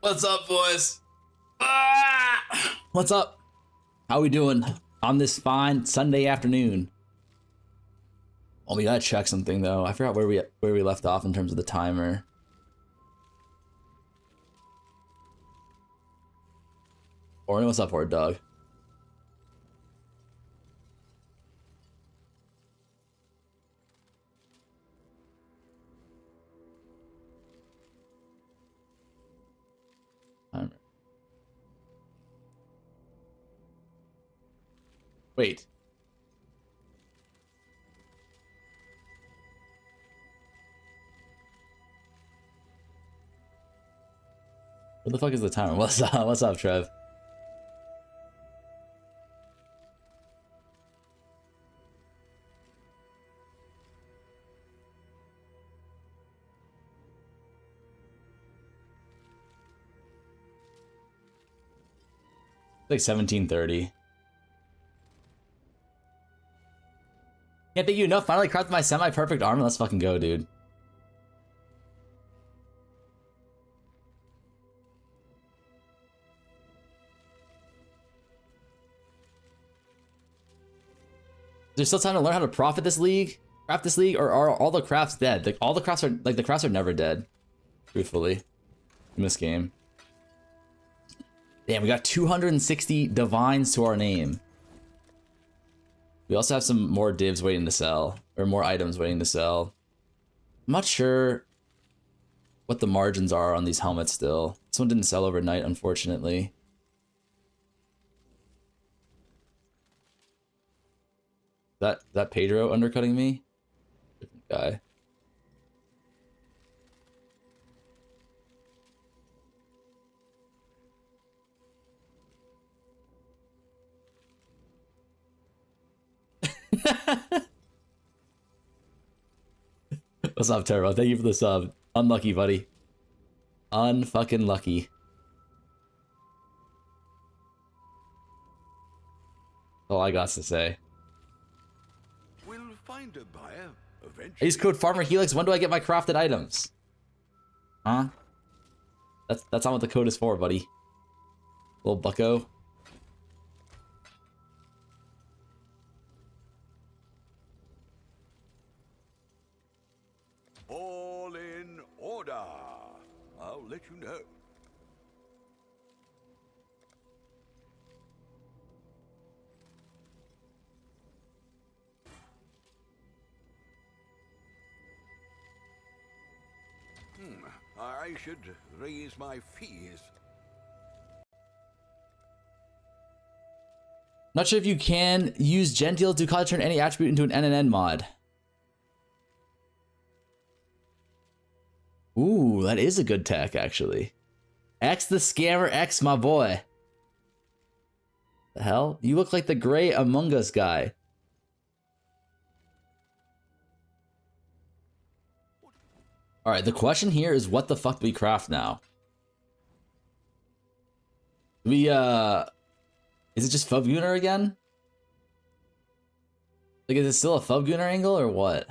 What's up, boys? Ah! What's up? How we doing on this fine Sunday afternoon? Oh, we gotta check something though. I forgot where we left off in terms of the timer. Orin, what's up, Horde Dog? Timer. Wait. What the fuck is the timer? What's up, Trev? It's like 17:30. Can't thank you enough. Finally crafted my semi-perfect armor. Let's fucking go, dude. There's still time to learn how to profit this league, craft this league, or are all the crafts dead? Like all the crafts are the crafts are never dead, truthfully, in this game. Damn, we got 260 divines to our name. We also have some more divs waiting to sell, or more items waiting to sell. I'm not sure what the margins are on these helmets still. This one didn't sell overnight, unfortunately. Is that Pedro undercutting me? Different guy. What's up, Turbo? Thank you for the sub. Unlucky, buddy. Unfucking lucky. All I got to say. We'll find a buyer eventually. I use code Farmer Helix. When do I get my crafted items? Huh? That's not what the code is for, buddy. Little bucko. All in order. I'll let you know. I should raise my fees. Not sure if you can use Gentile to call turn any attribute into an NNN mod. Ooh, that is a good tech, actually. X the Scammer X, my boy. The hell? You look like the gray Among Us guy. Alright, the question here is what the fuck do we craft now? We, is it just Fubgunner again? Like, is it still a Fubgunner angle or what?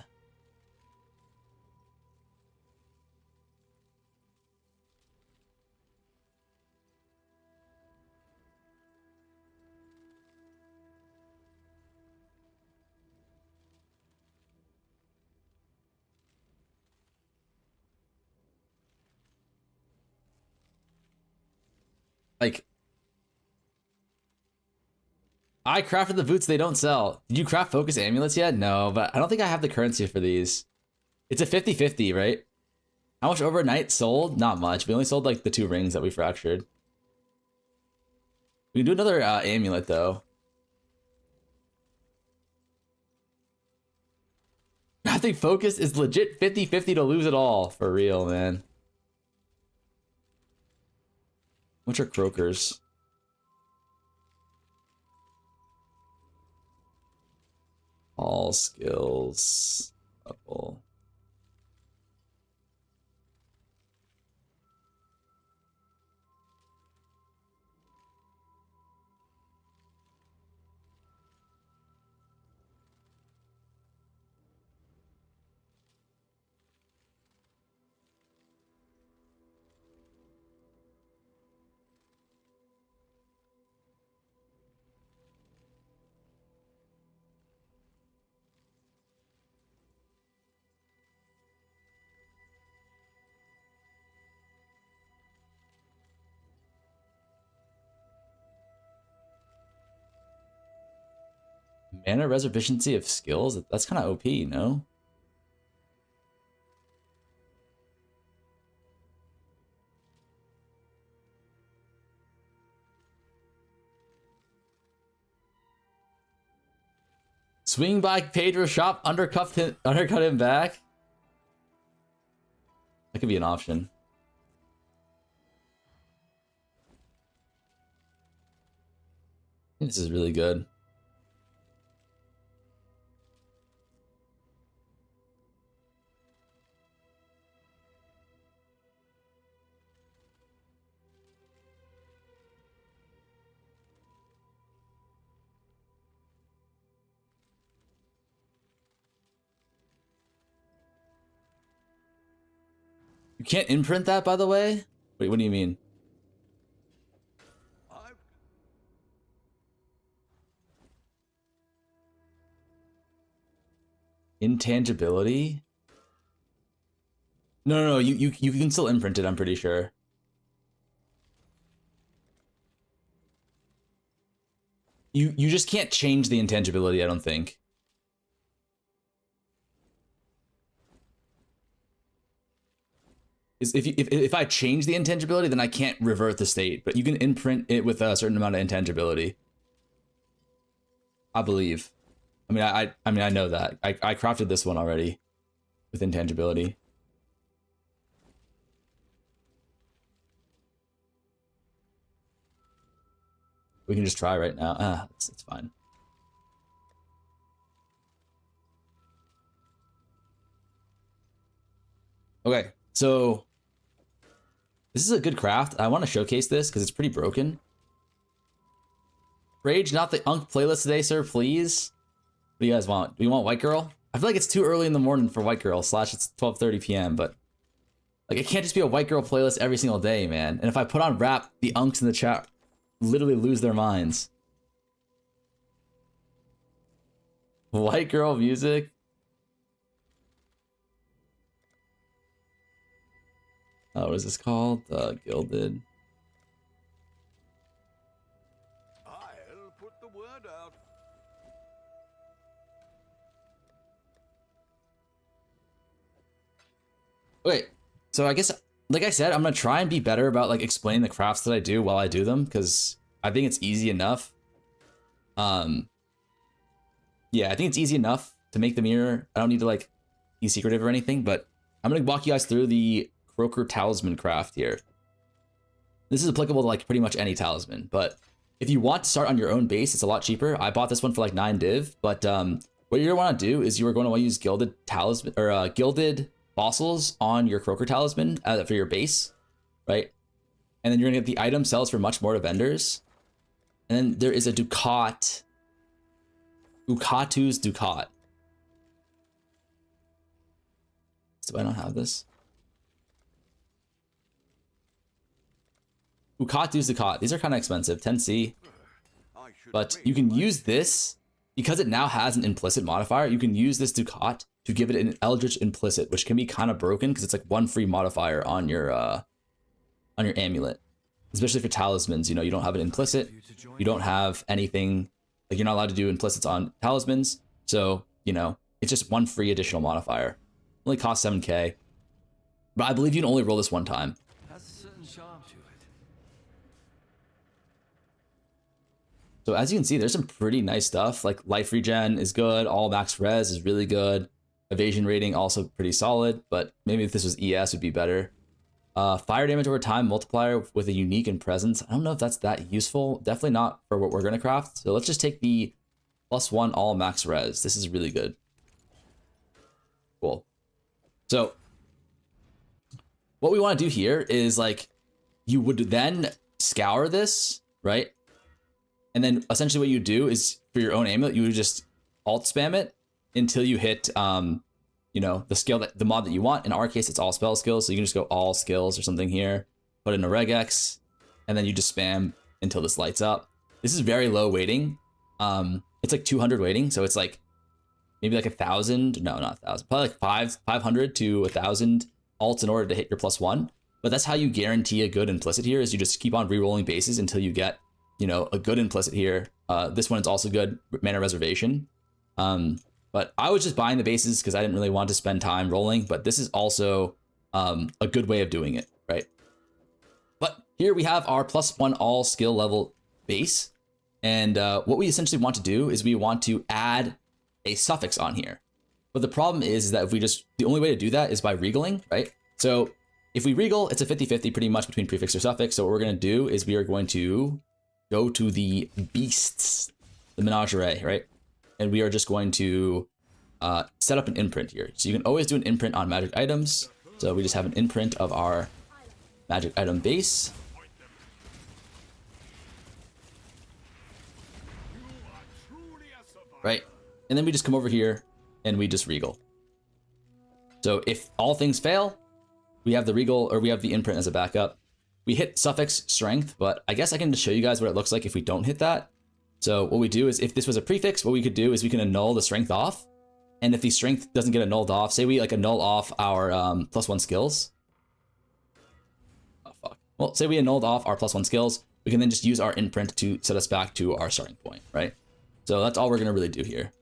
Like, I crafted the boots they don't sell. Did you craft focus amulets yet? No, but I don't think I have the currency for these. It's a 50-50, right? How much overnight sold? Not much. We only sold like the 2 rings that we fractured. We can do another amulet though. I think focus is legit 50-50 to lose it all. For real, man. Which are croakers? All skills. Couple. Mana res efficiency of skills? That's kind of OP, no? Swing by Pedro's shop, undercut him back. That could be an option. I think this is really good. You can't imprint that, by the way? Wait, what do you mean? Intangibility? No, you can still imprint it, I'm pretty sure. You just can't change the intangibility, I don't think. If I change the intangibility, then I can't revert the state, but you can imprint it with a certain amount of intangibility. I believe. I mean, I know that. I crafted this one already with intangibility. We can just try right now. It's fine. Okay, so this is a good craft. I want to showcase this because it's pretty broken. Rage, not the Unk playlist today, sir, please. What do you guys want? Do you want White Girl? I feel like it's too early in the morning for White Girl, / it's 12:30 p.m., but like it can't just be a White Girl playlist every single day, man. And if I put on rap, the Unks in the chat literally lose their minds. White Girl music? Oh, what is this called? Gilded. I'll put the word out. Okay, so I guess, like I said, I'm gonna try and be better about like explaining the crafts that I do while I do them, because I think it's easy enough. Yeah, I think it's easy enough to make the mirror. I don't need to like be secretive or anything, but I'm gonna walk you guys through the Croaker Talisman craft here. This is applicable to like pretty much any talisman, but if you want to start on your own base, it's a lot cheaper. I bought this one for like 9 div, but what you're gonna want to do is you are going to want to use gilded talisman or gilded fossils on your Croaker Talisman for your base, right? And then you're gonna get the item sells for much more to vendors. And then there is a Ducat, Ukatu's Ducat. So I don't have this. Ukatu's Ducat. These are kind of expensive, 10C. But you can use this, because it now has an implicit modifier, you can use this Ducat to give it an Eldritch Implicit, which can be kind of broken because it's like one free modifier on your amulet. Especially for talismans, you know, you don't have an implicit, you don't have anything, like you're not allowed to do implicits on talismans. So, you know, it's just one free additional modifier. Only costs 7k. But I believe you can only roll this one time. Has a certain charm to it. So as you can see, there's some pretty nice stuff. Like life regen is good, all max res is really good. Evasion rating also pretty solid, but maybe if this was ES would be better. Fire damage over time multiplier with a unique and presence. I don't know if that's that useful. Definitely not for what we're gonna craft. So let's just take the +1 all max res. This is really good. Cool. So what we want to do here is like you would then scour this, right? And then essentially what you do is for your own amulet, you would just alt spam it until you hit, you know, the skill the mod that you want. In our case, it's all spell skills. So you can just go all skills or something here, put in a regex, and then you just spam until this lights up. This is very low weighting. It's like 200 weighting. So it's like maybe like 1,000. No, not 1,000. Probably like 500 to 1,000 alts in order to hit your +1. But that's how you guarantee a good implicit here is you just keep on re-rolling bases until you get you know, a good implicit here. This one is also good, mana reservation. But I was just buying the bases because I didn't really want to spend time rolling, but this is also a good way of doing it, right? But here we have our +1 all skill level base. And what we essentially want to do is we want to add a suffix on here. But the problem is that if we just, the only way to do that is by regaling, right? So if we regal, it's a 50-50 pretty much between prefix or suffix. So what we're going to do is we are going to go to the beasts, the menagerie, right? And we are just going to set up an imprint here. So you can always do an imprint on magic items. So we just have an imprint of our magic item base. Right? And then we just come over here and we just regal. So if all things fail, we have the regal, or we have the imprint as a backup. We hit suffix strength, but I guess I can just show you guys what it looks like if we don't hit that. So what we do is, if this was a prefix, what we could do is we can annul the strength off. And if the strength doesn't get annulled off, say we like annul off our +1 skills. Oh, fuck. Well, say we annulled off our +1 skills, we can then just use our imprint to set us back to our starting point, right? So that's all we're gonna really do here.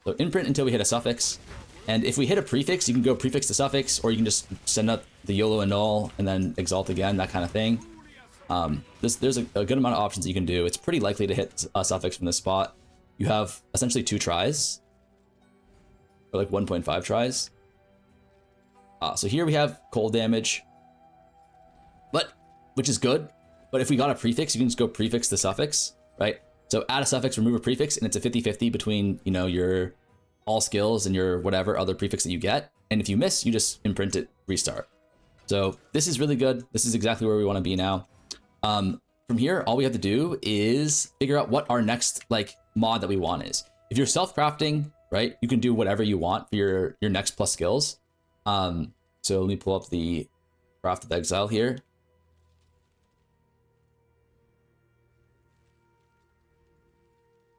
So imprint until we hit a suffix. And if we hit a prefix, you can go prefix to suffix, or you can just send up the YOLO annul and then exalt again, that kind of thing. There's a good amount of options you can do. It's pretty likely to hit a suffix from this spot. You have essentially 2 tries, or like 1.5 tries. So here we have cold damage, which is good. But if we got a prefix, you can just go prefix to suffix, right? So add a suffix, remove a prefix, and it's a 50-50 between, you know, your all skills and your whatever other prefix that you get. And if you miss, you just imprint it, restart. So this is really good. This is exactly where we want to be now. From here, all we have to do is figure out what our next like mod that we want is. If you're self-crafting, right, you can do whatever you want for your next plus skills. So let me pull up the pathofexile here.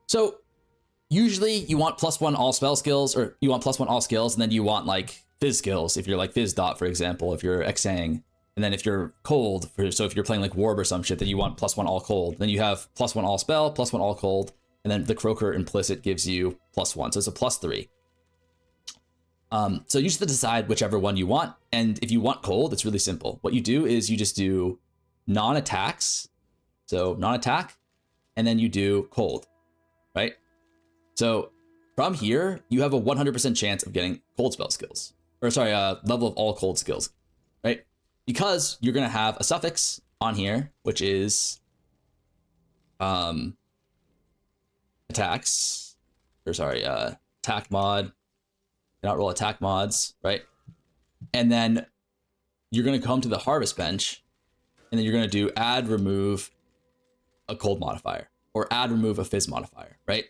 So usually you want +1 all spell skills, or you want +1 all skills, and then you want like fizz skills if you're like fizz dot, for example, if you're Xang. And then if you're cold, so if you're playing like Warb or some shit, then you want +1 all cold. Then you have +1 all spell, +1 all cold, and then the Croaker implicit gives you +1. So it's a +3. So you just have to decide whichever one you want. And if you want cold, it's really simple. What you do is you just do non-attacks. So non-attack, and then you do cold, right? So from here, you have a 100% chance of getting cold spell skills. Or sorry, level of all cold skills, right? Because you're gonna have a suffix on here, which is attacks, or sorry, attack mod. Cannot roll attack mods, right? And then you're gonna come to the harvest bench, and then you're gonna do add, remove a cold modifier, or add, remove a fizz modifier, right?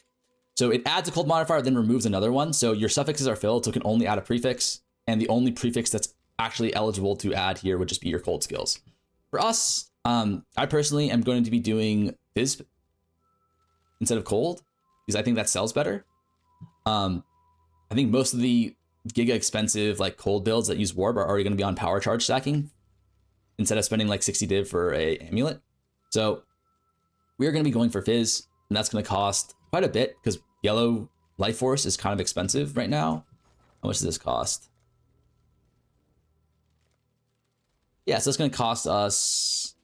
So it adds a cold modifier, then removes another one. So your suffixes are filled, so it can only add a prefix, and the only prefix that's actually eligible to add here would just be your cold skills. For us, I personally am going to be doing fizz instead of cold, because I think that sells better. I think most of the giga expensive like cold builds that use Warp are already going to be on power charge stacking instead of spending like 60 div for a amulet. So we are going to be going for fizz, and that's going to cost quite a bit because yellow life force is kind of expensive right now. How much does this cost? Yeah, so it's going to cost us,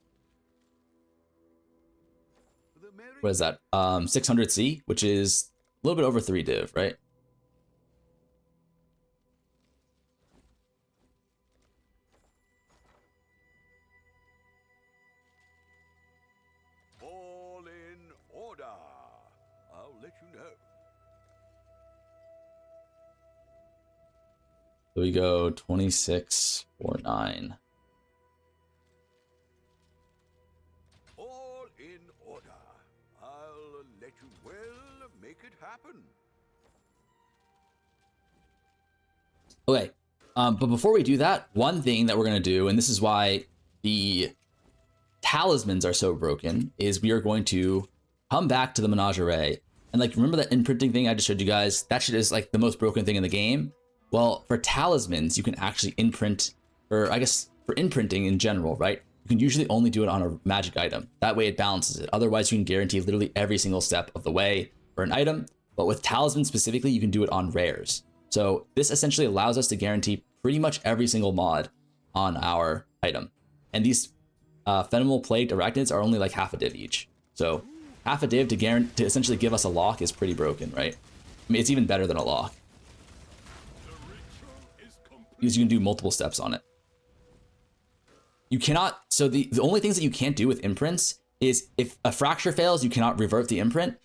what is that? 600 C, which is a little bit over 3 div, right? All in order. I'll let you know. So we go 2649. All in order. I'll let you well make it happen. Okay, but before we do that, one thing that we're going to do, and this is why the talismans are so broken, is we are going to come back to the menagerie. And like, remember that imprinting thing I just showed you guys? That shit is like the most broken thing in the game. Well, for talismans, you can actually imprint, or I guess for imprinting in general, right? you can usually only do it on a magic item. That way it balances it. Otherwise, you can guarantee literally every single step of the way for an item. But with Talisman specifically, you can do it on rares. So this essentially allows us to guarantee pretty much every single mod on our item. And these Phenomenal Plagued Arachnids are only like half a div each. So half a div to essentially give us a lock is pretty broken, right? I mean, it's even better than a lock, because you can do multiple steps on it. You cannot, so the only things that you can't do with imprints is if a fracture fails, you cannot revert the imprint.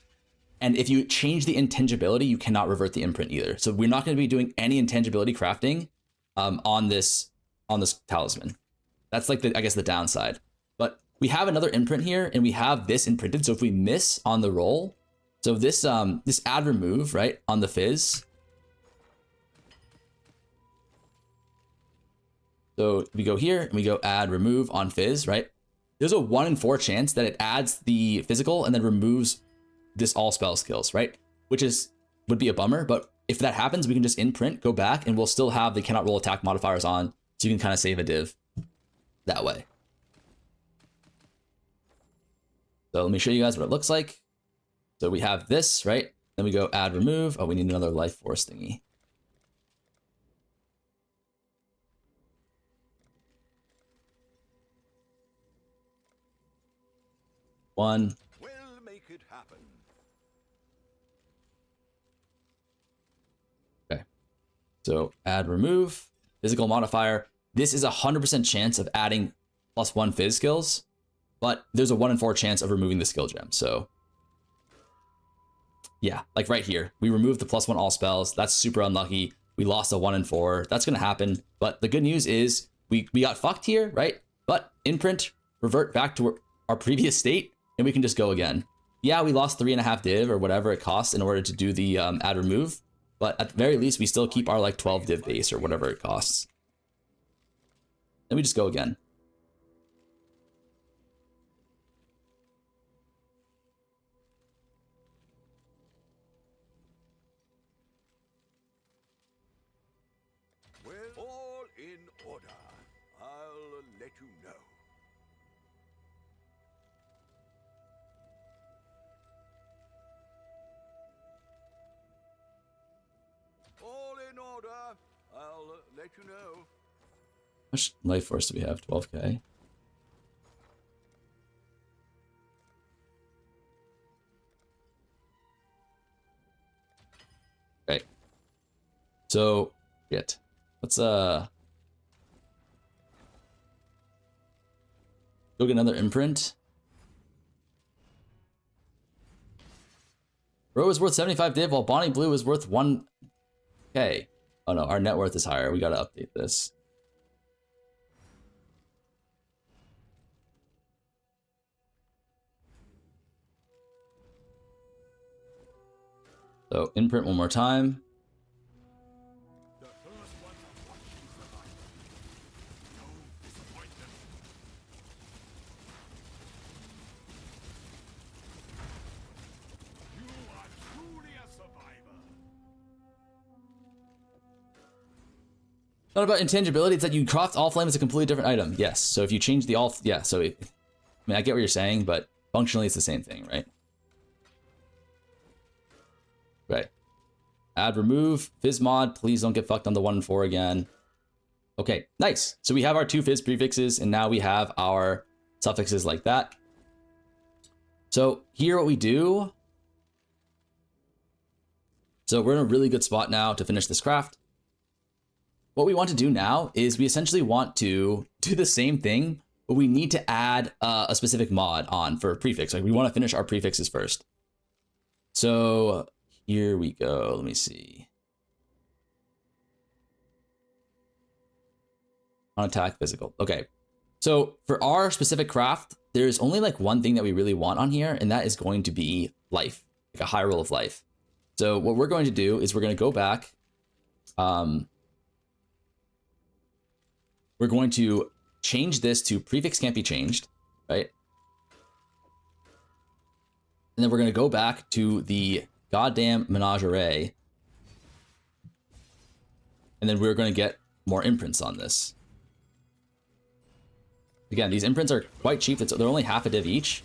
And if you change the intangibility, you cannot revert the imprint either. So we're not going to be doing any intangibility crafting on this talisman. That's like I guess the downside. But we have another imprint here, and we have this imprinted. So if we miss on the roll, so this this add remove, right, on the fizz. So we go here and we go add remove on fizz, right? There's a 1 in 4 chance that it adds the physical and then removes this all spell skills, right? Which would be a bummer, but if that happens, we can just imprint, go back, and we'll still have the cannot roll attack modifiers on, so you can kind of save a div that way. So let me show you guys what it looks like. So we have this, right? Then we go add remove. Oh, we need another life force thingy. One. We'll make it happen. Okay. So add remove, physical modifier. This is a 100% chance of adding +1 fizz skills, but there's a 1 in 4 chance of removing the skill gem. So yeah, like right here, we removed the +1 all spells. That's super unlucky. We lost a 1 in 4. That's going to happen. But the good news is we got fucked here, right? But imprint, revert back to our previous state, and we can just go again. Yeah, we lost 3.5 div or whatever it costs in order to do the add remove, but at the very least, we still keep our like 12 div base or whatever it costs. Then we just go again. Well, all in order. I'll let you know. All in order. I'll let you know. How much life force do we have? 12k. Okay. So, shit. Let's go get another imprint. Bro is worth 75 div while Bonnie Blue is worth 1k. Oh no, our net worth is higher. We gotta update this. So imprint one more time. Not about intangibility, it's that you craft all flame as a completely different item. Yes, so if you change the all, yeah, so I mean, I get what you're saying, but functionally it's the same thing, right? Right. Add remove, fizz mod, please don't get fucked on the 1 and 4 again. Okay, nice. So we have our 2 fizz prefixes, and now we have our suffixes like that. So here what we do, so we're in a really good spot now to finish this craft. What we want to do now is we essentially want to do the same thing, but we need to add a specific mod on for a prefix. Like we want to finish our prefixes first. So here we go. Let me see. On attack, physical. Okay. So for our specific craft, there's only like one thing that we really want on here, and that is going to be life, like a high roll of life. So what we're going to do is we're going to go back. We're going to change this to prefix can't be changed, right? And then we're going to go back to the goddamn menagerie. And then we're going to get more imprints on this. Again, these imprints are quite cheap. They're only half a div each.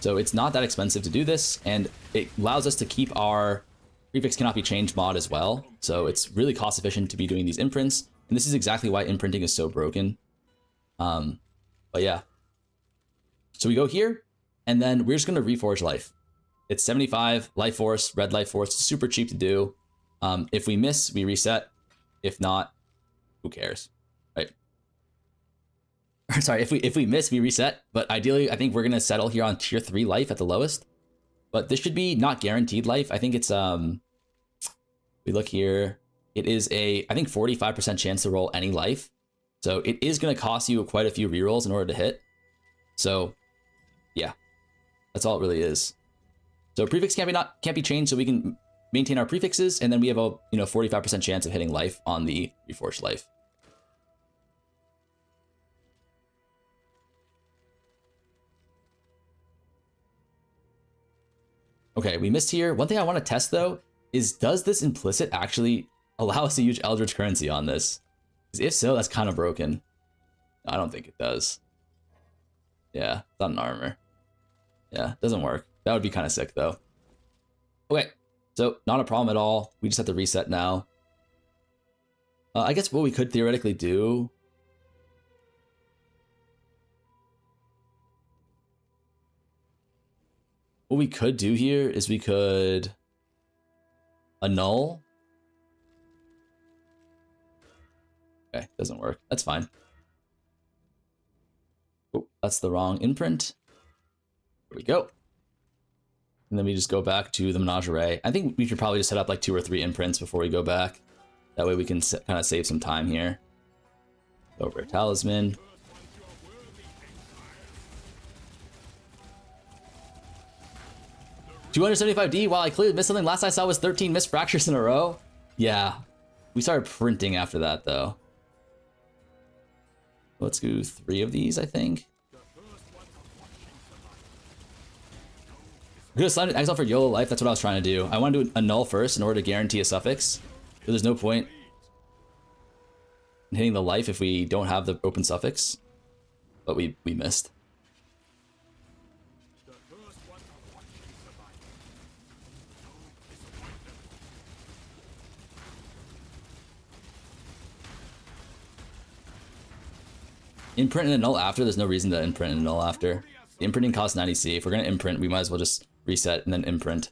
So it's not that expensive to do this, and it allows us to keep our prefix cannot be changed mod as well. So it's really cost efficient to be doing these imprints, and this is exactly why imprinting is so broken. But yeah. So we go here, and then we're just going to reforge life. It's 75 life force, red life force, super cheap to do. If we miss, we reset. If not, who cares, right? Sorry, if we miss, we reset. But ideally, I think we're gonna settle here on tier 3 life at the lowest. But this should be not guaranteed life. I think it's we look here. It is a, I think, 45% chance to roll any life. So it is gonna cost you quite a few rerolls in order to hit. So yeah, that's all it really is. So prefix can't be changed, so we can maintain our prefixes, and then we have a 45% chance of hitting life on the reforged life. Okay, we missed here. One thing I want to test though is, does this implicit actually allow us to use Eldritch currency on this? Because if so, that's kind of broken. I don't think it does. Yeah, it's not an armor. Yeah, it doesn't work. That would be kind of sick though. Okay, so not a problem at all. We just have to reset now. I guess what we could theoretically do... What we could do here is we could annul. Okay, doesn't work. That's fine. Oh, that's the wrong imprint. There we go. And then we just go back to the menagerie. I think we should probably just set up like 2 or 3 imprints before we go back. That way we can kind of save some time here. Over talisman. $275D. Wow, I clearly missed something. Last I saw was 13 missed fractures in a row. Yeah, we started printing after that though. Let's do 3 of these, I think. I'm gonna slide an exile for YOLO life. That's what I was trying to do. I want to do a null first in order to guarantee a suffix. But there's no point in hitting the life if we don't have the open suffix. But we missed. Imprint and annul after, there's no reason to imprint and annul after. The imprinting costs 90C. If we're going to imprint, we might as well just reset and then imprint.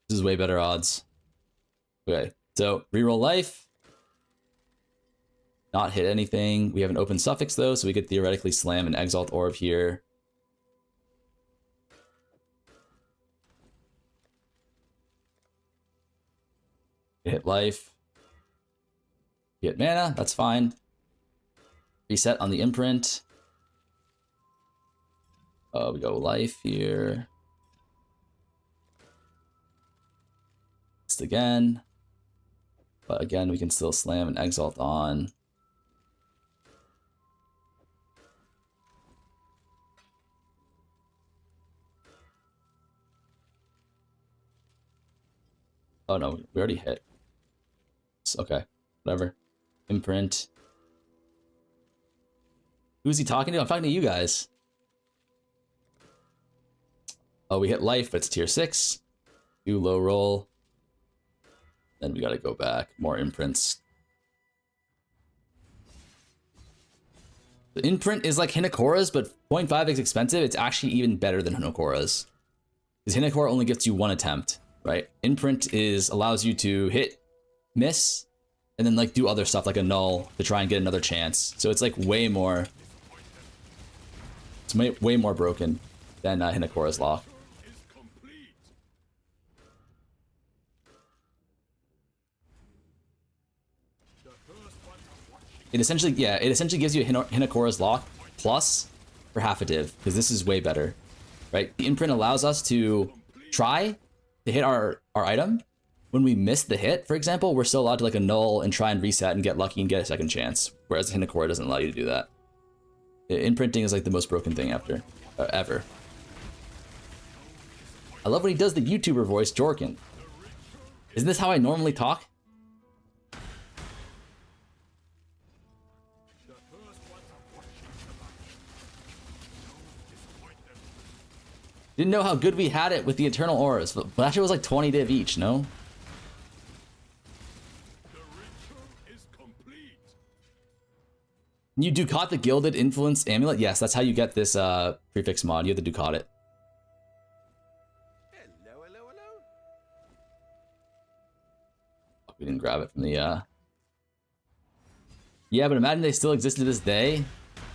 This is way better odds. Okay, so reroll life. Not hit anything. We have an open suffix though, so we could theoretically slam an Exalt Orb here. Hit life. Get mana, that's fine. Reset on the imprint. We go life here. Just again. But again, we can still slam and exalt on. Oh no, we already hit. Okay, whatever. Imprint. Who's he talking to? I'm talking to you guys. Oh, we hit life, but it's tier 6. Do low roll. Then we gotta go back. More imprints. The imprint is like Hinakora's, but 0.5 is expensive. It's actually even better than Hinakora's. Because Hinakora only gets you 1 attempt, right? Imprint allows you to hit, miss, and then like do other stuff like a null to try and get another chance. So it's like way more. It's way more broken than Hinakora's lock. It essentially gives you a Hinakora's lock plus for half a div, because this is way better, right? The imprint allows us to try to hit our item. When we miss the hit, for example, we're still allowed to like annul and try and reset and get lucky and get a second chance, whereas the Hinakora doesn't allow you to do that. Imprinting is like the most broken thing ever. I love when he does the YouTuber voice, Jorkin. Isn't this how I normally talk? Didn't know how good we had it with the Eternal Auras, but that shit was like 20 div each, no? You Ducat the Gilded Influence Amulet? Yes, that's how you get this prefix mod. You have to Ducat it. Hello, hello, hello. We didn't grab it from the Yeah, but imagine they still exist to this day.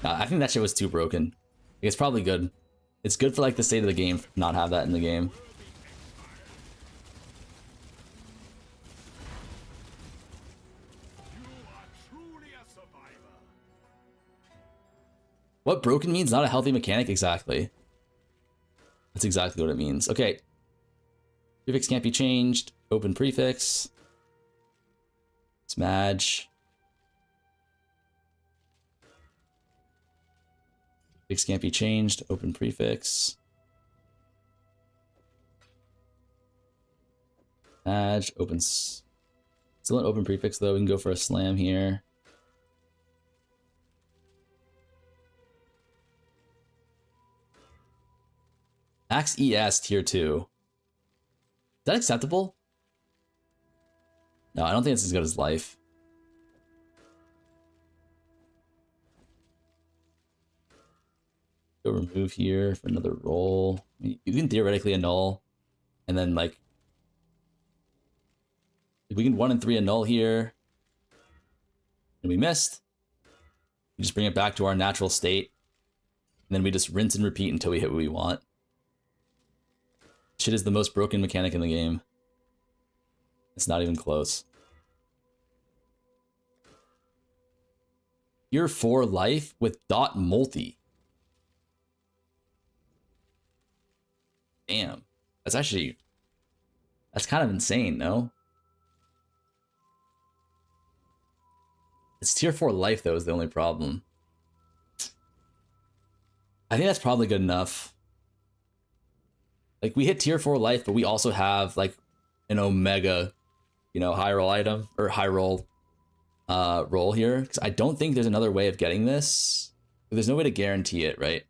I think that shit was too broken. It's probably good. It's good for like the state of the game, not have that in the game. What broken means? Not a healthy mechanic, exactly. That's exactly what it means. Okay. Prefix can't be changed. Open prefix. Smudge. Prefix can't be changed. Open prefix. Smudge. Opens. Still an open prefix though. We can go for a slam here. Max ES tier 2. Is that acceptable? No, I don't think it's as good as life. Go remove here for another roll. I mean, you can theoretically annul, and then like if we can 1 and 3 annul here, and we missed, we just bring it back to our natural state, and then we just rinse and repeat until we hit what we want. Shit is the most broken mechanic in the game. It's not even close. Tier 4 life with dot multi. Damn. That's kind of insane, no? It's tier 4 life though is the only problem. I think that's probably good enough. Like we hit tier 4 life, but we also have like an omega, you know, high roll item or high roll roll here. Because I don't think there's another way of getting this. There's no way to guarantee it, right?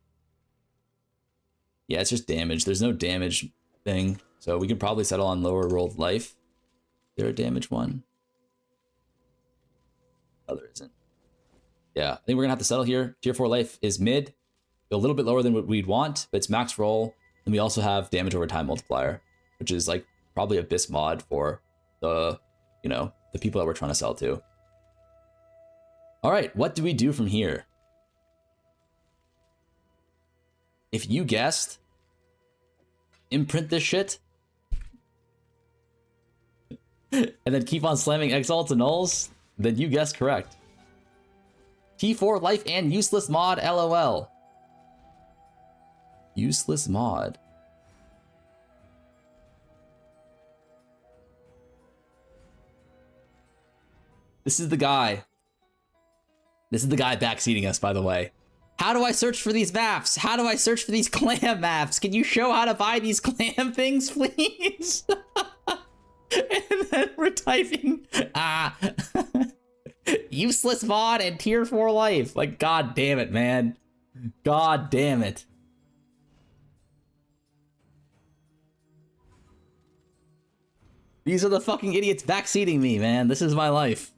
Yeah, it's just damage. There's no damage thing. So we can probably settle on lower rolled life. Is there a damage one? Oh, there isn't. Yeah, I think we're gonna have to settle here. Tier 4 life is mid. A little bit lower than what we'd want, but it's max roll. And we also have damage over time multiplier, which is like probably a BIS mod for the, you know, the people that we're trying to sell to. All right, what do we do from here? If you guessed, imprint this shit, and then keep on slamming Exalt to nulls, then you guessed correct. T4 life and useless mod, LOL. Useless mod. This is the guy. This is the guy backseating us, by the way. How do I search for these maps? How do I search for these clam maps? Can you show how to buy these clam things, please? And then we're typing, useless mod and tier 4 life. Like, god damn it, man. God damn it. These are the fucking idiots backseating me, man. This is my life.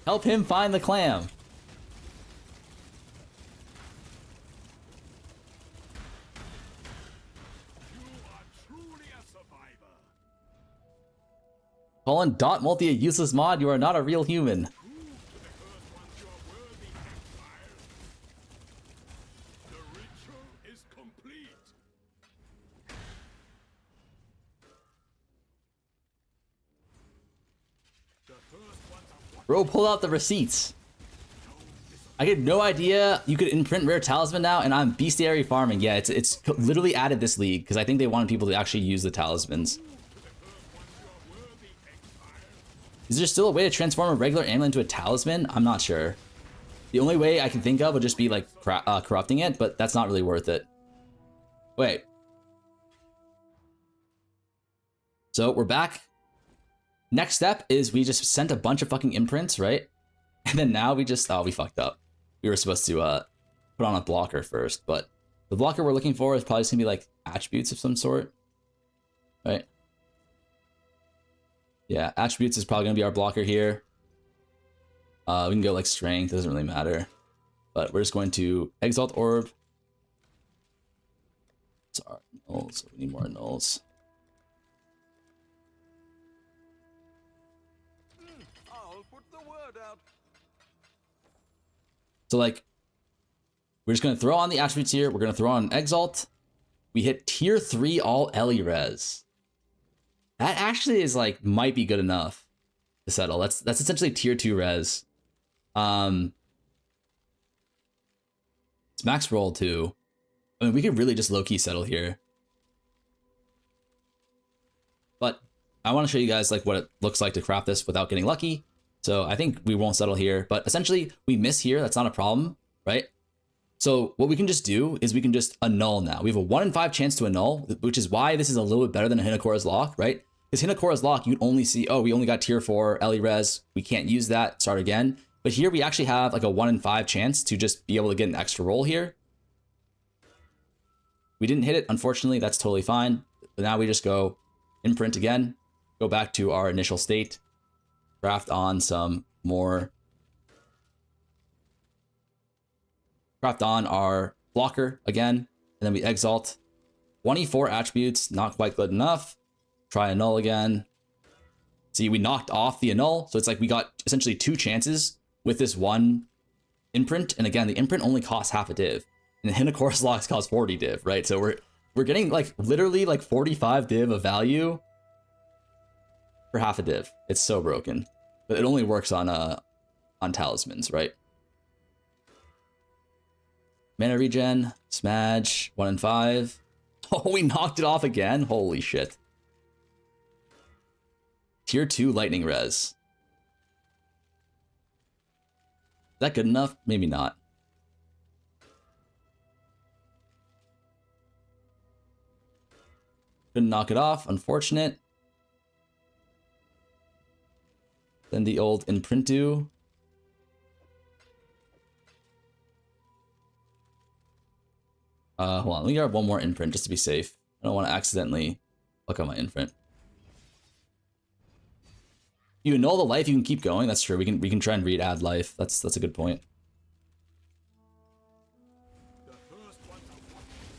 Help him find the clam. Calling dot multi a useless mod, you are not a real human. Bro, pull out the receipts. I had no idea you could imprint rare talisman now, and I'm bestiary farming. Yeah, it's literally added this league because I think they wanted people to actually use the talismans. Is there still a way to transform a regular amulet into a talisman? I'm not sure. The only way I can think of would just be like corrupting it, but that's not really worth it. Wait. So we're back. Next step is we just sent a bunch of fucking imprints, right? And then now we just, oh, we fucked up. We were supposed to put on a blocker first, but the blocker we're looking for is probably just gonna be like attributes of some sort, right? Yeah, attributes is probably gonna be our blocker here. We can go like strength, it doesn't really matter. But we're just going to exalt orb. Sorry, nulls, we need more nulls. I'll put the word out. So like, we're just gonna throw on the attributes here. We're gonna throw on exalt. We hit tier 3 all Ellie res. That actually is like, might be good enough to settle. That's essentially tier 2 res. It's max roll too. I mean, we could really just low-key settle here. But I want to show you guys like what it looks like to craft this without getting lucky. So I think we won't settle here, but essentially we miss here. That's not a problem, right? So what we can just do is we can just annul now. We have a 1 in 5 chance to annul, which is why this is a little bit better than a Hinakora's Lock, right? Because Hinakora's Lock, you'd only see, oh, we only got tier 4 Ellie res. We can't use that, start again. But here we actually have like a 1 in 5 chance to just be able to get an extra roll here. We didn't hit it, unfortunately, that's totally fine. But now we just go imprint again, go back to our initial state, craft on some more, craft on our blocker again, and then we exalt. 24 attributes, not quite good enough. Try annul again. See, we knocked off the annul, so it's like we got essentially 2 chances with this 1 imprint, and again, the imprint only costs half a div. And Hinakora's Locks cost 40 div, right? So we're getting like literally like 45 div of value for half a div. It's so broken. But it only works on talismans, right? Mana regen, smudge, 1 in 5. Oh, we knocked it off again? Holy shit. Tier 2 lightning res. Is that good enough? Maybe not. Couldn't knock it off, unfortunate. Then the old imprintu. Hold on, let me grab one more imprint just to be safe. I don't want to accidentally fuck up my imprint. You annul the life, you can keep going. That's true. We can try and add life. That's a good point.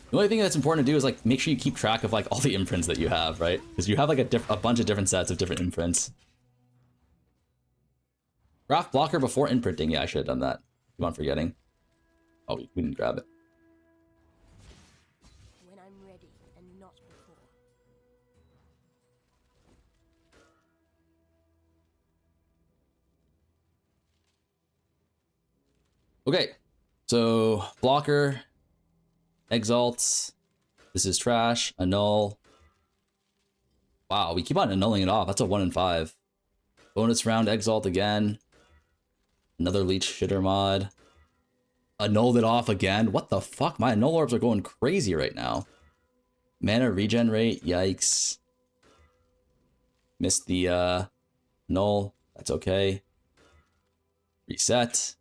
The only thing that's important to do is like make sure you keep track of like all the imprints that you have, right? Because you have like a bunch of different sets of different imprints. Craft blocker before imprinting. Yeah, I should have done that. Keep on forgetting. Oh, we didn't grab it. When I'm ready and not before. Okay, so blocker, exalts. This is trash. Annul. Wow, we keep on annulling it off. That's a 1 in 5. Bonus round exalt again. Another leech shitter mod. Annulled it off again. What the fuck? My annul orbs are going crazy right now. Mana regen rate. Yikes. Missed the null. That's okay. Reset.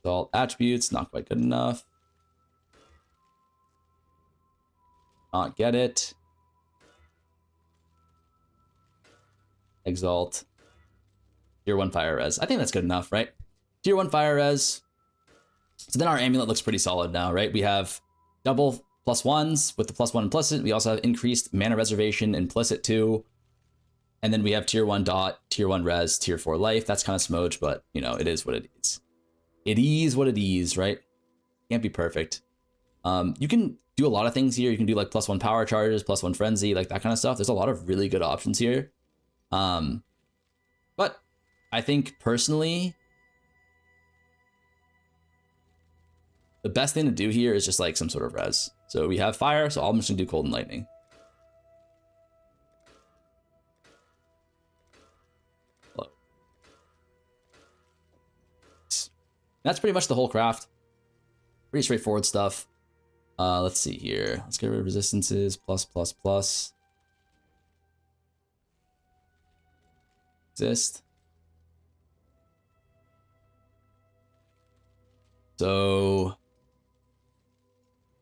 All attributes. Not quite good enough. Not get it. Exalt. Tier 1 fire res. I think that's good enough, right? Tier 1 fire res. So then our amulet looks pretty solid now, right? We have double +1s with the +1 implicit. We also have increased mana reservation implicit too. And then we have tier 1 dot, tier 1 res, tier 4 life. That's kind of smudge, but you know, it is what it is. It is what it is, right? Can't be perfect. You can do a lot of things here. You can do like +1 power charges, +1 frenzy, like that kind of stuff. There's a lot of really good options here. But I think personally, the best thing to do here is just like some sort of res. So we have fire, so I'm just gonna do cold and lightning. Look. That's pretty much the whole craft. Pretty straightforward stuff. Let's see here. Let's get rid of resistances. Plus, plus, plus. Exist. So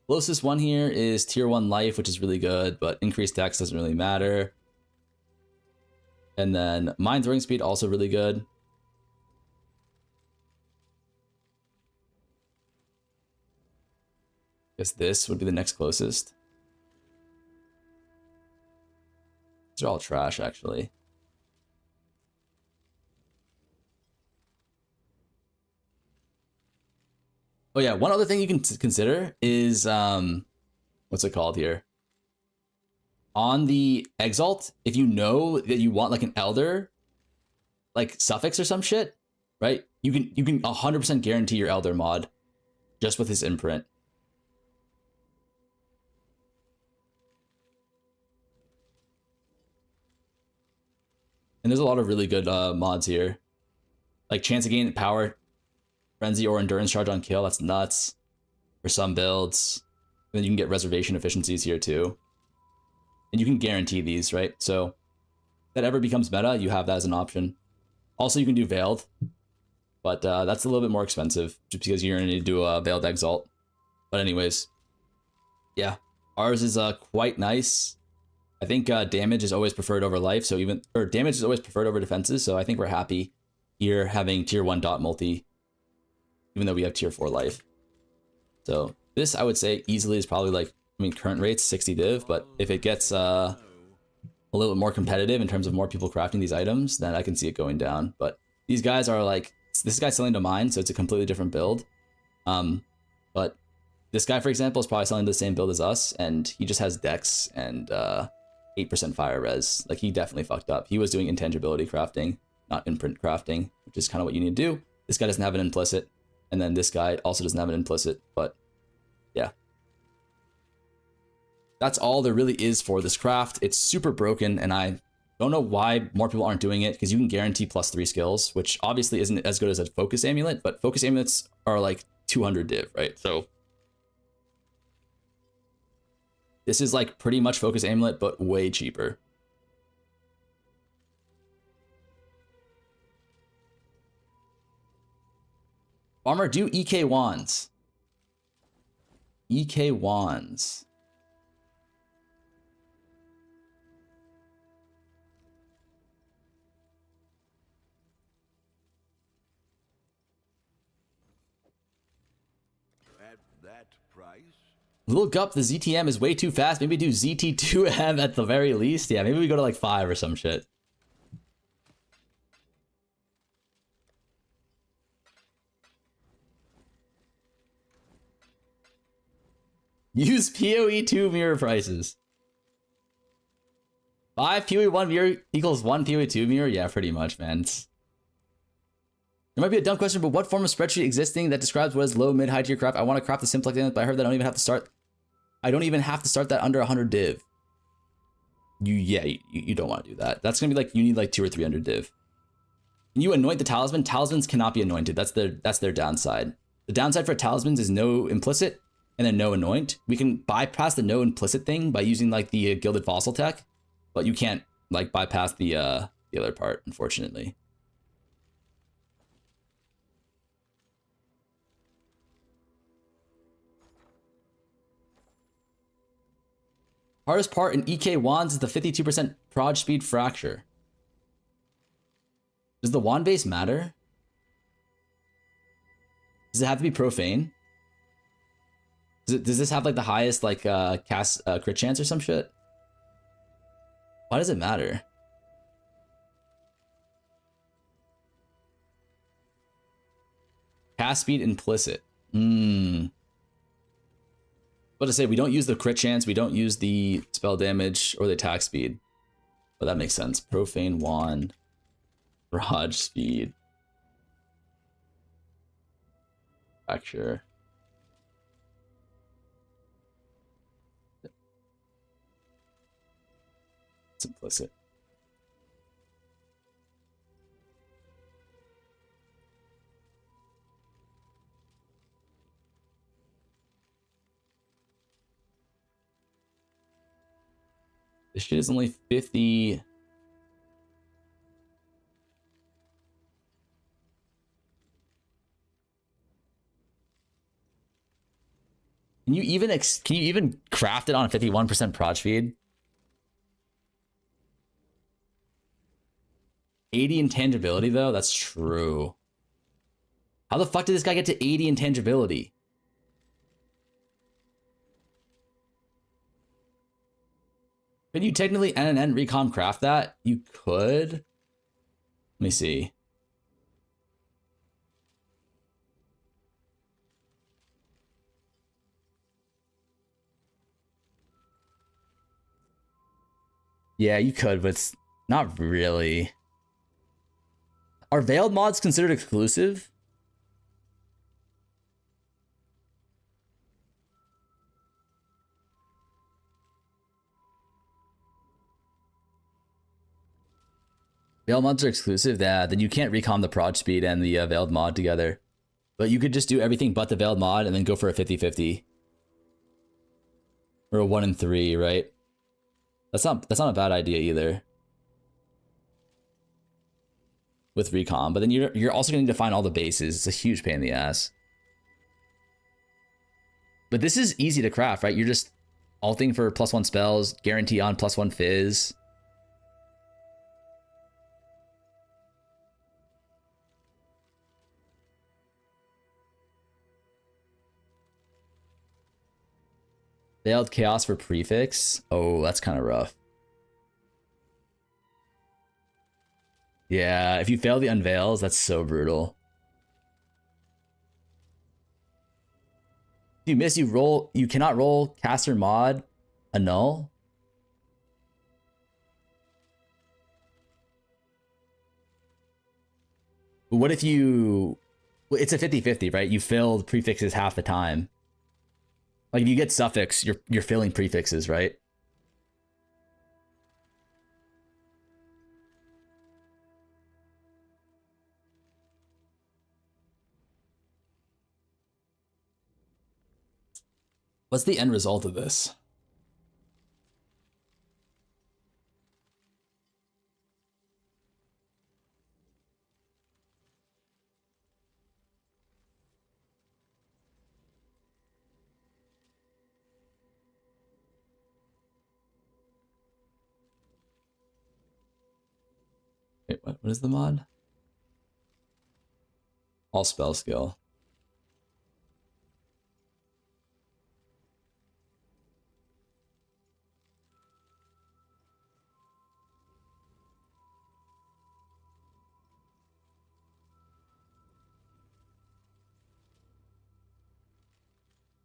closest one here is tier 1 life, which is really good, but increased dex doesn't really matter. And then mind throwing speed, also really good. Guess this would be the next closest. These are all trash, actually. Oh yeah, one other thing you can consider is what's it called here? On the Exalt, if you know that you want like an Elder, like suffix or some shit, right? You can 100% guarantee your Elder mod just with his imprint. And there's a lot of really good mods here. Like chance to gain power, frenzy, or endurance charge on kill. That's nuts for some builds. And then you can get reservation efficiencies here too. And you can guarantee these, right? So if that ever becomes meta, you have that as an option. Also, you can do Veiled, but that's a little bit more expensive just because you're going to do a Veiled Exalt. But anyways, yeah, ours is quite nice. I think damage is always preferred over life, so damage is always preferred over defenses, so I think we're happy here having tier 1 dot multi, even though we have tier 4 life. So this, I would say, easily is probably like, I mean, current rate's 60 div, but if it gets a little bit more competitive in terms of more people crafting these items, then I can see it going down. But these guys are like, this guy's selling to mine, so it's a completely different build. But this guy, for example, is probably selling the same build as us, and he just has dex and 8% fire res. Like, he definitely fucked up. He was doing intangibility crafting, not imprint crafting, which is kind of what you need to do. This guy doesn't have an implicit, and then this guy also doesn't have an implicit, but yeah. That's all there really is for this craft. It's super broken, and I don't know why more people aren't doing it, because you can guarantee +3 skills, which obviously isn't as good as a focus amulet, but focus amulets are like 200 div, right? So this is like pretty much focus amulet, but way cheaper. Farmer, do EK wands. EK wands. At that price? Little Gup, the ZtM is way too fast. Maybe do ZT2M at the very least. Yeah, maybe we go to like 5 or some shit. Use POE2 mirror prices. 5 POE1 mirror equals 1 POE2 mirror? Yeah, pretty much, man. There might be a dumb question, but what form of spreadsheet existing that describes what is low, mid, high tier craft? I want to craft the simplex in it, but I heard that I don't even have to start that under 100 div. You don't want to do that. That's gonna be like, you need like 200 or 300 div. Can you anoint the talisman? Talismans cannot be anointed. That's their downside. The downside for talismans is no implicit and then no anoint. We can bypass the no implicit thing by using like the gilded fossil tech, but you can't like bypass the other part, unfortunately. Hardest part in EK wands is the 52% prod speed fracture. Does the wand base matter? Does it have to be profane? Does this have like the highest like cast crit chance or some shit? Why does it matter? Cast speed implicit. But to say, we don't use the crit chance, we don't use the spell damage or the attack speed. But that makes sense. Profane wand, barrage speed, fracture. It's implicit. This shit is only 50. Can you even craft it on a 51% prod speed? 80 intangibility though? That's true. How the fuck did this guy get to 80 intangibility? Can you technically NNN recom craft that? You could. Let me see. Yeah, you could, but it's not really. Are veiled mods considered exclusive? Veiled mods are exclusive? Yeah, then you can't recom the prod speed and the veiled mod together. But you could just do everything but the veiled mod and then go for a 50-50. Or a 1 in 3, right? That's not a bad idea either. With recom, but then you're also gonna need to find all the bases. It's a huge pain in the ass. But this is easy to craft, right? You're just alting for +1 spells, guarantee on +1 fizz. Veiled chaos for prefix. Oh, that's kind of rough. Yeah, if you fail the unveils, that's so brutal. If you miss, you cannot roll caster mod a null. But what if you, well, it's a 50-50, right? You failed prefixes half the time. Like if you get suffix, you're filling prefixes, right? What's the end result of this? Wait, what is the mod? All spell skill.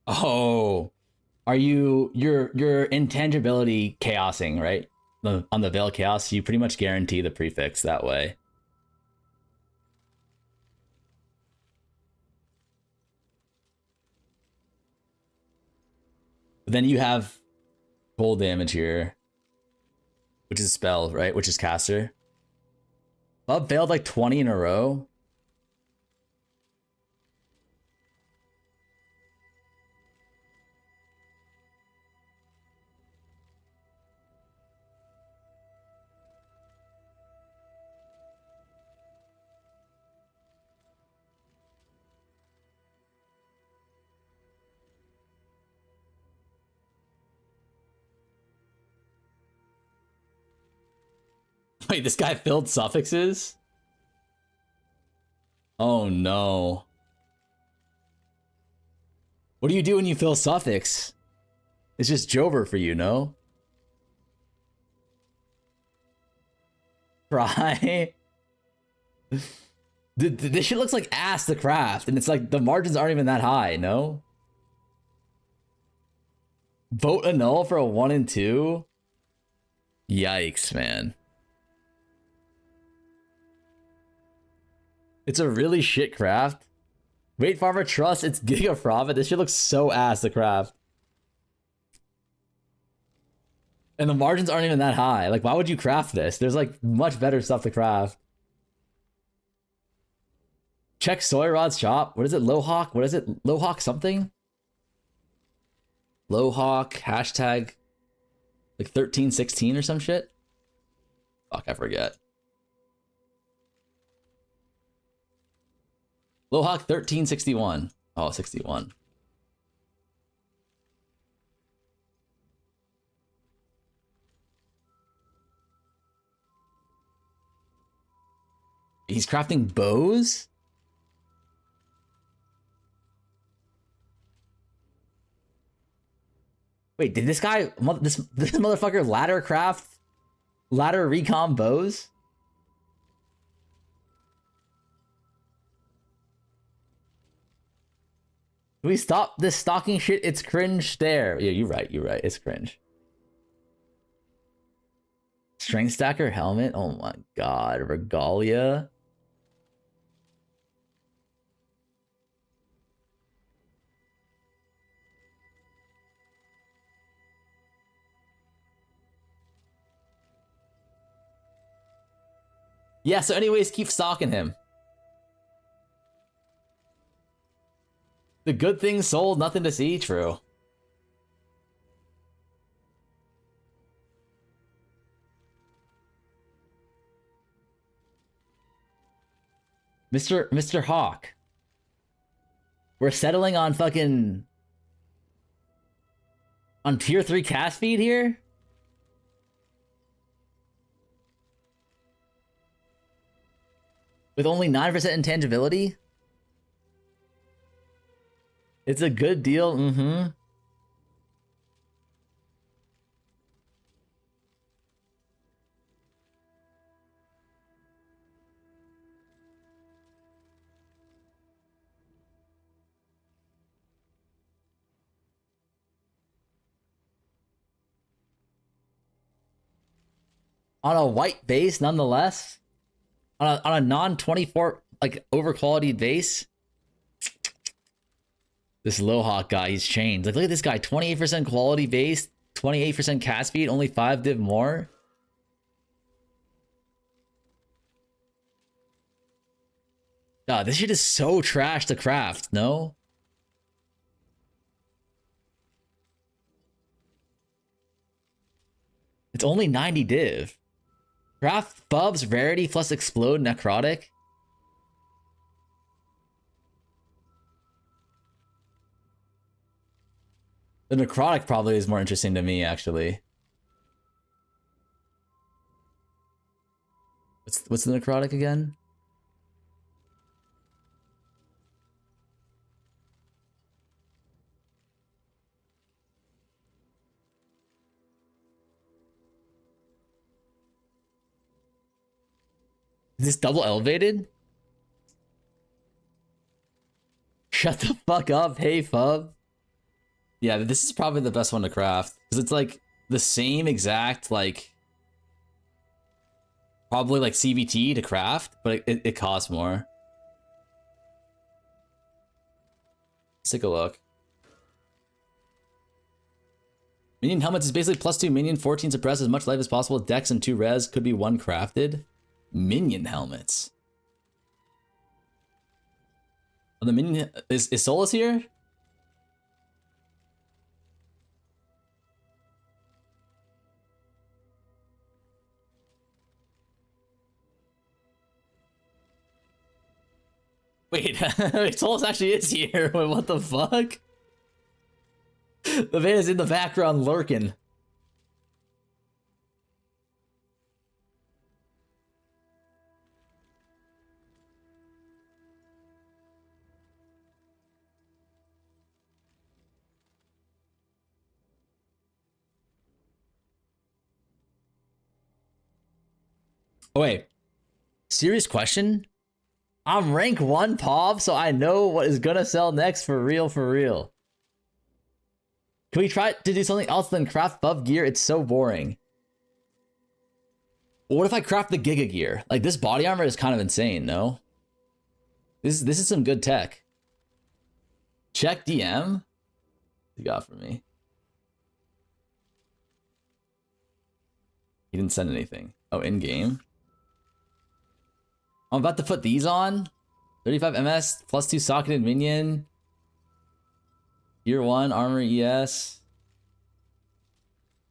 Oh, you're intangibility chaosing, right? On the veil chaos, you pretty much guarantee the prefix that way. But then you have cold damage here, which is spell, right? Which is caster. I've failed like 20 in a row. Wait, this guy filled suffixes? Oh no. What do you do when you fill suffix? It's just Jover for you, no? Try. This shit looks like ass to craft, and it's like the margins aren't even that high, no? Vote a null for a 1 and 2? Yikes, man. It's a really shit craft. Wait, Farmer Trust, it's Giga Profit. This shit looks so ass to craft. And the margins aren't even that high. Like, why would you craft this? There's like much better stuff to craft. Check Soy Rod's shop. What is it? Lowhawk? What is it? Lowhawk something? Lowhawk, hashtag Like 1316 or some shit? Fuck, I forget. Lohawk 1361. Oh, 61. He's crafting bows? Wait, did this guy, this motherfucker ladder recon bows? Can we stop this stalking shit? It's cringe there. Yeah, you're right. It's cringe. Strength stacker helmet? Oh my god. Regalia? Yeah, so anyways, keep stalking him. The good things sold, nothing to see. True. Mr. Hawk. We're settling on fucking... on tier 3 cast feed here? With only 9% intangibility? It's a good deal, mm-hmm. On a white base, nonetheless. On a non-24, like, over-quality base. This Lohawk guy, he's changed. Like, look at this guy. 28% quality base, 28% cast speed, only 5 div more. God, this shit is so trash to craft, no? It's only 90 div. Craft Bubs, Rarity plus Explode, Necrotic. The Necrotic probably is more interesting to me, actually. What's the Necrotic again? Is this double elevated? Shut the fuck up, hey Fub. Yeah, this is probably the best one to craft. Because it's like the same exact, like... probably like CVT to craft, but it costs more. Let's take a look. Minion helmets is basically +2 minion, 14 suppress, as much life as possible, dex and 2 res, could be 1 crafted. Minion helmets. Oh, the minion is Solus here? Wait, Solus actually is here. Wait, what the fuck? The man is in the background lurking. Oh, wait. Serious question? I'm rank 1 POV, so I know what is gonna sell next for real, for real. Can we try to do something else than craft buff gear? It's so boring. What if I craft the Giga gear? Like, this body armor is kind of insane, no? This is some good tech. Check DM? What you got for me? He didn't send anything. Oh, in-game? I'm about to put these on. 35 MS, +2 socketed minion. Year 1, armor ES.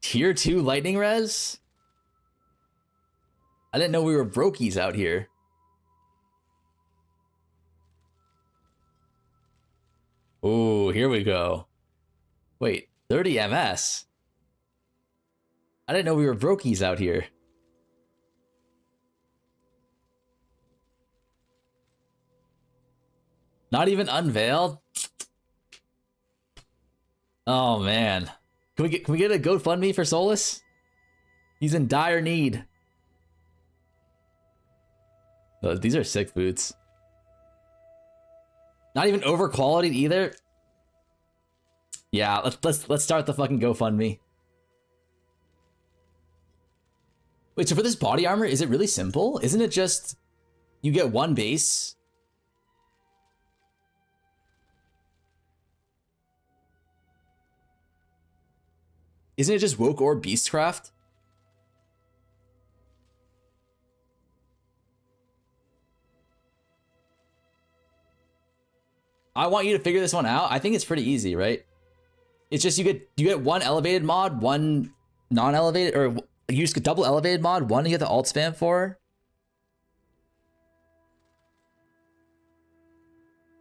Tier 2 lightning res? I didn't know we were brokies out here. Oh, here we go. Wait, 30 MS? I didn't know we were brokies out here. Not even unveiled? Oh man. Can we get a GoFundMe for Solus? He's in dire need. Oh, these are sick boots. Not even over quality either. Yeah, let's start the fucking GoFundMe. Wait, so for this body armor, is it really simple? Isn't it just you get one base? Isn't it just Woke or Beastcraft? I want you to figure this one out. I think it's pretty easy, right? It's just you get one elevated mod, one non-elevated, or you just get double elevated mod, one you get the alt spam for.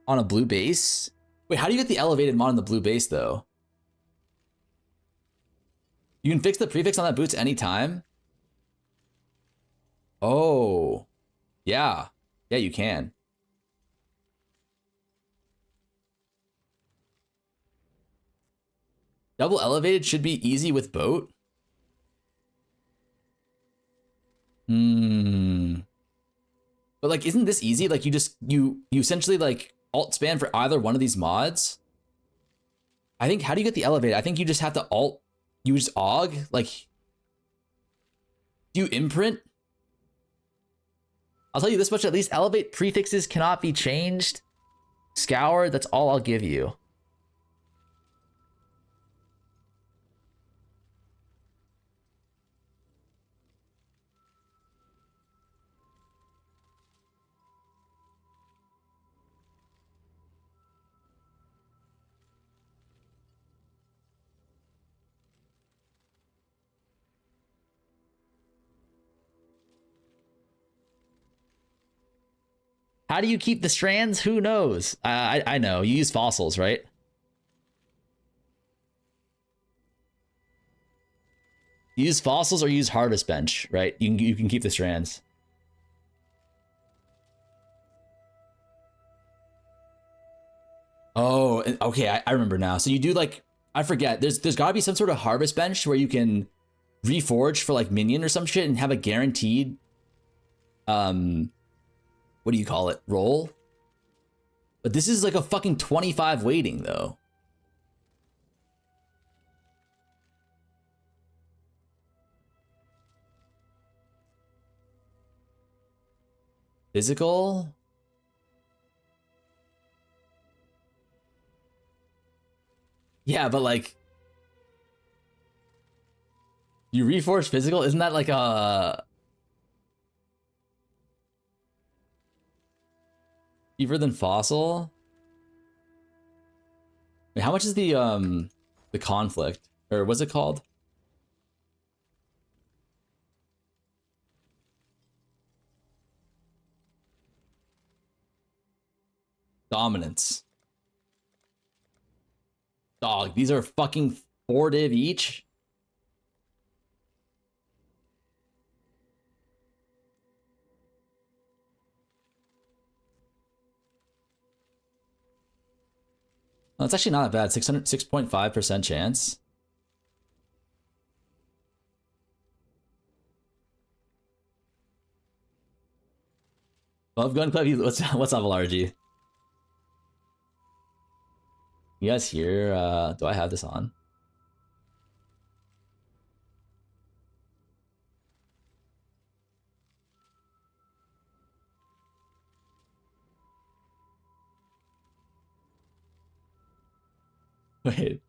On a blue base? Wait, how do you get the elevated mod on the blue base though? You can fix the prefix on that boots anytime? Oh. Yeah. Yeah, you can. Double elevated should be easy with boat. But like, isn't this easy? Like you essentially like alt spam for either one of these mods. I think, how do you get the elevated? I think you just have to you just aug, like, do you imprint? I'll tell you this much, at least elevate prefixes cannot be changed. Scour, that's all I'll give you. How do you keep the strands? Who knows? I know. You use fossils, right? You use fossils or use harvest bench, right? You can keep the strands. Oh, okay. I remember now. So you do like, I forget. There's got to be some sort of harvest bench where you can reforge for like minion or some shit and have a guaranteed what do you call it? Roll? But this is like a fucking 25 waiting though. Physical? Yeah, but like, you reforge physical? Isn't that like a cheaper than fossil? Wait, how much is the conflict? Or what's it called? Dominance. Dog, these are fucking 4 div each. Oh, it's actually not that bad. 6.5% chance. Love Gun Club, what's up, LRG? You guys here? Do I have this on? Wait.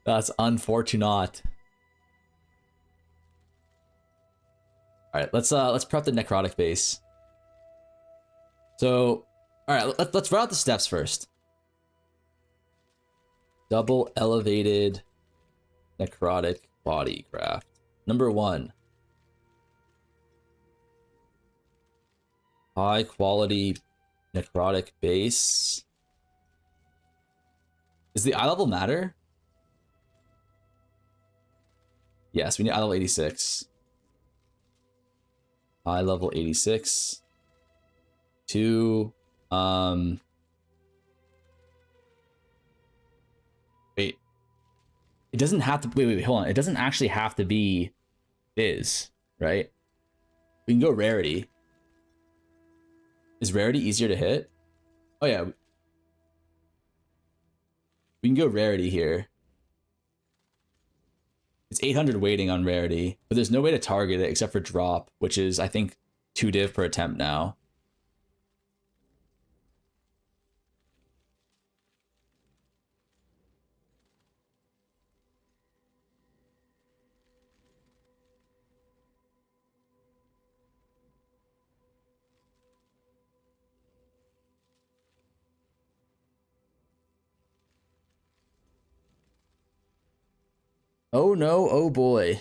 That's unfortunate. All right, let's prep the necrotic base. So, all right, let's run out the steps first. Double elevated necrotic body craft. Number 1. High quality necrotic base. Does the eye level matter? Yes, we need eye level 86. Eye level 86. 2. Wait. It doesn't have to. Wait, hold on. It doesn't actually have to be Fizz, right? We can go rarity. Is rarity easier to hit? Oh yeah. We can go rarity here. It's 800 waiting on rarity, but there's no way to target it except for drop, which is, I think, 2 div per attempt now. Oh no, oh boy.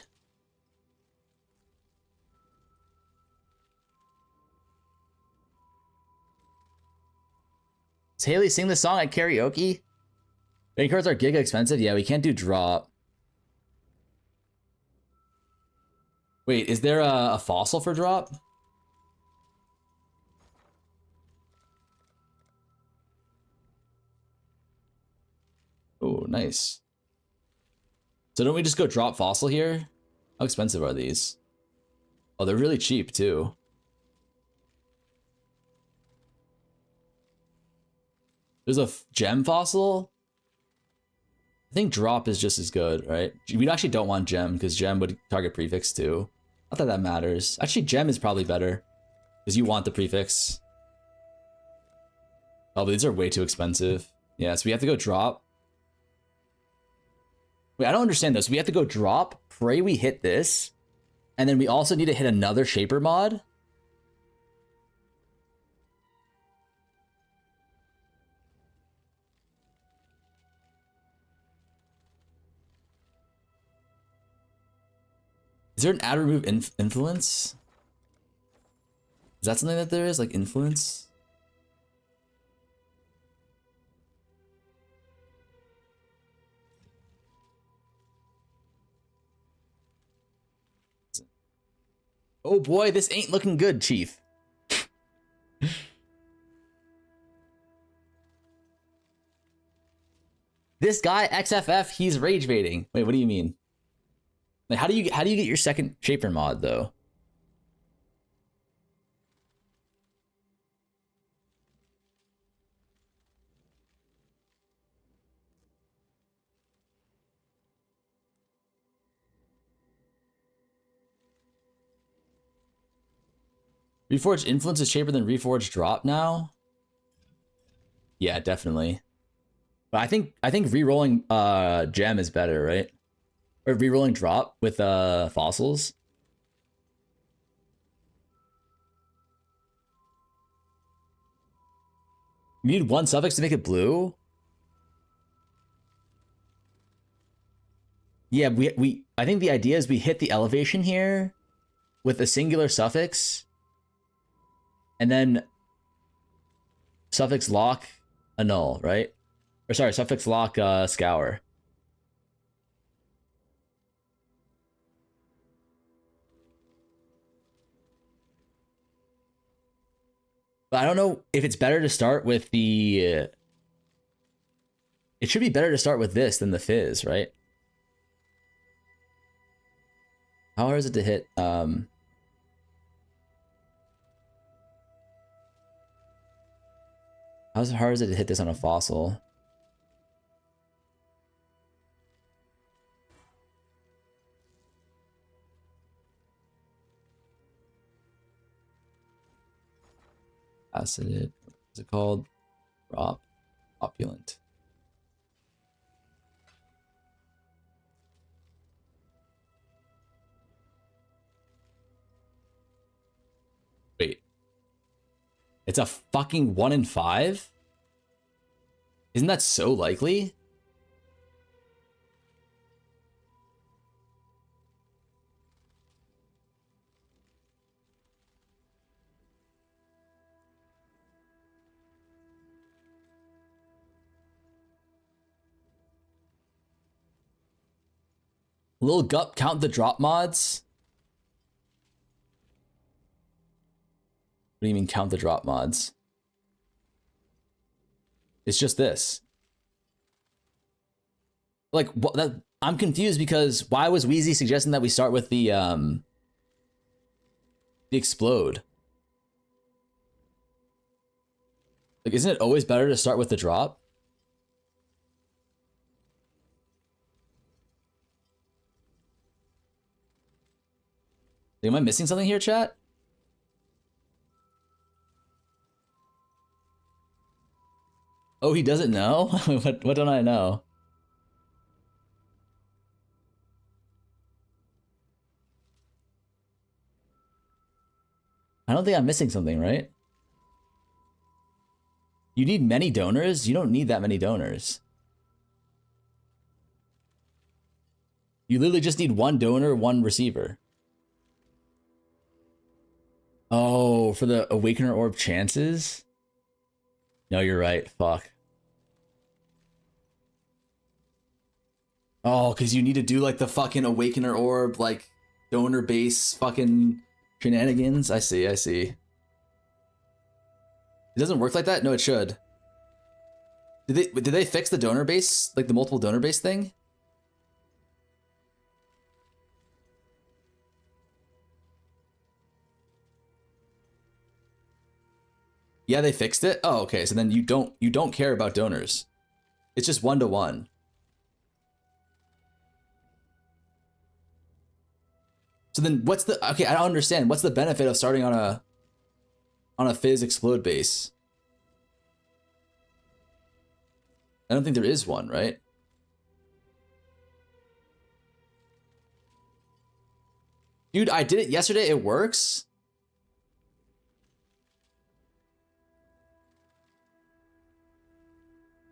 Is Haley sing the song at karaoke? Rain cards are giga expensive. Yeah, we can't do drop. Wait, is there a fossil for drop? Oh, nice. So don't we just go drop fossil here? How expensive are these? Oh, they're really cheap too. There's a gem fossil. I think drop is just as good, right? We actually don't want gem because gem would target prefix too. Not that that matters. Actually, gem is probably better because you want the prefix. Oh, but these are way too expensive. Yeah, so we have to go drop. Wait, I don't understand this. We have to go drop, pray we hit this, and then we also need to hit another shaper mod. Is there an add remove influence? Is that something that there is, like influence? Oh boy, this ain't looking good, Chief. This guy XFF, he's rage baiting. Wait, what do you mean? Like, how do you get your second shaper mod though? Reforged influence is shaper than Reforged drop now? Yeah, definitely. But I think re-rolling gem is better, right? Or re-rolling drop with fossils. You need 1 suffix to make it blue? Yeah, we I think the idea is we hit the elevation here with a singular suffix. And then suffix lock annul, right? Or sorry, suffix lock scour. But I don't know if it's better to start with the... it should be better to start with this than the fizz, right? How hard is it to hit? How hard is it to hit this on a fossil? Acid, what's it called? Drop, opulent. It's a fucking 1 in 5? Isn't that so likely? Lil Gup, count the drop mods? What do you mean count the drop mods? It's just this. Like, what, that, I'm confused because why was Wheezy suggesting that we start with the explode? Like, isn't it always better to start with the drop? Am I missing something here, chat? Oh, he doesn't know? What don't I know? I don't think I'm missing something, right? You need many donors? You don't need that many donors. You literally just need one donor, one receiver. Oh, for the Awakener Orb chances? No, you're right. Fuck. Oh, because you need to do like the fucking Awakener Orb, like donor base fucking shenanigans. I see, I see. It doesn't work like that? No, it should. Did they fix the donor base? Like the multiple donor base thing? Yeah, they fixed it? Oh, okay. So then you don't care about donors. It's just 1-to-1. So then what's the okay, I don't understand. What's the benefit of starting on a Fizz explode base? I don't think there is one, right? Dude, I did it yesterday. It works.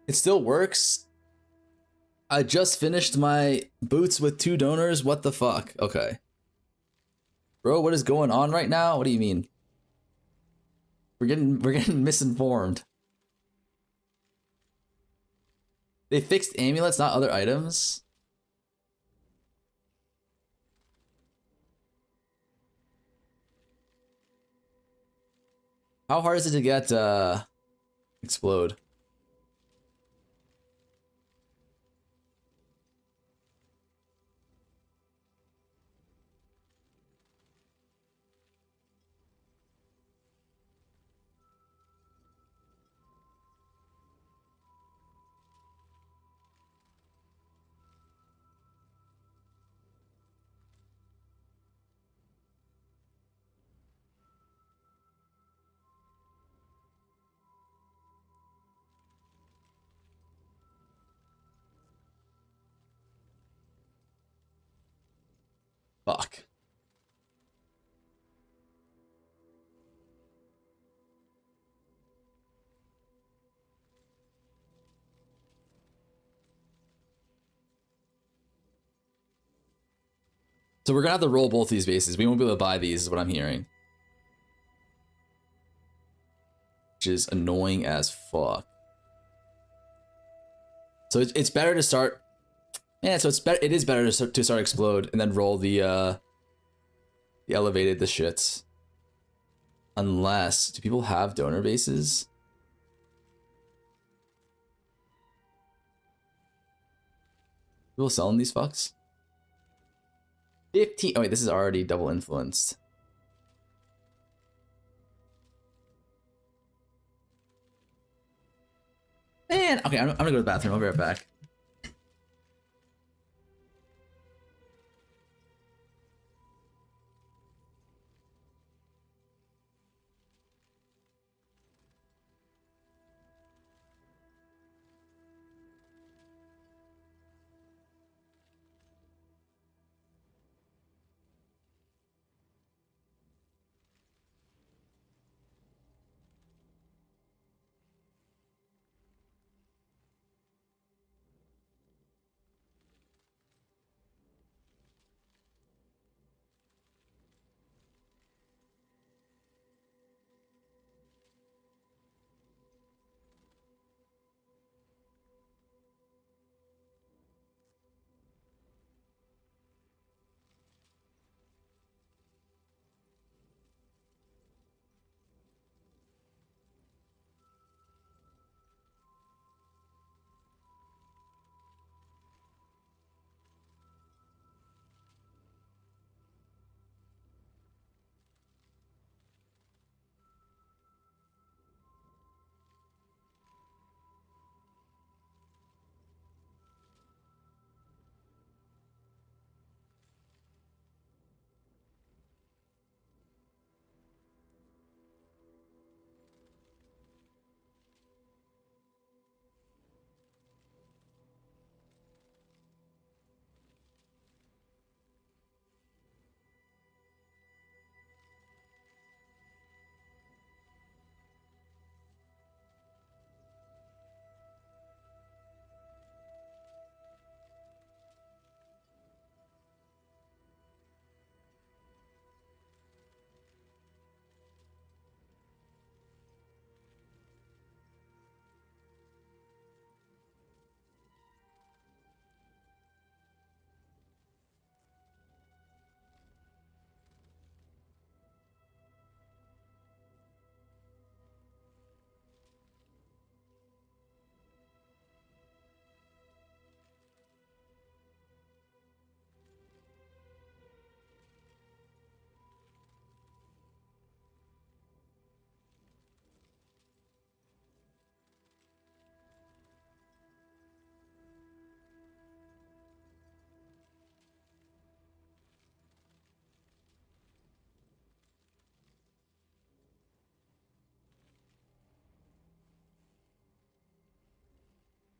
It still works. I just finished my boots with 2 donors. What the fuck? Okay. Bro, what is going on right now? What do you mean? We're getting misinformed. They fixed amulets, not other items. How hard is it to get explode? Fuck. So we're gonna have to roll both these bases. We won't be able to buy these, is what I'm hearing. Which is annoying as fuck. So it's better to start. Yeah, so it is better to start explode and then roll the elevated, the shits. Unless, do people have donor bases? People selling these fucks? 15. Oh wait, this is already double influenced. Man, okay, I'm gonna go to the bathroom. I'll be right back.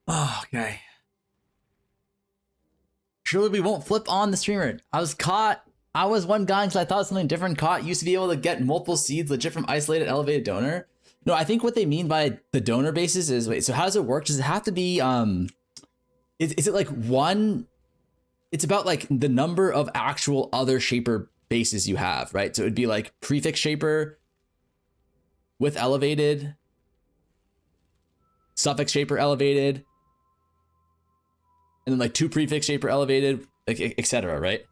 Oh, okay. Surely we won't flip on the streamer. I was caught. I was one guy because I thought something different. Caught used to be able to get multiple seeds legit from isolated elevated donor. No, I think what they mean by the donor basis is, wait, so how does it work? Does it have to be, is it like one, it's about like the number of actual other shaper bases you have, right? So it'd be like prefix shaper with elevated, suffix shaper elevated, and then like 2 prefix shaper elevated, like etc., right?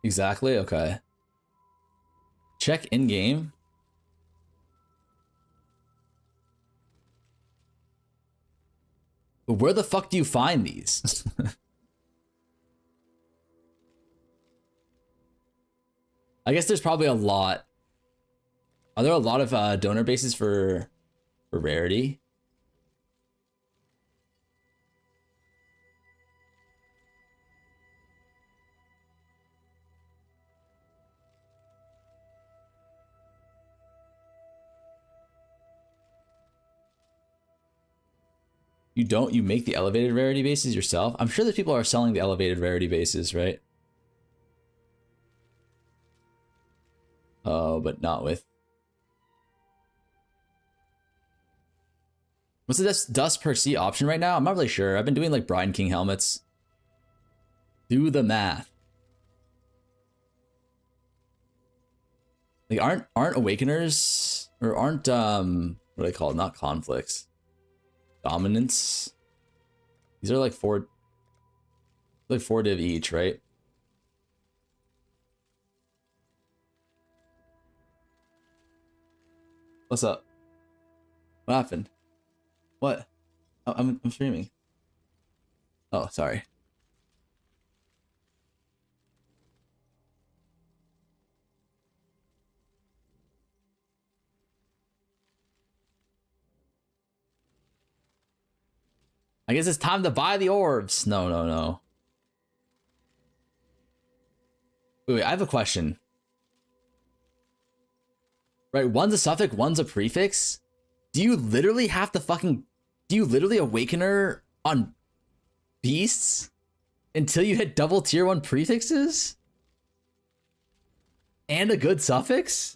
Exactly. Okay. Check in game. But where the fuck do you find these? I guess there's probably a lot. Are there a lot of donor bases for rarity? You make the elevated rarity bases yourself? I'm sure that people are selling the elevated rarity bases, right? Oh, but not with. What's the dust per seat option right now? I'm not really sure. I've been doing like Brine King helmets. Do the math. Like aren't awakeners or aren't what are they called? Not conflicts. Dominance. These are like 4 div each, right? What's up? What happened? What? I'm streaming. Oh, sorry. I guess it's time to buy the orbs. No, no, no. Wait, I have a question. Right, one's a suffix, one's a prefix. Do you literally have to fucking... Do you literally awakener on beasts until you hit double tier 1 prefixes? And a good suffix?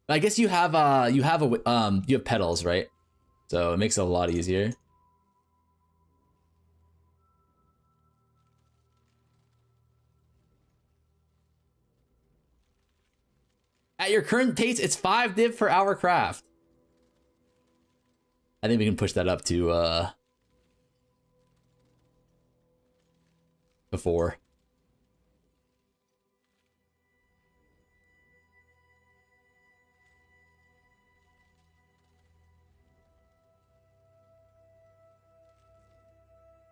I guess you have petals, right? So it makes it a lot easier. At your current pace, it's 5 div per hour craft. I think we can push that up to before.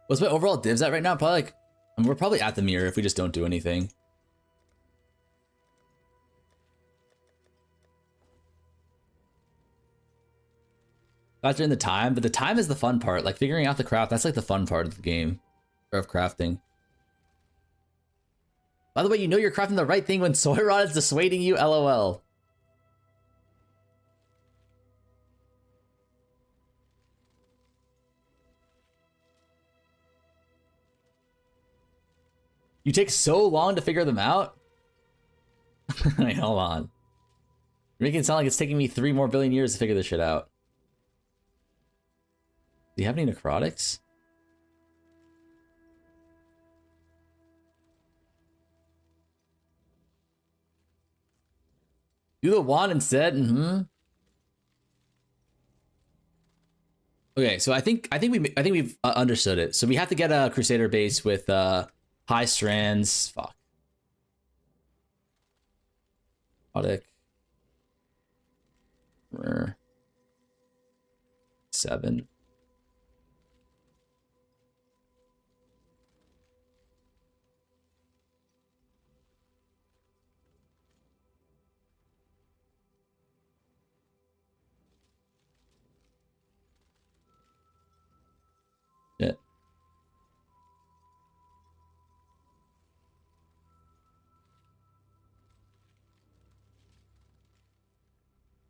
What's my overall divs at right now? Probably like, we're probably at the mirror if we just don't do anything. Factor in the time, but the time is the fun part. Like figuring out the craft, that's like the fun part of the game, or of crafting. By the way, you know you're crafting the right thing when Soy Rod is dissuading you, LOL. You take so long to figure them out? Wait, hold on. You're making it sound like it's taking me 3 more billion years to figure this shit out. Do you have any necrotics? Do the wand instead? Okay, so I think we've understood it. So we have to get a Crusader base with high strands. Fuck. Necrotic. 7.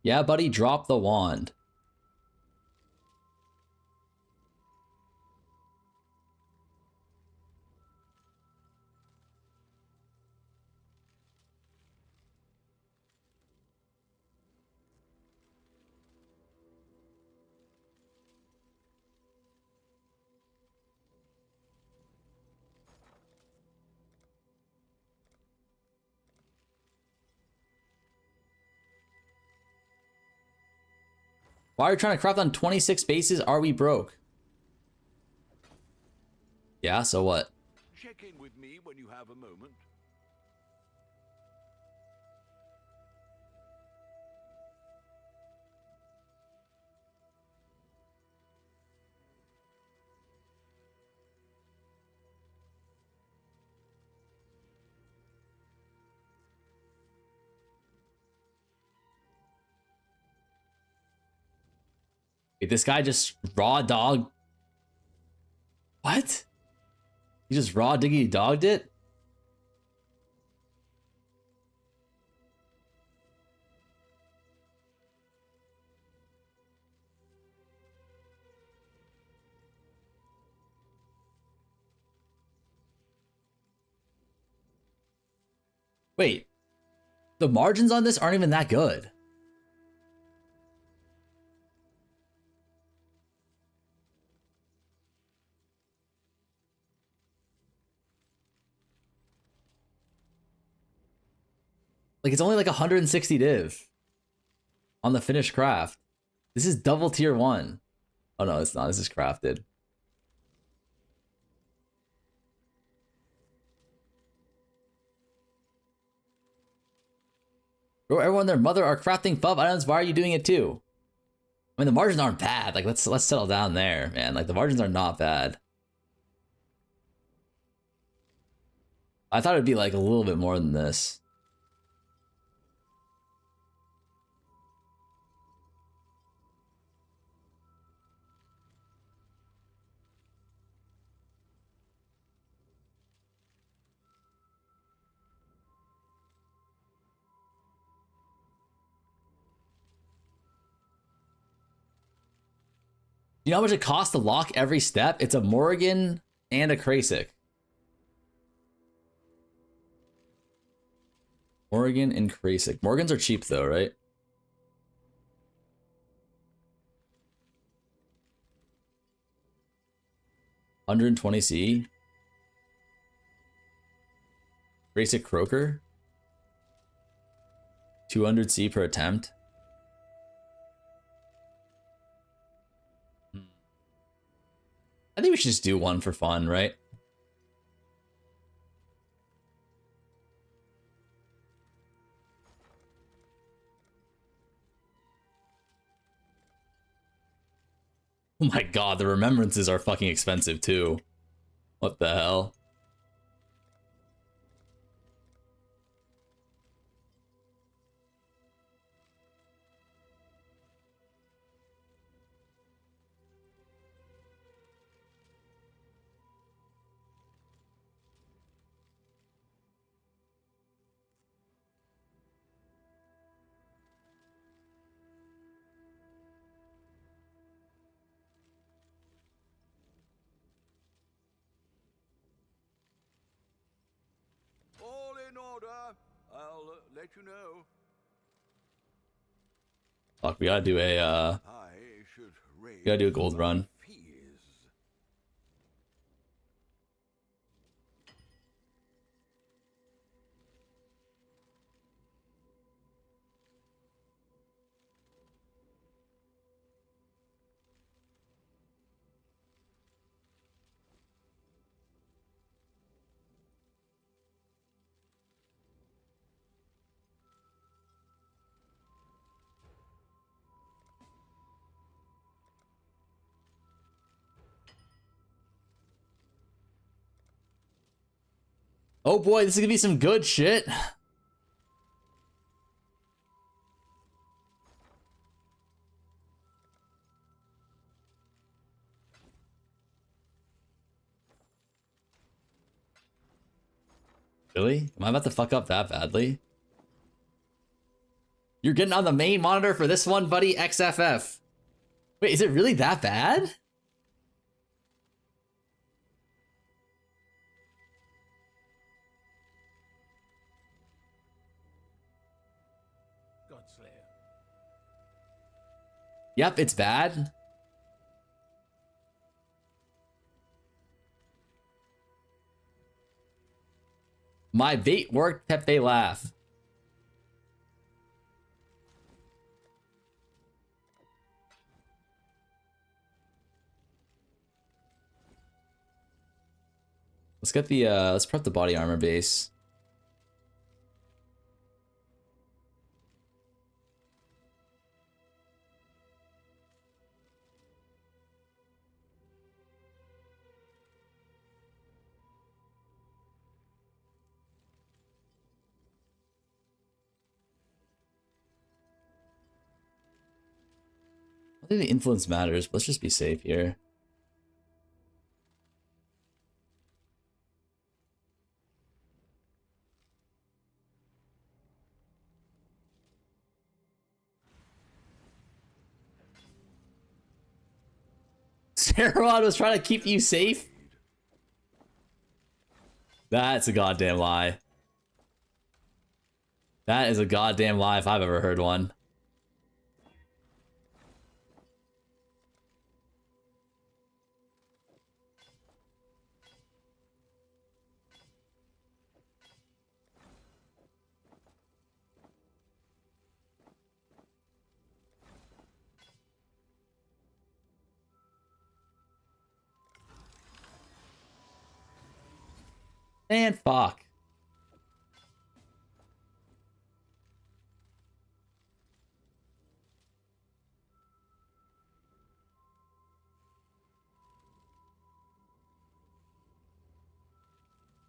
Yeah, buddy, drop the wand. Why are you trying to craft on 26 bases? Are we broke? Yeah, so what? Check in with me when you have a moment. Wait, this guy just raw dog. What? He just raw diggity dogged it? Wait, the margins on this aren't even that good. Like, it's only like 160 div on the finished craft. This is double tier 1. Oh no, it's not. This is crafted. Bro, everyone and their mother are crafting fub items. Why are you doing it too? I mean, the margins aren't bad. Like, let's settle down there, man. Like, the margins are not bad. I thought it'd be like a little bit more than this. You know how much it costs to lock every step? It's a Morrigan and a Krasik. Morrigan and Krasik. Morgans are cheap though, right? $120C. Krasik Croaker. 200C per attempt. I think we should just do one for fun, right? Oh my god, the remembrances are fucking expensive too. What the hell? All in order. I'll let you know. Fuck, we gotta do a I should raise we gotta do a gold run. fees. Oh boy, this is gonna be some good shit. Really? Am I about to fuck up that badly? You're getting on the main monitor for this one, buddy. XFF. Wait, is it really that bad? Yep, it's bad. My bait worked, Pepe laugh. Let's get the let's prep the body armor base. I think the influence matters, but let's just be safe here. Sarah was trying to keep you safe? That's a goddamn lie. That is a goddamn lie if I've ever heard one. And fuck.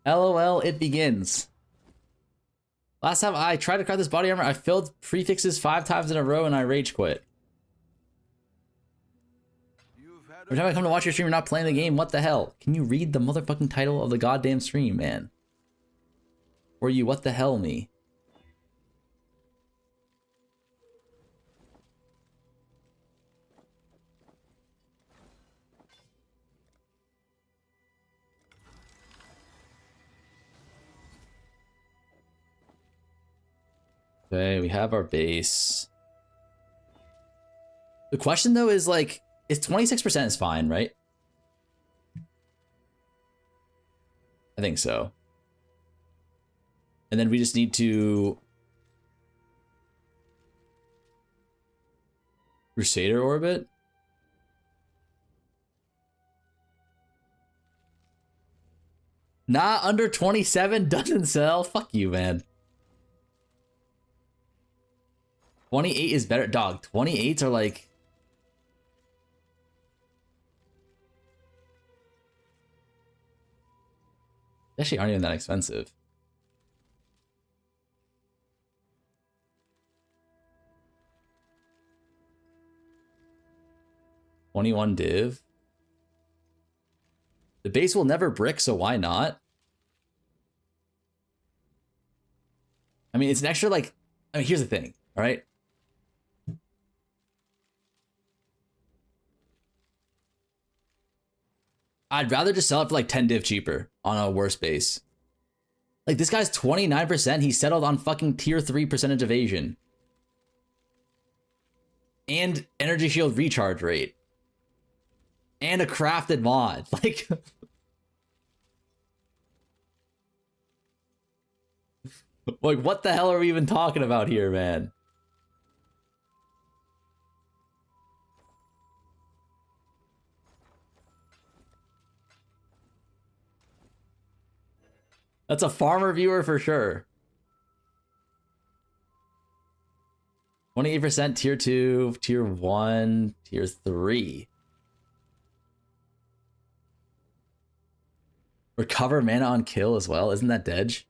LOL, it begins. Last time I tried to craft this body armor, I filled prefixes 5 times in a row and I rage quit. Every time I come to watch your stream, you're not playing the game. What the hell? Can you read the motherfucking title of the goddamn stream, man? Or you what the hell me? Okay, we have our base. The question though is like, is 26% is fine, right? I think so. And then we just need to Crusader orbit. Nah, under 27 doesn't sell. Fuck you, man. 28 is better. Dog, 28s are like... They actually aren't even that expensive. $21 div. The base will never brick, so why not? I mean, it's an extra, like... I mean, here's the thing, all right? I'd rather just sell it for like 10 div cheaper on a worse base. Like, this guy's 29%. He settled on fucking tier 3 percentage evasion. And energy shield recharge rate. And a crafted mod. Like... like, what the hell are we even talking about here, man? That's a farmer viewer for sure. 28% tier 2, tier 1, tier 3. Recover mana on kill as well. Isn't that Dedge?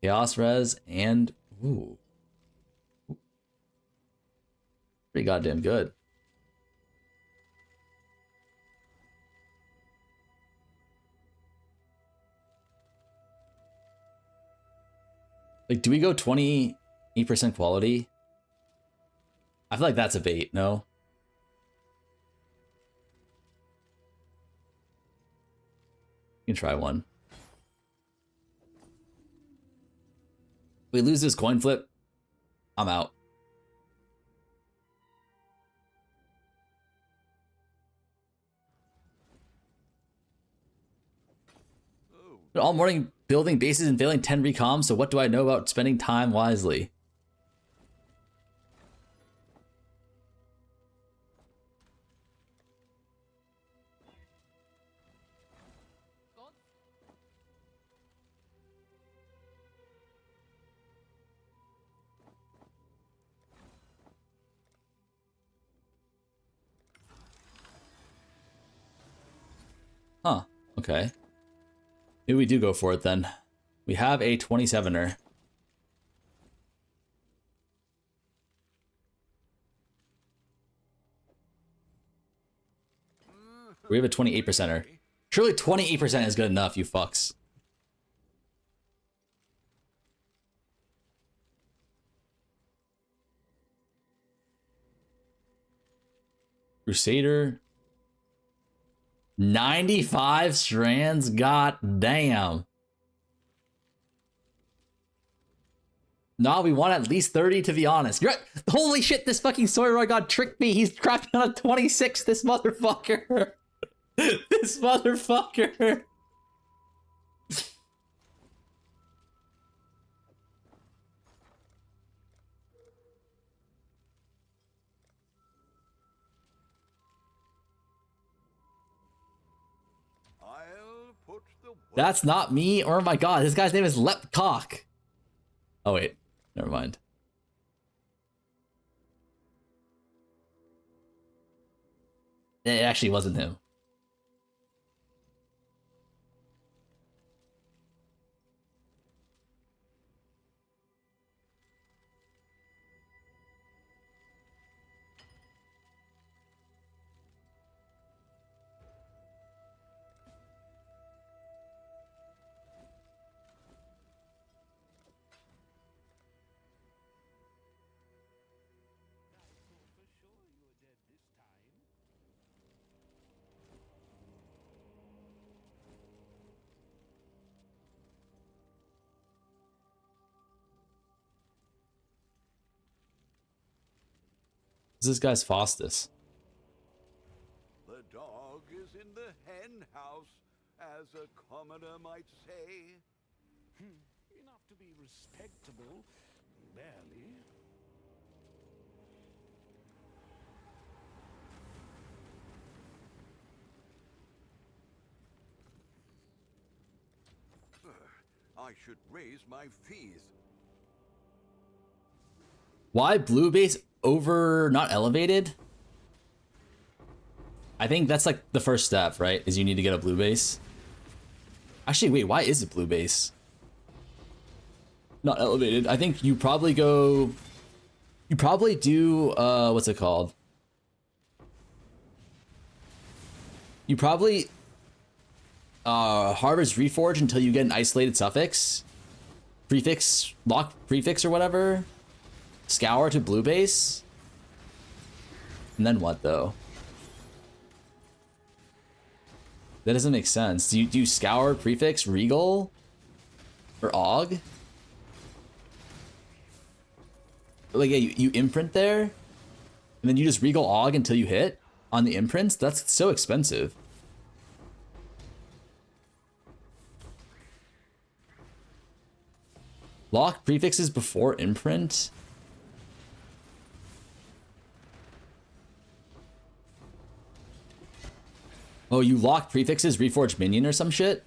Chaos res and... Ooh. Pretty goddamn good. Like, do we go 28% quality? I feel like that's a bait, no? You can try one. We lose this coin flip, I'm out. All morning building bases and failing 10 recoms, so what do I know about spending time wisely? Huh, okay. Maybe we do go for it then. We have a 27er. We have a 28%er. Surely 28% is good enough, you fucks. Crusader. 95 strands, god damn. Nah, we want at least 30 to be honest. You're right. Holy shit, this fucking Soyroy god tricked me. He's crafting on a 26, this motherfucker. This motherfucker. That's not me. Oh my god, this guy's name is Lepcock. Oh wait, never mind. It actually wasn't him. This guy's Faustus. The dog is in the hen house, as a commoner might say. Enough to be respectable, barely. I should raise my fees. Why blue base over not elevated? I think that's like the first step, right? Is you need to get a blue base. Actually, wait, why is it blue base? Not elevated. I think you probably go... You probably do, what's it called? You probably harvest reforge until you get an isolated suffix. Prefix, lock prefix or whatever. Scour to blue base. And then what though? That doesn't make sense. Do you scour prefix regal or og? Like yeah, you imprint there, and then you just regal og until you hit on the imprints. That's so expensive. Lock prefixes before imprint. Oh, you lock prefixes, reforge minion or some shit?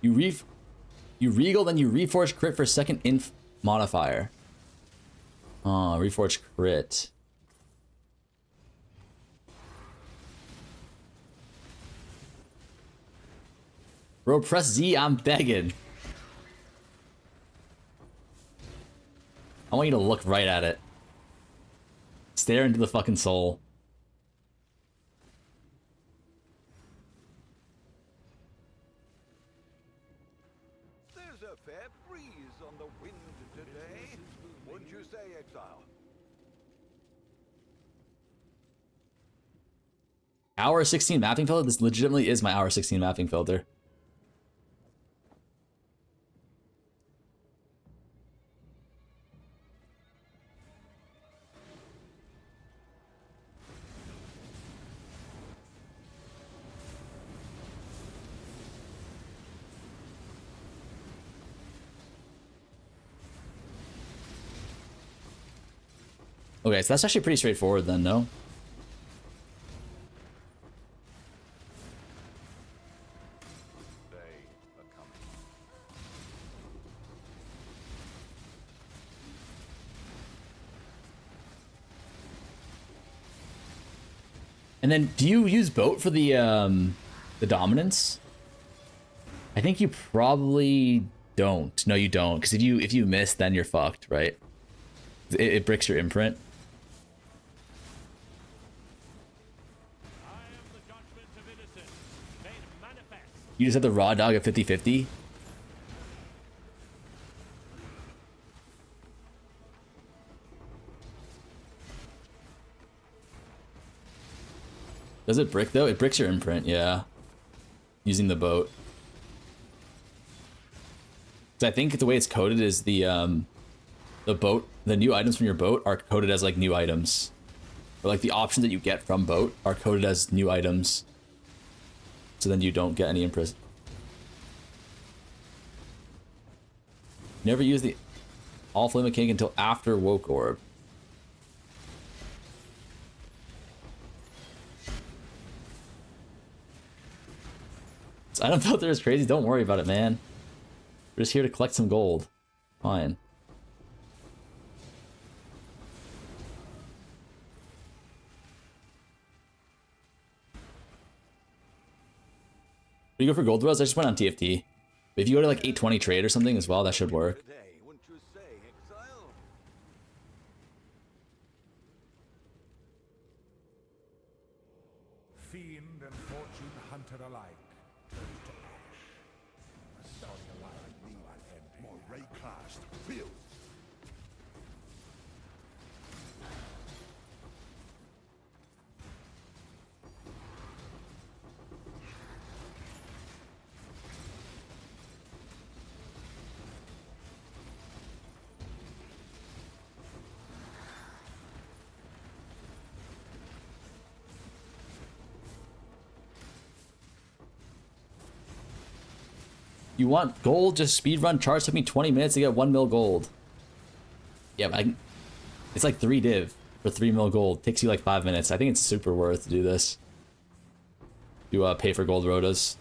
You regal, then you reforge crit for second inf modifier. Oh, reforge crit. Bro, press Z, I'm begging. want you to look right at it. Stare into the fucking soul. There's a fair breeze on the wind today. Wouldn't you say, Exile? Hour 16 mapping filter? This legitimately is my hour 16 mapping filter. Okay, so that's actually pretty straightforward then, no? They are coming. And then, do you use boat for the dominance? I think you probably don't. No, you don't, because if you miss, then you're fucked, right? It bricks your imprint. You just have the raw dog at 50-50. Does it brick though? It bricks your imprint, yeah. Using the boat. So I think the way it's coded is the boat, the new items from your boat are coded as like new items. Or like the options that you get from boat are coded as new items. So then you don't get any imprison. Never use the all flame of king until after woke orb. This item filter is crazy. Don't worry about it, man. We're just here to collect some gold. Fine. When you go for gold throws, I just went on TFT. But if you go to like 820 trade or something as well, that should work. Today, wouldn't you say, Exile? Fiend and fortune hunter alike turned to ash. A story alive knew I'd end more ray-classed filth. You want gold? Just speedrun charge. Took me 20 minutes to get 1 mil gold. Yeah, but it's like 3 div for 3 mil gold. Takes you like 5 minutes. I think it's super worth to do this. You pay for gold rotas.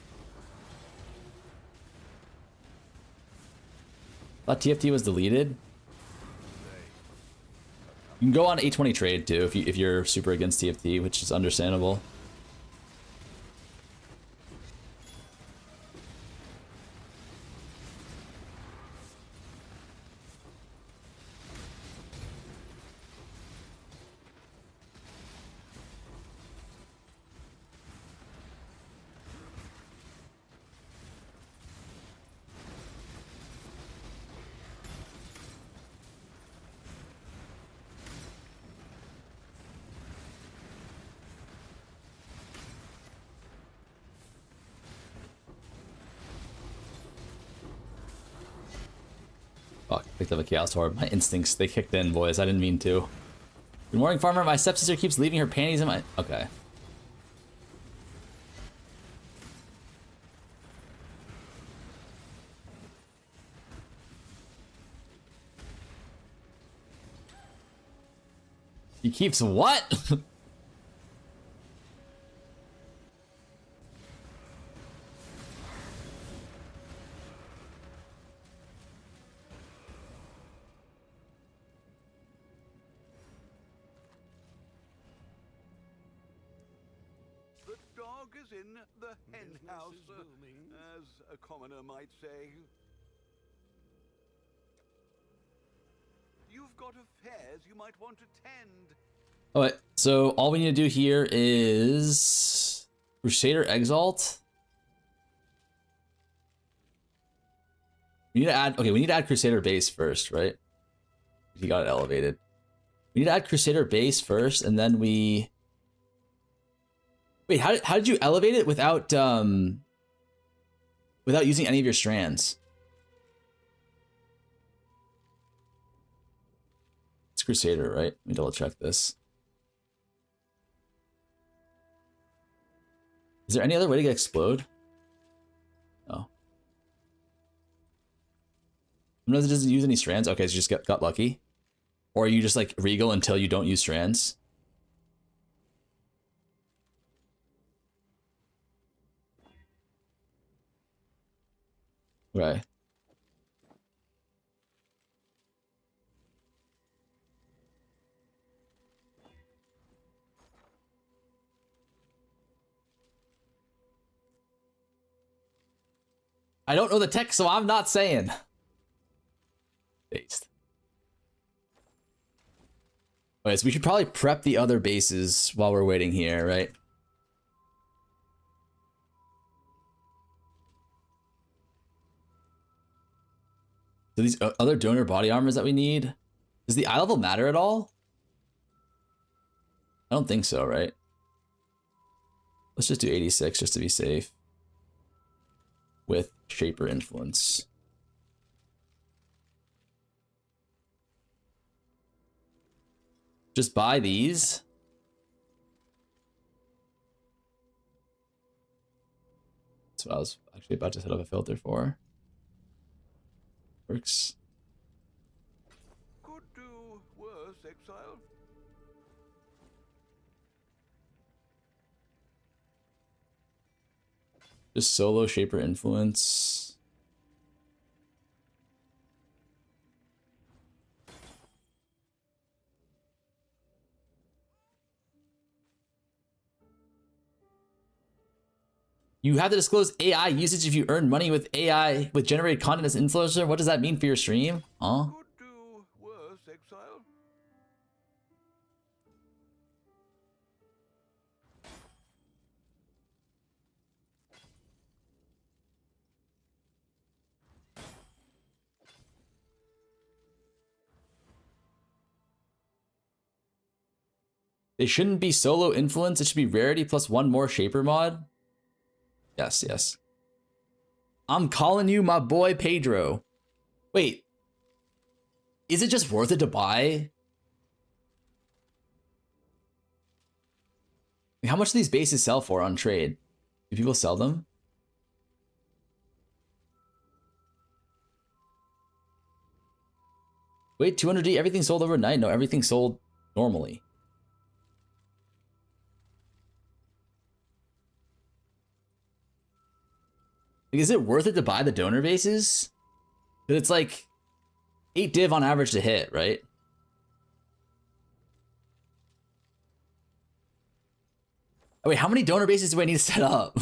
Thought TFT was deleted. You can go on 820 trade too if you're super against TFT, which is understandable. Fuck, picked up a Chaos Orb. My instincts, they kicked in, boys. I didn't mean to. Good morning, farmer. My stepsister keeps leaving her panties in my... Okay. He keeps what? The dog is in the hen house, is booming. as a commoner might say. You've got affairs you might want to tend. All right, so all we need to do here is Crusader Exalt. We need to add, okay, we need to add Crusader Base first, right? He got it elevated. We need to add Crusader Base first, and then we... Wait, how did you elevate it without using any of your strands? It's Crusader, right? Let me double check this. Is there any other way to get Explode? No. Sometimes it doesn't use any strands. Okay, so you just got lucky. Or you just like Regal until you don't use strands. Right. I don't know the tech, so I'm not saying. Based. Okay, so we should probably prep the other bases while we're waiting here, right? So these other donor body armors that we need, does the eye level matter at all? I don't think so, right? Let's just do 86 just to be safe. With Shaper Influence. Just buy these. That's what I was actually about to set up a filter for. Works. Could do worse, exile. Just solo Shaper Influence. You have to disclose AI usage if you earn money with AI with generated content as influencer. What does that mean for your stream? Huh? Could do worse, exile. They shouldn't be solo influence. It should be rarity plus one more Shaper mod. Yes, yes. I'm calling you my boy Pedro. Wait. Is it just worth it to buy? How much do these bases sell for on trade? Do people sell them? Wait, 200D, everything sold overnight? No, everything sold normally. Like, is it worth it to buy the donor bases? Because it's like 8 div on average to hit, right? Oh, wait, how many donor bases do I need to set up?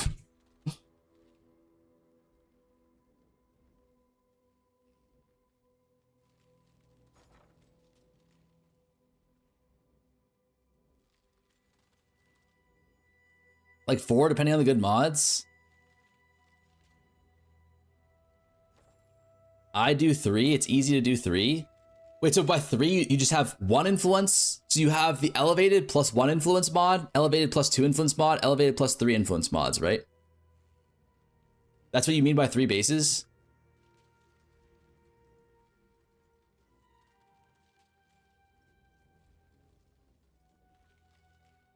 Like 4, depending on the good mods? I do 3. It's easy to do 3. Wait, so by 3, you just have 1 influence? So you have the elevated plus 1 influence mod, elevated plus 2 influence mod, elevated plus 3 influence mods, right? That's what you mean by 3 bases?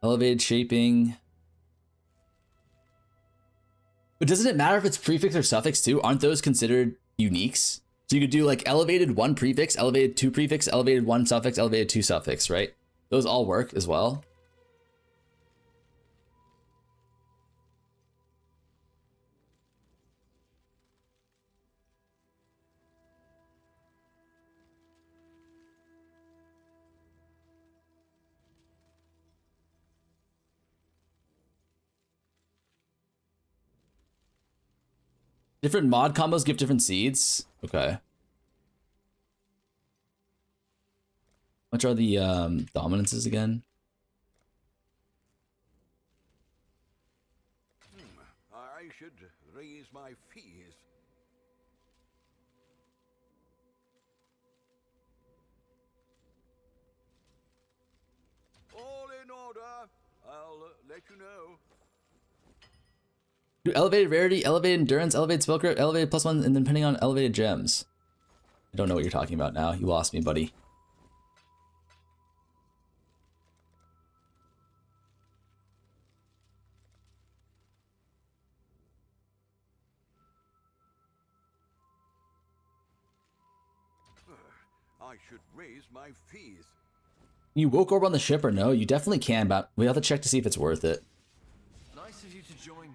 Elevated shaping. But doesn't it matter if it's prefix or suffix too? Aren't those considered uniques? So you could do like elevated 1 prefix, elevated 2 prefix, elevated 1 suffix, elevated 2 suffix, right? Those all work as well. Different mod combos give different seeds. Okay. much are the dominances again? I should raise my fees. All in order. I'll let you know. Do elevated rarity, elevated endurance, elevated spell crit, elevated +1, and then depending on elevated gems. I don't know what you're talking about now. You lost me, buddy. I should raise my fees. You woke orb on the ship or no? You definitely can, but we have to check to see if it's worth it. Nice of you to join me.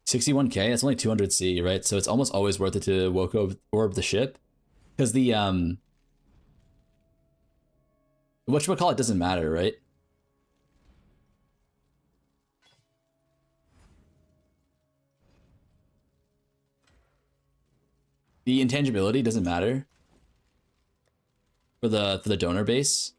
61k, that's only 200C, right? So it's almost always worth it to woke orb the ship. Because the, whatchamacallit doesn't matter, right? The intangibility doesn't matter for the donor base.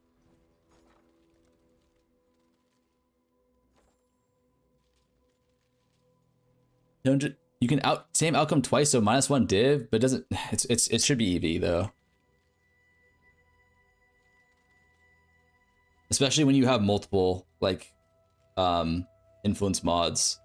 You can same outcome twice, so -1 div, but it doesn't. It should be EV though, especially when you have multiple like influence mods.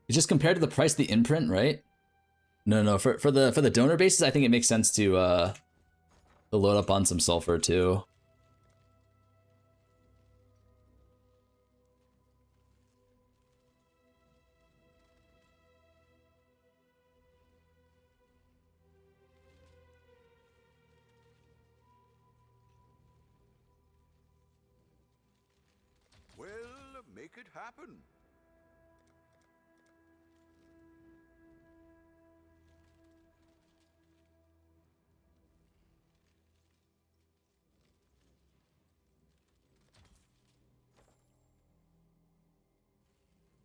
It's just compared to the price of the imprint, right? No. For the donor bases, I think it makes sense to load up on some sulfur too. Well, make it happen.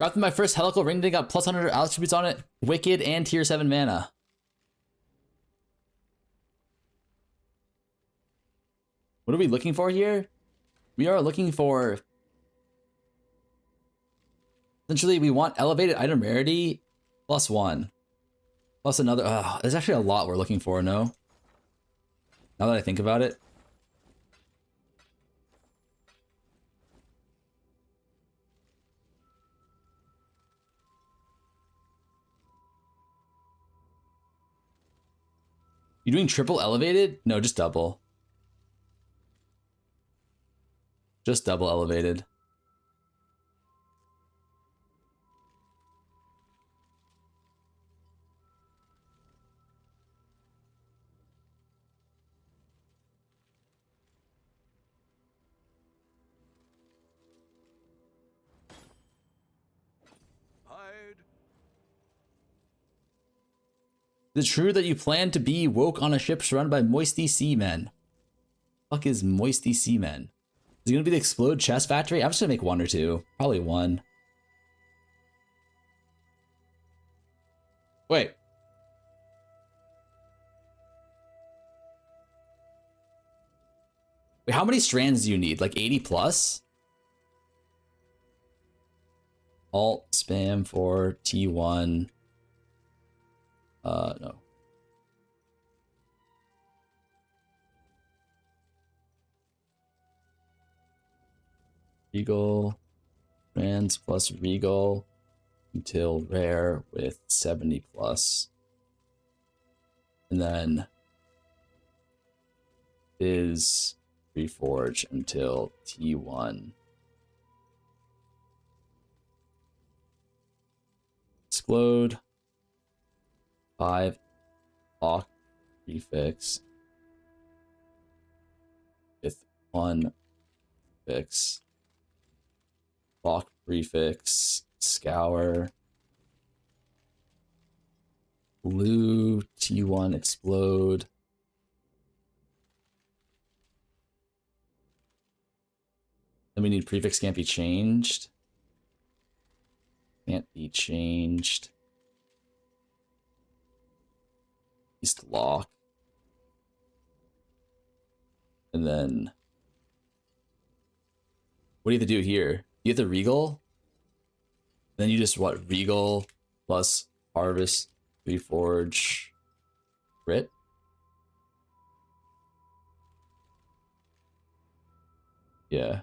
After my first helical ring, they got +100 attributes on it, wicked and tier 7 mana. What are we looking for here? We are looking for, essentially we want elevated item rarity +1 plus another. There's actually a lot we're looking for. No, now that I think about it. You doing triple elevated? No, just double. Just double elevated. Is it true that you plan to be woke on a ship surrounded by moisty seamen? Fuck is moisty seamen? Is it gonna be the explode chest factory? I'm just gonna make 1 or 2. Probably 1. Wait. Wait, how many strands do you need? Like 80 plus? Alt spam for T1. No. Regal, strands plus Regal until rare with 70 plus. And then is Reforge until T1. Explode. 5 lock prefix with 1 fix. Lock prefix, scour. Blue T1 explode. Then we need prefix can't be changed. Can't be changed. East lock. And then what do you have to do here? You have to regal. Then you just what? Regal plus harvest, reforge, crit. Yeah.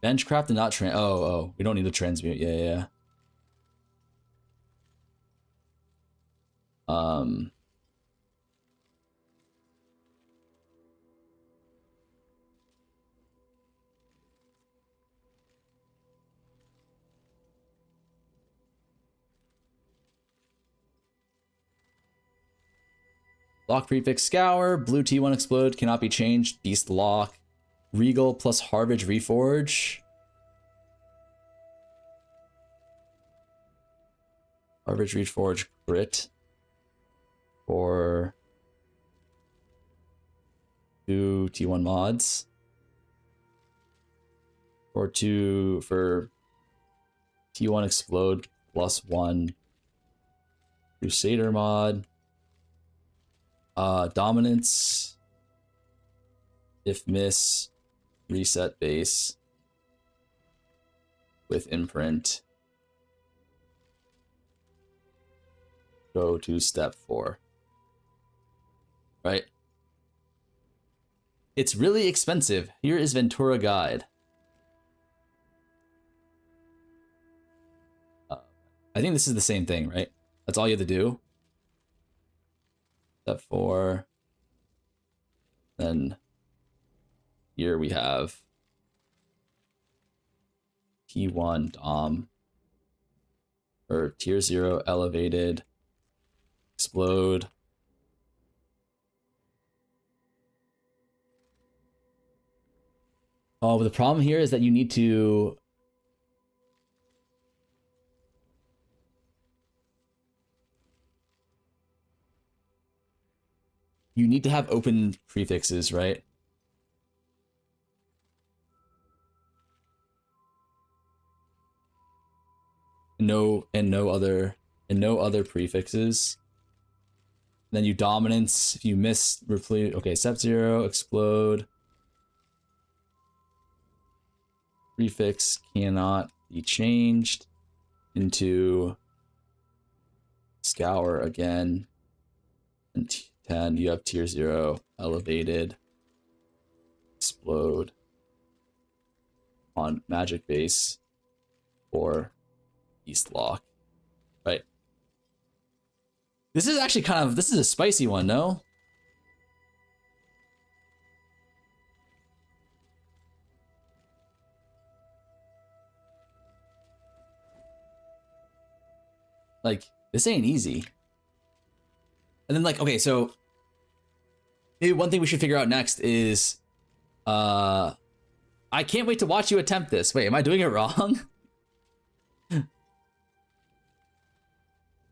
Benchcraft and not oh, we don't need to transmute. Yeah. Lock prefix scour, blue T1 explode, cannot be changed, beast lock, regal plus harvage reforge. Harvage reforge crit for 2 T1 mods. Or 2 for T1 explode plus 1 Crusader mod. Dominance. If miss, reset base with imprint. Go to step 4. Right? It's really expensive. Here is Ventura Guide. I think this is the same thing, right? That's all you have to do. Step 4. Then here we have T1 Dom. Or tier 0 elevated. Explode. Oh, but the problem here is that you need to have open prefixes, right? No other prefixes. And then you dominance. If you miss, replete. Okay, step 0, explode. Prefix cannot be changed into scour again. And 10, you have tier 0, elevated, explode on magic base or east lock, right? This is actually this is a spicy one, no? Like, this ain't easy. And then like, okay, so maybe one thing we should figure out next is, I can't wait to watch you attempt this. Wait, am I doing it wrong?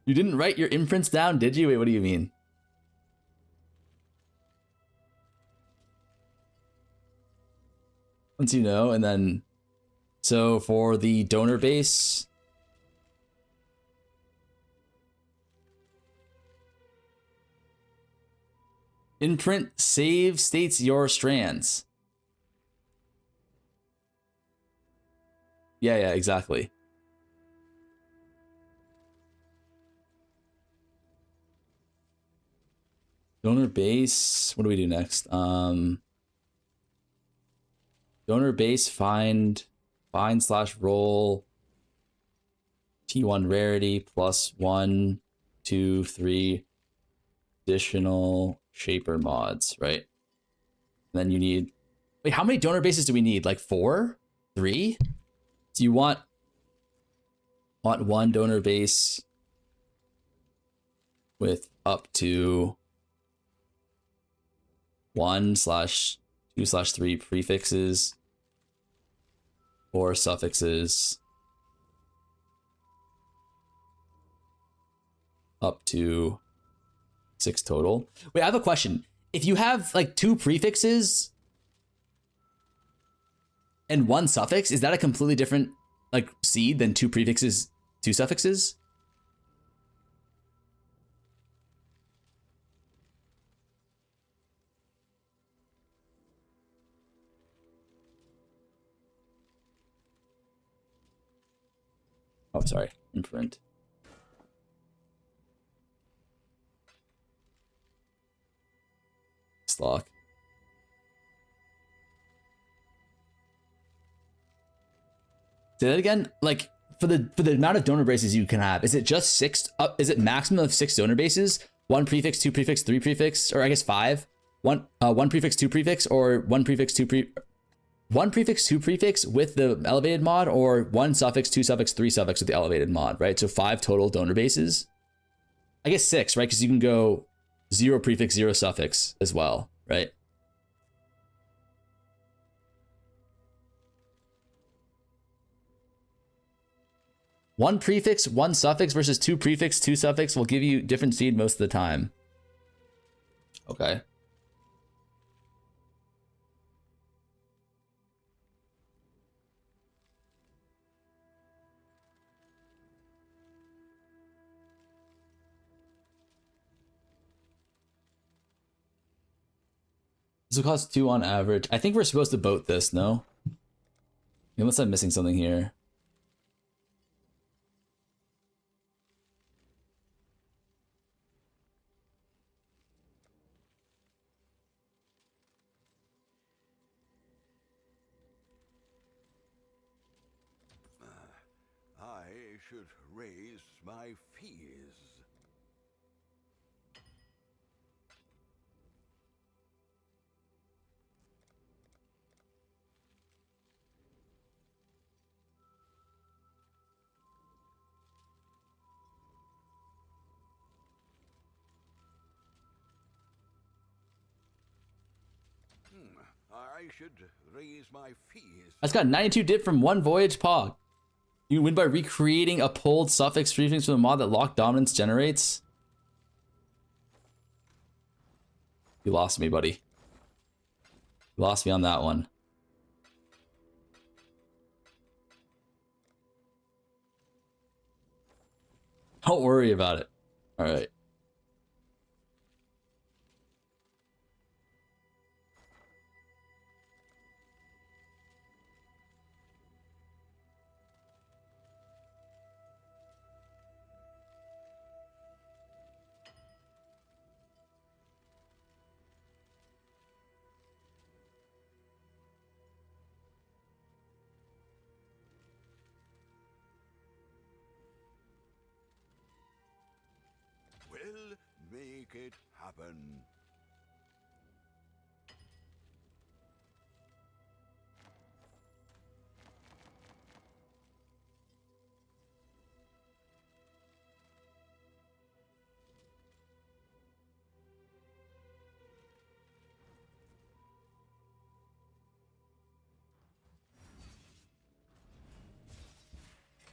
You didn't write your imprints down, did you? Wait, what do you mean? Once you know, and then, so for the donor base, imprint save states your strands. Yeah, exactly. Donor base, what do we do next? Donor base find / roll T1 rarity plus 1, 2, 3 additional shaper mods, right? And then you need, wait, how many donor bases do we need? Like 4? 3? So you want 1 donor base with up to 1/2/3 prefixes or suffixes. up to 6 total. Wait, I have a question. If you have like 2 prefixes and 1 suffix, is that a completely different like seed than 2 prefixes, 2 suffixes? Oh, sorry, imprint. Lock. Say that again. Like for the amount of donor bases you can have, is it just 6? Is it maximum of 6 donor bases? 1 prefix, 2 prefix, 3 prefix, or I guess 5. 1 prefix, 2 prefix, or 1 prefix, 1 prefix, 2 prefix with the elevated mod, or 1 suffix, 2 suffix, 3 suffix with the elevated mod, right? So 5 total donor bases. I guess 6, right? Because you can go 0 prefix, 0 suffix as well, right? One prefix, 1 suffix versus 2 prefix, 2 suffix will give you different seed most of the time. Okay. This will cost 2 on average. I think we're supposed to boat this, no? Unless I'm missing something here. I should raise my fees. I should raise my fees. I just got 92 dip from 1 voyage pog. You win by recreating a pulled suffix prefix from the mod that lock dominance generates. You lost me, buddy. You lost me on that one. Don't worry about it. All right. We'll make it happen.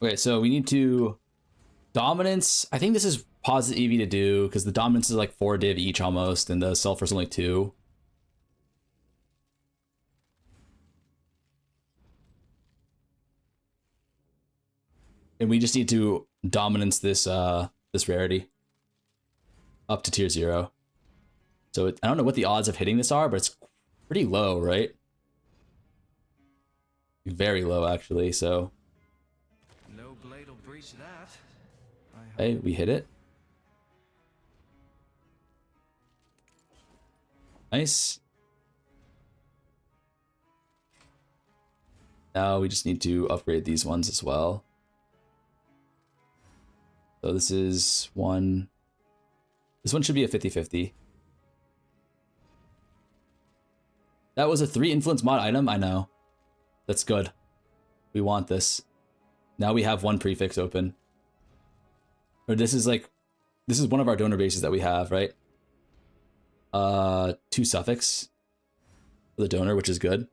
Okay, so we need to dominance. I think this is positive EV to do because the dominance is like 4 div each almost, and the sulfur's only 2. And we just need to dominance this this rarity up to tier 0. So I don't know what the odds of hitting this are, but it's pretty low, right? Very low actually. So No blade will breach that. hey, we hit it. Nice. Now we just need to upgrade these ones as well. So this is one. This one should be a 50-50. That was a 3 influence mod item, I know. That's good. We want this. Now we have 1 prefix open. Or this is one of our donor bases that we have, right? 2 suffix for the donor, which is good.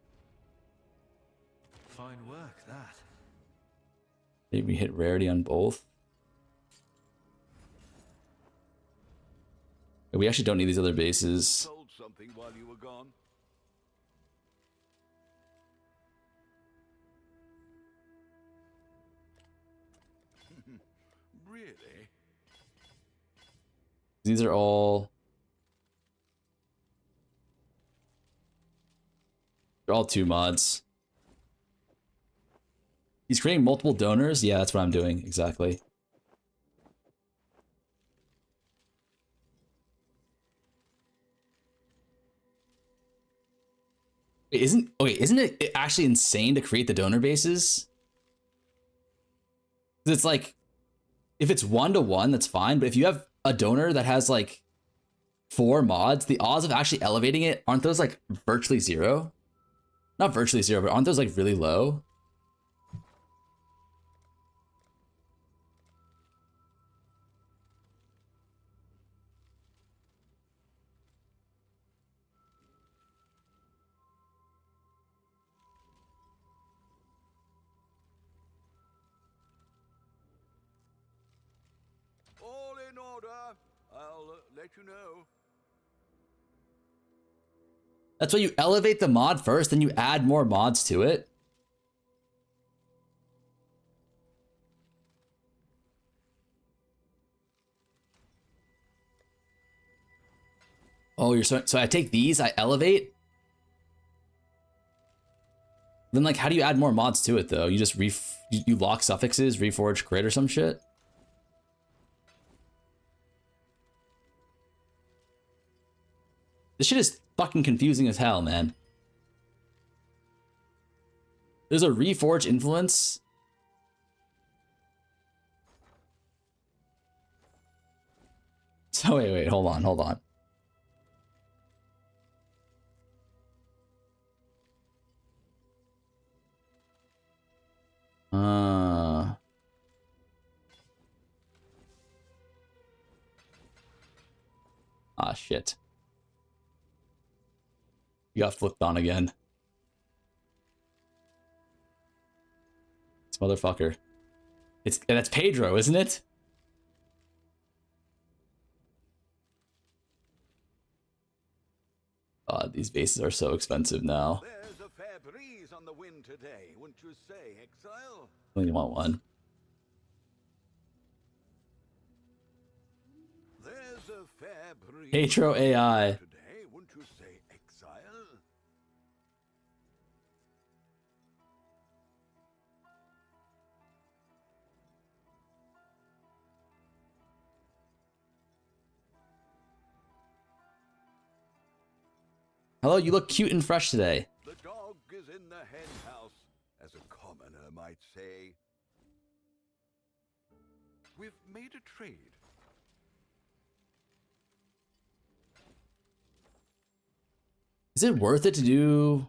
Fine work, that. Maybe we hit rarity on both. We actually don't need these other bases. Sold something while you were gone. Really? These are all... They're all 2 mods. He's creating multiple donors? Yeah, that's what I'm doing, exactly. Wait, isn't it actually insane to create the donor bases? It's like, if it's 1-to-1, that's fine, but if you have a donor that has like 4 mods, the odds of actually elevating it, aren't those like virtually 0? Not virtually 0, but aren't those like really low? All in order. I'll let you know. That's why you elevate the mod first, then you add more mods to it. Oh, you're so I take these, I elevate. Then like, how do you add more mods to it though? You just you lock suffixes, reforge crit or some shit. This shit is fucking confusing as hell, man. There's a reforge influence. So wait, hold on. Ah, shit. You got flipped on again. This motherfucker. That's Pedro, isn't it? God, these bases are so expensive now. There's a fair breeze on the wind today, wouldn't you say, Exile? I only want one. There's a fair breeze. Pedro AI. Today, wouldn't you say, Exile? Hello, you look cute and fresh today. The dog is in the hen house, as a commoner might say. We've made a trade. Is it worth it to do?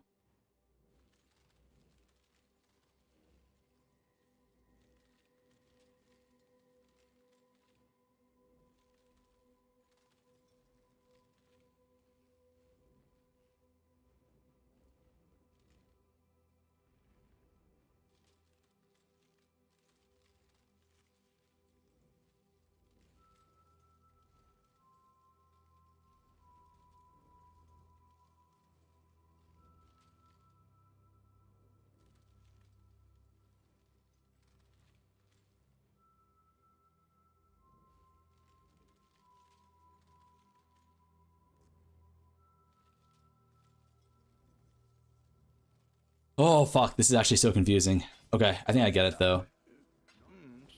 Oh, fuck. This is actually so confusing. Okay, I think I get it, though.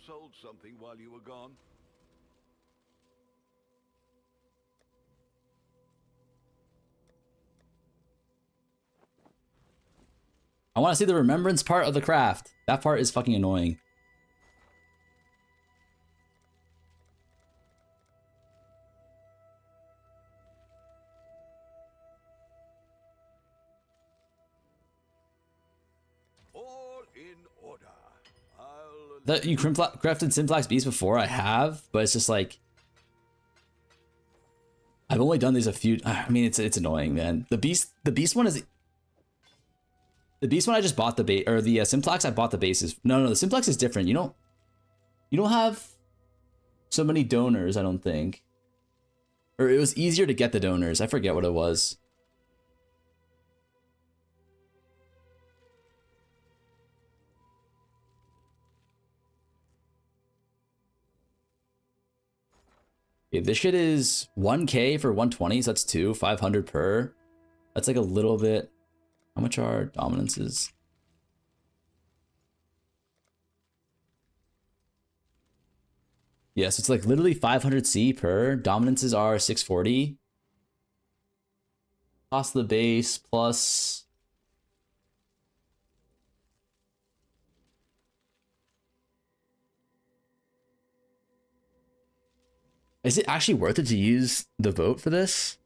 Sold something while you were gone. I want to see the remembrance part of the craft. That part is fucking annoying. All in order. That you crafted Simplex Beast before? I have, but it's just like, I've only done these a few. I mean, it's annoying, man. The beast one is the beast one. I just bought the base, or the Simplex. I bought the bases. No, the Simplex is different. You don't have so many donors. I don't think, Or it was easier to get the donors. I forget what it was. Okay, this shit is 1K for 120, so that's 2, 500 per. That's like a little bit. How much are dominances? Yeah, so it's like literally 500C per. Dominances are 640. Cost of the base plus. Is it actually worth it to use the vote for this?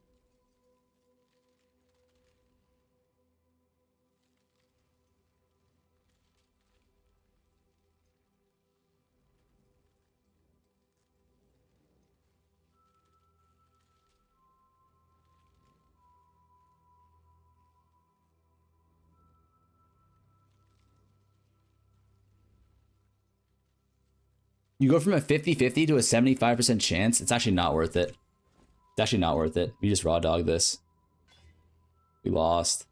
You go from a 50-50 to a 75% chance. It's actually not worth it. It's actually not worth it. We just raw dog this. We lost.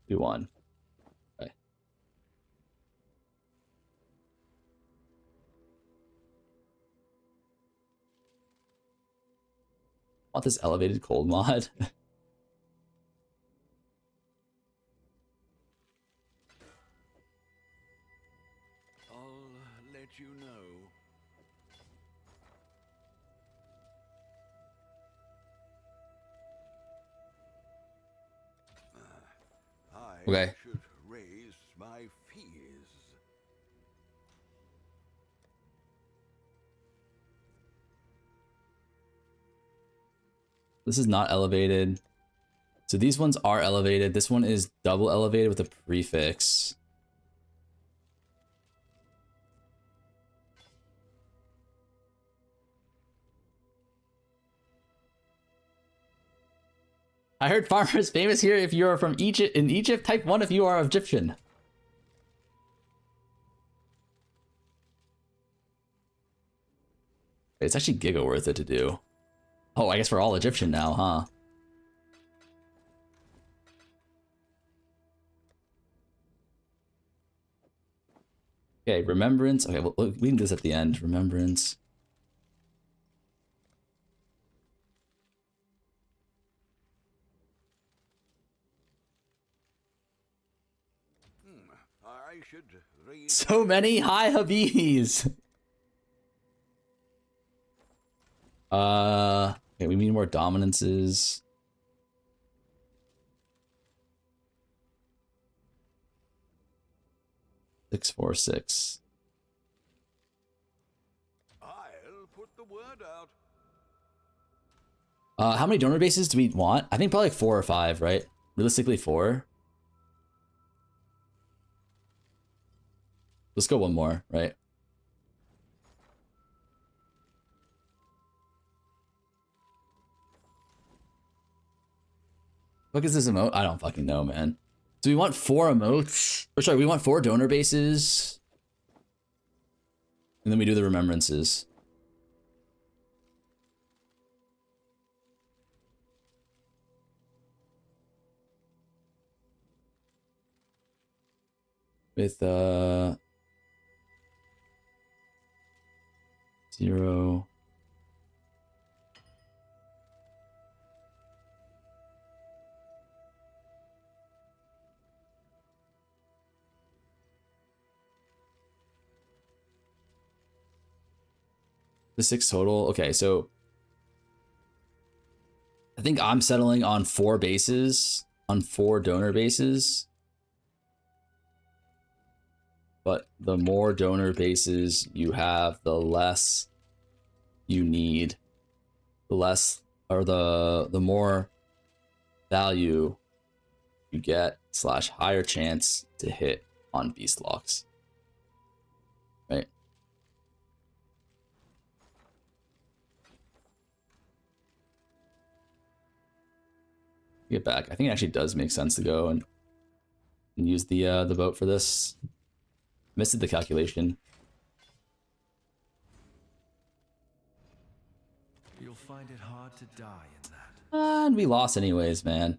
We won. Okay. Want this elevated cold mod? I'll let you know. I Okay. should raise my fees. This is not elevated. So these ones are elevated. This one is double elevated with a prefix. I heard farmer is famous here if you are from Egypt. In Egypt, type 1 if you are Egyptian. It's actually giga worth it to do. Oh, I guess we're all Egyptian now, huh? Okay, remembrance. Okay, well, we can do this at the end. Remembrance. I should raise. So many high Habibs. Okay, we need more dominances. Six, 4, 6. I'll put the word out. How many donor bases do we want? I think probably like 4 or 5, right? Realistically, 4. Let's go one more, right? What is this emote? I don't fucking know, man. Do we want 4 emotes? Or sorry, we want 4 donor bases. And then we do the remembrances. With 0. The 6 total. Okay, so I think I'm settling on 4 bases, on 4 donor bases. But the more donor bases you have, the less you need. The less, or the more value you get / higher chance to hit on beast locks. Right? Get back. I think it actually does make sense to go and use the boat for this. Missed the calculation. find it hard to die in that. And we lost anyways, man.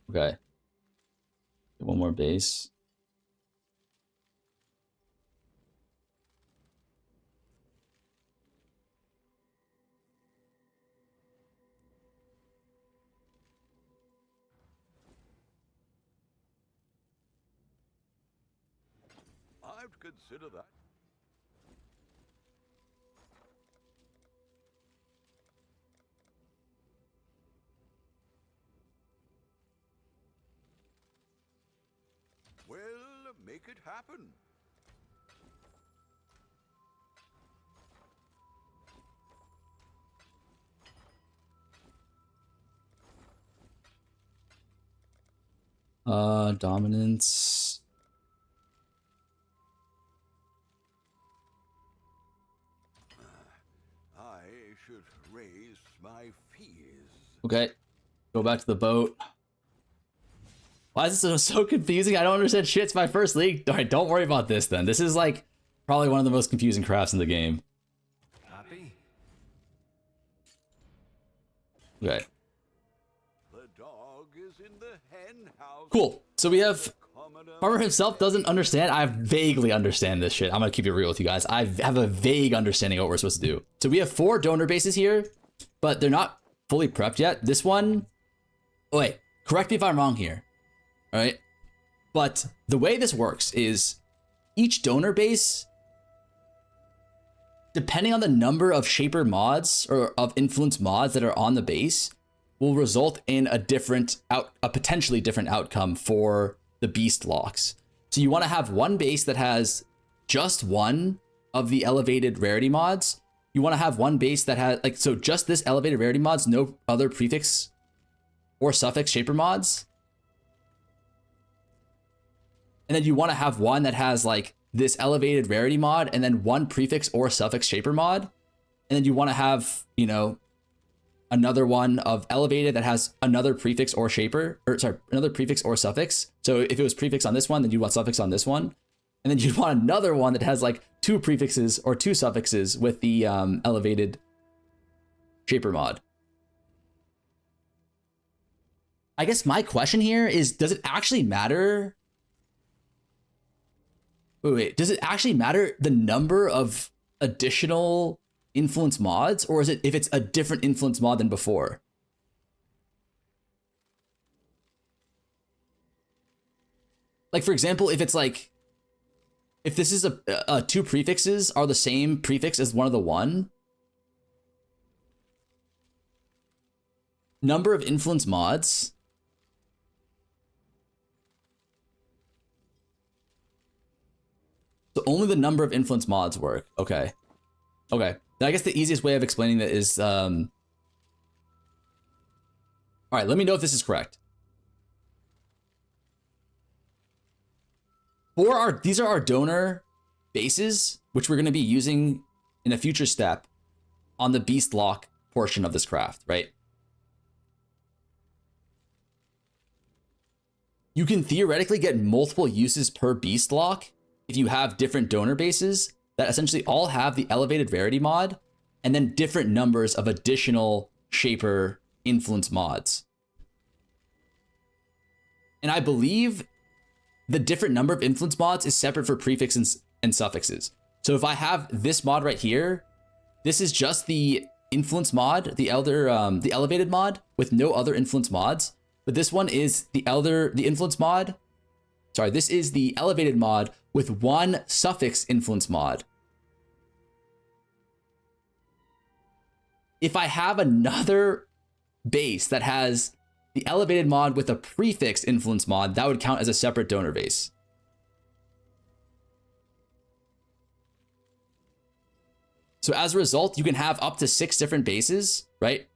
Okay. One more base. I'd consider that. Well, make it happen. Dominance. I should raise my fees. Okay. Go back to the boat. Why is this so confusing? I don't understand shit. It's my first league. All right, don't worry about this then. This is like probably one of the most confusing crafts in the game. Happy? Okay. The dog is in the hen house. Cool. So we have Commoner Farmer himself doesn't understand. I vaguely understand this shit. I'm gonna keep it real with you guys. I have a vague understanding of what we're supposed to do. So we have 4 donor bases here, but they're not fully prepped yet. This one, oh wait, correct me if I'm wrong here. All right, but the way this works is each donor base, depending on the number of shaper mods or of influence mods that are on the base, will result in a potentially different outcome for the beast locks. So you want to have one base that has just one of the elevated rarity mods. You want to have one base that has so just this elevated rarity mods, no other prefix or suffix shaper mods. And then you want to have one that has this elevated rarity mod and then one prefix or suffix shaper mod. And then you want to have, another one of elevated that has another prefix or shaper, another prefix or suffix. So if it was prefix on this one, then you want suffix on this one. And then you want another one that has 2 prefixes or 2 suffixes with the elevated shaper mod. I guess my question here is, does it actually matter? Wait, does it actually matter the number of additional influence mods, or is it if it's a different influence mod than before? For example, if it's if this is a 2 prefixes are the same prefix as one of the one, number of influence mods. So only the number of influence mods work. Okay. Okay. Then I guess the easiest way of explaining that is, all right, let me know if this is correct. These are our donor bases, which we're going to be using in a future step on the beast lock portion of this craft, right? You can theoretically get multiple uses per beast lock if you have different donor bases that essentially all have the elevated rarity mod and then different numbers of additional shaper influence mods. And I believe the different number of influence mods is separate for prefixes and suffixes. So if I have this mod right here, this is just the influence mod, the elevated mod with no other influence mods. But this one is the influence mod. Sorry, this is the elevated mod with one suffix influence mod. If I have another base that has the elevated mod with a prefix influence mod, that would count as a separate donor base. So as a result, you can have up to 6 different bases, right?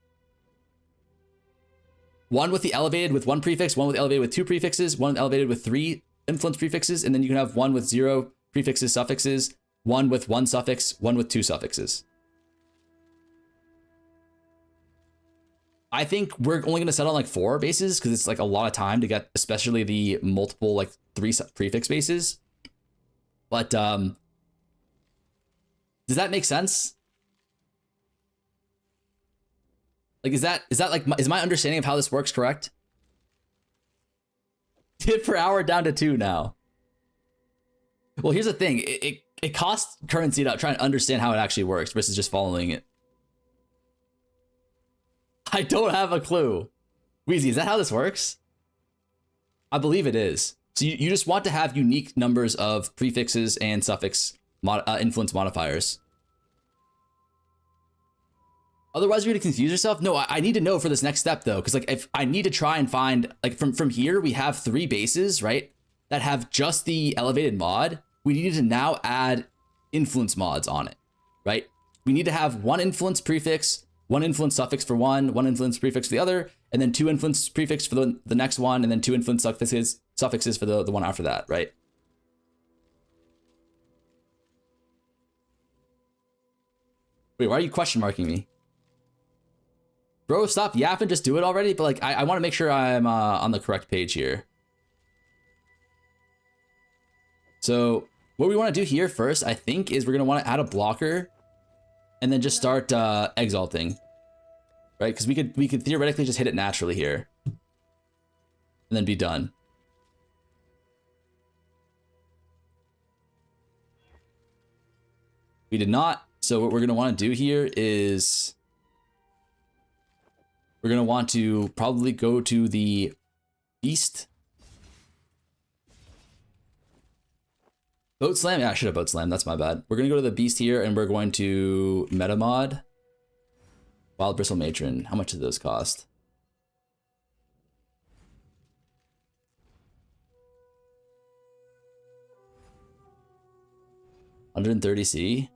One with the elevated with 1 prefix, one with elevated with 2 prefixes, one elevated with 3 influence prefixes, and then you can have one with 0 prefixes, suffixes, one with 1 suffix, one with 2 suffixes. I think we're only going to settle on like 4 bases because it's like a lot of time to get, especially the multiple like 3 prefix bases. But does that make sense? Like, is that like, is my understanding of how this works correct? Tip per hour down to 2 now. Well, here's the thing. It costs currency to try and understand how it actually works versus just following it. I don't have a clue. Wheezy, is that how this works? I believe it is. So you just want to have unique numbers of prefixes and suffix influence modifiers. Otherwise, you're gonna confuse yourself. No, I need to know for this next step though, because like if I need to try and find like from here we have 3 bases, right, that have just the elevated mod. We need to now add influence mods on it, right? We need to have 1 influence prefix, 1 influence suffix for one influence prefix for the other, and then 2 influence prefix for the next one, and then 2 influence suffixes for the one after that, right? Wait, why are you question marking me? Bro, stop yapping, just do it already. But like, I want to make sure I'm on the correct page here. So what we want to do here first, I think, is we're going to want to add a blocker and then just start exalting, right? Because we could theoretically just hit it naturally here and then be done. We did not. So what we're going to want to do here is we're going to want to probably go to the beast. Boat slam? Yeah, I should have boat slam. That's my bad. We're going to go to the beast here and we're going to meta mod. Wild Bristle Matron. How much do those cost? $130C.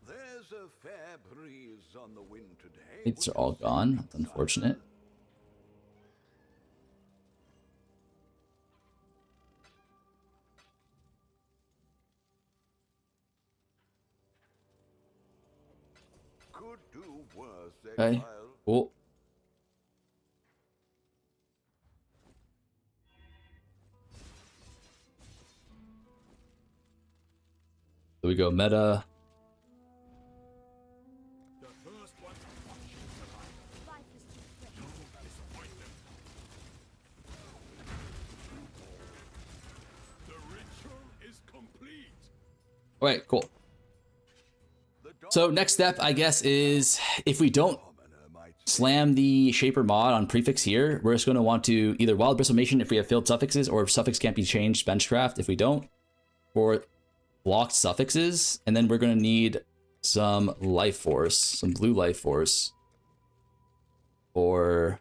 There's a fair breeze on the wind today. These are all gone. That's unfortunate. Could do worse, Okay, exile. cool. So we go meta. The first one to watch you survive. Life is too precious. Don't disappoint them. The ritual is complete. All right, cool. So next step, I guess, is if we don't slam the shaper mod on prefix here, we're just going to want to either wild bristlmation if we have filled suffixes, or if suffix can't be changed, benchcraft if we don't, or blocked suffixes, and then we're going to need some life force, some blue life force, or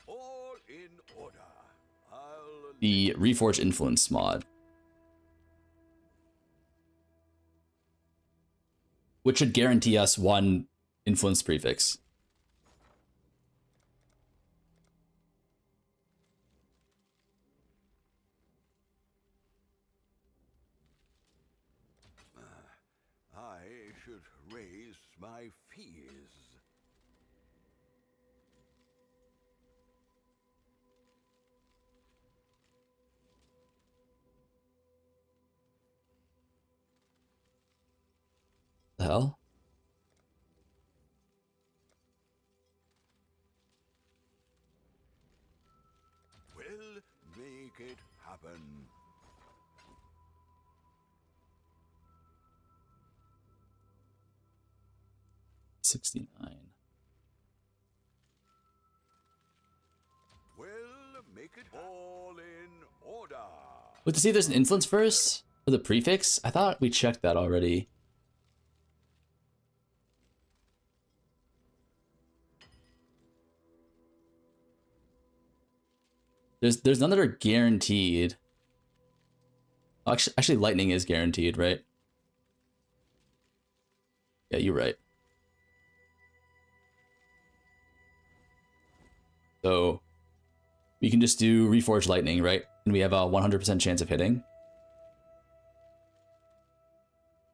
All in order. I'll the reforge influence mod, which should guarantee us 1 influence prefix. I should raise my fears. The hell? We'll make it happen. $69. We'll make it all in order. Wait, to see if there's an influence first for the prefix? I thought we checked that already. There's none that are guaranteed. Actually, lightning is guaranteed, right? Yeah, you're right. So we can just do reforge lightning, right? And we have a 100% chance of hitting.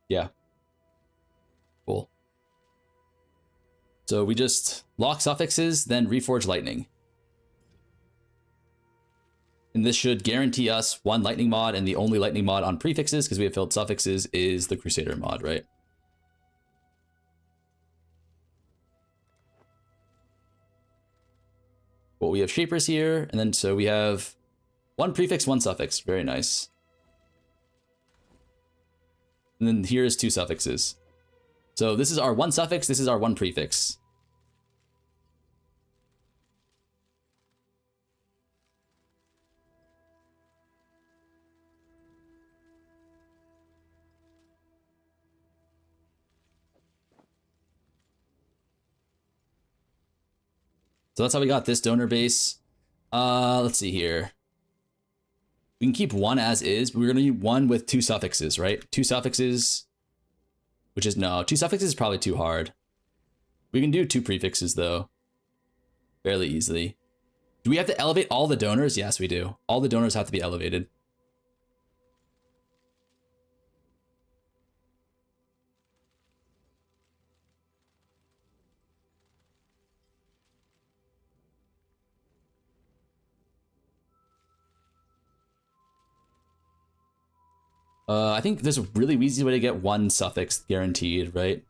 Yeah. So we just lock suffixes, then reforge lightning. And this should guarantee us one lightning mod, and the only lightning mod on prefixes, because we have filled suffixes, is the Crusader mod, right? Well, we have shapers here, and then so we have one prefix, one suffix. Very nice. And then here's two suffixes. So this is our one suffix, this is our one prefix. So that's how we got this donor base. Let's see here. We can keep one as is, but we're gonna need one with two suffixes, right? Two suffixes, which is no, two suffixes is probably too hard. We can do two prefixes though, fairly easily. Do we have to elevate all the donors? Yes, we do. All the donors have to be elevated. I think there's a really easy way to get one suffix guaranteed, right?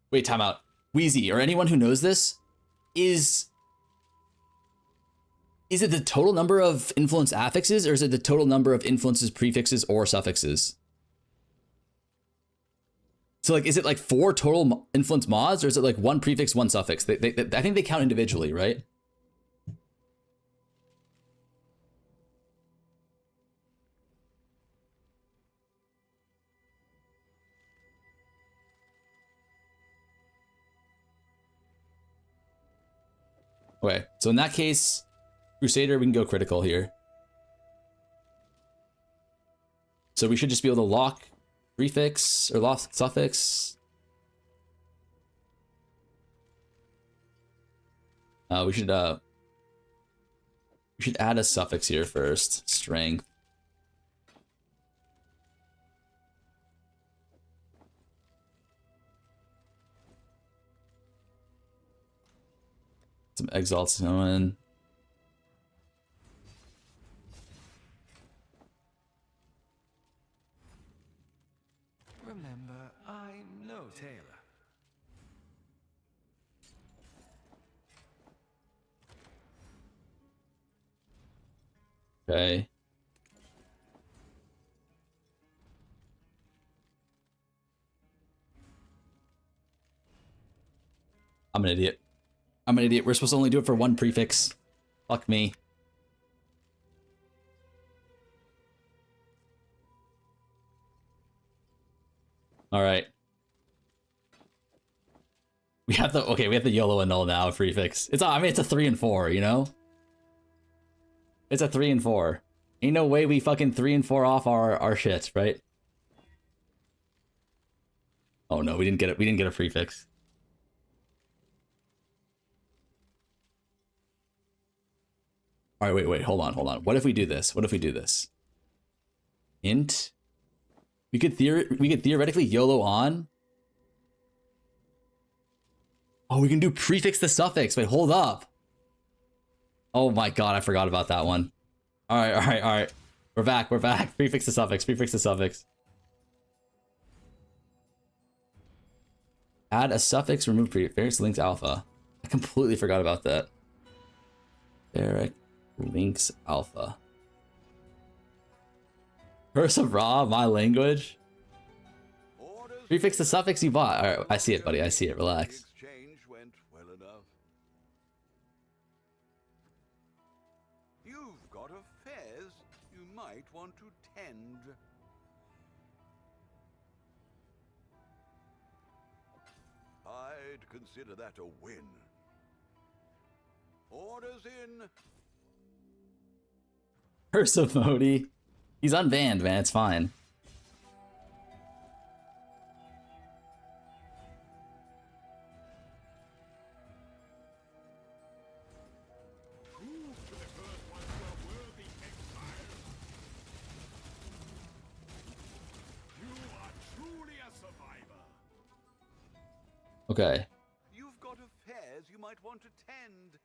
Wait, time out. Wheezy, or anyone who knows this, is it the total number of influence affixes, or is it the total number of influences, prefixes, or suffixes? So like, is it like 4 total influence mods, or is it like one prefix, one suffix? I think they count individually, right? Okay, so in that case, Crusader, we can go critical here. So we should just be able to lock prefix or lock suffix. We should add a suffix here first. Strength. Some exalts going. Remember, I'm no tailor. Okay. I'm an idiot. I'm an idiot. We're supposed to only do it for one prefix. Fuck me. All right. We have the YOLO annul now prefix. I mean it's a 3 and 4, you know? It's a 3 and 4. Ain't no way we fucking 3 and 4 off our shit, right? Oh no, we didn't get it. We didn't get a prefix. All right, wait, hold on. What if we do this? Int. We could theoretically YOLO on. Oh, we can do prefix the suffix. Wait, hold up. Oh my god, I forgot about that one. All right. We're back. Prefix the suffix. Add a suffix, remove prefix, links alpha. I completely forgot about that. Derek. Links alpha. Curse of Ra, my language. Prefix the suffix you bought. All right, I see it, buddy. I see it. Relax. Exchange went well enough. You've got affairs you might want to tend. I'd consider that a win. Orders in. Curse of Modi. He's unbanned, man. It's fine. Okay. You've got affairs you might want to tend.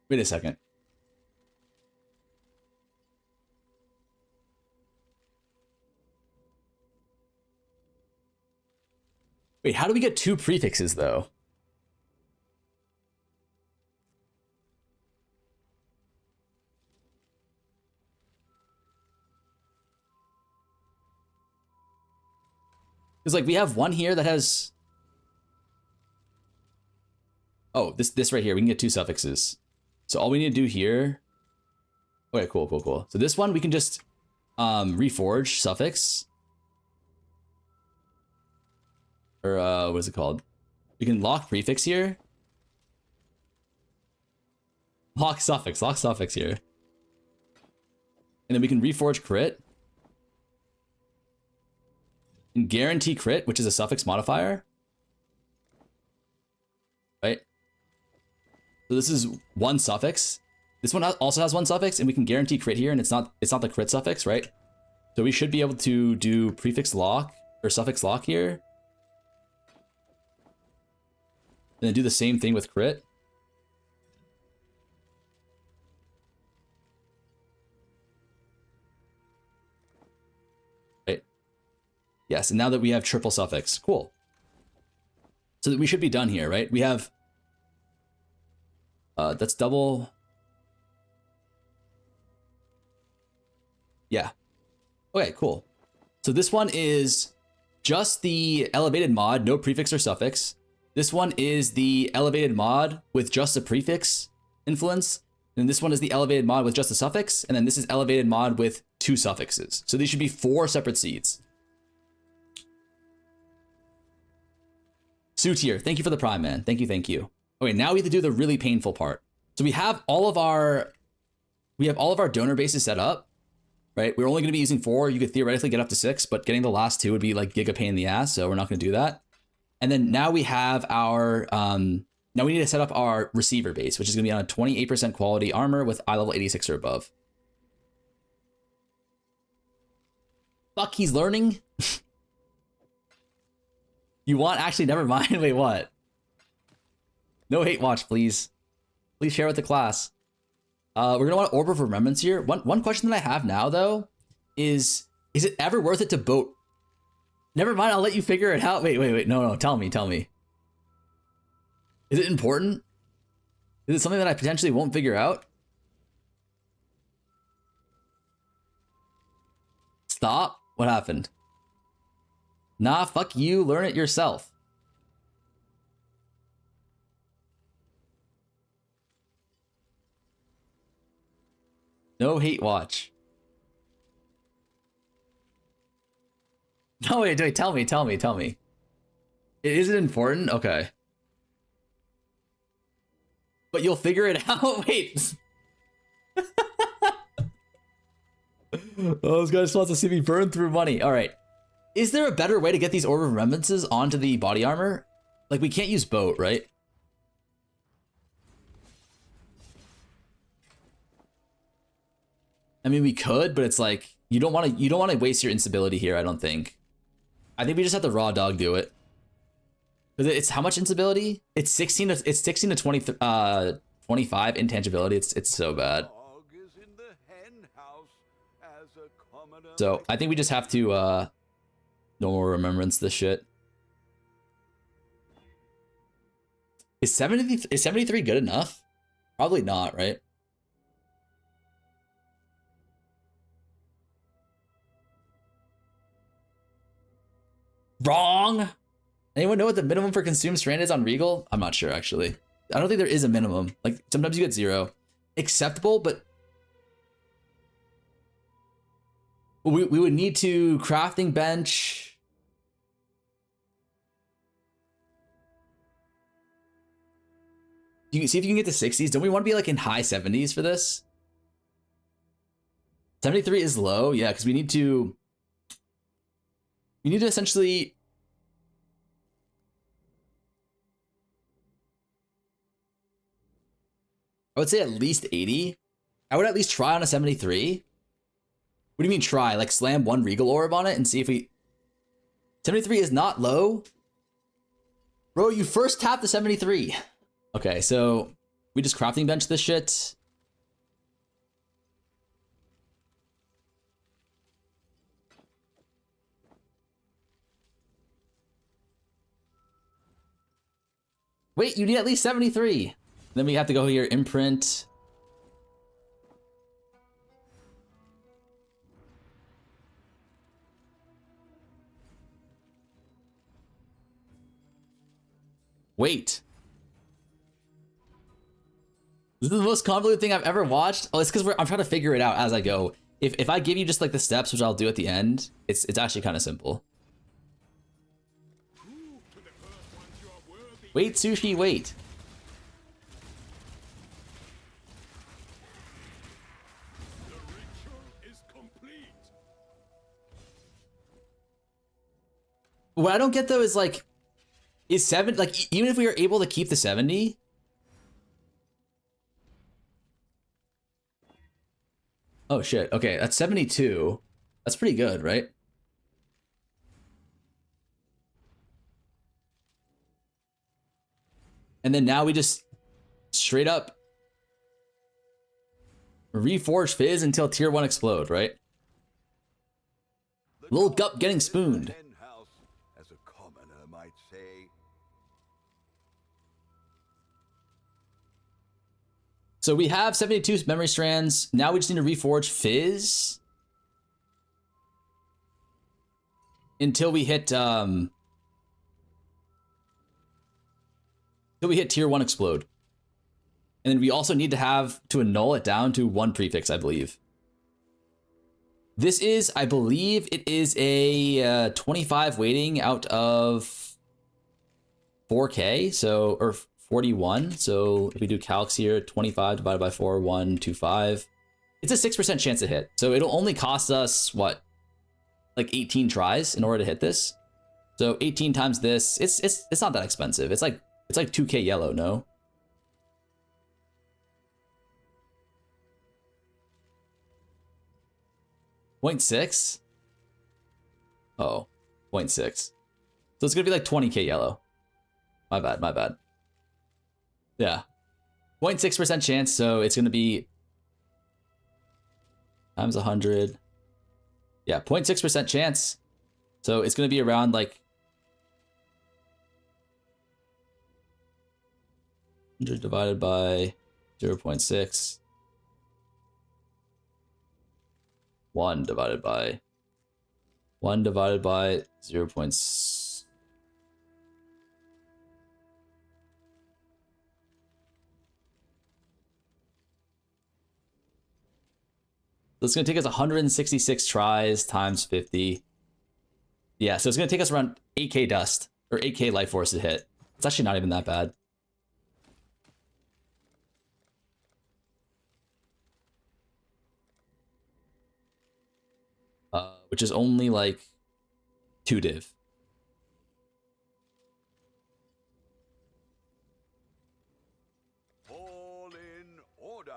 Wait a second. Wait, how do we get 2 prefixes though? Because like we have one here that has, oh, this right here, we can get 2 suffixes. So all we need to do here, okay, cool. So this one we can just reforge suffix, or what is it called? We can lock prefix here, lock suffix here, and then we can reforge crit and guarantee crit, which is a suffix modifier, right? So this is 1 suffix. This one also has 1 suffix, and we can guarantee crit here, and it's not the crit suffix, right? So we should be able to do prefix lock or suffix lock here, and then do the same thing with crit. Right. Yes, and now that we have triple suffix, cool. So that we should be done here, right? We have that's double. Yeah. Okay, cool. So this one is just the elevated mod, no prefix or suffix. This one is the elevated mod with just a prefix influence. And this one is the elevated mod with just a suffix. And then this is elevated mod with 2 suffixes. So these should be 4 separate seeds. Suitier, thank you for the prime, man. Thank you. Okay, now we have to do the really painful part. So we have all of our donor bases set up, right? We're only going to be using 4. You could theoretically get up to 6, but getting the last 2 would be like giga pain in the ass. So we're not going to do that. And then now we have our, now we need to set up our receiver base, which is going to be on a 28% quality armor with eye level 86 or above. Fuck, he's learning. You want, actually, never mind. Wait, what? No hate watch, please. Please share with the class. We're going to want Orb of Remembrance here. One question that I have now, though, is it ever worth it to boat? Never mind, I'll let you figure it out. Wait. No, tell me. Is it important? Is it something that I potentially won't figure out? Stop. What happened? Nah, fuck you. Learn it yourself. No hate watch. No, wait, tell me. Is it important? Okay. But you'll figure it out? Wait. Oh, this guy just wants to see me burn through money. All right. Is there a better way to get these Orb of Remembrances onto the body armor? Like, we can't use boat, right? I mean, we could, but it's like you don't want to waste your instability here, I don't think. I think we just have to raw dog do it. Cuz it's how much instability? It's 16 to 20 25 intangibility. It's so bad. So, I think we just have to no more remembrance this shit. Is 73 good enough? Probably not, right? Wrong! Anyone know what the minimum for consumed strand is on Regal? I'm not sure, actually. I don't think there is a minimum. Like, sometimes you get 0. Acceptable, but... We would need to crafting bench... You can see if you can get to 60s. Don't we want to be like in high 70s for this? 73 is low, yeah, because we need to essentially... I would say at least 80. I would at least try on a 73. What do you mean try? Like slam 1 Regal Orb on it and see if we... 73 is not low. Bro, you first tapped the 73. Okay, so we just crafting bench this shit. Wait, you need at least 73. Then we have to go here, imprint. Wait. This is the most convoluted thing I've ever watched. Oh, it's because I'm trying to figure it out as I go. If I give you just like the steps, which I'll do at the end, it's actually kind of simple. Wait, Sushi, wait. The ritual is complete. What I don't get though is like, is 7, like even if we are able to keep the 70, oh shit, okay, that's 72. That's pretty good, right? And then now we just straight up reforge Fizz until tier 1 explode, right? Little Gup getting spooned. Henhouse, as a commoner might say. So we have 72 memory strands. Now we just need to reforge Fizz until we hit tier 1 explode. And then we also need to have to annul it down to 1 prefix, I believe. This is, I believe it is a 25 weighting out of 4K, so, or 41. So if we do calcs here, 25 divided by 4, 125. It's a 6% chance to hit. So it'll only cost us, what, like 18 tries in order to hit this. So 18 times this, it's not that expensive. It's like 2K yellow, no? .6? Oh, 0.6. So it's gonna be like 20K yellow. My bad, my bad. Yeah. 0.6% chance, so it's gonna be times 100. Yeah, 0.6% chance. So it's gonna be around like 100 divided by 0.6. 1 divided by 0. So it's going to take us 166 tries times 50. Yeah, so it's going to take us around 8K dust, or 8K life force to hit. It's actually not even that bad. Which is only like 2 div. All in order.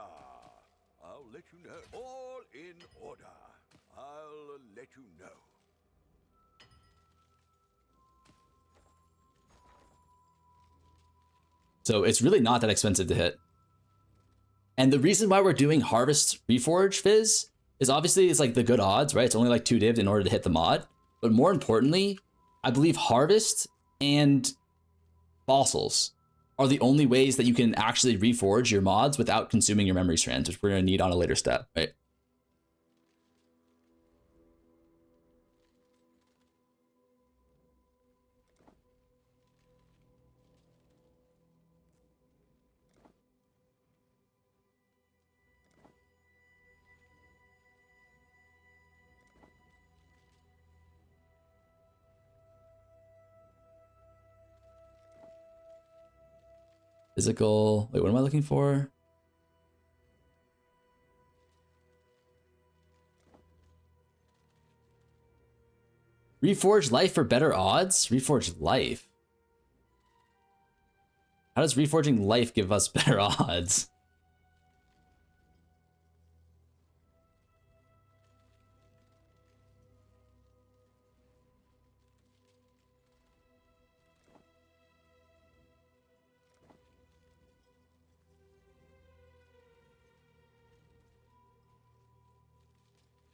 I'll let you know. All in order. I'll let you know. So it's really not that expensive to hit. And the reason why we're doing Harvest Reforge Fizz is obviously it's like the good odds, right? It's only like 2 divs in order to hit the mod. But more importantly, I believe Harvest and Fossils are the only ways that you can actually reforge your mods without consuming your memory strands, which we're going to need on a later step, right? Physical. Wait, what am I looking for? Reforge life for better odds? Reforge life. How does reforging life give us better odds?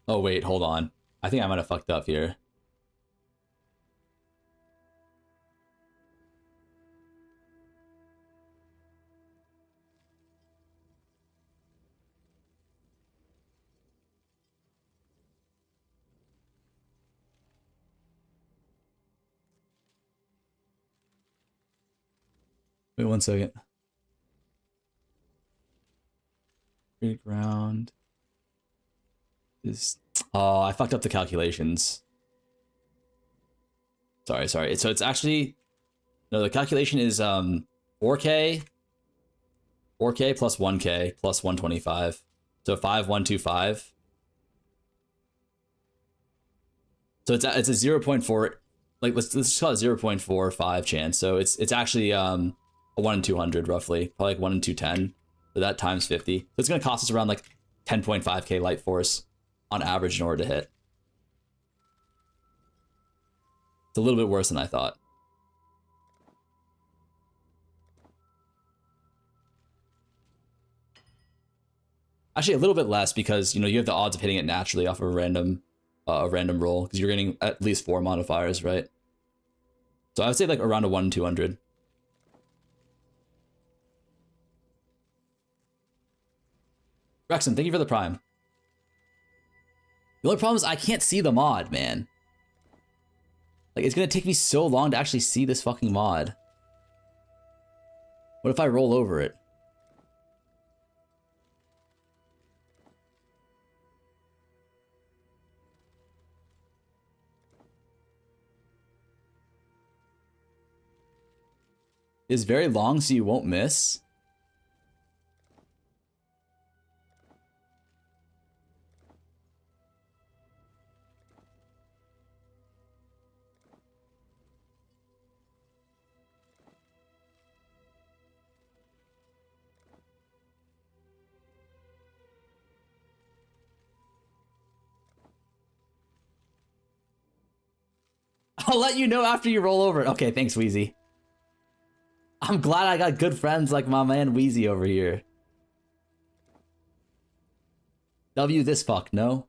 Oh wait, hold on. I think I might have fucked up here. Wait 1 second. Create ground is... Oh, I fucked up the calculations. Sorry. So it's actually... No, the calculation is 4K plus 1K plus 125. So 5125. So it's a 0.4, like let's just call it 0.45 chance. So it's actually a 1 in 200 roughly, probably like 1 in 210. So that times 50. So it's gonna cost us around like 10.5K light force on average in order to hit. It's a little bit worse than I thought. Actually, a little bit less because, you know, you have the odds of hitting it naturally off of a random roll because you're getting at least 4 modifiers, right? So I would say like around a 1 in 200. Rexon, thank you for the prime. The only problem is I can't see the mod, man. Like, it's gonna take me so long to actually see this fucking mod. What if I roll over it? It's very long so you won't miss. I'll let you know after you roll over it. Okay, thanks, Wheezy. I'm glad I got good friends like my man Wheezy over here. W this fuck, no?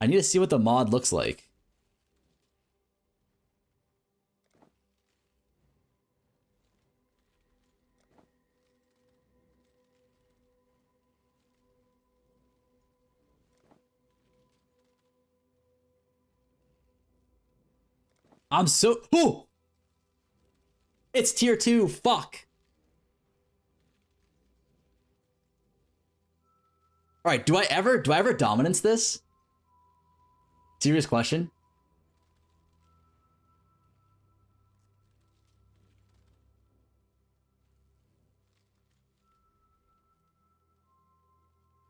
I need to see what the mod looks like. I'm so... Ooh! It's tier 2, fuck! Alright, do I ever dominance this? Serious question.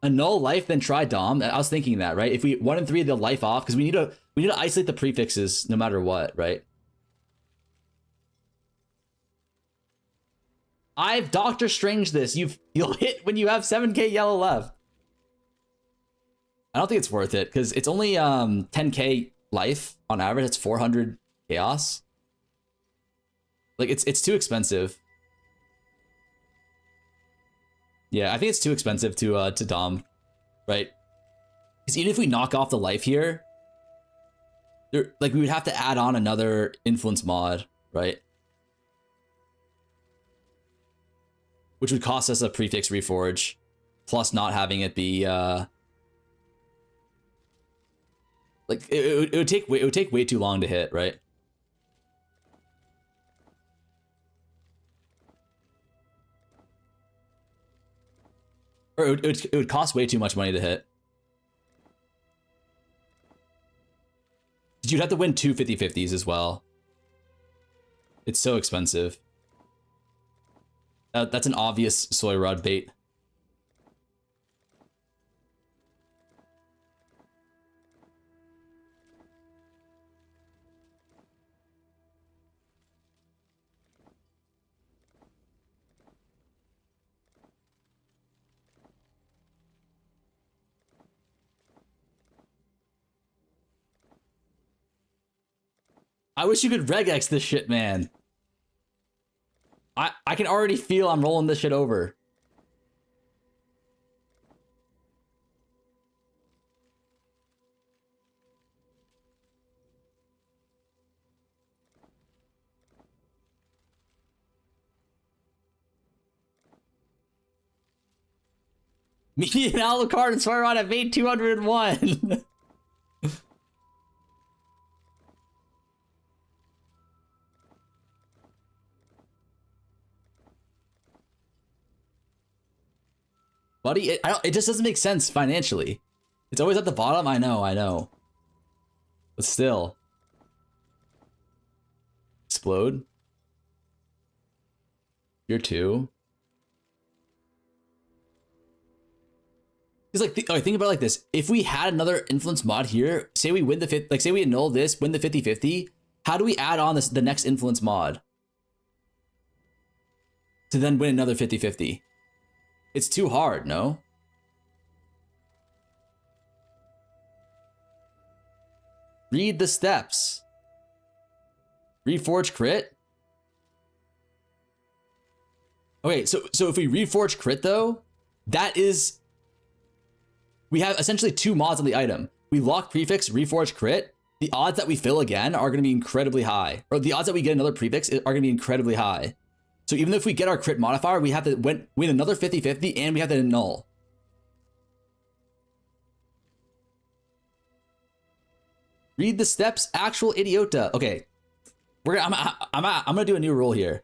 Annul life, then try dom. I was thinking that, right? If we 1 in 3 the life off, because we need to isolate the prefixes no matter what, right? I've Doctor Strange this. You'll hit when you have 7K yellow left. I don't think it's worth it because it's only 10K life on average. It's 400 chaos. Like it's too expensive. Yeah, I think it's too expensive to dom, right? Because even if we knock off the life here, like we would have to add on another influence mod, right? Which would cost us a prefix reforge, plus not having it be like it would take way too long to hit, right? Or it would cost way too much money to hit. You'd have to win 2 50/50s as well. It's so expensive. That's an obvious soy rod bait. I wish you could regex this shit, man. I can already feel I'm rolling this shit over. Me and Alucard and Swear on have made 201. Buddy, it just doesn't make sense financially. It's always at the bottom. I know. But still. Explode. Tier 2. Because like, think about it like this. If we had another influence mod here, say we win the say we annul this, win the 50-50, how do we add on the next influence mod? To then win another 50-50? It's too hard, no? Read the steps. Reforge crit? Okay, so if we reforge crit though, that is... We have essentially 2 mods on the item. We lock prefix, reforge crit. The odds that we fill again are going to be incredibly high. Or the odds that we get another prefix are going to be incredibly high. So even if we get our crit modifier, we have to win another 50-50 and we have to annul. Read the steps, actual idiota. Okay. I'm gonna do a new rule here.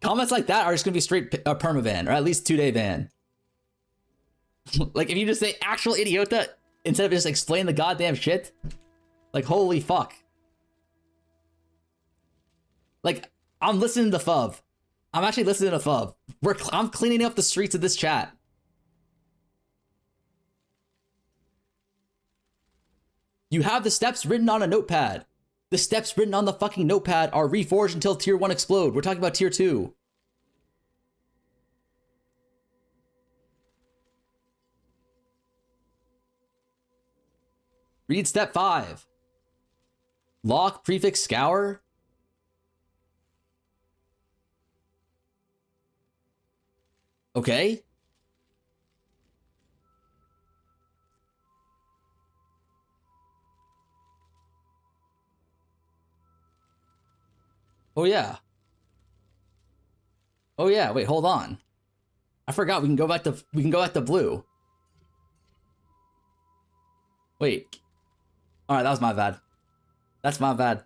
Comments like that are just gonna be straight permaban, or at least 2-day ban. Like if you just say actual idiota instead of just explain the goddamn shit, like holy fuck. Like I'm listening to FUV. I'm actually listening to FUV. I'm cleaning up the streets of this chat. You have the steps written on a notepad. The steps written on the fucking notepad are reforged until tier 1 explode. We're talking about tier 2. Read step 5. Lock prefix scour. Okay. Oh yeah. Oh yeah, wait, hold on. I forgot we can go back to blue. Wait. Alright, that was my bad. That's my bad.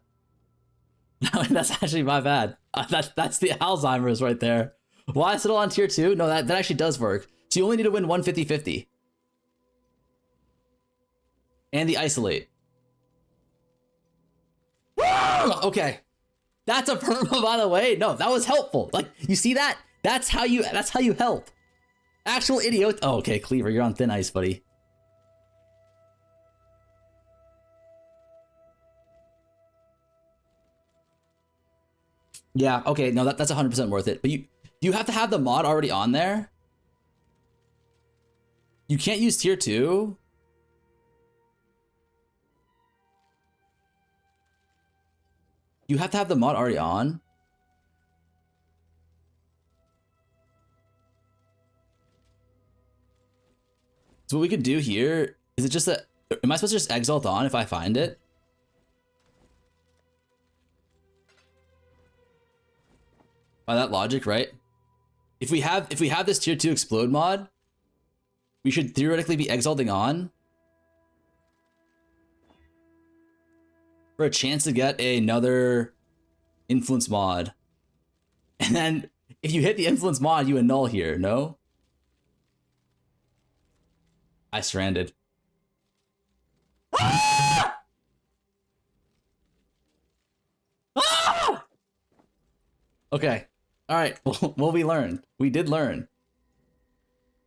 That's actually my bad. That's the Alzheimer's right there. Why settle on tier 2? No, that actually does work. So you only need to win 1 50-50. And the isolate. Okay. That's a perma, by the way. No, that was helpful. Like, you see that? That's how you help. Actual idiot. Oh, okay, Cleaver, you're on thin ice, buddy. Yeah, okay, no, that's 100% worth it. But you have to have the mod already on there. You can't use tier 2. You have to have the mod already on. So what we could do here is it just that, am I supposed to just exalt on if I find it? By that logic, right? If we have this tier 2 explode mod, we should theoretically be exalting on for a chance to get another influence mod. And then if you hit the influence mod, you annul here, no? I stranded. Ah! Ah! Okay. All right. Well, we learned. We did learn.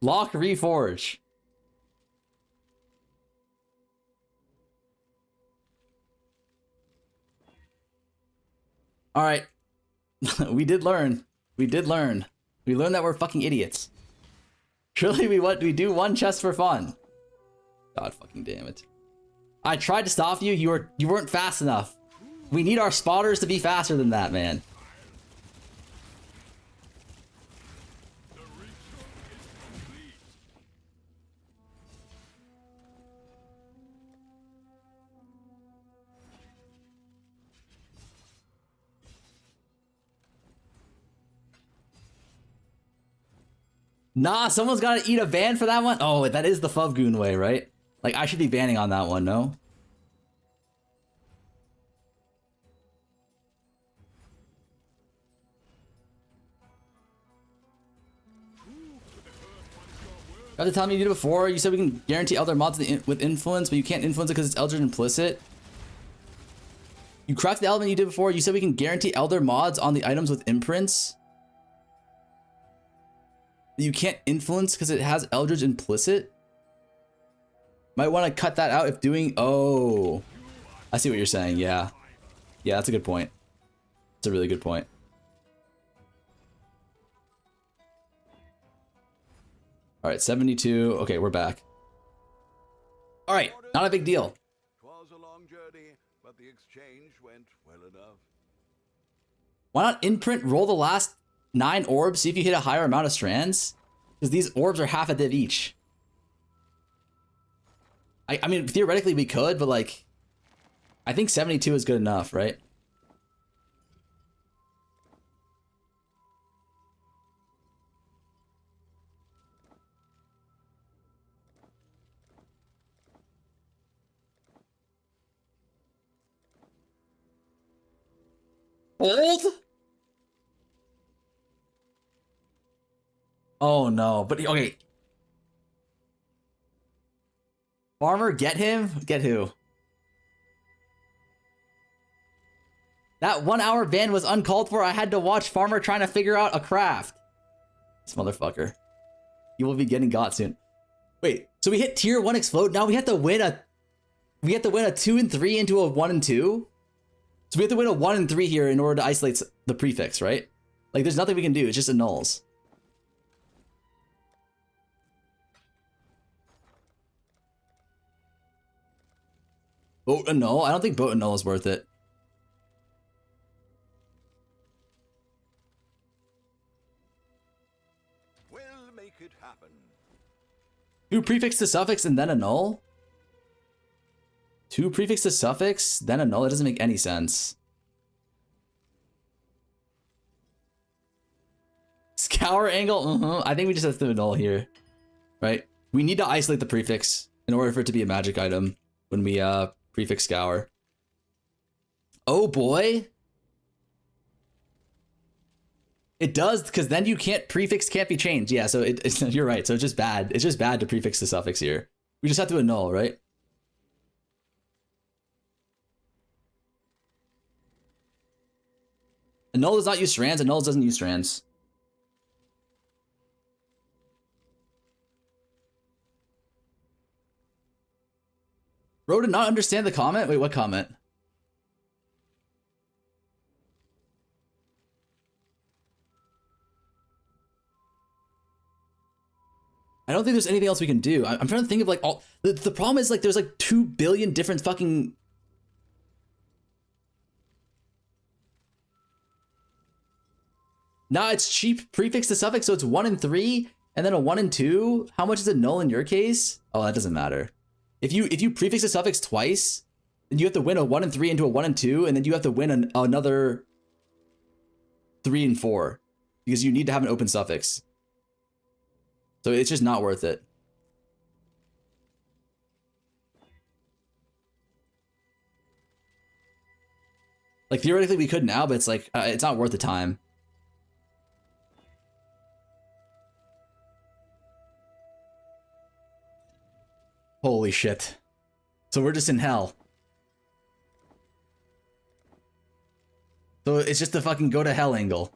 Lock reforge. All right. We did learn. We did learn. We learned that we're fucking idiots. Surely we do one chest for fun. God fucking damn it. I tried to stop you. You weren't fast enough. We need our spotters to be faster than that, man. Nah, someone's gotta eat a ban for that one. Oh, that is the Fuvgoon way, right? Like, I should be banning on that one, no? You have to tell me you did it before. You said we can guarantee other mods with influence, but you can't influence it because it's Eldritch implicit. You cracked the element you did before. You said we can guarantee Elder mods on the items with imprints. You can't influence because it has Eldritch implicit. Might want to cut that out if doing... Oh. I see what you're saying, yeah. Yeah, that's a good point. That's a really good point. Alright, 72. Okay, we're back. Alright, not a big deal. 'Twas a long journey, but the exchange went well enough. Why not imprint, roll the last 9 orbs, see if you hit a higher amount of strands? Because these orbs are half a div each. I mean, theoretically we could, but like... I think 72 is good enough, right? Old? Oh no, but okay. Farmer, get him? Get who? That 1 hour ban was uncalled for. I had to watch Farmer trying to figure out a craft. This motherfucker. He will be getting got soon. Wait, so we hit tier 1 explode. Now we have to win a 2 and 3 into a 1 and 2? So we have to win a 1 and 3 here in order to isolate the prefix, right? Like there's nothing we can do. It's just annuls. Boat annul? I don't think boat annul is worth it. We'll make it happen. Do prefix to suffix and then annul? 2 prefix to suffix, then annul? That doesn't make any sense. Scour angle? I think we just have to annul here. Right? We need to isolate the prefix in order for it to be a magic item when we prefix scour. Oh boy. It does, because then you can't, prefix can't be changed. Yeah, so it's you're right. So it's just bad. It's just bad to prefix to suffix here. We just have to annul, right? Annul does not use strands. Annul doesn't use strands. Bro did not understand the comment? Wait, what comment? I don't think there's anything else we can do. I'm trying to think of like all... The problem is like there's like 2 billion different fucking... Nah, it's cheap prefix to suffix, so it's 1 and 3, and then a 1 and 2. How much is it null in your case? Oh, that doesn't matter. If you prefix a suffix twice, then you have to win a 1 and 3 into a 1 and 2, and then you have to win another 3 and 4 because you need to have an open suffix. So it's just not worth it. Like theoretically we could now, but it's like it's not worth the time. Holy shit. So we're just in hell. So it's just a fucking go to hell angle.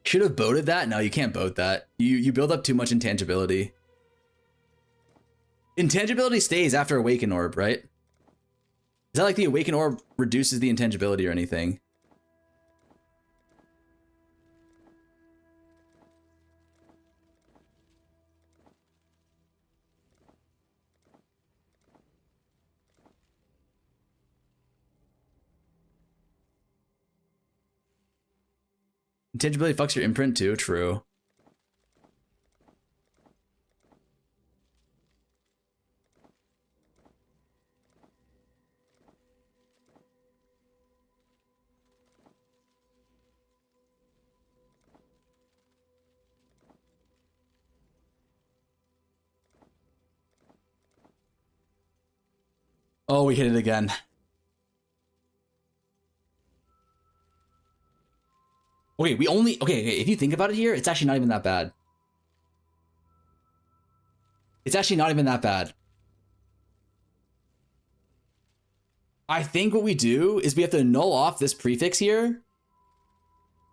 Should have boated that? No, you can't boat that. You build up too much intangibility. Intangibility stays after Awaken Orb, right? Is that like the Awaken Orb reduces the intangibility or anything? Intangibility fucks your imprint too, true. Oh, we hit it again. Okay, okay, if you think about it here, it's actually not even that bad. It's actually not even that bad. I think what we do is we have to null off this prefix here,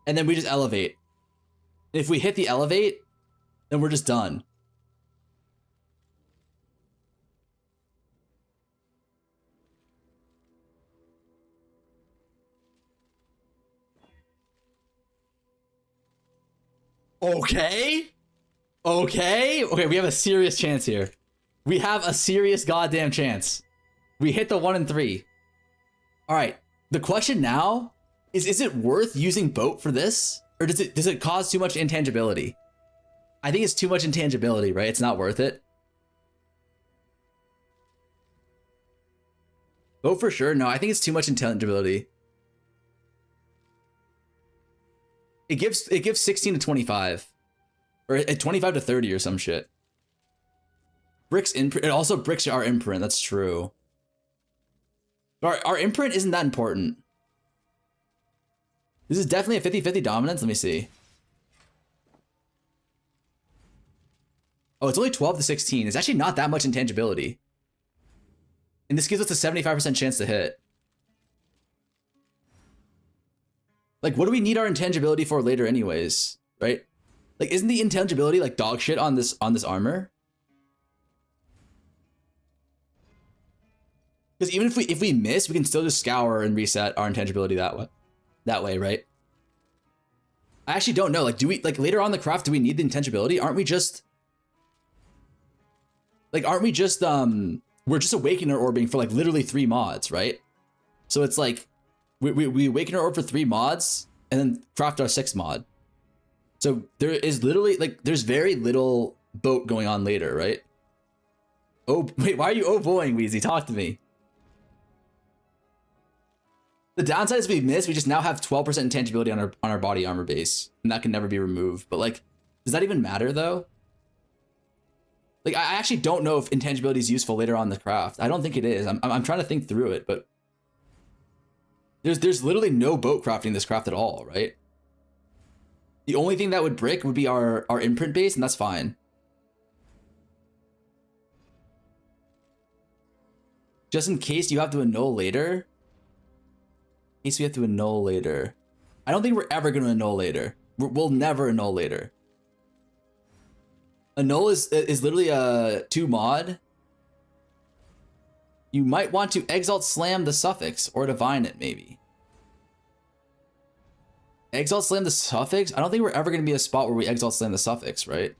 and then we just elevate. If we hit the elevate, then we're just done. Okay. Okay, we have a serious chance here. We have a serious goddamn chance. We hit the 1 and 3. All right, the question now is it worth using boat for this? Or does it cause too much intangibility? I think it's too much intangibility, right? It's not worth it. Boat for sure? No, I think it's too much intangibility. It gives 16 to 25. Or 25 to 30 or some shit. Bricks imprint. It also bricks our imprint. That's true. Our imprint isn't that important. This is definitely a 50-50 dominance. Let me see. Oh, it's only 12 to 16. It's actually not that much intangibility. And this gives us a 75% chance to hit. Like, what do we need our intangibility for later anyways, right? Like, isn't the intangibility like dog shit on this armor? Because even if we miss, we can still just scour and reset our intangibility that way, right? I actually don't know. Like, do we like later on in the craft? Do we need the intangibility? Aren't we just we're just awakening our orbing for like literally 3 mods, right? So it's like we awaken our orb for 3 mods and then craft our 6th mod. So there is literally like there's very little boat going on later, right? Oh wait, why are you oh boying, Wheezy? Talk to me. The downside is we miss. We just now have 12% intangibility on our body armor base, and that can never be removed. But like, does that even matter though? Like, I actually don't know if intangibility is useful later on in the craft. I don't think it is. I'm trying to think through it, but there's literally no boat crafting this craft at all, right? The only thing that would brick would be our imprint base, and that's fine. Just in case you have to annul later. In case we have to annul later. I don't think we're ever going to annul later. We'll never annul later. Annul is literally a 2 mod. You might want to exalt slam the suffix or divine it maybe. Exalt slam the suffix? I don't think we're ever going to be a spot where we exalt slam the suffix, right?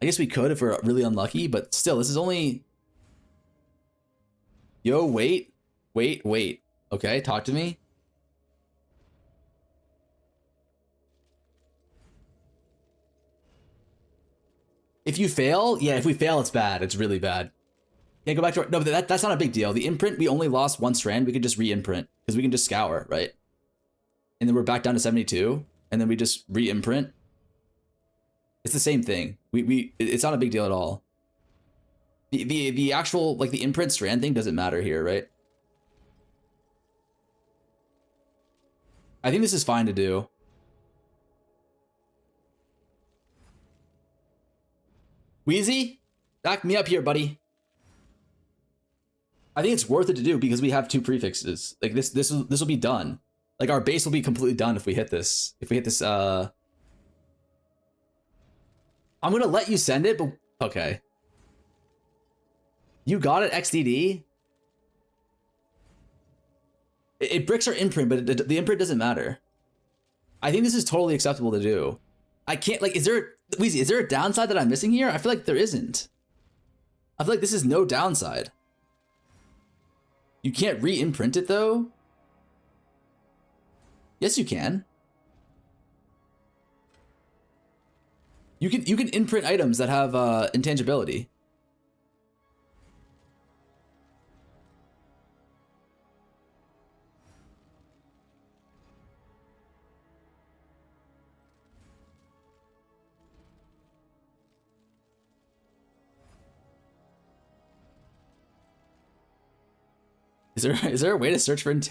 I guess we could if we're really unlucky, but still, this is only... Yo, wait. Okay, talk to me. If you fail, yeah, if we fail, it's bad. It's really bad. Can't go back to our... No, but that's not a big deal. The imprint, we only lost 1 strand. We could just re-imprint because we can just scour, right? And then we're back down to 72, and then we just re-imprint. It's the same thing. It's not a big deal at all. The actual, like, the imprint strand thing doesn't matter here, right? I think this is fine to do. Wheezy, back me up here, buddy. I think it's worth it to do because we have 2 prefixes. Like, this will be done. Like, our base will be completely done if we hit this. I'm gonna let you send it, but okay. You got it, XDD? It bricks our imprint, but the imprint doesn't matter. I think this is totally acceptable to do. I can't, like, Weezy, is there a downside that I'm missing here? I feel like there isn't. I feel like this is no downside. You can't re-imprint it, though? Yes, you can. You can imprint items that have intangibility. Is there a way to search for You've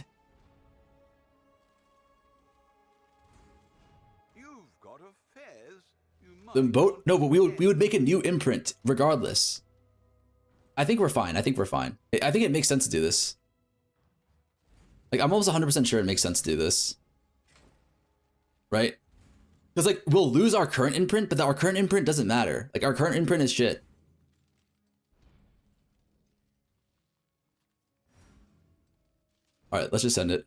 got a fez. You might the boat? want No, to but we would get- make a new imprint regardless. I think we're fine. I think we're fine. I think it makes sense to do this. Like, I'm almost 100% sure it makes sense to do this. Right? Because, like, we'll lose our current imprint, but our current imprint doesn't matter. Like, our current imprint is shit. Alright, let's just send it.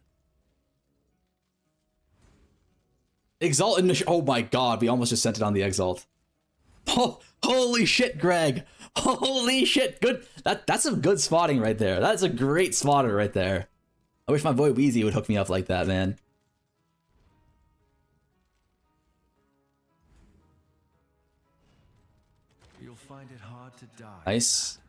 Exalt initial. Oh my god, we almost just sent it on the Exalt. Oh, holy shit, Greg. Holy shit. Good. That's some good spotting right there. That's a great spotter right there. I wish my boy Wheezy would hook me up like that, man. You'll find it hard to die. Nice.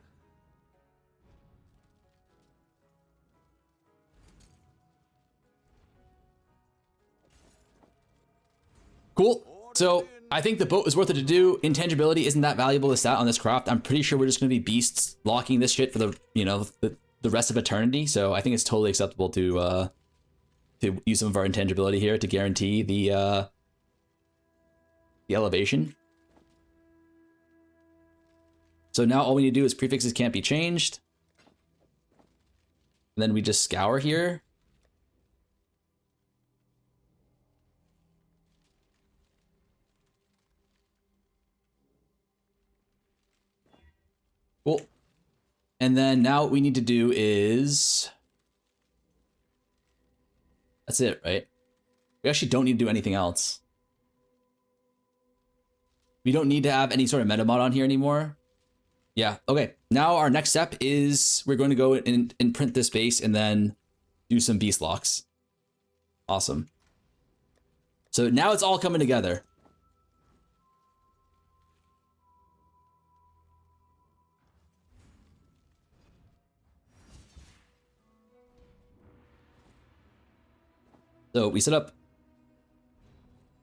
Cool. So I think the boat is worth it to do. Intangibility isn't that valuable to stat on this craft. I'm pretty sure we're just gonna be beasts locking this shit for the, you know, the rest of eternity. So I think it's totally acceptable to use some of our intangibility here to guarantee the elevation. So now all we need to do is prefixes can't be changed. And then we just scour here. Cool. And then now what we need to do is... That's it, right? We actually don't need to do anything else. We don't need to have any sort of meta mod on here anymore. Yeah, okay. Now our next step is we're going to go and print this base and then do some beast locks. Awesome. So now it's all coming together. So we set up,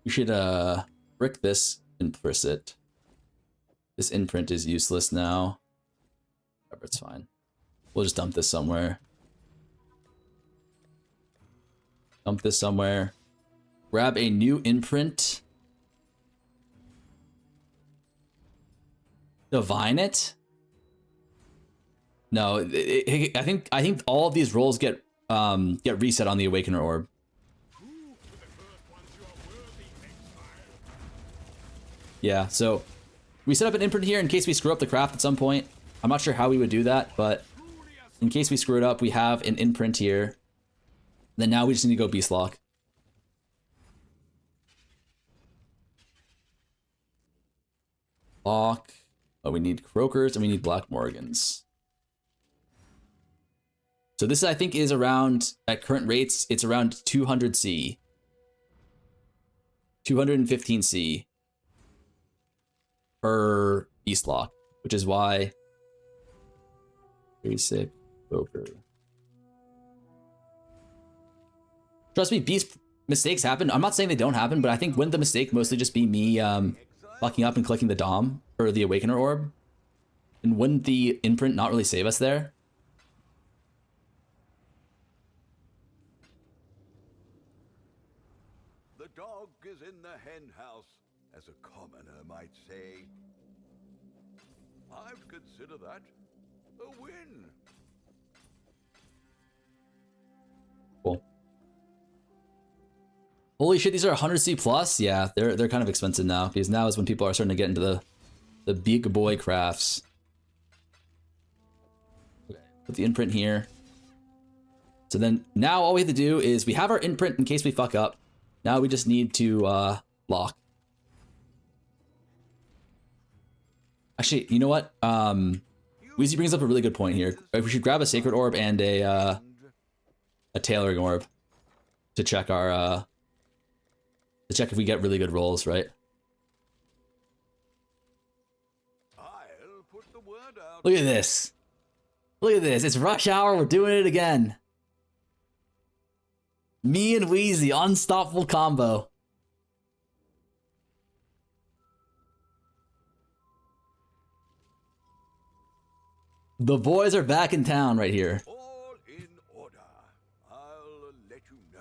we should brick this implicit. This imprint is useless now. Whatever, it's fine. We'll just dump this somewhere. Dump this somewhere. Grab a new imprint. Divine it? No, I think all of these rolls get reset on the Awakener Orb. Yeah, so we set up an imprint here in case we screw up the craft at some point. I'm not sure how we would do that, but in case we screw it up, we have an imprint here. Then now we just need to go Beast Lock. Lock. Oh, we need Croakers and we need Black Morgans. So this, I think, is around, at current rates, it's around 200C. 215C. Per Beast Lock, which is why basic broker. Trust me, beast mistakes happen. I'm not saying they don't happen, but I think wouldn't the mistake mostly just be me fucking up and clicking the Dom or the Awakener Orb? And wouldn't the imprint not really save us there? The dog is in the hen house, as a commoner might say. I'd consider that a win. Cool. Holy shit, these are 100C plus? Yeah, they're kind of expensive now, because now is when people are starting to get into the big boy crafts. Okay, put the imprint here. So then now all we have to do is we have our imprint in case we fuck up. Now we just need to lock. Actually, you know what? Weezy brings up a really good point here. We should grab a Sacred Orb and a Tailoring Orb to check our to check if we get really good rolls, right? I'll put the word out. Look at this. Look at this. It's rush hour. We're doing it again. Me and Wheezy, unstoppable combo. The boys are back in town right here. All in order. I'll let you know.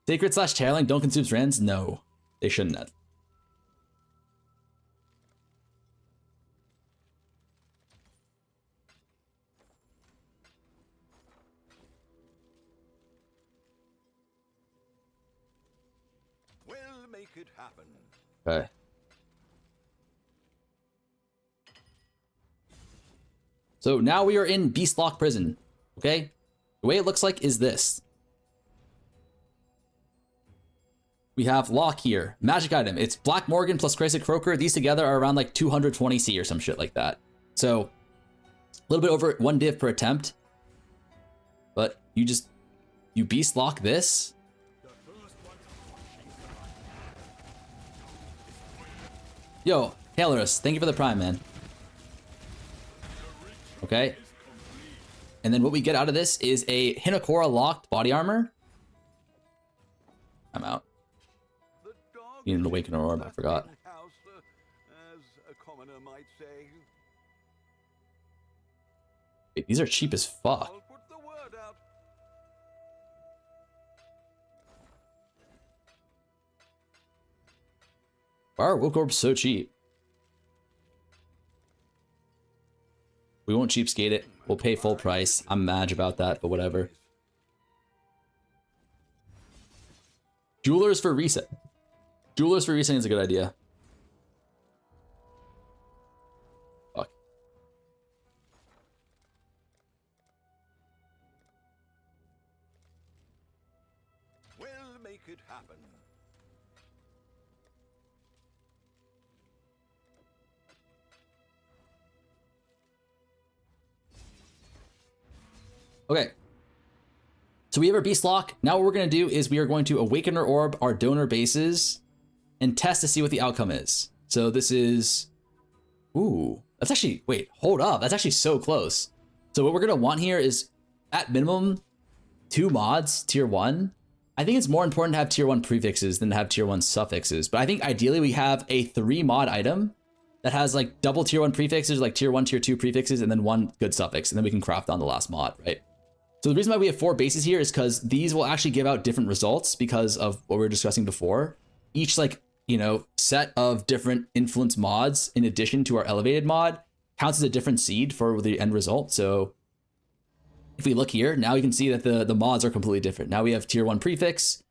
Sacred slash Tearling don't consume strands? No, they shouldn't have. We'll make it happen. Okay. So now we are in Beastlock Prison. Okay? The way it looks like is this. We have Lock here. Magic item. It's Black Morgan plus Crazy Croaker. These together are around like 220 C or some shit like that. So, a little bit over 1 div per attempt. But you Beastlock this. Yo, Taylorus, thank you for the prime, man. Okay. And then what we get out of this is a Hinokora locked body armor. I'm out. You need an Awakener Orb, I forgot. House, as a commoner might say. Wait, these are cheap as fuck. I'll put the word out. Why are Woke Orbs so cheap? We won't cheapskate it. We'll pay full price. I'm mad about that, but whatever. Jewelers for reset. Jewelers for resetting is a good idea. Fuck. We'll make it happen. Okay. So we have our Beast Lock. Now what we're going to do is we are going to Awakener Orb our donor bases and test to see what the outcome is. So this is... Ooh. That's actually... Wait, hold up. That's actually so close. So what we're going to want here is, at minimum, 2 mods, tier 1. I think it's more important to have tier 1 prefixes than to have tier 1 suffixes. But I think ideally we have a 3 mod item that has like double tier 1 prefixes, like tier 1, tier 2 prefixes, and then 1 good suffix. And then we can craft on the last mod, right? So the reason why we have 4 bases here is because these will actually give out different results because of what we were discussing before. Each like, you know, set of different influence mods in addition to our elevated mod counts as a different seed for the end result. So if we look here, now you can see that the mods are completely different. Now we have tier 1 prefix,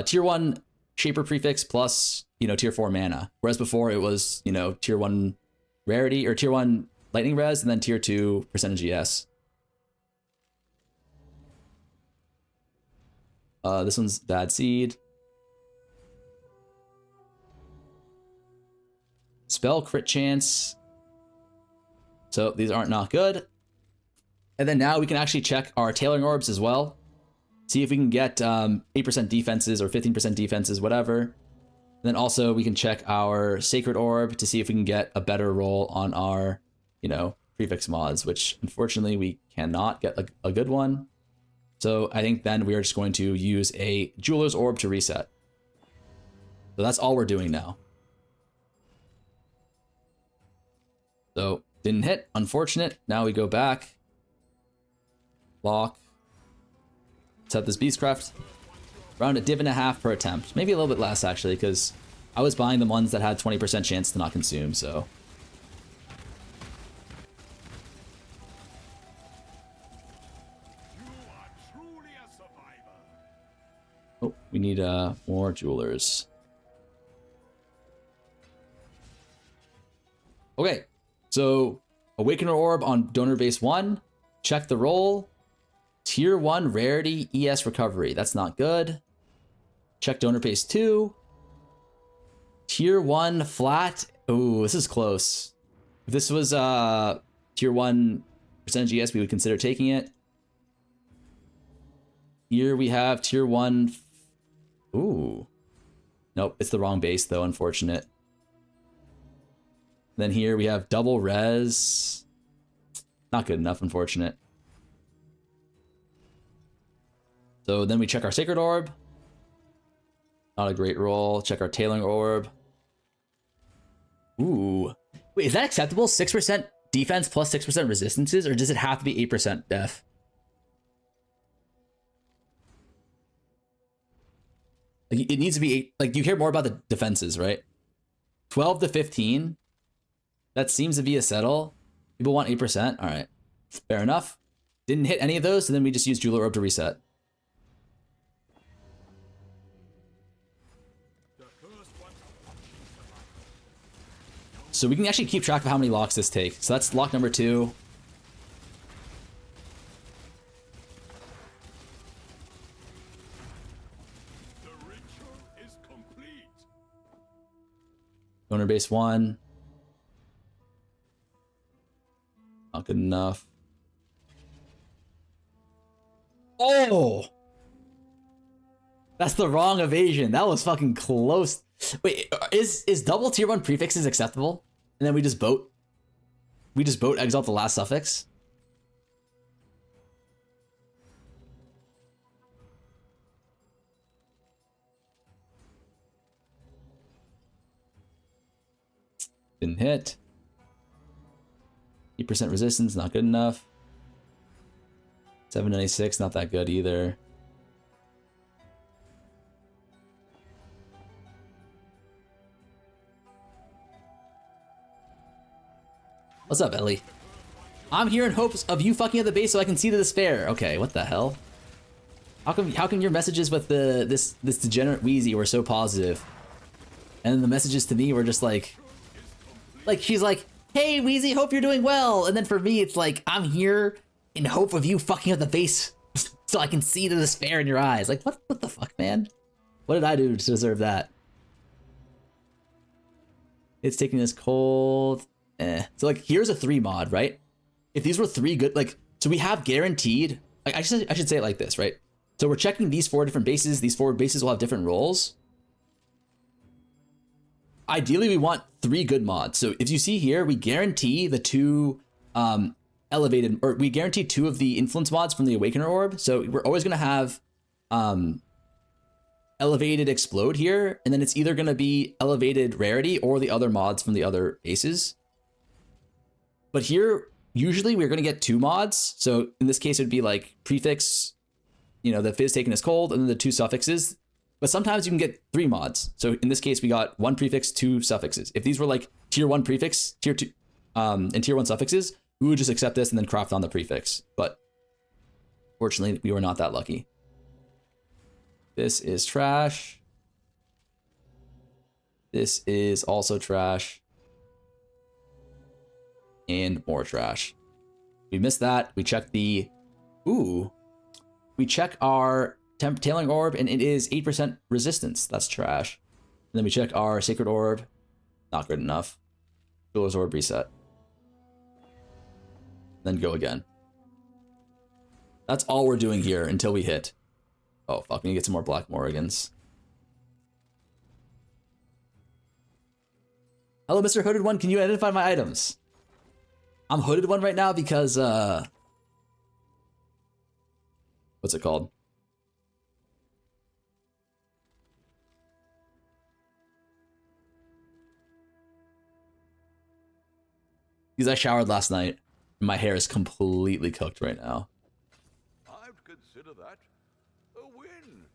tier 1 shaper prefix plus, you know, tier 4 mana. Whereas before it was, you know, tier 1 rarity or tier 1 lightning res and then tier 2 percentage ES. This one's bad seed. Spell crit chance. So these aren't not good. And then now we can actually check our tailoring orbs as well. See if we can get 8% defenses or 15% defenses, whatever. And then also we can check our sacred orb to see if we can get a better roll on our, you know, prefix mods, which unfortunately we cannot get a good one. So I think then we are just going to use a Jeweler's Orb to reset. So that's all we're doing now. So didn't hit, unfortunate. Now we go back. Lock. Set this Beastcraft. Around a div and a half per attempt. Maybe a little bit less actually, because I was buying the ones that had 20% chance to not consume, so. Oh, we need more jewelers. Okay, so Awakener Orb on donor base 1. Check the roll. Tier 1 rarity ES recovery. That's not good. Check donor base 2. Tier 1 flat. Oh, this is close. If this was tier 1 percentage ES, we would consider taking it. Here we have tier 1. Ooh. Nope, it's the wrong base though, unfortunate. Then here we have double res. Not good enough, unfortunate. So then we check our Sacred Orb. Not a great roll. Check our Tailoring Orb. Ooh. Wait, is that acceptable? 6% defense plus 6% resistances, or does it have to be 8% def? Like, it needs to be 8. Like, you hear more about the defenses, right? 12 to 15. That seems to be a settle. People want 8%. All right. Fair enough. Didn't hit any of those, so then we just use Jeweler Orb to reset. So we can actually keep track of how many locks this takes. So that's lock number 2. The ritual is complete. Donor base 1. Not good enough. Oh! That's the wrong evasion. That was fucking close. Wait, is double tier 1 prefixes acceptable? And then we just boat? We just boat exalt the last suffix? Didn't hit. 8% resistance, not good enough. 796, not that good either. What's up, Ellie? I'm here in hopes of you fucking at the base so I can see the despair. Okay, what the hell? How come your messages with this degenerate Wheezy were so positive? And then the messages to me were just like she's like, hey Wheezy, hope you're doing well. And then for me, it's like, I'm here in hope of you fucking at the base so I can see the despair in your eyes. Like, what the fuck, man? What did I do to deserve that? It's taking this cold. So like, here's a 3 mod, right? If these were 3 good, like, so we have guaranteed, like, I should say it like this, right? So we're checking these 4 different bases. These 4 bases will have different roles. Ideally, we want 3 good mods. So if you see here, we guarantee the 2 elevated, or we guarantee 2 of the influence mods from the Awakener Orb. So we're always going to have elevated explode here, and then it's either going to be elevated rarity or the other mods from the other bases. But here, usually we're going to get 2 mods. So in this case, it would be like prefix, you know, the fizz taken as cold, and then the 2 suffixes. But sometimes you can get 3 mods. So in this case, we got 1 prefix, 2 suffixes. If these were like tier 1 prefix, tier 2, and tier 1 suffixes, we would just accept this and then craft on the prefix. But fortunately, we were not that lucky. This is trash. This is also trash. And more trash. We missed that. We check the... Ooh. We check our Tailoring Orb, and it is 8% resistance. That's trash. And then we check our Sacred Orb. Not good enough. Jeweler's Orb reset. Then go again. That's all we're doing here until we hit. Oh, fuck. We need to get some more Black Morrigans. Hello, Mr. Hooded One. Can you identify my items? I'm Hooded One right now because, what's it called? Because I showered last night. And my hair is completely cooked right now. I'd consider that a win.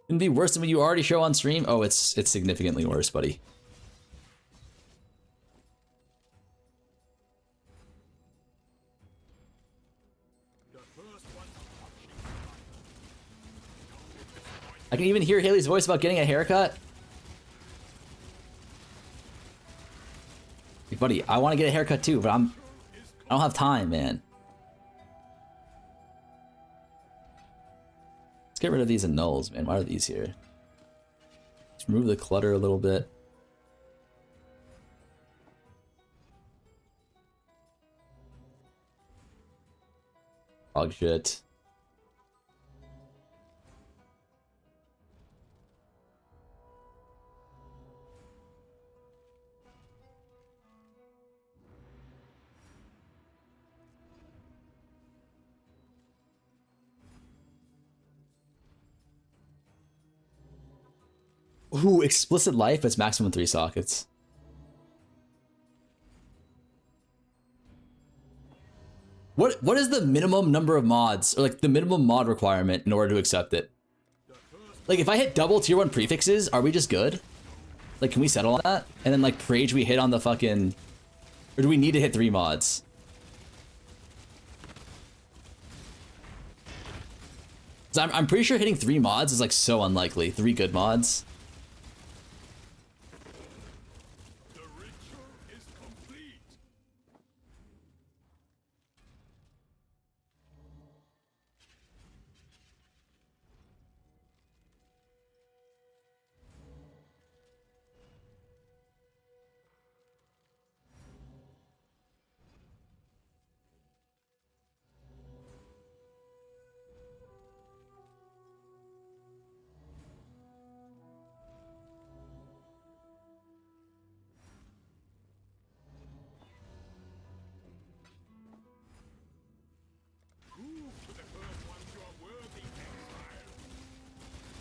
Can be worse than what you already show on stream? Oh, it's significantly worse, buddy. I can even hear Haley's voice about getting a haircut. Hey, buddy, I want to get a haircut too, but I don't have time, man. Let's get rid of these annuls, man. Why are these here? Let's remove the clutter a little bit. Dog shit. Ooh, explicit life, it's maximum 3 sockets. What is the minimum number of mods, or like the minimum mod requirement in order to accept it? Like if I hit double tier 1 prefixes, are we just good? Like can we settle on that? And then like Prage we hit on the fucking, or do we need to hit 3 mods? 'Cause I'm pretty sure hitting 3 mods is like so unlikely. 3 good mods.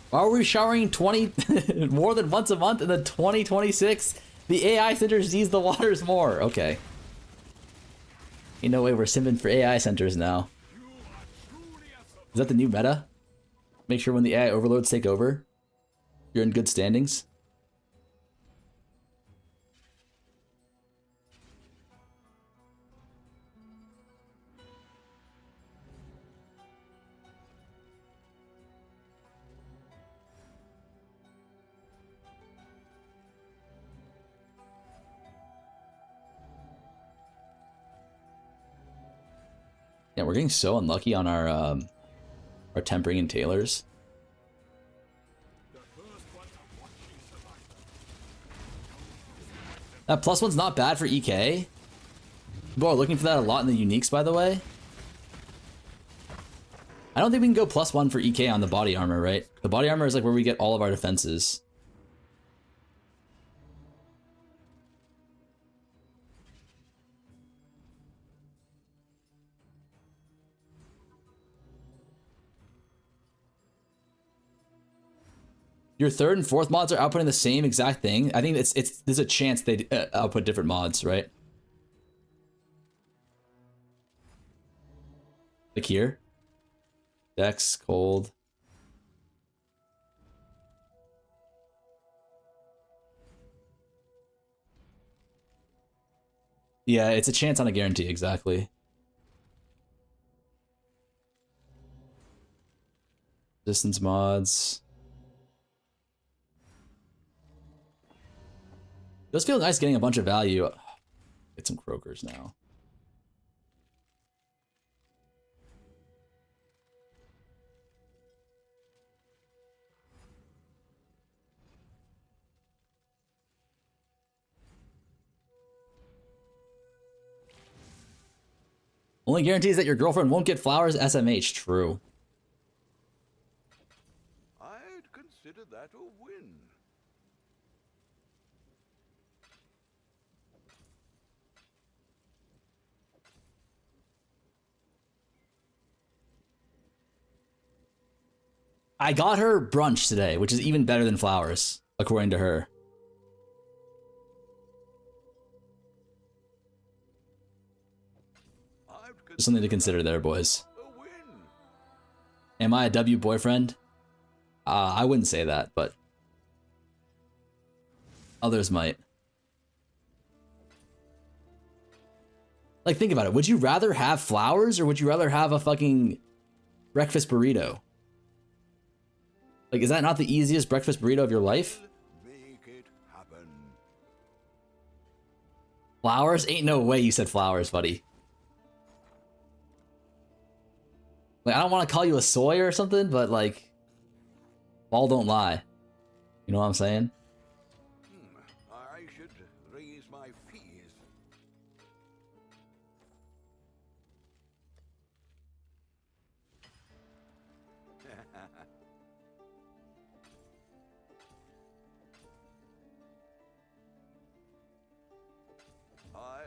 Why are we showering 20 more than once a month in the 2026? The AI centers use the waters more. Okay. Ain't no way we're simping for AI centers now. Is that the new meta? Make sure when the AI overloads take over, you're in good standings. Yeah, we're getting so unlucky on our tempering and tailors. That +1's not bad for EK. People are looking for that a lot in the uniques, by the way. I don't think we can go +1 for EK on the body armor, right? The body armor is like where we get all of our defenses. Your 3rd and 4th mods are outputting the same exact thing. I think there's a chance they output different mods, right? Like here, Dex, cold. Yeah, it's a chance on a guarantee, exactly. Distance mods. It does feel nice getting a bunch of value. Get some croakers now. Only guarantees that your girlfriend won't get flowers SMH. True. I'd consider that a win. I got her brunch today, which is even better than flowers, according to her. Just something to consider there, boys. Am I a W boyfriend? I wouldn't say that, but others might. Like, think about it. Would you rather have flowers or would you rather have a fucking breakfast burrito? Like, is that not the easiest breakfast burrito of your life? Make it happen. Flowers? Ain't no way you said flowers, buddy. Like, I don't want to call you a soy or something, but like, ball don't lie. You know what I'm saying? I should raise my fees. I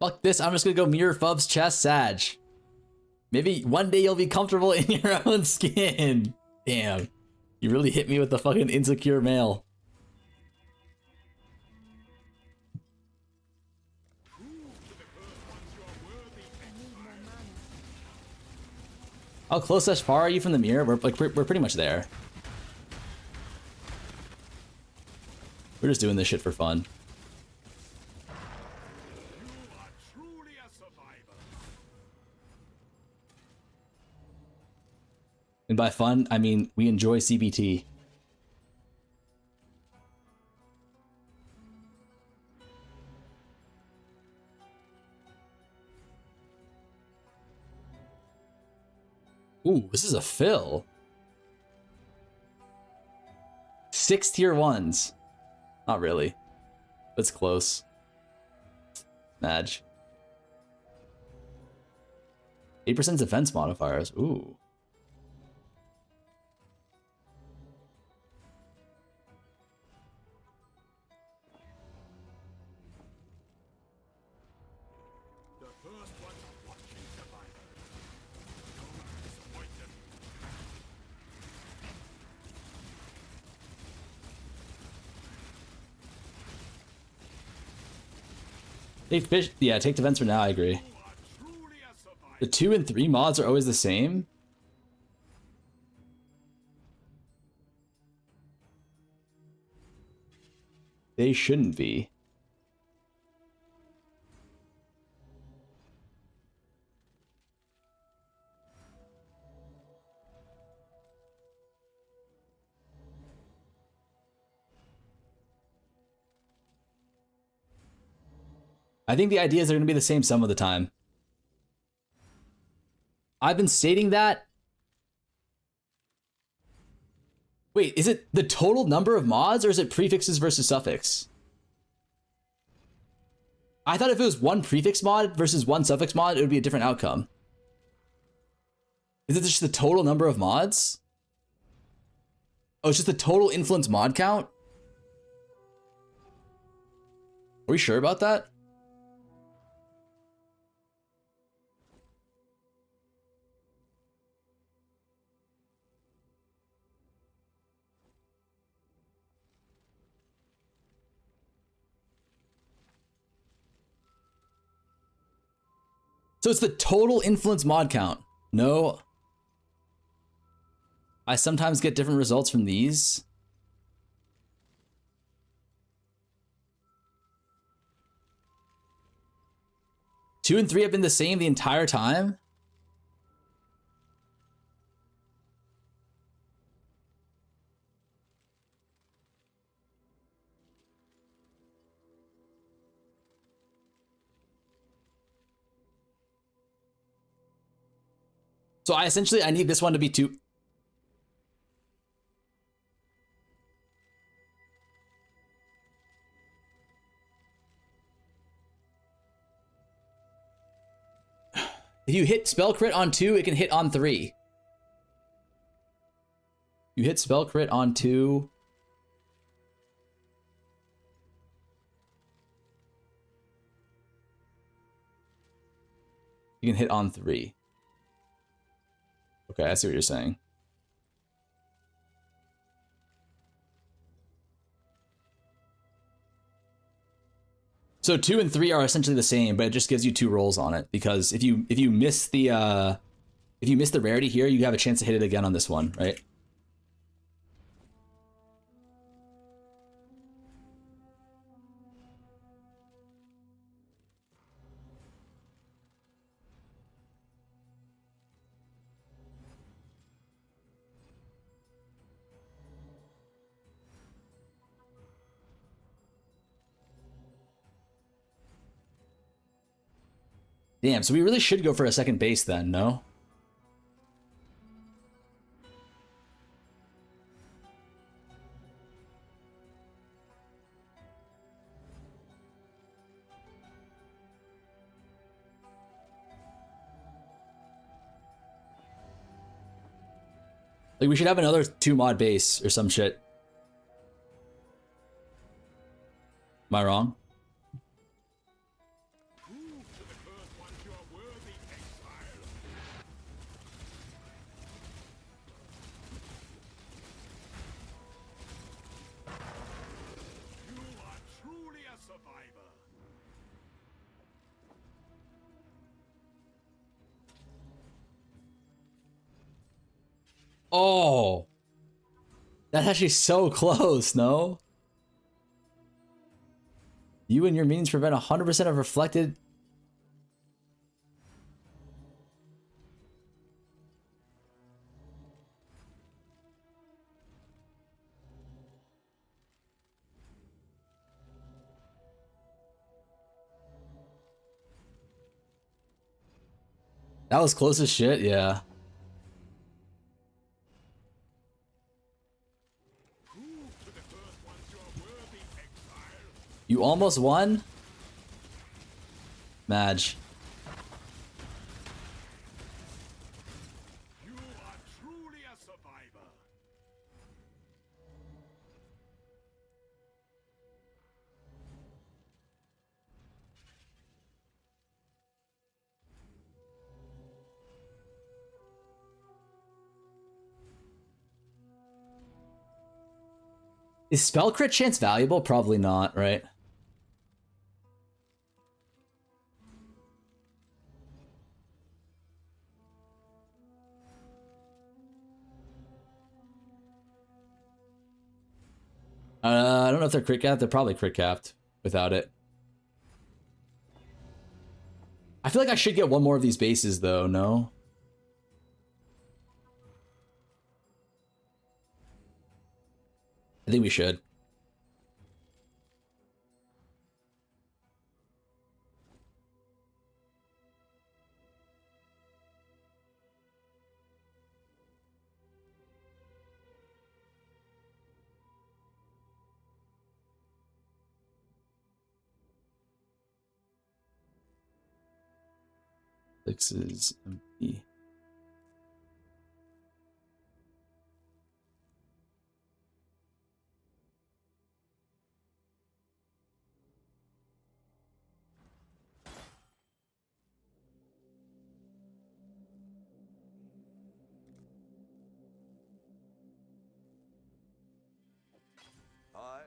Fuck this, I'm just gonna go mirror Fub's chest, Sag. Maybe one day you'll be comfortable in your own skin. Damn. You really hit me with the fucking insecure male. How close as far are you from the mirror? We're pretty much there. We're just doing this shit for fun. And by fun, I mean we enjoy CBT. Ooh, this is a fill. 6 tier 1s. Not really. That's close. Madge. 8% defense modifiers. Ooh. Take fish. Yeah, take defense for now. I agree. The 2 and 3 mods are always the same. They shouldn't be. I think the ideas are going to be the same some of the time. I've been stating that. Wait, is it the total number of mods or is it prefixes versus suffix? I thought if it was one prefix mod versus one suffix mod, it would be a different outcome. Is it just the total number of mods? Oh, it's just the total influence mod count? Are we sure about that? So it's the total influence mod count. No. I sometimes get different results from these. Two and 3 have been the same the entire time. So I need this one to be 2. If you hit spell crit on 2, it can hit on 3. You hit spell crit on 2. You can hit on 3. Okay, I see what you're saying. So 2 and 3 are essentially the same, but it just gives you 2 rolls on it because if you miss the rarity here, you have a chance to hit it again on this one, right? Damn, so we really should go for a second base then, no? Like, we should have another 2 mod base or some shit. Am I wrong? Truly a survivor. Oh! That's actually so close, no? You and your minions prevent 100% of reflected... That was close as shit, yeah. You almost won? Madge. You are truly a survivor. Is spell crit chance valuable? Probably not, right? I don't know if they're crit capped. They're probably crit capped without it. I feel like I should get one more of these bases though, no? I think we should. Six is empty. I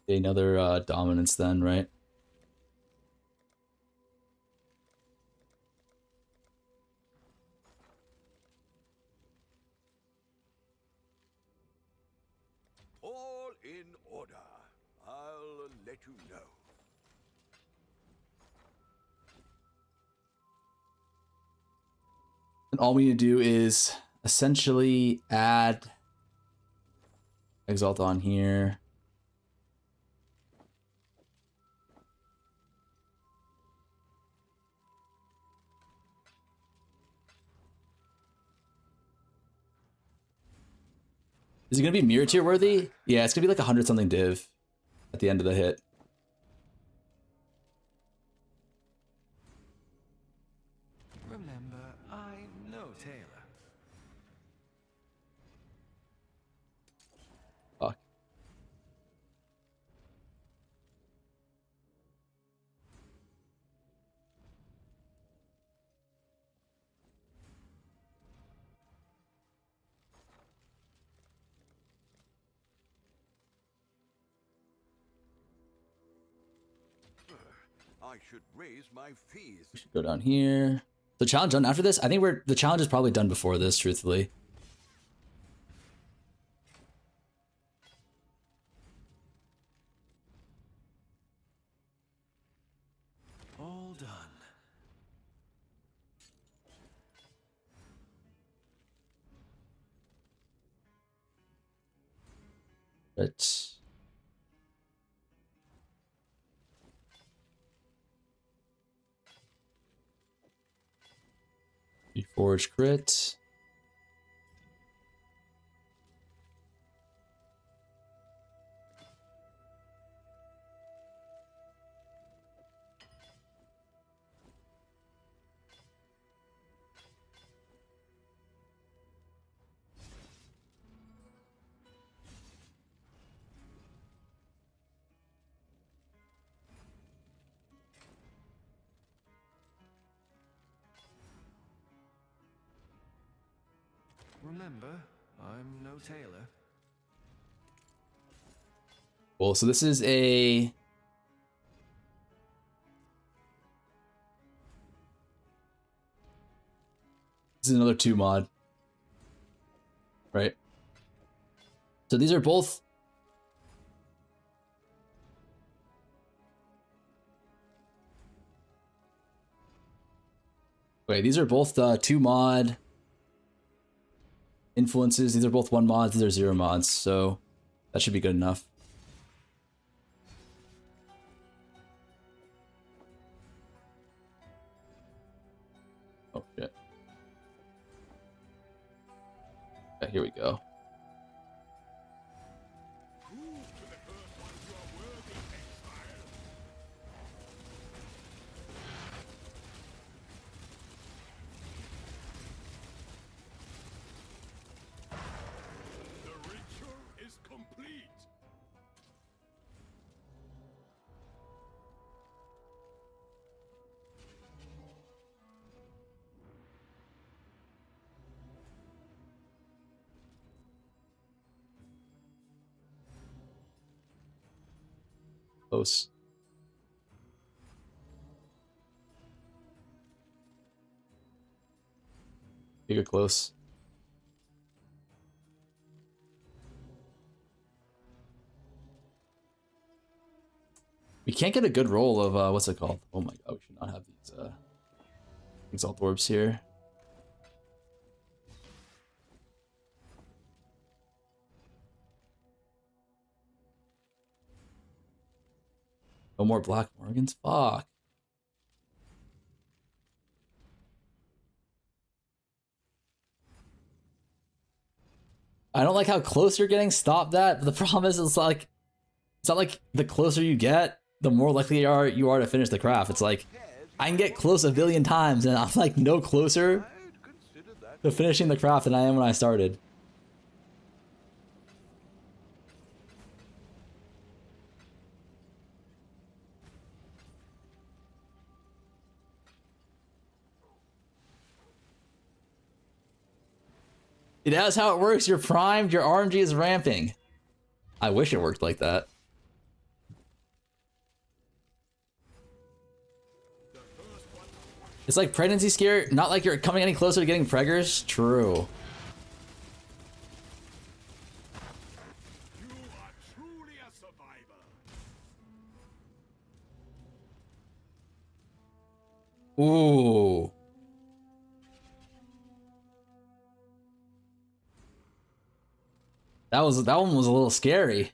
Another dominance then, right? all in order. I'll let you know. And all we need to do is essentially add Exalt on here. Is it gonna be mirror tier worthy? Yeah, it's gonna be like 100 something div at the end of the hit. Remember, I'm no tailor. Fuck. I should raise my fees. We should go down here. The challenge done after this? I think the challenge is probably done before this, truthfully. All done. Crit. Reforged crit. Remember, I'm no tailor. Cool. So this is a. This is another 2 mod. Right? So these are both. Wait, these are both 2 mod influences. These are both 1 mods. These are 0 mods. So that should be good enough. Oh, shit. Yeah, here we go. The ritual is complete. Close. You get close. We can't get a good roll of what's it called? Oh my god, we should not have these exalt orbs here. No more Black Morgans? Fuck. I don't like how close you're getting. Stop that. But the problem is, it's not like the closer you get, the more likely you are to finish the craft. It's like I can get close a billion times, and I'm like no closer I'd consider that. to finishing the craft than I am when I started. That's how it works. You're primed, your RNG is ramping. I wish it worked like that. It's like pregnancy scare, not like you're coming any closer to getting preggers. True. You are truly a survivor. Ooh. That one was a little scary.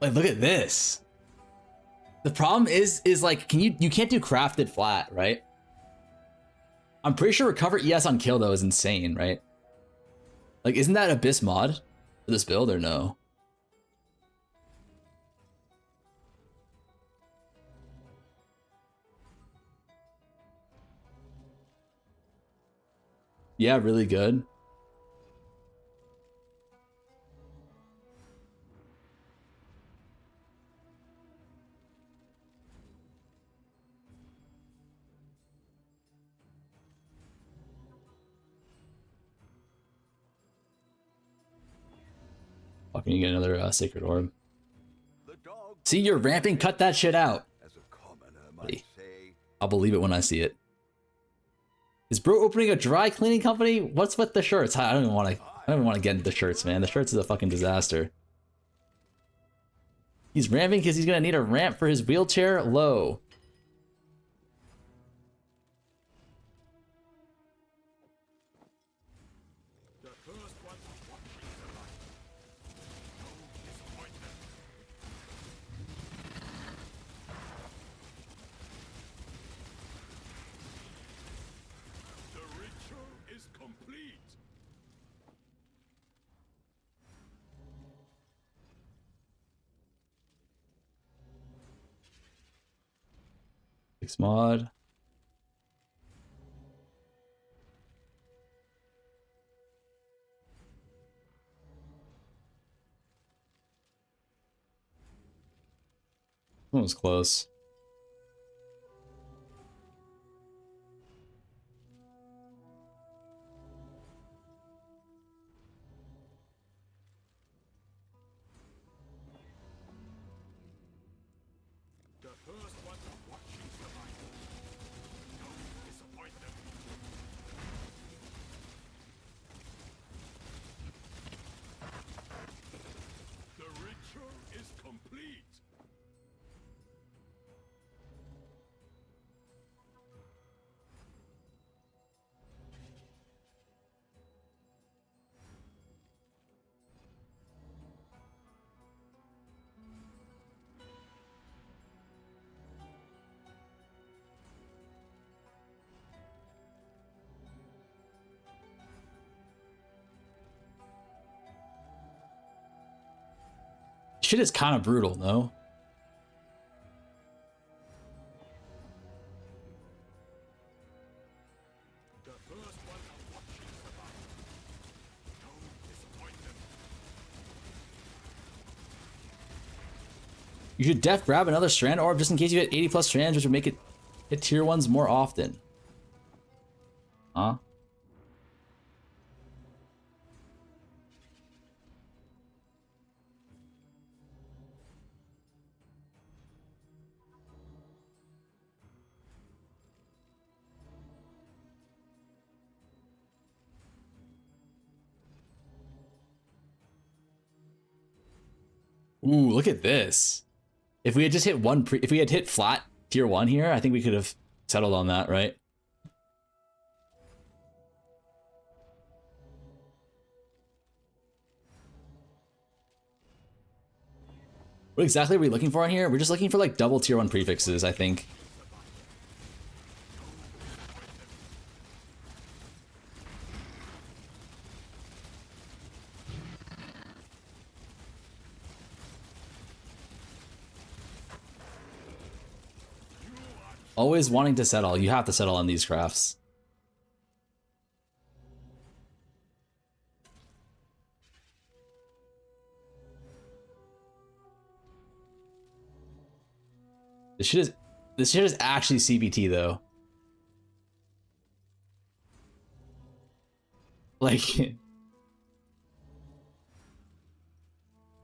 Like, look at this. The problem is like, you can't do crafted flat, right? I'm pretty sure recover ES on kill though is insane, right? Like, isn't that Abyss mod for this build or no? Yeah, really good. Fucking you get another sacred orb. The dog See, you're ramping, cut that shit out. as a common might say. I'll believe it when I see it. Is bro opening a dry cleaning company? What's with the shirts? I don't even want to get into the shirts, man. The shirts is a fucking disaster. He's ramping because he's gonna need a ramp for his wheelchair. Low. Six mod. That was close. Shit is kind of brutal, no? You should def grab another strand orb just in case you hit 80 plus strands, which would make it hit tier 1s more often. Huh? Ooh, look at this. If we had just hit if we had hit flat tier 1 here, I think we could have settled on that, right? What exactly are we looking for on here? We're just looking for like double tier 1 prefixes, I think. Always wanting to settle. You have to settle on these crafts. This shit is actually CBT though. Like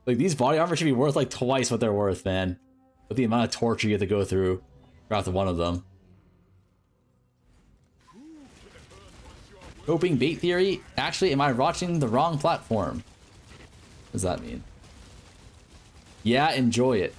these body armor should be worth like twice what they're worth, man. With the amount of torture you have to go through throughout one of them. Coping bait theory? Actually, am I watching the wrong platform? What does that mean? Yeah, enjoy it.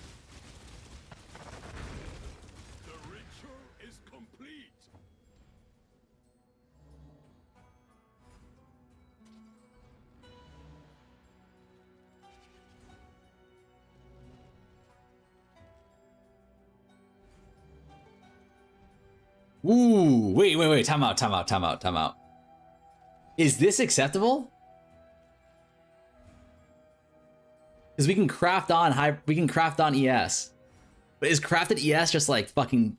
Ooh, wait, time out. Is this acceptable? Because we can craft on ES. But is crafted ES just like fucking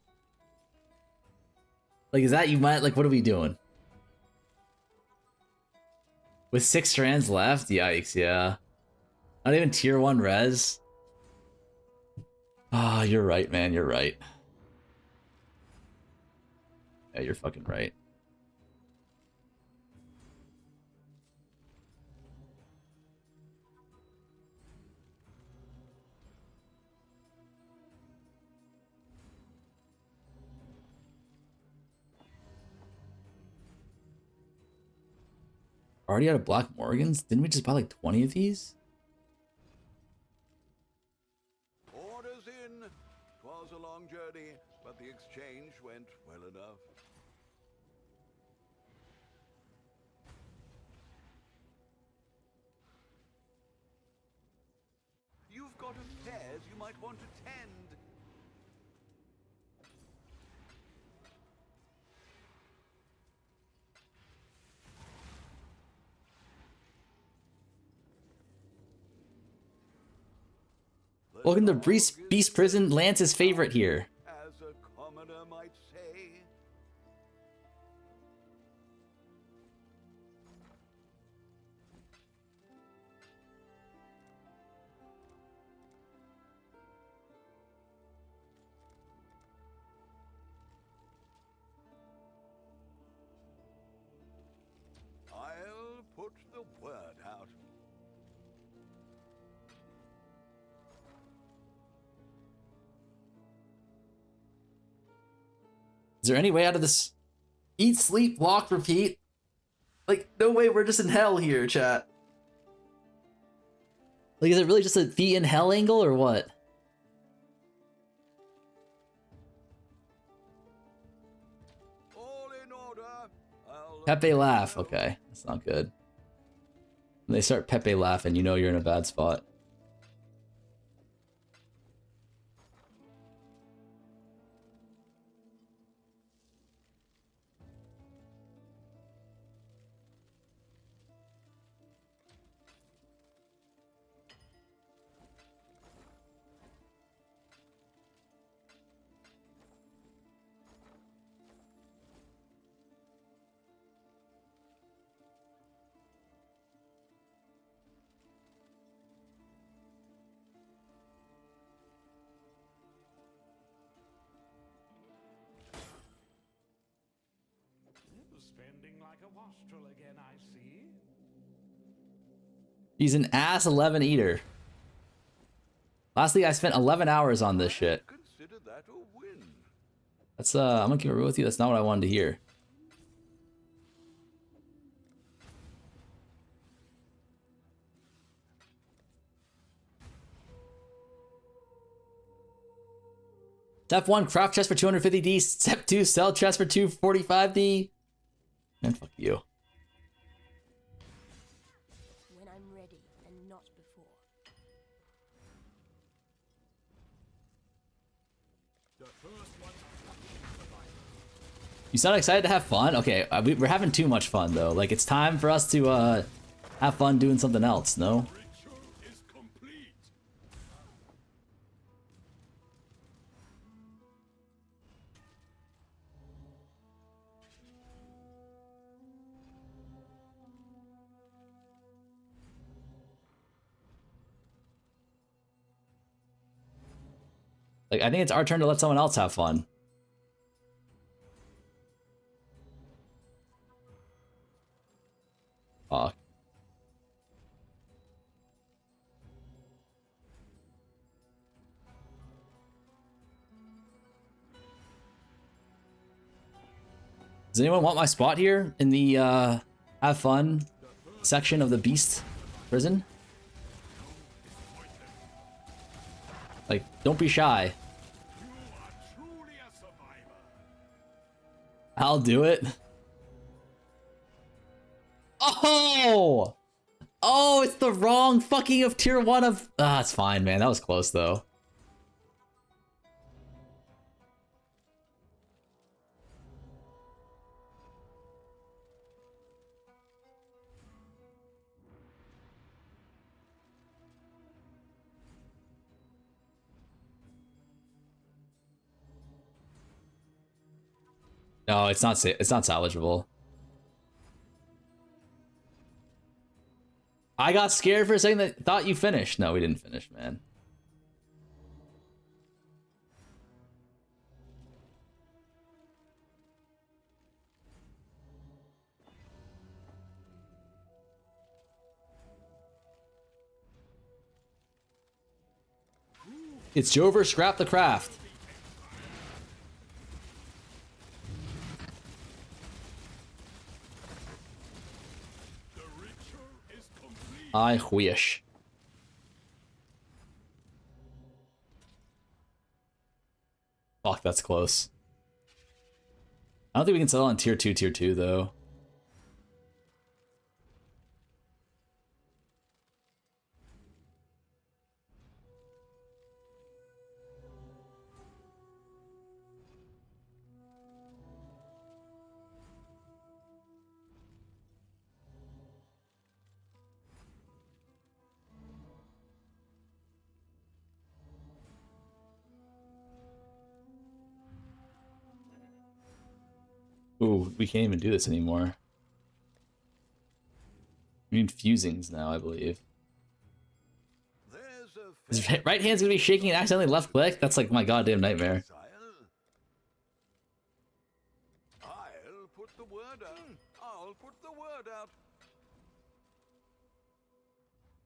like, is that, you might like, what are we doing? With 6 strands left? Yikes, yeah. Not even tier 1 res. Ah, you're right, man, you're right. Yeah, you're fucking right. already out of Black Morgans? Didn't we just buy like 20 of these? Orders in. 'Twas a long journey, but the exchange went well enough. You've got affairs you might want to tend. Welcome to Beast Prison, Lance's favorite here. As a commoner might say. I'll put the word out. Is there any way out of this? Eat, sleep, walk, repeat. Like, no way, we're just in hell here, chat. Like, is it really just a feet in hell angle or what? All in order. Pepe laugh. Okay, that's not good. When they start Pepe laughing, you know you're in a bad spot. Spending like a wastrel again, I see. He's an ass 11 eater. Lastly, I spent 11 hours on this shit. Consider that a win. That's I'm gonna keep it real with you. That's not what I wanted to hear. Step 1, craft chest for 250D. Step 2, sell chest for 245D. Man, fuck you. When I'm ready and not before. You sound excited to have fun? Okay, we're having too much fun though. Like, it's time for us to have fun doing something else, no? Like, I think it's our turn to let someone else have fun. Fuck. Does anyone want my spot here in the have fun section of the Beast Prison? Like, don't be shy. I'll do it. Oh! Oh, it's the wrong fucking of tier 1 of... Ah, it's fine, man. That was close, though. No, it's not salvageable. I got scared for a second that thought you finished. No, we didn't finish, man. It's Jover, scrap the craft. I wish. Fuck, that's close. I don't think we can settle on tier 2, though. Ooh, we can't even do this anymore. We need fusings now, I believe. There's a His fair right hand's gonna be shaking and accidentally left click? That's like my goddamn nightmare. exile. I'll put the word out. I'll put the word out.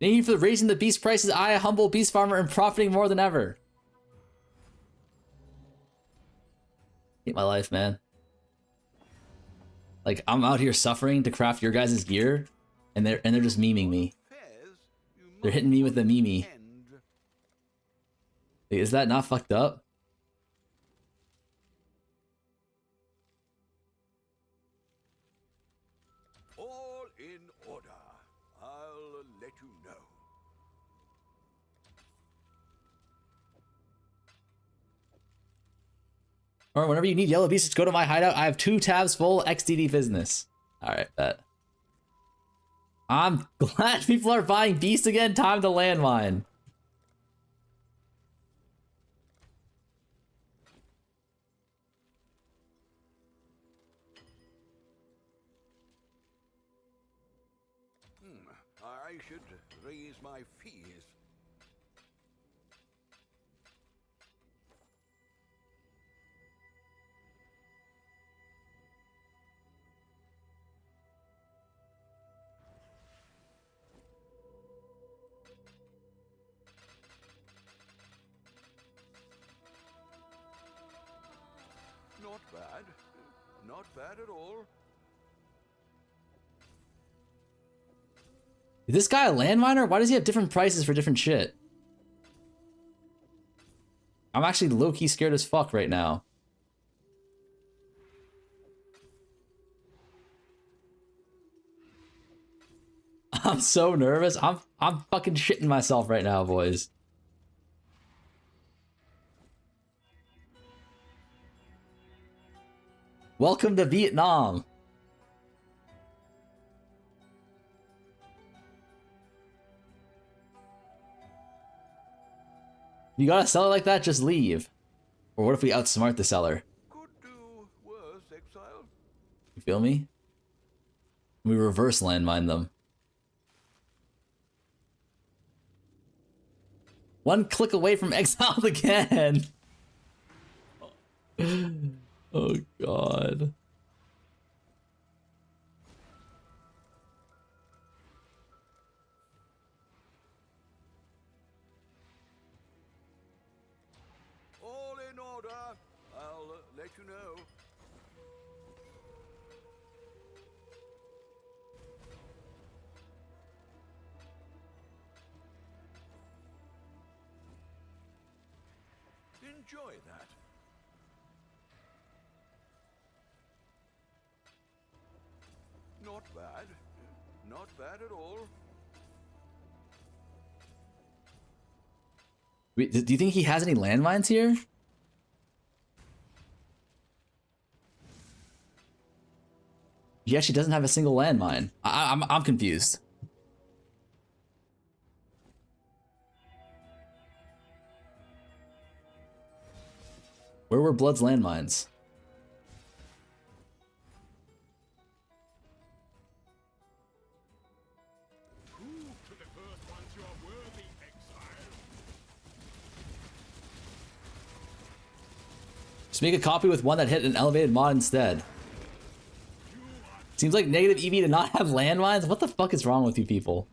Thank you for raising the beast prices. I, a humble beast farmer, am profiting more than ever. Hate my life, man. Like, I'm out here suffering to craft your guys' gear, and they're just memeing me. Fairs, you They're must hitting me with the put an meme. end. Wait, is that not fucked up? All in order. I'll let you know. Or whenever you need yellow beasts, go to my hideout. I have 2 tabs full XDD business. Alright, bet. I'm glad people are buying beasts again. Time to landmine. I should raise my fees. Not bad. Not bad at all. Is this guy a landminer? Why does he have different prices for different shit? I'm actually low-key scared as fuck right now. I'm so nervous. I'm fucking shitting myself right now, boys. Welcome to Vietnam. You gotta sell it like that, just leave. Or what if we outsmart the seller? Could do worse, exile. You feel me? We reverse landmine them. One click away from exiled again. Oh god. All in order. I'll let you know. Enjoy that. Not bad. Not bad at all. Wait, do you think he has any landmines here? He actually doesn't have a single landmine. I'm confused. Where were Blood's landmines? To the first ones you are worthy, exile. Just make a copy with one that hit an elevated mod instead. Seems like negative EV to not have landmines? What the fuck is wrong with you people?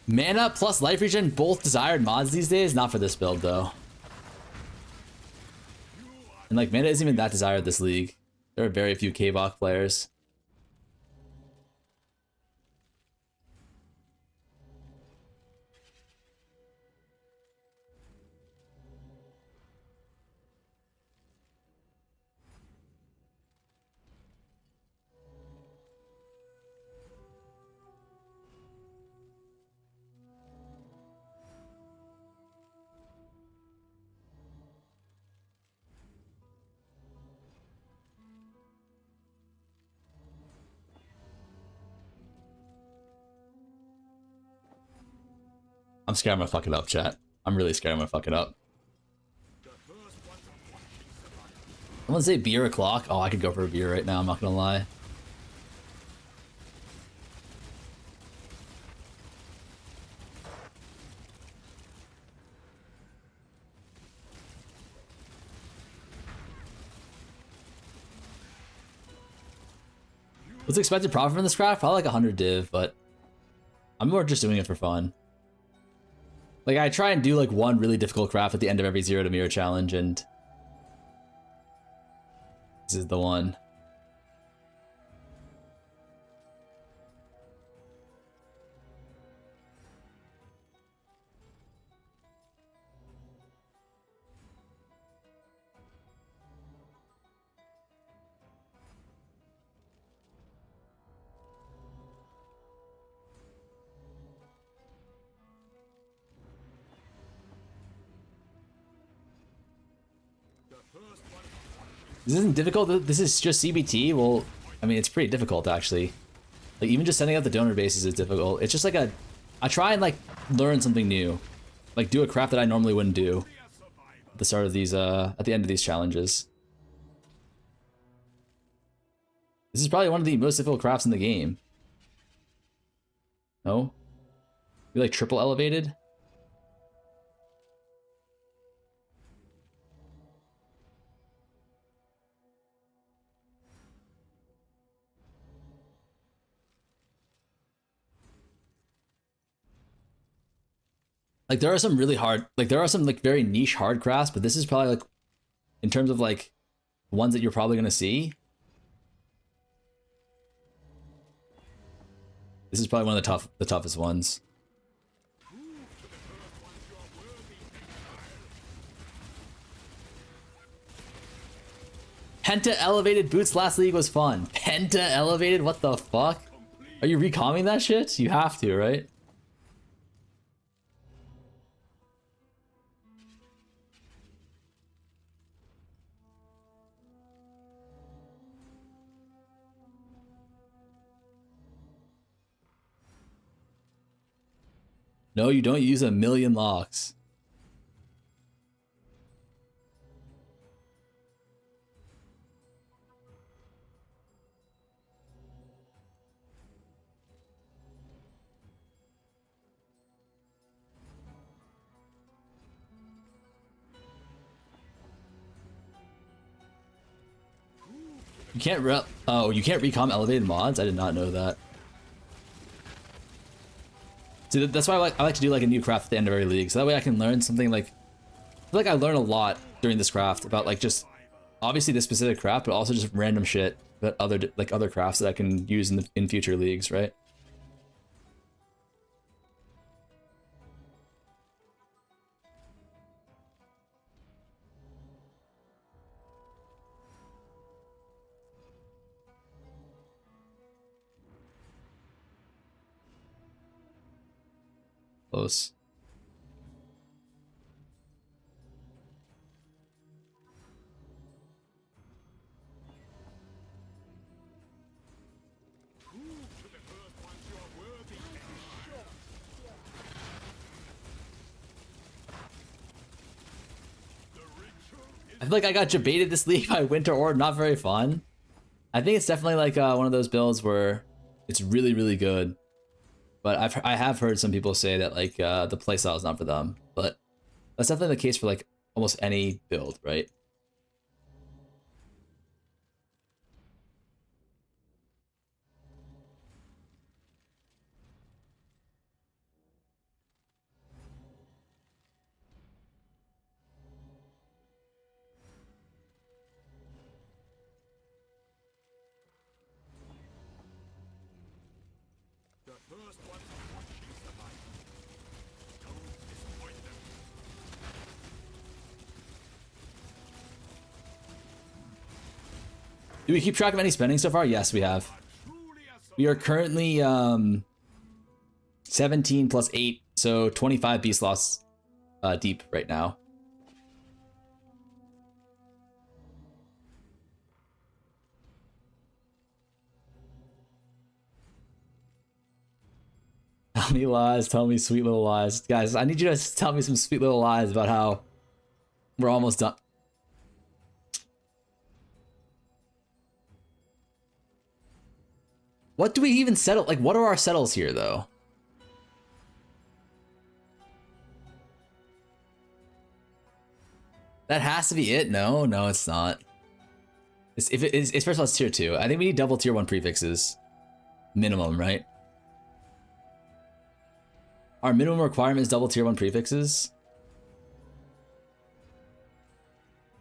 Mana plus life regen, both desired mods these days. Not for this build though. And like mana isn't even that desired this league. There are very few K-Bach players. I'm scared I'm gonna fuck it up, chat. I'm really scared I'm gonna fuck it up. I'm gonna say beer o'clock. Oh, I could go for a beer right now, I'm not gonna lie. What's expected profit from this craft? Probably like 100 div, but I'm more just doing it for fun. Like, I try and do like one really difficult craft at the end of every 0 to mirror challenge, and this is the one. This isn't difficult. This is just CBT. Well, I mean, it's pretty difficult actually. Like, even just sending out the donor bases is difficult. It's just like I try and like learn something new, like do a craft that I normally wouldn't do at the start of these, at the end of these challenges. This is probably one of the most difficult crafts in the game. No? You like triple elevated? Like, there are some really hard, like, there are some, like, very niche hard crafts, but this is probably, like, in terms of, like, ones that you're probably gonna see, this is probably one of the toughest ones. Penta elevated boots last league was fun. Penta elevated? What the fuck? Are you recomming that shit? You have to, right? No, you don't use 1,000,000 locks. You can't you can't recom elevated mods? I did not know that. See, that's why I like to do like a new craft at the end of every league, so that way I can learn something. Like, I feel like I learn a lot during this craft about like just obviously this specific craft, but also just random shit that other crafts that I can use in future leagues, right? Close. I feel like I got debated this league by Winter Orb, not very fun. I think it's definitely like one of those builds where it's really, really good. But I have heard some people say that like the playstyle is not for them. But that's definitely the case for like almost any build, right? Do we keep track of any spending so far? Yes, we have. We are currently 17 plus 8, so 25 beast loss deep right now. Tell me lies, tell me sweet little lies. Guys, I need you to tell me some sweet little lies about how we're almost done. What do we even settle? Like, what are our settles here, though? That has to be it. No, it's not. It's first of all, it's tier 2. I think we need double tier 1 prefixes. Minimum, right? Our minimum requirement is double tier 1 prefixes.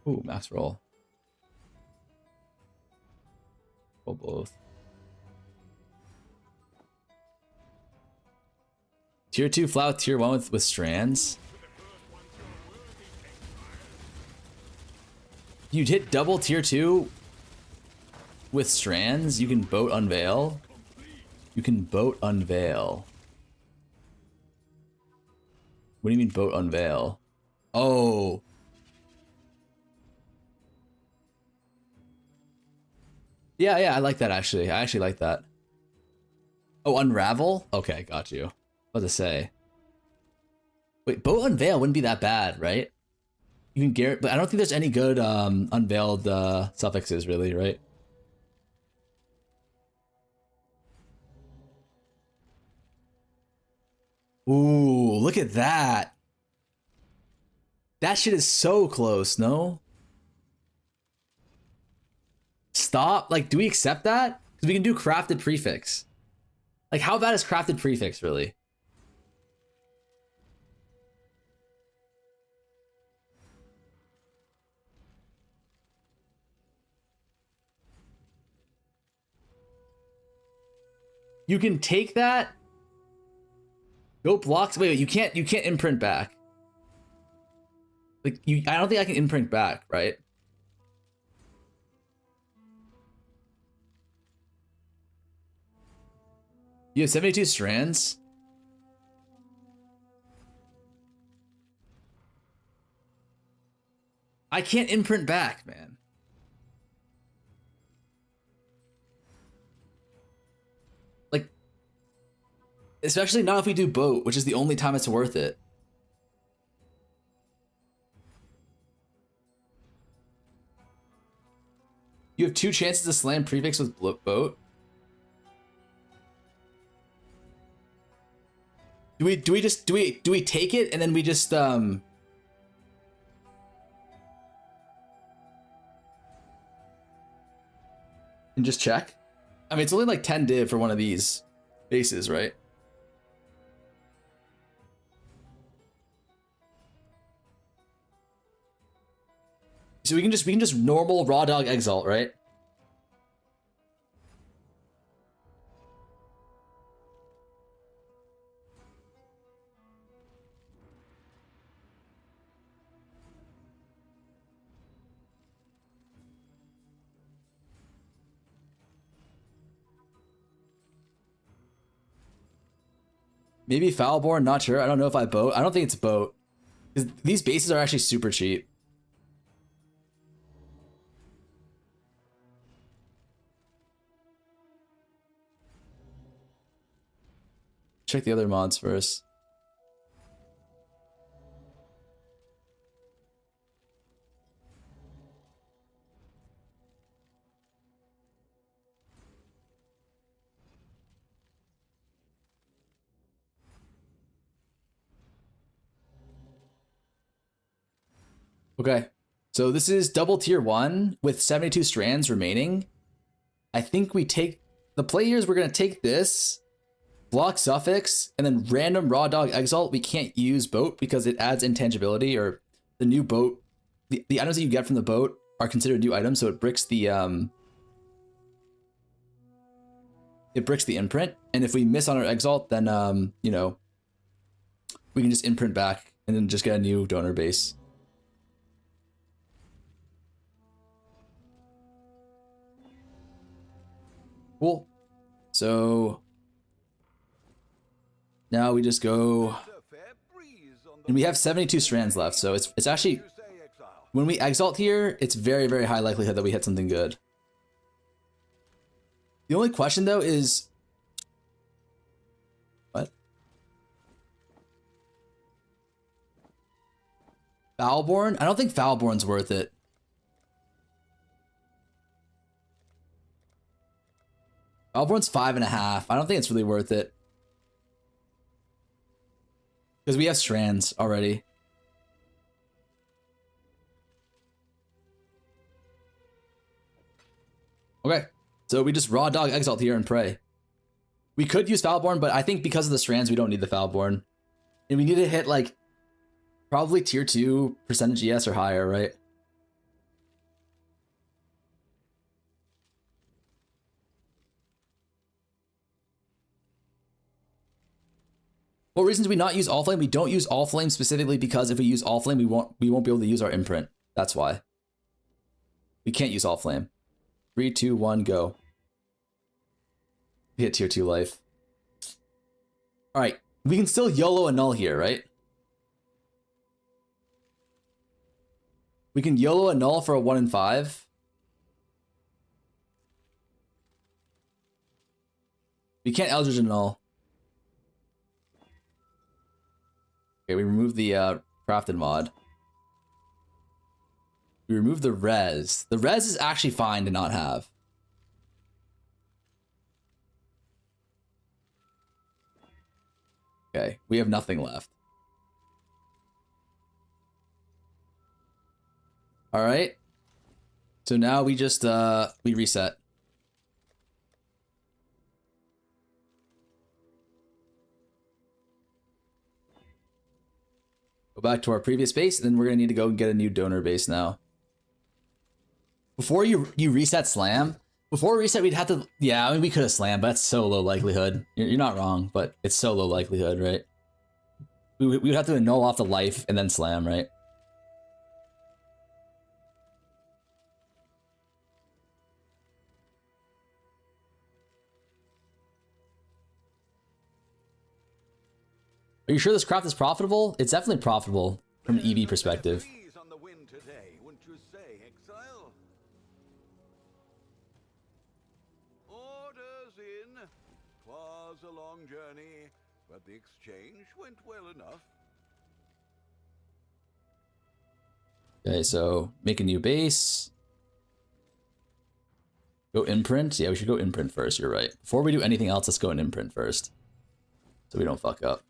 Ooh, max roll. Roll both. Tier 2 flat with tier 1 with strands. You'd hit double tier 2 with strands. You can boat unveil. You can boat unveil. What do you mean boat unveil? Oh. Yeah, I like that actually. I actually like that. Oh, unravel? Okay, got you. What to say? Wait, boat unveil wouldn't be that bad, right? You can guarantee, but I don't think there's any good unveiled suffixes really, right? Ooh, look at that. That shit is so close, no? Stop. Like, do we accept that? Because we can do crafted prefix. Like, how bad is crafted prefix, really? You can take that. Go blocks. Wait, you can't imprint back. Like I don't think I can imprint back, right? You have 72 strands. I can't imprint back, man. Like, especially not if we do boat, which is the only time it's worth it. You have 2 chances to slam prefix with boat. Do we take it and then we just and just check? I mean, it's only like 10 div for one of these bases, right? So we can just normal raw dog exalt, right? Maybe Foulborn, not sure. I don't know if I boat. I don't think it's boat. These bases are actually super cheap. Check the other mods first. Okay, so this is double tier 1 with 72 strands remaining. I think we take the players. We're gonna take this block suffix and then random raw dog exalt. We can't use boat because it adds intangibility, or the new boat. The items that you get from the boat are considered new items, so it bricks the it bricks the imprint, and if we miss on our exalt, then you know, we can just imprint back and then just get a new donor base. Cool. So now we just go, and we have 72 strands left, so it's actually, when we exalt here, it's very, very high likelihood that we hit something good. The only question though is, what? Foulborn? I don't think Foulborn's worth it. Foulborn's 5.5. I don't think it's really worth it. Because we have strands already. Okay. So we just raw dog exalt here and pray. We could use Foulborn, but I think because of the strands, we don't need the Foulborn. And we need to hit like probably tier 2 percentage ES or higher, right? What reason do we not use All Flame? We don't use All Flame specifically because if we use All Flame, we won't be able to use our imprint. That's why. We can't use All Flame. 3, 2, 1, go. We hit tier 2 life. Alright, we can still YOLO annul here, right? We can YOLO annul for a 1 in 5. We can't Eldritch annul. Okay, we remove the crafted mod. We remove the res. The res is actually fine to not have. Okay, we have nothing left. All right. So now we just we reset. Go back to our previous base, and then we're gonna need to go and get a new donor base now. Before you reset slam, before reset we'd have to, yeah, I mean we could have slammed, but that's so low likelihood. You're not wrong, but it's so low likelihood, right? We would have to annul off the life and then slam, right? Are you sure this craft is profitable? It's definitely profitable from an EV perspective. On the wind today, wouldn't you say, Exile? Orders in. 'Twas a long journey, but the exchange went well enough. Okay, so make a new base. Go imprint. Yeah, we should go imprint first. You're right. Before we do anything else, let's go and imprint first, so we don't fuck up.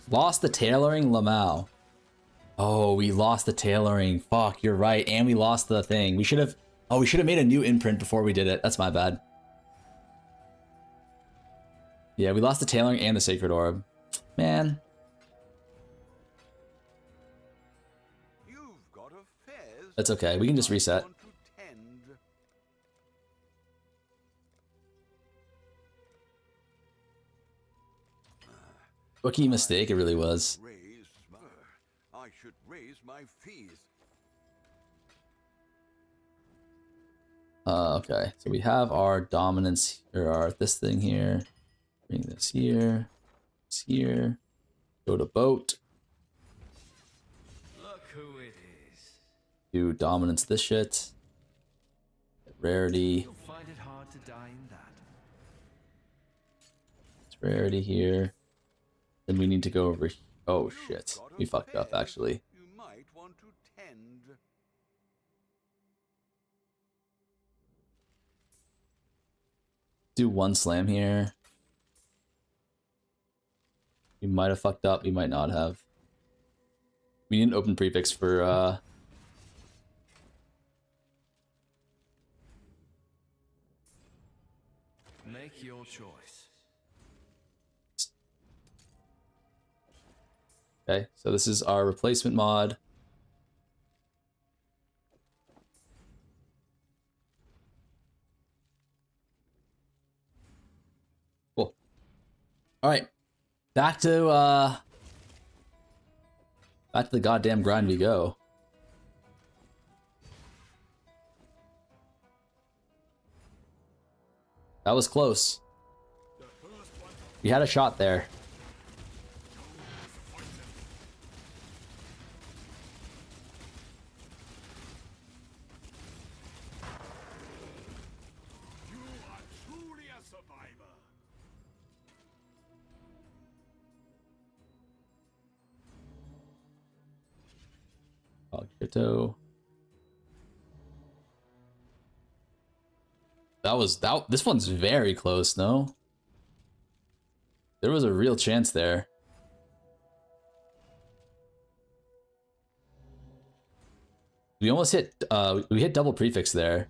Lost the tailoring, Lamau. Oh, we lost the tailoring. Fuck, you're right. And we lost the thing. We should have... Oh, we should have made a new imprint before we did it. That's my bad. Yeah, we lost the tailoring and the sacred orb. Man. You've got a fez. That's okay. We can just reset. Want to tend. Rookie mistake, it really was. I should raise my fees. Okay, so we have our dominance, or our this thing here. Bring this here. This here. Go to boat. Look who it is. Do dominance this shit. Get rarity. You'll find it hard to die in that. It's rarity here. Then we need to go over. Oh shit, we fucked up actually. You might want to tend. Do one slam here. We might have fucked up. We might not have. We need an open prefix for Okay, so this is our replacement mod. Cool. All right, back to the goddamn grind we go. That was close. We had a shot there. You are truly a survivor. Crypto. This one's very close, no? There was a real chance there. We almost hit we hit double prefix there.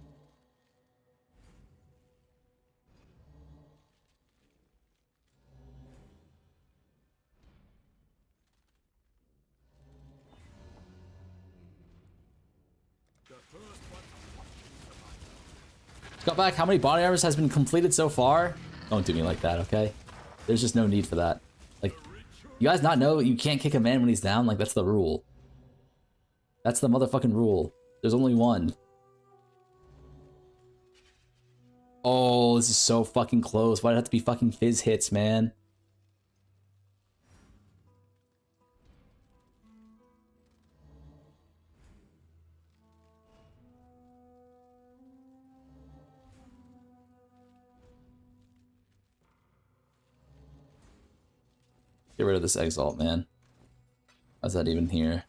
Got back. How many body armors has been completed so far? Don't do me like that, okay? There's just no need for that. Like, you guys not know you can't kick a man when he's down? Like, that's the rule. That's the motherfucking rule. There's only one. Oh, this is so fucking close. Why'd it have to be fucking fizz hits, man? Get rid of this exalt, man. How's that even here?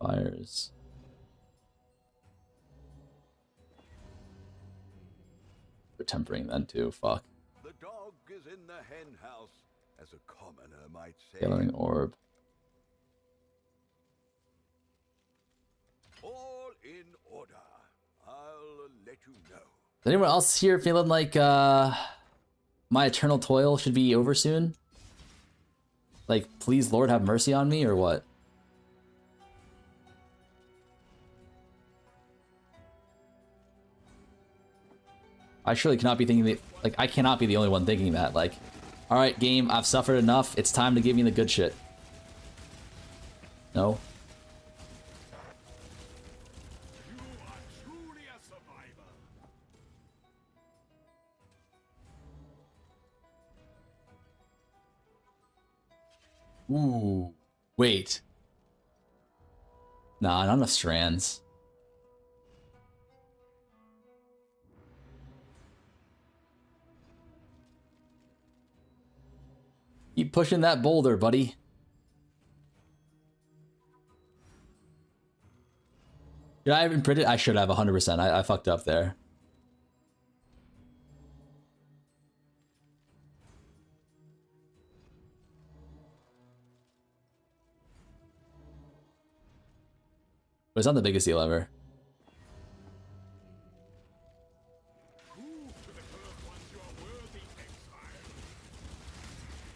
Modifiers. We're tempering then too, fuck. The dog is in the hen house, as a commoner might say. Gathering orb. All in order. I'll let you know. Is anyone else here feeling like my eternal toil should be over soon? Like, please Lord have mercy on me, or what? I surely cannot be thinking that, like, I cannot be the only one thinking that. Like, alright, game, I've suffered enough. It's time to give me the good shit. No? You are truly a survivor. Ooh. Wait. Nah, not enough strands. Keep pushing that boulder, buddy. Did I even print it? I should have 100%. I fucked up there. But it's not the biggest deal ever.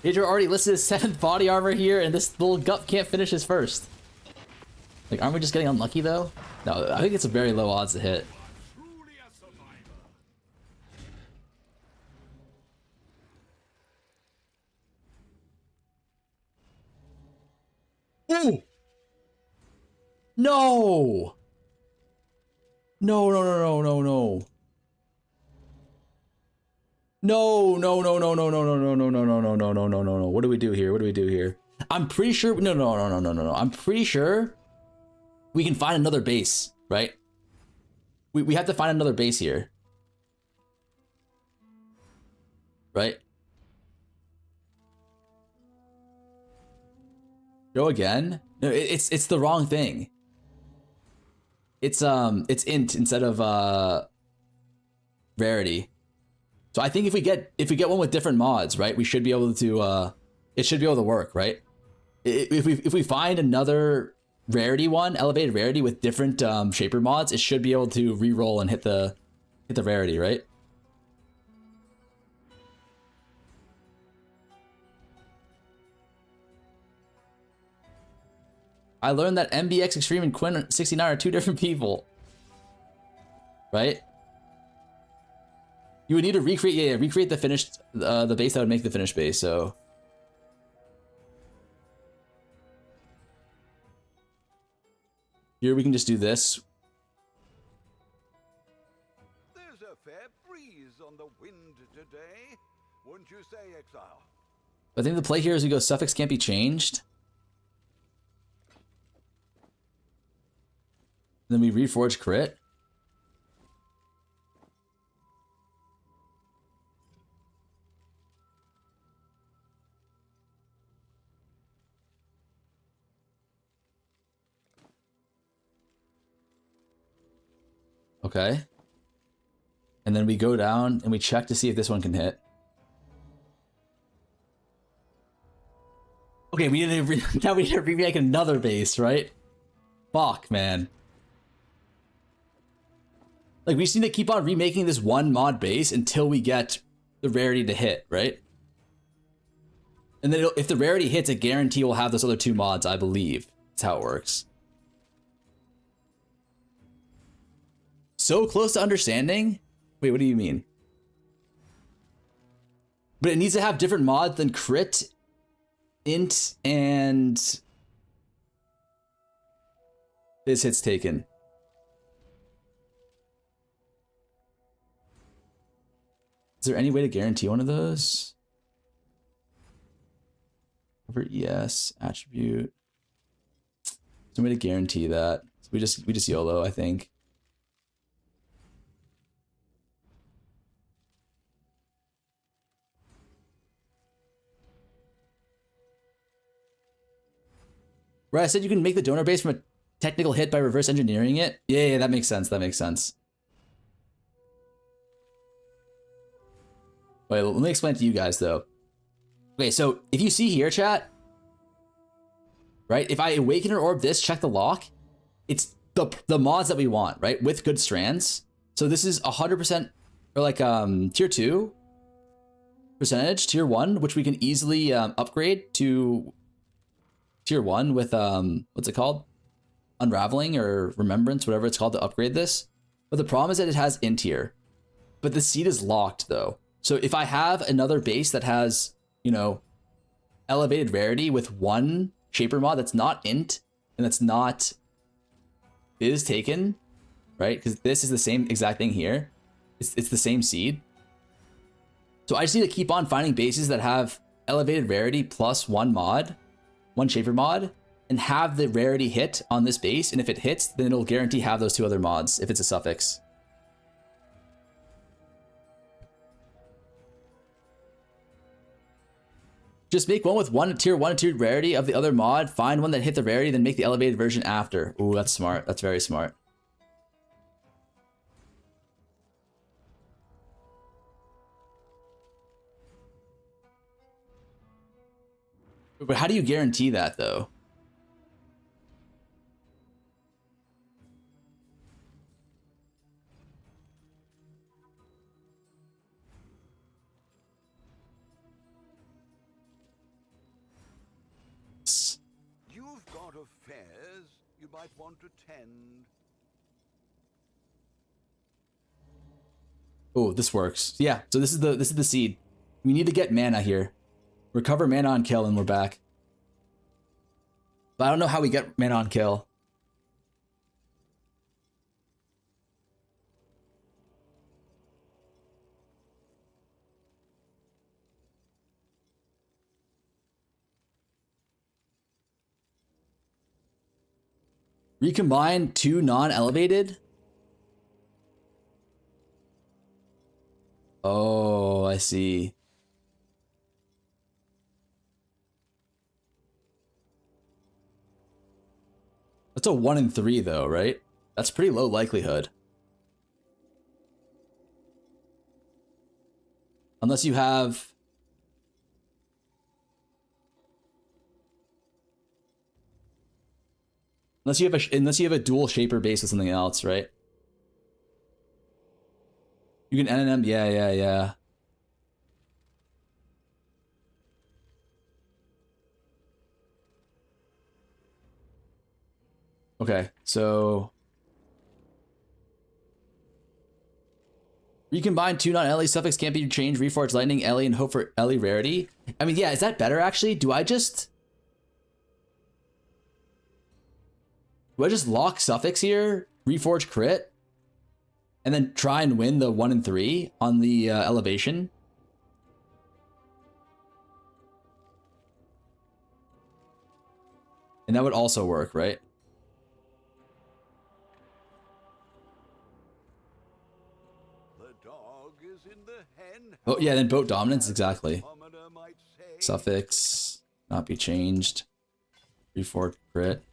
Pedro already listed his 7th body armor here, and this little gup can't finish his first. Like, aren't we just getting unlucky, though? No, I think it's a very low odds to hit. Truly a survivor. Ooh! No! No, no, no, no, no, no. No, no, no, no, no, no, no, no, no, no, no, no, no, no, no, no, no. What do we do here? What do we do here? I'm pretty sure. No, no, no, no, no, no, no. I'm pretty sure we can find another base, right? We have to find another base here, right? Go again? No, it's the wrong thing. It's int instead of rarity. So I think if we get one with different mods, right, we should be able to it should be able to work, right? If we find another rarity one, elevated rarity with different shaper mods, it should be able to re-roll and hit the rarity, right? I learned that MBX Extreme and Quinn 69 are 2 different people. Right? You would need to recreate, yeah, recreate the finished, the base that would make the finished base, so. Here we can just do this. There's a fair breeze on the wind today, wouldn't you say, Exile? I think the play here is we go suffix can't be changed. Then we reforge crit. Okay. And then we go down and we check to see if this one can hit. Okay, we need to now we need to remake another base, right? Fuck, man. Like, we just need to keep on remaking this one mod base until we get the rarity to hit, right? And then if the rarity hits, a guarantee we'll have those other 2 mods, I believe. That's how it works. So close to understanding? Wait, what do you mean? But it needs to have different mods than crit, int, and this hits taken. Is there any way to guarantee one of those? Cover ES, attribute. There's no way to guarantee that. So we just YOLO, I think. Right, I said you can make the donor base from a technical hit by reverse engineering it. Yeah, that makes sense. That makes sense. Wait, let me explain it to you guys, though. Okay, so if you see here, chat, right? If I awaken or orb this, check the lock, it's the mods that we want, right? With good strands. So this is 100%, or like tier 2 percentage, tier 1, which we can easily upgrade to tier 1 with what's it called? Unraveling or remembrance, whatever it's called, to upgrade this. But the problem is that it has int here. But the seed is locked though. So if I have another base that has, you know, elevated rarity with one shaper mod that's not int and that's not is taken, right? Because this is the same exact thing here. It's the same seed. So I just need to keep on finding bases that have elevated rarity plus one mod, one shaper mod, and have the rarity hit on this base. And if it hits, then it'll guarantee have those 2 other mods if it's a suffix. Just make one with tier 1 and tier rarity of the other mod, find one that hit the rarity, then make the elevated version after. Ooh, that's smart. That's very smart. But how do you guarantee that, though? You've got affairs you might want to tend. Oh, this works. Yeah, so this is the seed. We need to get mana here. Recover mana on kill and we're back. But I don't know how we get mana on kill. Recombine 2 non-elevated? Oh, I see. That's a 1 in 3 though, right? That's pretty low likelihood. Unless you have... Unless you have a dual shaper base with something else, right? You can NNM, yeah. Okay, so recombine two non-LE suffix can't be changed, reforge lightning, LE, and hope for LE rarity. I mean, yeah, is that better actually? Do I just lock suffix here, reforge crit, and then try and win the 1 and 3 on the elevation? And that would also work, right? The dog is in the hen. Oh yeah, then boat dominance, exactly. Commoner might say. Suffix, not be changed. Reforge crit.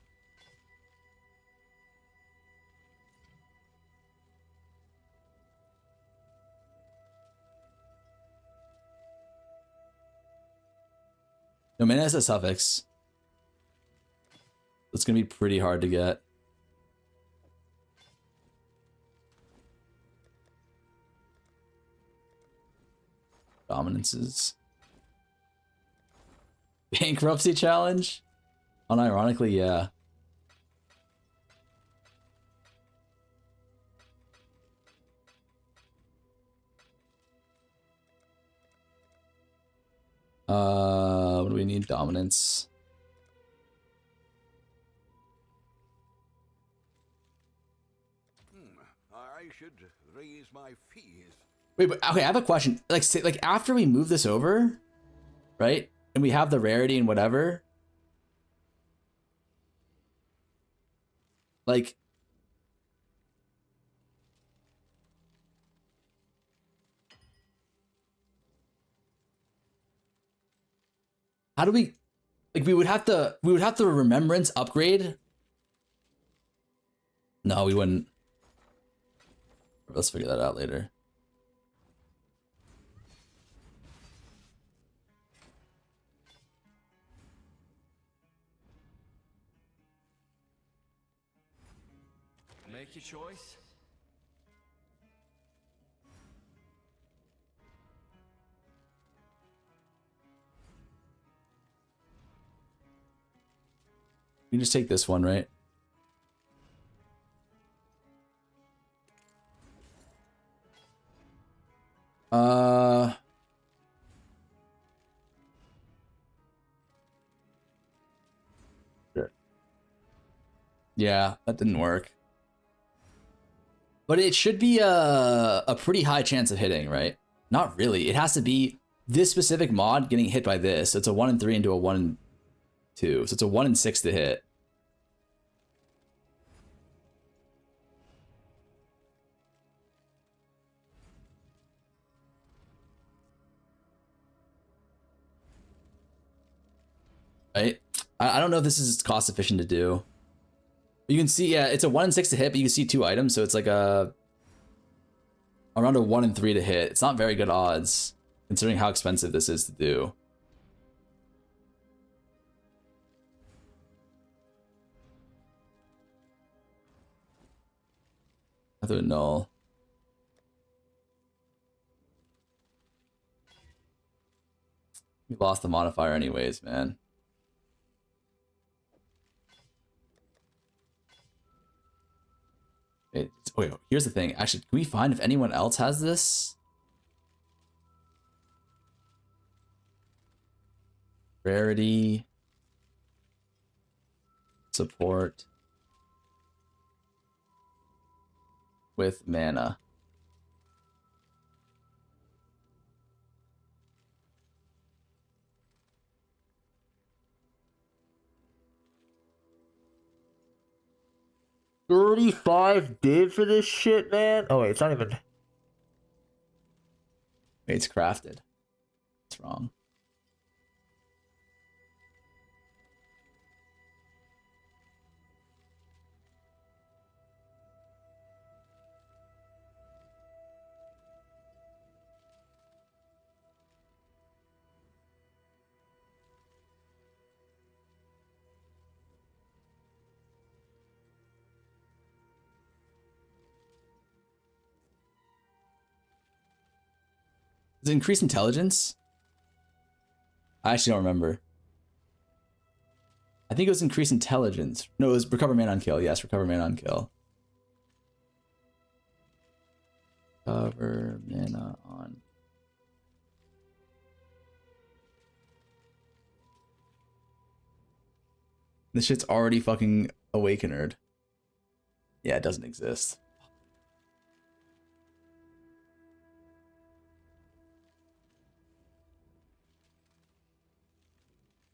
No, mana is a suffix. It's gonna be pretty hard to get. Dominances. Bankruptcy challenge? Unironically, yeah. What do we need? Dominance. I should raise my fees. Wait, but okay, I have a question. Like, say, like after we move this over, right? And we have the rarity and whatever. Like, how do we, like, we would have to remembrance upgrade. No, we wouldn't. Let's figure that out later. Make your choice. We can just take this one, right? Sure. Yeah, that didn't work. But it should be a pretty high chance of hitting, right? Not really. It has to be this specific mod getting hit by this. It's a 1 and 3 into a 1 and 2. So it's a 1 and 6 to hit. Right? I don't know if this is cost efficient to do. You can see, yeah, it's a 1 and 6 to hit, but you can see 2 items, so it's like around a 1 and 3 to hit. It's not very good odds, considering how expensive this is to do. I have to null. We lost the modifier anyways, man. Wait, here's the thing. Actually, can we find if anyone else has this? Rarity. Support. With mana. $35 div for this shit, man. Oh wait, it's not even. Wait, it's crafted. It's wrong. Does it increase intelligence? I actually don't remember. I think it was increase intelligence. No, it was recover mana on kill. Yes, recover mana on kill. Recover mana on. This shit's already fucking awakened. Yeah, it doesn't exist.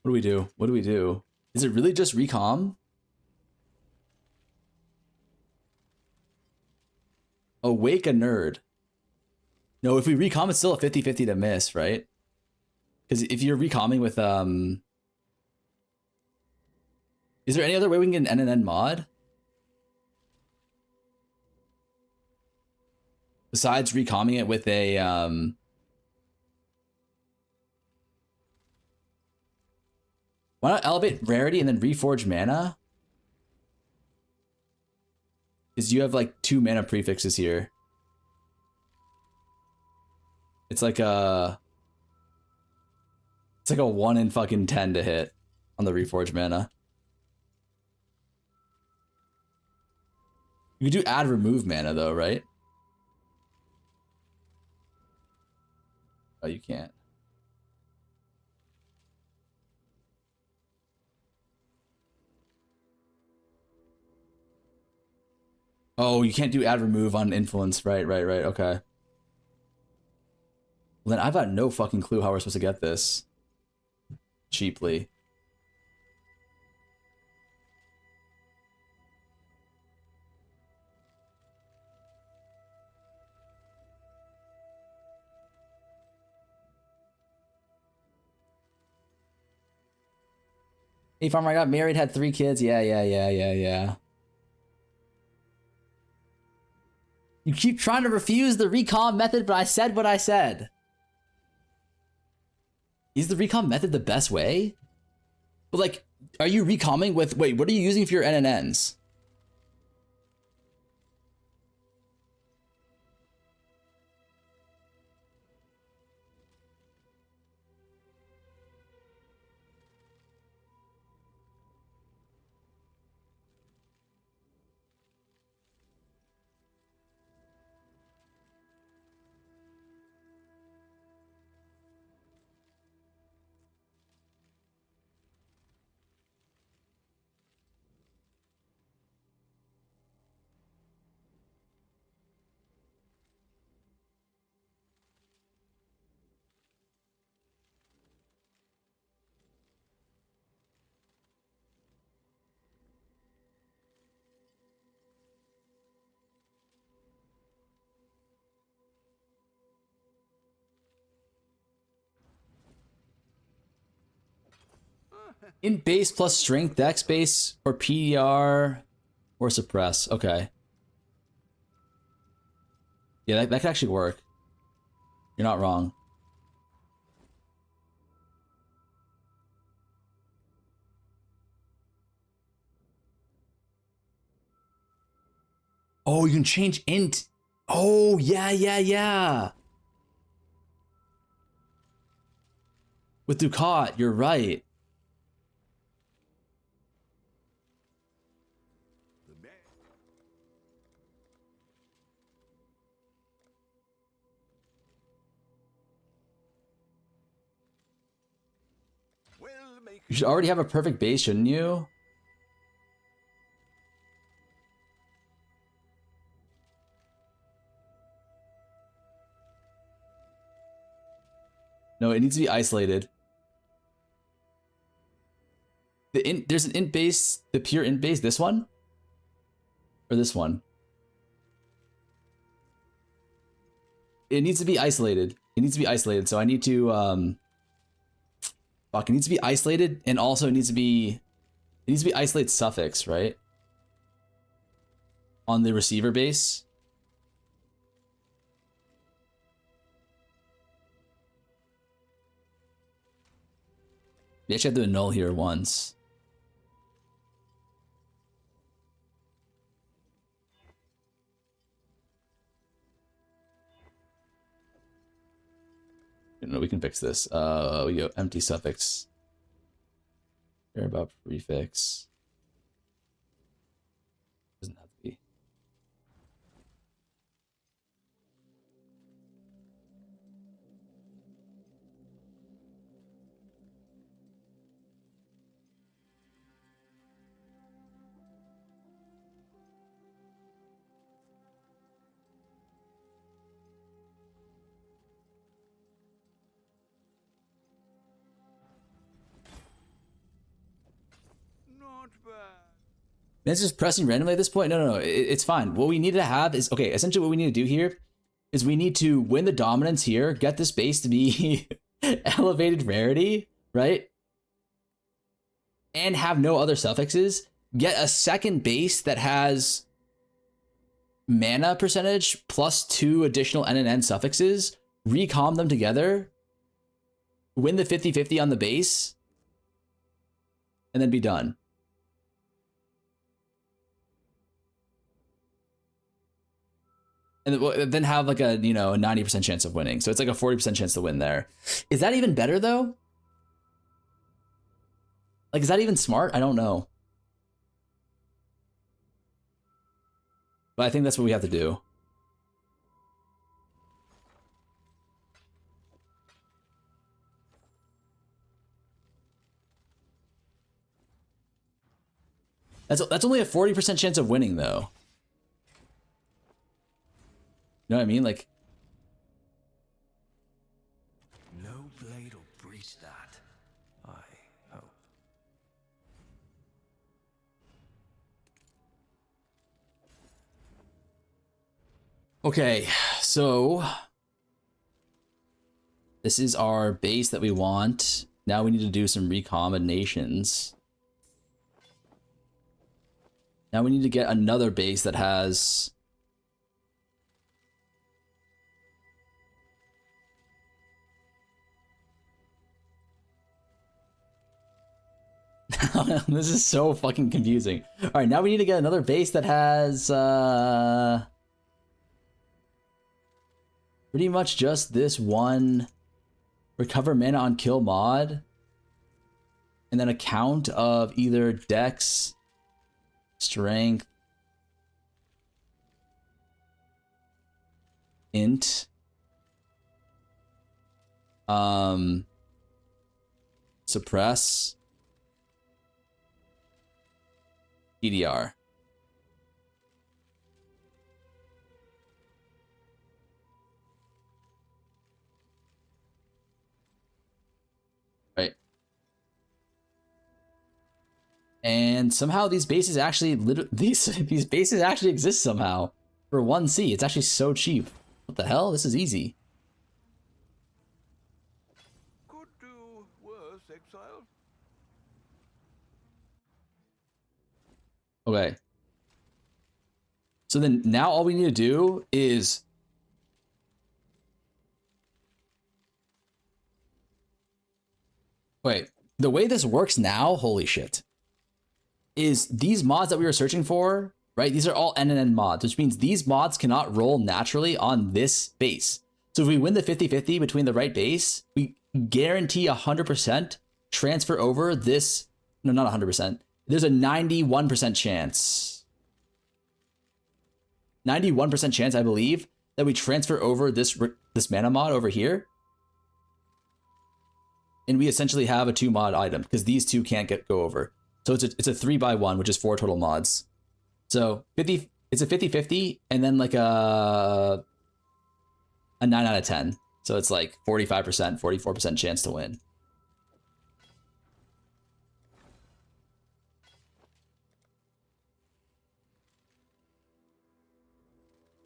What do we do? What do we do? Is it really just recom? Awake a nerd. No, if we recom, it's still a 50-50 to miss, right? Because if you're recomming with is there any other way we can get an NNN mod? Besides recomming it with a why not elevate rarity and then reforge mana? Because you have like 2 mana prefixes here. It's like a 1 in fucking 10 to hit on the reforge mana. You can do add remove mana though, right? Oh, you can't. Oh, you can't do add remove on influence. Right, okay. Well, then I've got no fucking clue how we're supposed to get this cheaply. Hey, farmer, I got married, had 3 kids. Yeah. You keep trying to refuse the recom method, but I said what I said. Is the recom method the best way? But like, are you recomming with, wait, what are you using for your NNNs? In base plus strength, dex base, or PDR, or suppress. Okay. Yeah, that could actually work. You're not wrong. Oh, you can change int. Oh, yeah. With Ducat, you're right. You should already have a perfect base, shouldn't you? No, it needs to be isolated. There's an int base, the pure int base, this one? Or this one? It needs to be isolated. It needs to be isolated, so I need to, fuck, it needs to be isolated, and also it needs to be isolated suffix, right? On the receiver base. We actually have to annul here once. No, we can fix this. We go empty suffix. Care about prefix. Doesn't have to be. Not bad. It's just pressing randomly at this point. No. It's fine. What we need to have is, okay, essentially what we need to do here is we need to win the dominance here, get this base to be elevated rarity, right? And have no other suffixes. Get a second base that has mana percentage plus 2 additional N and N suffixes. Recom them together. Win the 50-50 on the base. And then be done. And then have like a, you know, a 90% chance of winning. So it's like a 40% chance to win there. Is that even better though? Like, is that even smart? I don't know. But I think that's what we have to do. That's only a 40% chance of winning though. You know what I mean? Like, No blade will breach that. I hope. okay, so this is our base that we want. Now we need to do some recombinations. Now we need to get another base that has this is so fucking confusing. All right, now we need to get another base that has pretty much just this one recover mana on kill mod, and then a count of either dex, strength, int, suppress, EDR. Right. And somehow these bases actually these bases actually exist somehow for 1C. It's actually so cheap. What the hell? This is easy. Could do worse, exile. Okay. So then now all we need to do is wait, the way this works now, holy shit, is these mods that we were searching for, right? These are all NNN mods, which means these mods cannot roll naturally on this base. So if we win the 50-50 between the right base, we guarantee 100% transfer over this, no, not 100%. There's a 91% chance. 91% chance, I believe, that we transfer over this mana mod over here. And we essentially have a 2 mod item because these two can't go over. So it's a 3x1, which is 4 total mods. So it's a 50-50 and then like a 9 out of 10. So it's like 45%, 44% chance to win.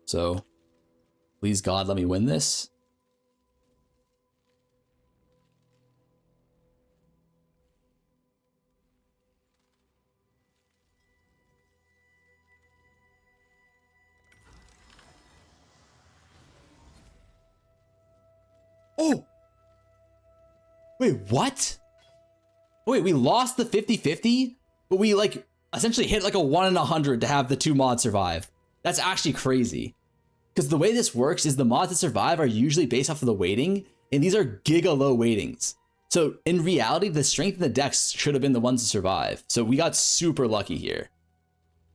So, please God, let me win this. Oh! Wait, what? Wait, we lost the 50-50, but we like essentially hit like a 1 in 100 to have the 2 mods survive. That's actually crazy. Because the way this works is the mods that survive are usually based off of the weighting, and these are giga low weightings. So in reality, the strength and the dex should have been the ones to survive. So we got super lucky here.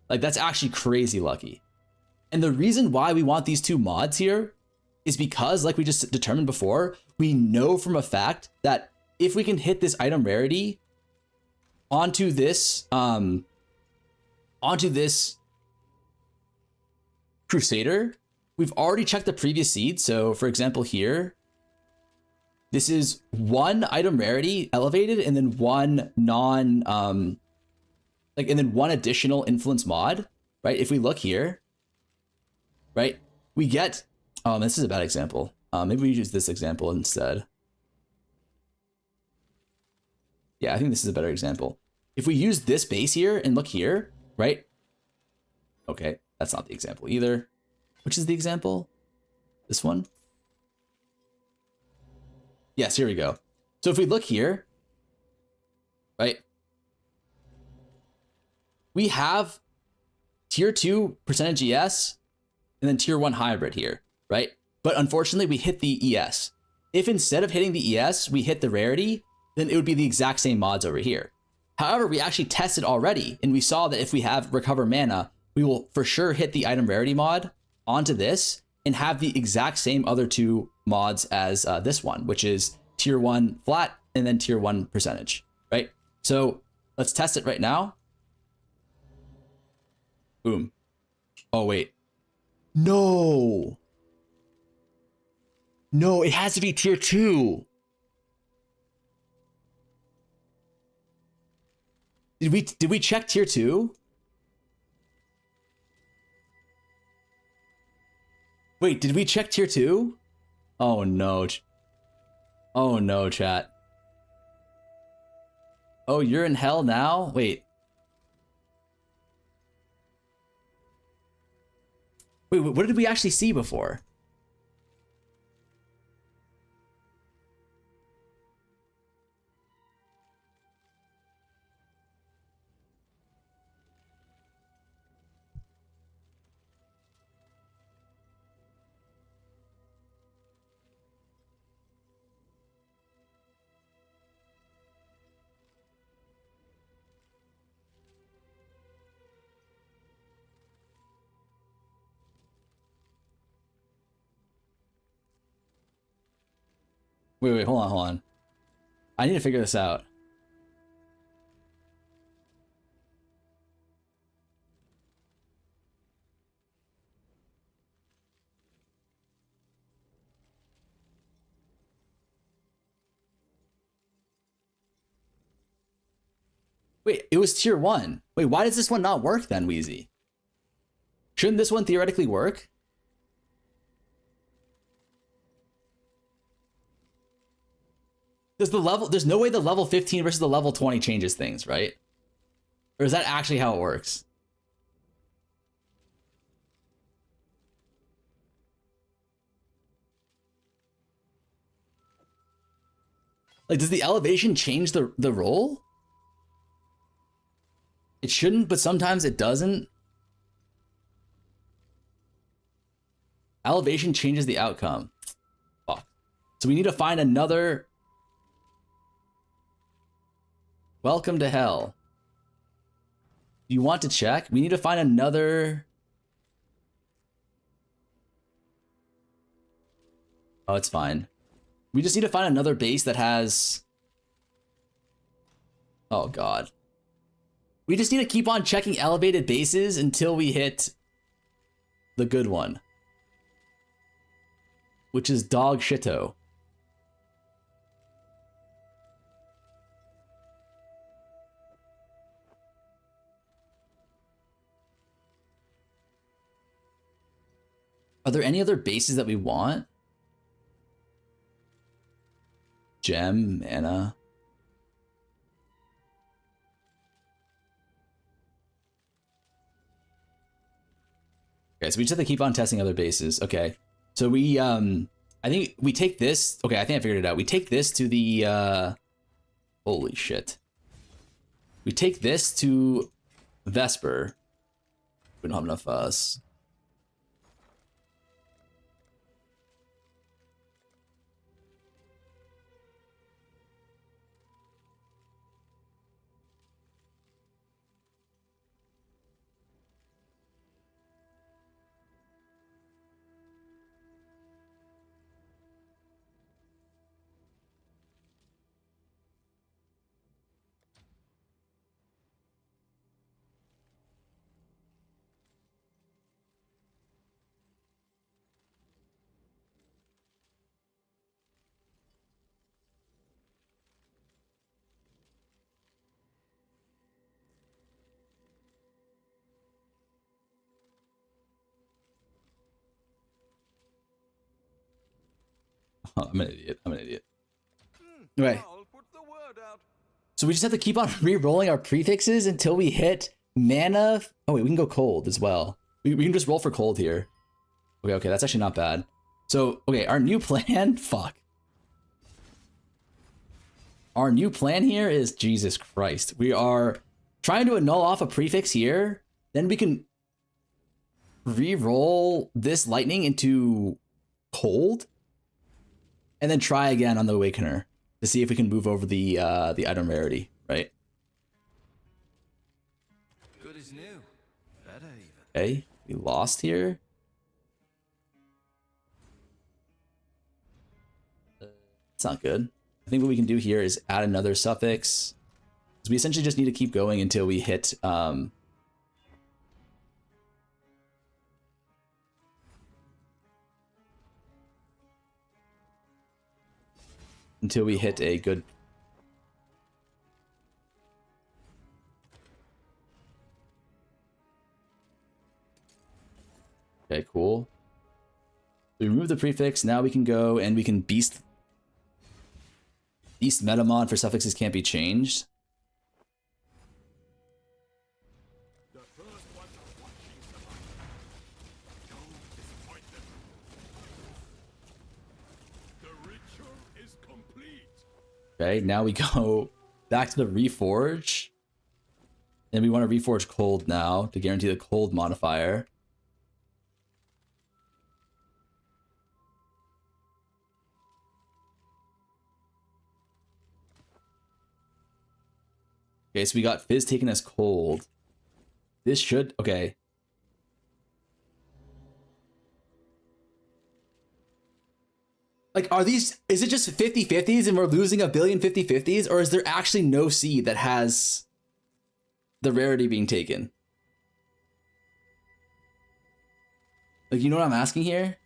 Like, that's actually crazy lucky. And the reason why we want these two mods here is because, like we just determined before, we know from a fact that if we can hit this item rarity onto this Crusader, we've already checked the previous seed. So for example here, this is one item rarity elevated and then one and then one additional influence mod, right? If we look here, right, we get, this is a bad example. Maybe we use this example instead. Yeah, I think this is a better example. If we use this base here and look here, right? Okay, that's not the example either. Which is the example? This one? Yes, here we go. So if we look here, right? We have tier 2 percentage ES and then tier 1 hybrid here, right? But unfortunately, we hit the ES. If instead of hitting the ES, we hit the rarity, then it would be the exact same mods over here. However, we actually tested already, and we saw that if we have recover mana, we will for sure hit the item rarity mod onto this and have the exact same other two mods as this one, which is tier 1 flat and then tier 1 percentage, right? So let's test it right now. Boom. Oh, wait. No. No, it has to be tier 2. Did we check tier 2? Wait, did we check tier 2? Oh no. Oh no, chat. Oh, you're in hell now? Wait. Wait, what did we actually see before? Wait, hold on. I need to figure this out. Wait, it was tier 1. Wait, why does this one not work then, Wheezy? Shouldn't this one theoretically work? There's no way the level 15 versus the level 20 changes things, right? Or is that actually how it works? Like, does the elevation change the roll? It shouldn't, but sometimes it doesn't. Elevation changes the outcome. Fuck. So we need to find another. Welcome to hell. You want to check? We need to find another. Oh, it's fine. We just need to find another base that has. Oh, God. We just need to keep on checking elevated bases until we hit the good one, which is dog shito. Are there any other bases that we want? Gem, mana. Okay, so we just have to keep on testing other bases. Okay. So we I think we take this. Okay, I think I figured it out. We take this to the holy shit. We take this to Vesper. We don't have enough I'm an idiot. I'm an idiot. Okay. I'll put the word out. So we just have to keep on re-rolling our prefixes until we hit mana. Oh wait, we can go cold as well. We can just roll for cold here. Okay, that's actually not bad. So, okay, our new plan, fuck. Our new plan here is, Jesus Christ. We are trying to annul off a prefix here. Then we can re-roll this lightning into cold. And then try again on the Awakener to see if we can move over the item rarity, right? Good as new. Better even. Okay, we lost here. It's not good. I think what we can do here is add another suffix. So we essentially just need to keep going until we hit a good. Okay, cool. We remove the prefix. Now we can go and we can beast metamod for suffixes can't be changed. The first ones are watching tonight. Don't disappoint them. The ritual is complete. Okay, now we go back to the reforge. And we want to reforge cold now to guarantee the cold modifier. Okay, so we got Fizz taken as cold. This should, okay. Like, are these, is it just 50-50s and we're losing a billion 50-50s? Or is there actually no seed that has the rarity being taken? Like, you know what I'm asking here?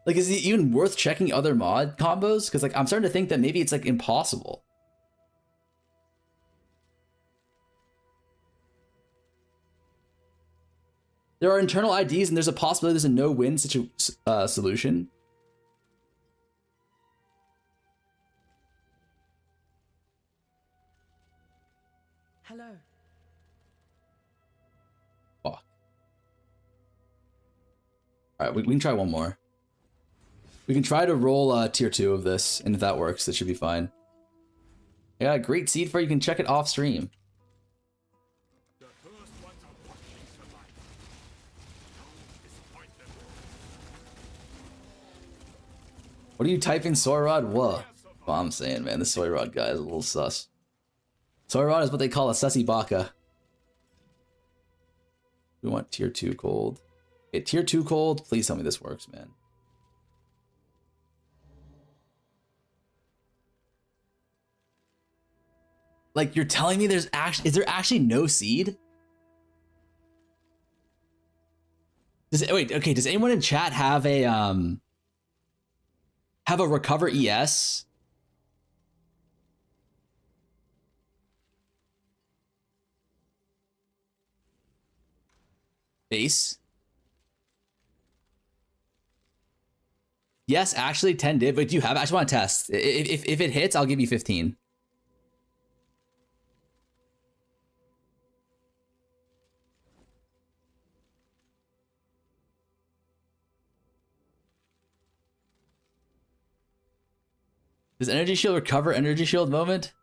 Like, is it even worth checking other mod combos? Because, like, I'm starting to think that maybe it's, like, impossible. There are internal IDs, and there's a possibility there's a no-win solution. Hello. Fuck. Alright, we can try one more. We can try to roll tier 2 of this, and if that works, that should be fine. I got a great seed for you. You can check it off stream. The first ones are watching tonight. Don't disappoint them. What are you typing, Soyrod? What? Well, I'm saying, man, this Soyrod guy is a little sus. Soyrod is what they call a sussy baka. We want tier 2 cold. Okay, tier 2 cold. Please tell me this works, man. Like, you're telling me is there actually no seed? Wait, okay, does anyone in chat have a recover ES? Base? Yes, actually 10 did, but do you have, I just want to test. If it hits, I'll give you 15. Does Energy Shield recover Energy Shield moment?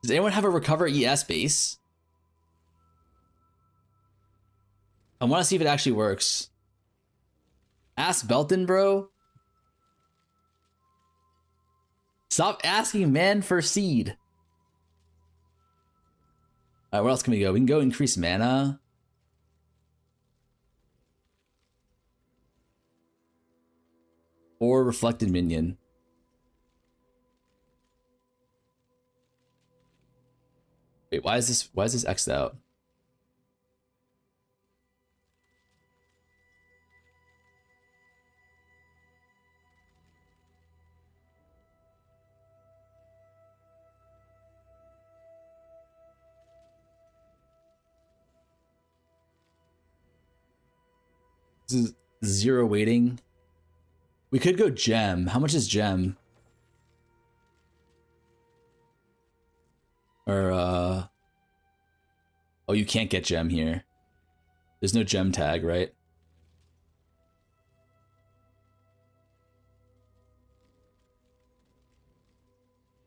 Does anyone have a recover ES base? I want to see if it actually works. Ask Belton, bro. Stop asking man for seed. Alright, where else can we go? We can go increase mana. Or reflected minion. Wait, why is this X'd out? This is 0 weighting. We could go gem. How much is gem? Or oh, you can't get gem here. There's no gem tag, right?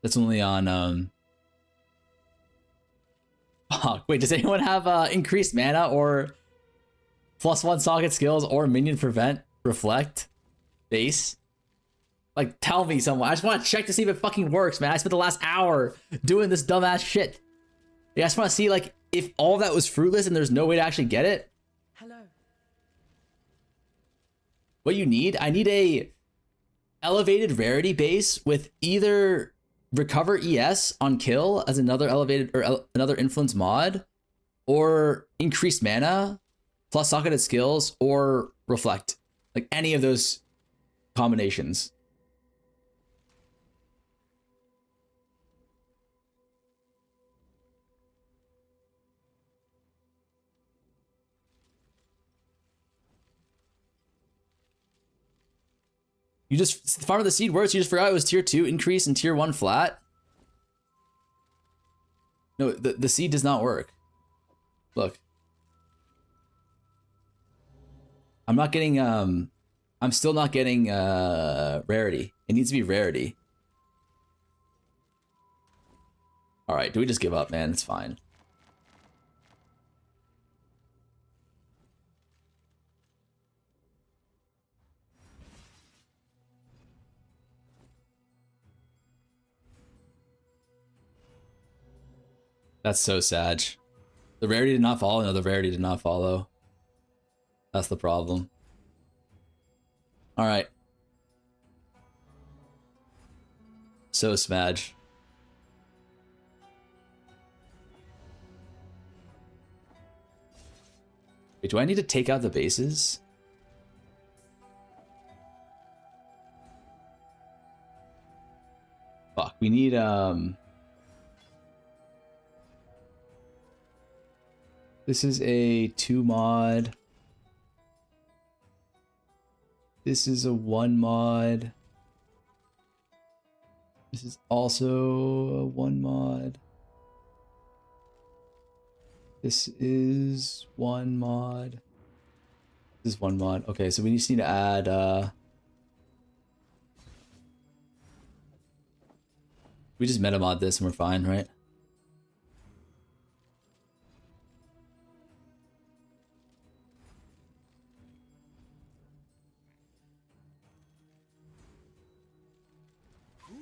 That's only on fuck, wait, does anyone have increased mana or +1 socket skills or minion prevent reflect base? Like, tell me someone. I just want to check to see if it fucking works, man. I spent the last hour doing this dumbass shit. Yeah, I just want to see like if all of that was fruitless and there's no way to actually get it. Hello. What you need? I need a elevated rarity base with either recover ES on kill as another elevated or another influence mod, or increased mana plus socketed skills or reflect. Like any of those combinations. You just, Farm of the Seed works, you just forgot it was tier 2 increase and tier 1 flat? No, the seed does not work. Look. I'm not getting, I'm still not getting, rarity. It needs to be rarity. Alright, do we just give up, man? It's fine. That's so sad. The rarity did not follow. No, the rarity did not follow. That's the problem. All right. So smudge. Wait, do I need to take out the bases? Fuck, we need this is a 2 mod. This is a 1 mod. This is also a 1 mod. This is 1 mod. This is 1 mod. Okay, so we just need to add we just meta mod this and we're fine, right?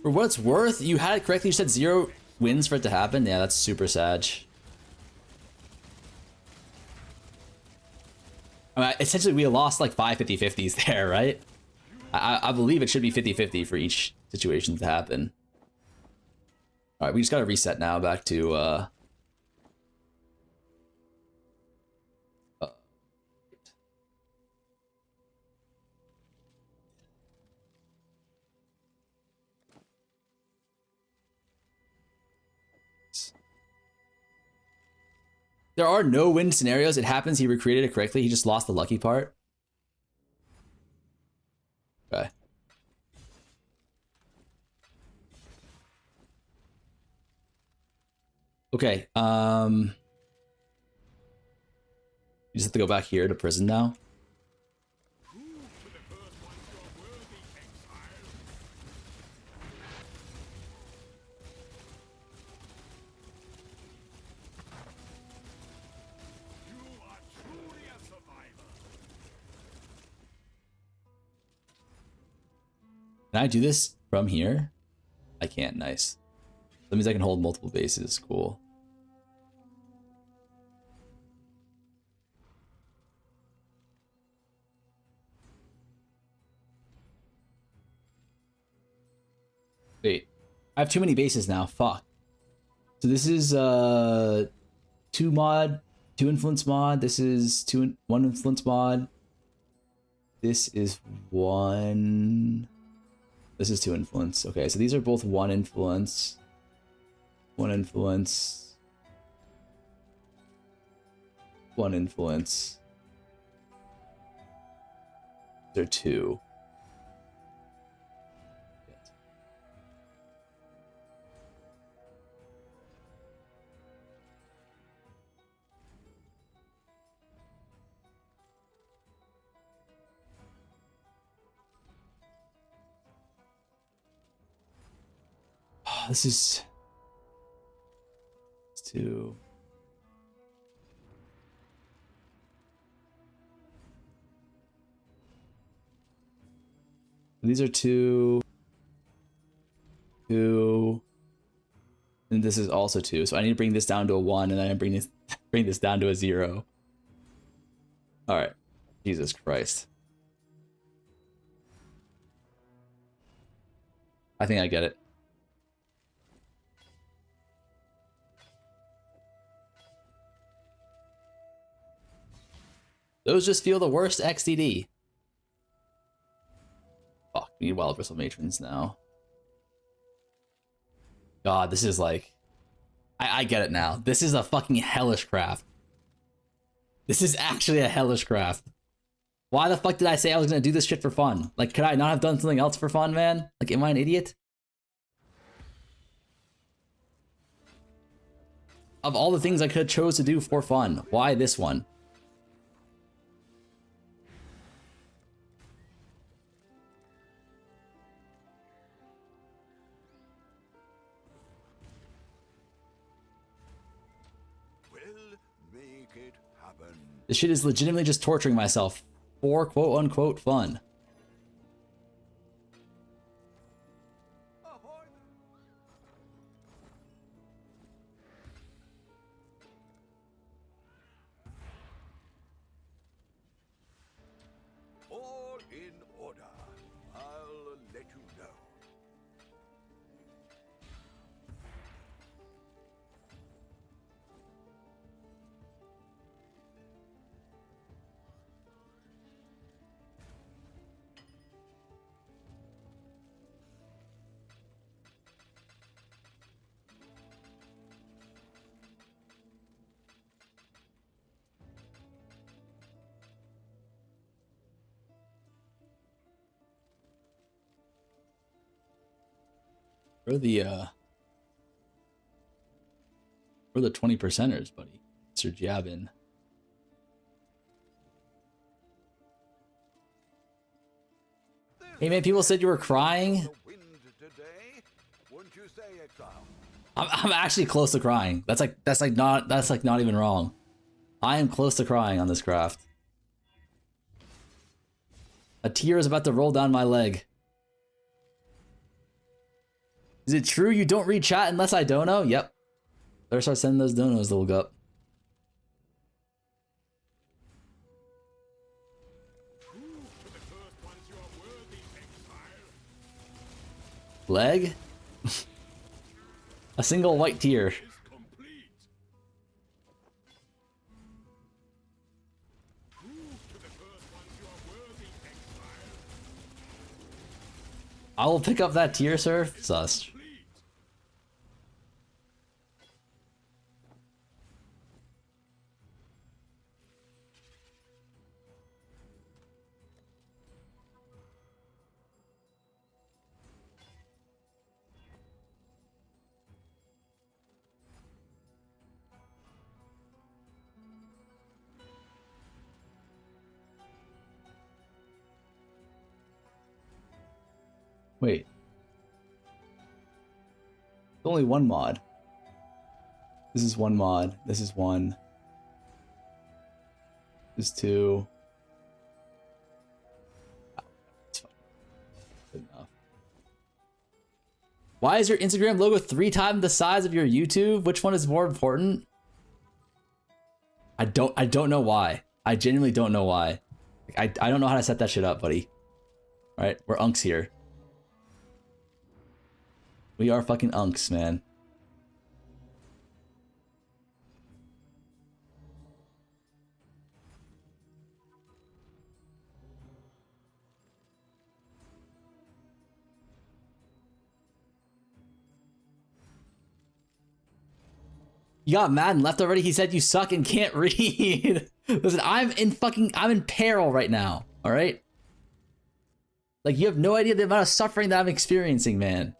For what it's worth, you had it correctly. You said 0 wins for it to happen. Yeah, that's super sad. I mean, essentially, we lost like 5 50-50s there, right? I believe it should be 50-50 for each situation to happen. All right, we just got to reset now back to... There are no win scenarios. It happens he recreated it correctly. He just lost the lucky part. Okay. Okay. You just have to go back here to prison now. Can I do this from here? I can't. Nice. That means I can hold multiple bases. Cool. Wait. I have too many bases now. Fuck. So this is 2 mod, 2 influence mod. This is 1 influence mod. This is 1... This is 2 influence. Okay, so these are both 1 influence. 1 influence. 1 influence. They're 2. Oh, this is 2. These are 2. 2. And this is also 2. So I need to bring this down to a 1, and then I bring this down to a 0. All right. Jesus Christ. I think I get it. Those just feel the worst XDD. Fuck, we need Wild Bristle Matrons now. God, this is like... I get it now. This is a fucking hellish craft. This is actually a hellish craft. Why the fuck did I say I was gonna do this shit for fun? Like, could I not have done something else for fun, man? Like, am I an idiot? Of all the things I could have chose to do for fun, why this one? Make it happen. This shit is legitimately just torturing myself for quote-unquote fun. Ahoy! All in order. I'll let you know. We're the 20%ers, buddy. Mr. Jabbin. Hey man, people said you were crying. The wind today, wouldn't you say, Exile? I'm actually close to crying. That's not even wrong. I am close to crying on this craft. A tear is about to roll down my leg. Is it true you don't read chat unless I dono? Yep. Better start sending those donos, little gup. Leg? A single white tear. I will pick up that tier, sir. Sus. Wait. There's only one mod. This is one mod. This is one. This is 2. It's fine. Good enough. Why is your Instagram logo 3 times the size of your YouTube? Which one is more important? I don't know why. I genuinely don't know why. I don't know how to set that shit up, buddy. All right, we're unks here. We are fucking unks, man. You got mad and left already? He said you suck and can't read. Listen, I'm in peril right now, all right? Like, you have no idea the amount of suffering that I'm experiencing, man.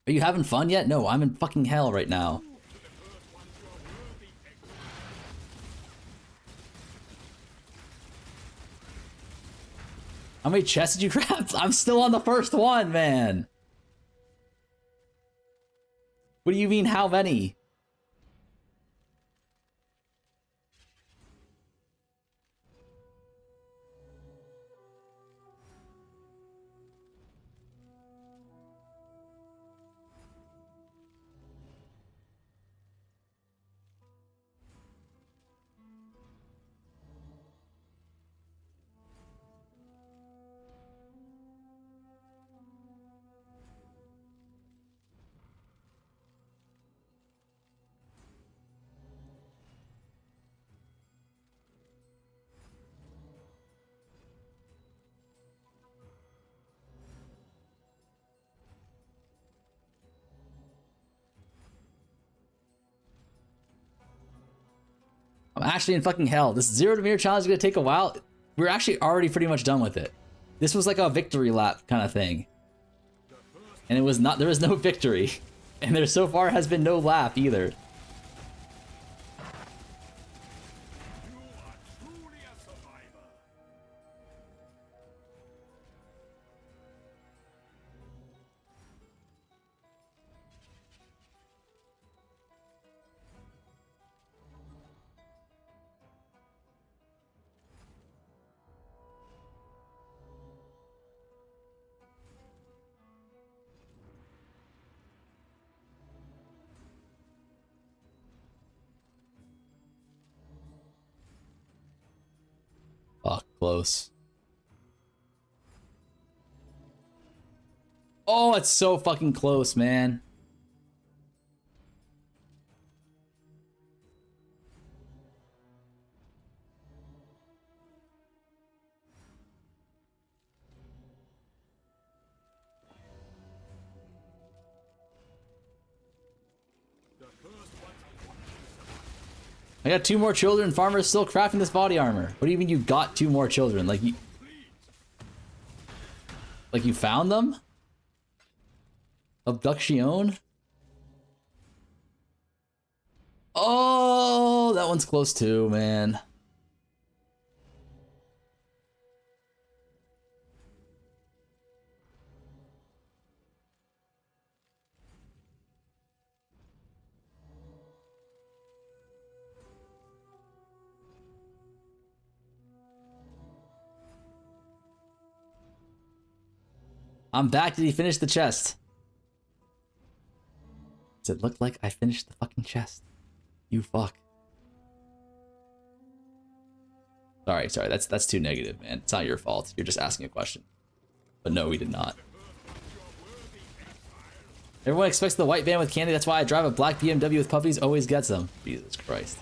Are you having fun yet? No, I'm in fucking hell right now. How many chests did you grab? I'm still on the first one, man. What do you mean, how many? I'm actually in fucking hell. This 0 to mirror challenge is gonna take a while. We're actually already pretty much done with it. This was like a victory lap kind of thing. And it was not, there was no victory. And there so far has been no lap either. Fuck, close. Oh, it's so fucking close, man. I got 2 more children. Farmer's still crafting this body armor. What do you mean you got 2 more children? Like you found them? Abduction? Oh, that one's close too, man. I'm back. Did he finish the chest? Does it look like I finished the fucking chest? You fuck. Sorry, that's too negative, man. It's not your fault. You're just asking a question. But no, we did not. Everyone expects the white van with candy. That's why I drive a black BMW with puppies. Always gets them. Jesus Christ.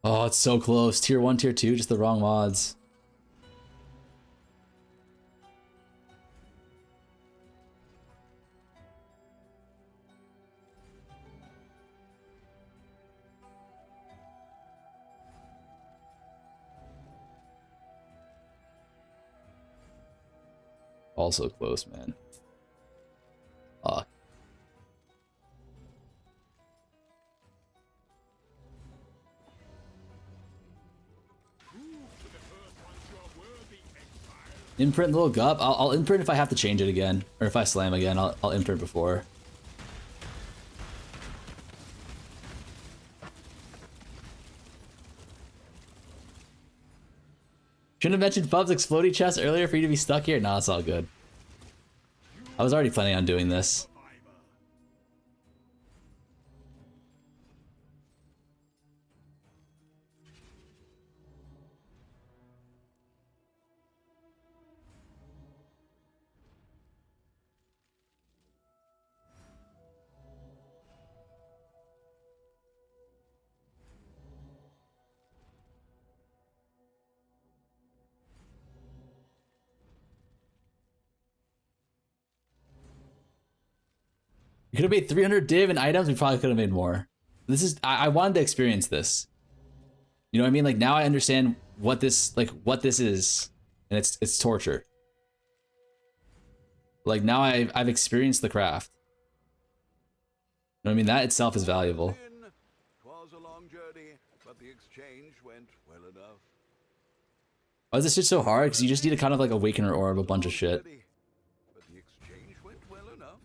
Oh, it's so close. Tier 1, Tier 2, just the wrong mods. Also close, man. Fuck. Imprint little gup. I'll imprint if I have to change it again, or if I slam again. I'll imprint before. Shouldn't have mentioned Pub's explodey chest earlier for you to be stuck here. Nah, it's all good. I was already planning on doing this. could have made 300 div and items. We probably could have made more. This is I wanted to experience this. You know what I mean? Like now I understand what this is, and it's torture. Like now I've experienced the craft. You know what I mean? That itself is valuable. Twas a long journey, but the exchange went well enough. Why is this shit so hard? Because you just need to kind of like awaken or orb a bunch of shit. But the exchange went well enough.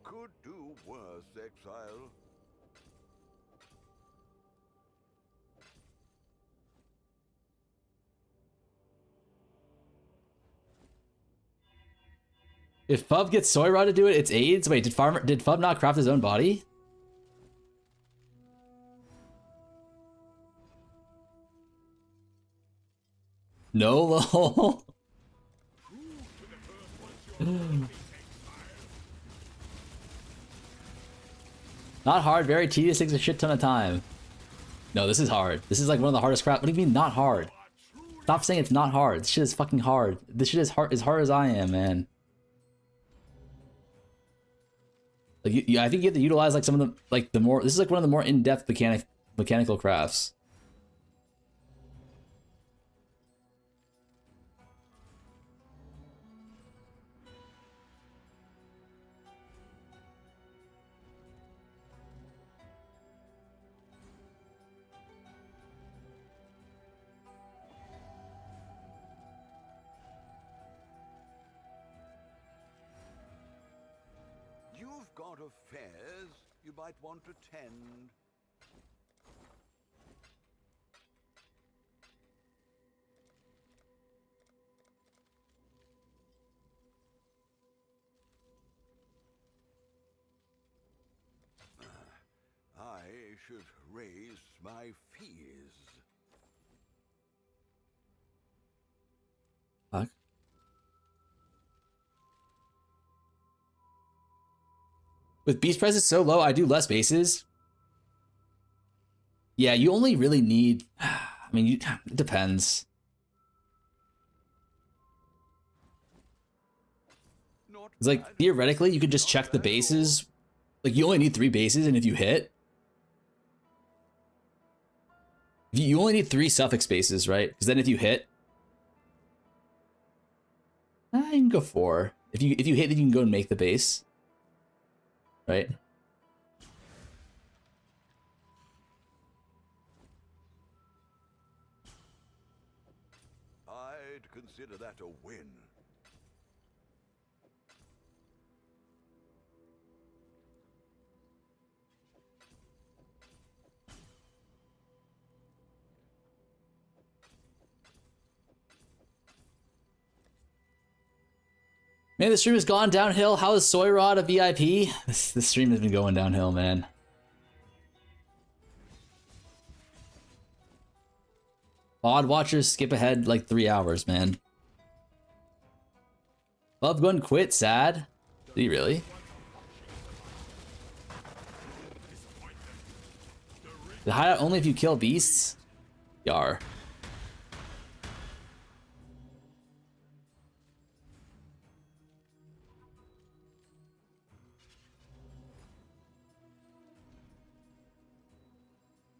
Could do worse, exile. If Fub gets Soy Rod to do it, it's AIDS. Wait, did Fub not craft his own body? No, lol. Not hard, very tedious, takes a shit ton of time. No, this is hard. This is like one of the hardest crap. What do you mean not hard? Stop saying it's not hard. This shit is fucking hard. This shit is hard as I am, man. Like, I think you have to utilize like some of the the more. This is like one of the more in-depth mechanical crafts. You've got affairs you might want to tend. I should raise my fees. Fuck. With beast prices so low, I do less bases. Yeah, you only really need. I mean, it depends. It's like theoretically, you could just check the bases. Like you only need 3 bases, and if you hit, you only need 3 suffix bases, right? Because then if you hit, you can go 4. If you hit, then you can go and make the base, right? I'd consider that a win. Man, the stream has gone downhill. How is Soy Rod a VIP? This stream has been going downhill, man. Odd watchers skip ahead like 3 hours, man. Love Gun quit, sad. Did he really? The hideout only if you kill beasts? Yar.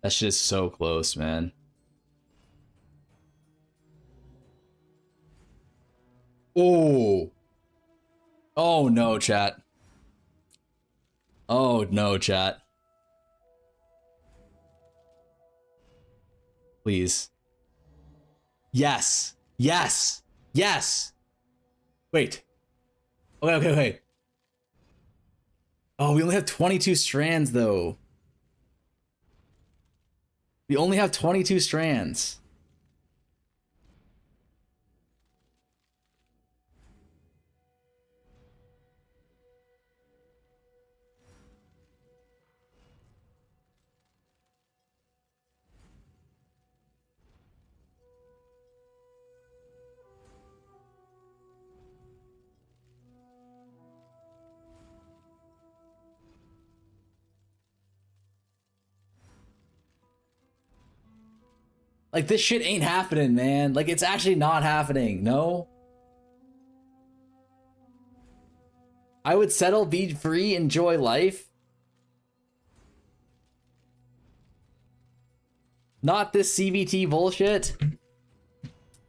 That shit is so close, man. Oh. Oh no, chat. Oh no, chat. Please. Yes. Yes. Yes. Wait. Okay. Oh, we only have 22 strands, though. We only have 22 strands. Like, this shit ain't happening, man. Like, it's actually not happening. No? I would settle, be free, enjoy life. Not this CBT bullshit.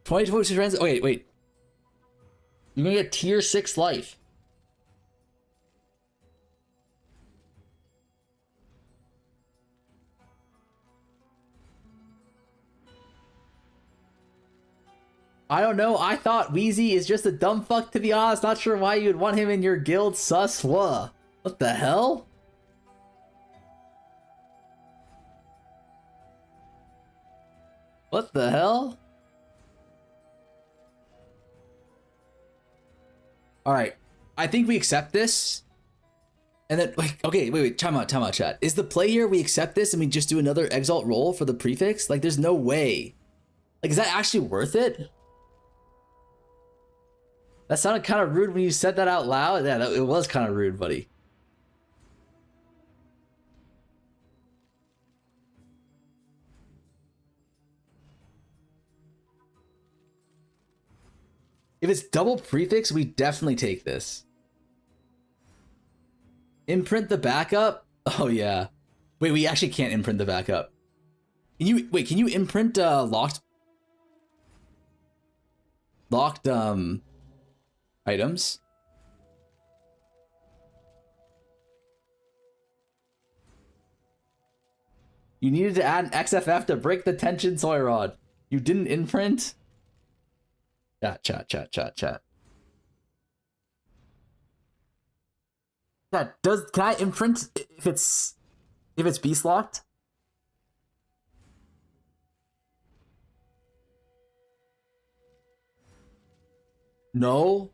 22 friends. Oh, wait. You're gonna get tier 6 life. I don't know. I thought Wheezy is just a dumb fuck, to be honest. Not sure why you'd want him in your guild, sus. What the hell? What the hell? Alright. I think we accept this. And then, like, okay, wait, time out, chat. Is the play here we accept this and we just do another exalt roll for the prefix? Like, there's no way. Like, is that actually worth it? That sounded kind of rude when you said that out loud. Yeah, it was kind of rude, buddy. If it's double prefix, we definitely take this. Imprint the backup? Oh, yeah. Wait, we actually can't imprint the backup. Can you imprint locked items? You needed to add an XFF to break the tension soy rod. You didn't imprint? Chat. Can I imprint if it's beast locked? No.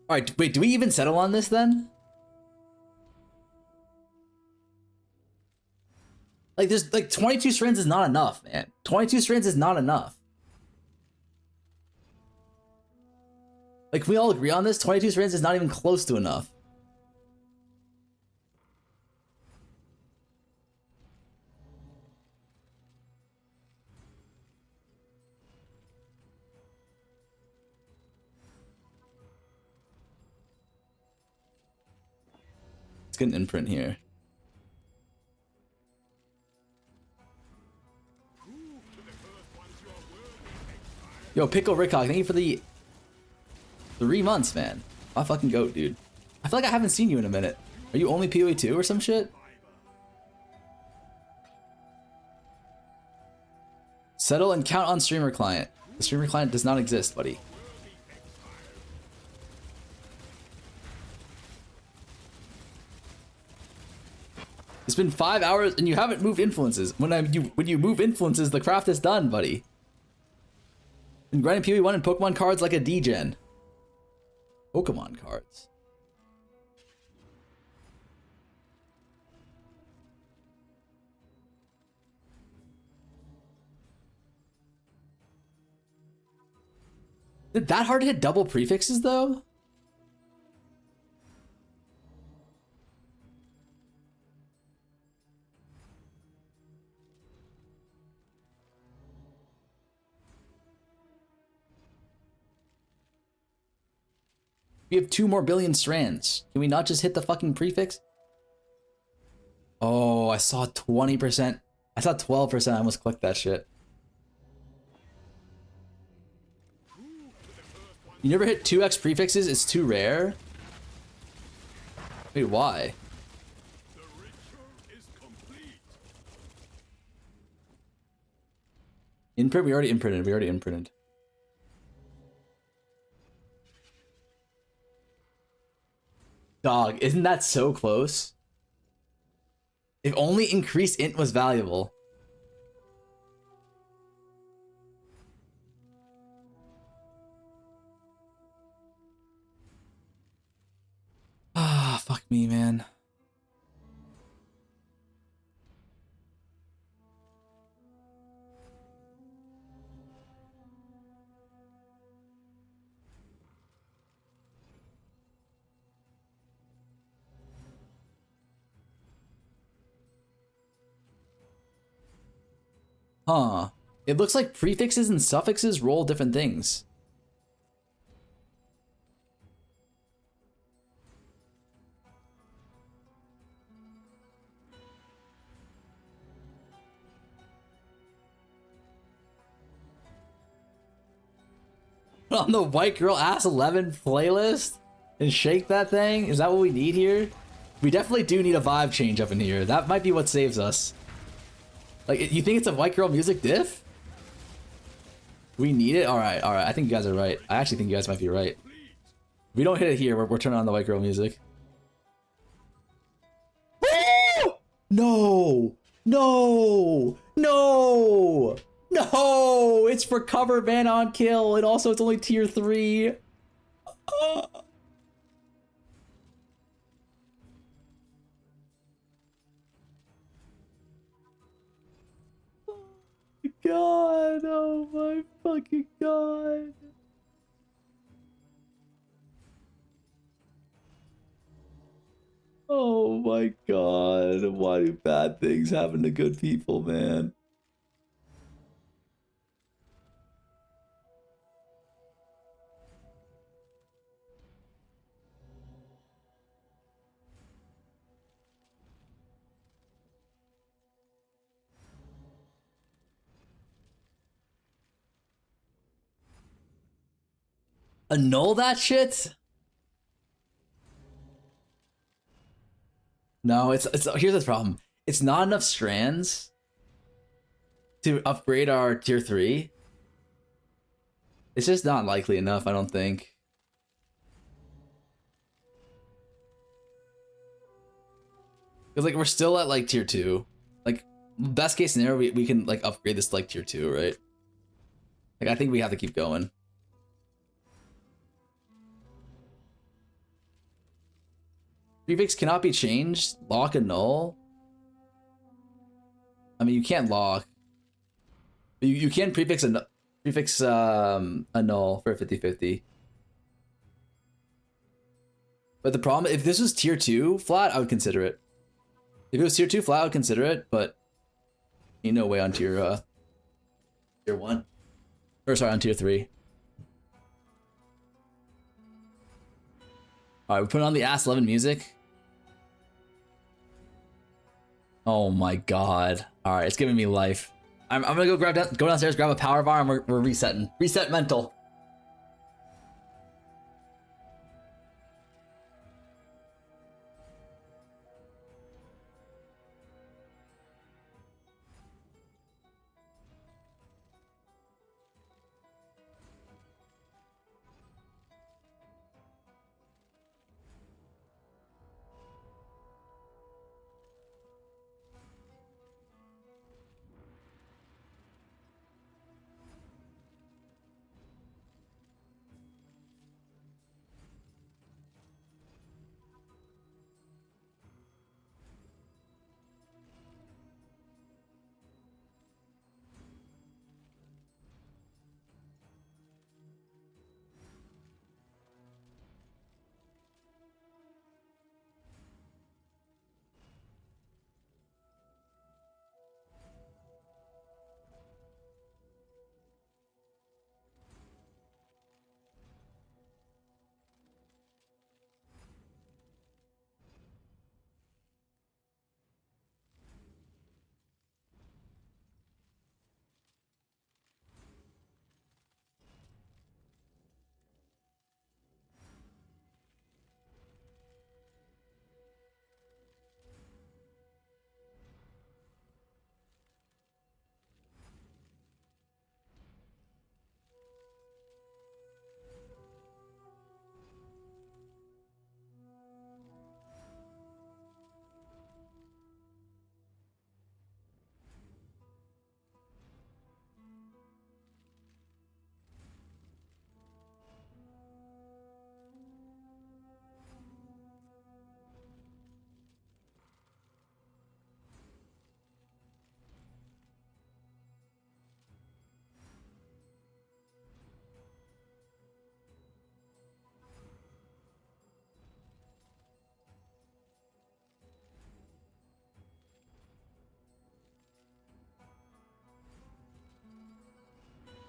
All right, wait, do we even settle on this then? Like, there's like 22 strands is not enough, man. 22 strands is not enough. Like, can we all agree on this? 22 strands is not even close to enough. Let's get an imprint here. Yo, Pickle Rickog, thank you for the 3 months, man. My fucking goat, dude. I feel like I haven't seen you in a minute. Are you only POE2 or some shit? Settle and count on streamer client. The streamer client does not exist, buddy. It's been 5 hours and you haven't moved influences. When you move influences, the craft is done, buddy. And grinding POE1 and Pokemon cards like a degen. Pokemon cards. Is it that hard to hit double prefixes though? We have 2 more billion strands. Can we not just hit the fucking prefix? Oh, I saw 20%. I saw 12%. I almost clicked that shit. You never hit 2x prefixes? It's too rare? Wait, why? Imprint? We already imprinted. Dog, isn't that so close? If only increased int was valuable. Ah, fuck me, man. Huh. It looks like prefixes and suffixes roll different things. On the white girl ass 11 playlist and shake that thing? Is that what we need here? We definitely do need a vibe change up in here. That might be what saves us. Like, you think it's a white girl music diff? We need it? Alright, alright. I think you guys are right. I actually think you guys might be right. If we don't hit it here, we're turning on the white girl music. No! No! No! No! It's for cover ban on kill, and also it's only tier 3. God, oh my fucking god. Oh my god, why do bad things happen to good people, man? Annul that shit? No, it's here's the problem. It's not enough strands to upgrade our tier 3. It's just not likely enough, I don't think. Because like we're still at like tier 2. Like best case scenario, we can like upgrade this to like tier 2, right? Like I think we have to keep going. Prefix cannot be changed. Lock annul. I mean, you can't lock. But you can prefix annul for a 50-50. But the problem, if this was tier 2 flat, I would consider it. If it was tier 2 flat, I would consider it, but ain't no way on tier 1. Or sorry, on tier 3. Alright, we put on the ass 11 music. Oh my god. Alright, it's giving me life. I'm gonna go downstairs, grab a power bar, and we're resetting. Reset mental.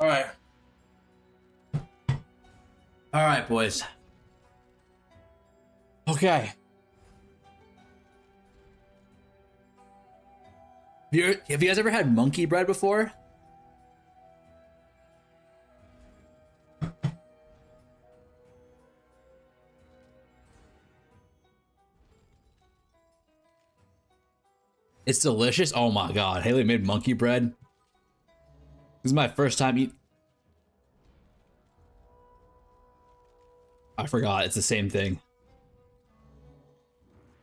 All right. All right, boys. Okay. Have you guys ever had monkey bread before? It's delicious. Oh my god. Haley made monkey bread. This is my first time eat. I forgot. It's the same thing.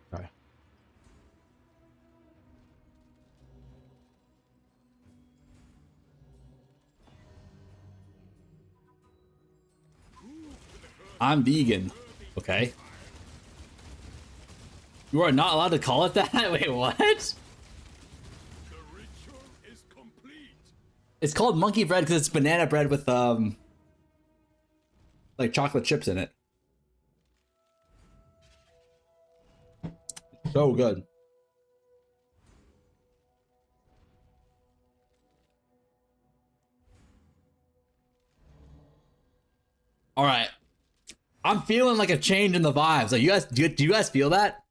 Sorry. I'm vegan. Okay. You are not allowed to call it that? Wait, what? It's called monkey bread because it's banana bread with like chocolate chips in it. So good. All right. I'm feeling like a change in the vibes. Like, you guys, do you guys feel that?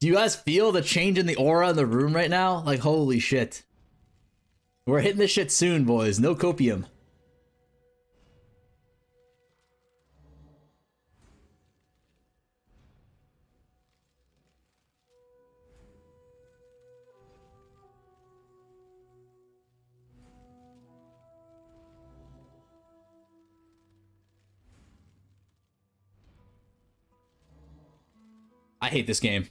Do you guys feel the change in the aura in the room right now? Like, holy shit. We're hitting this shit soon, boys. No copium. I hate this game.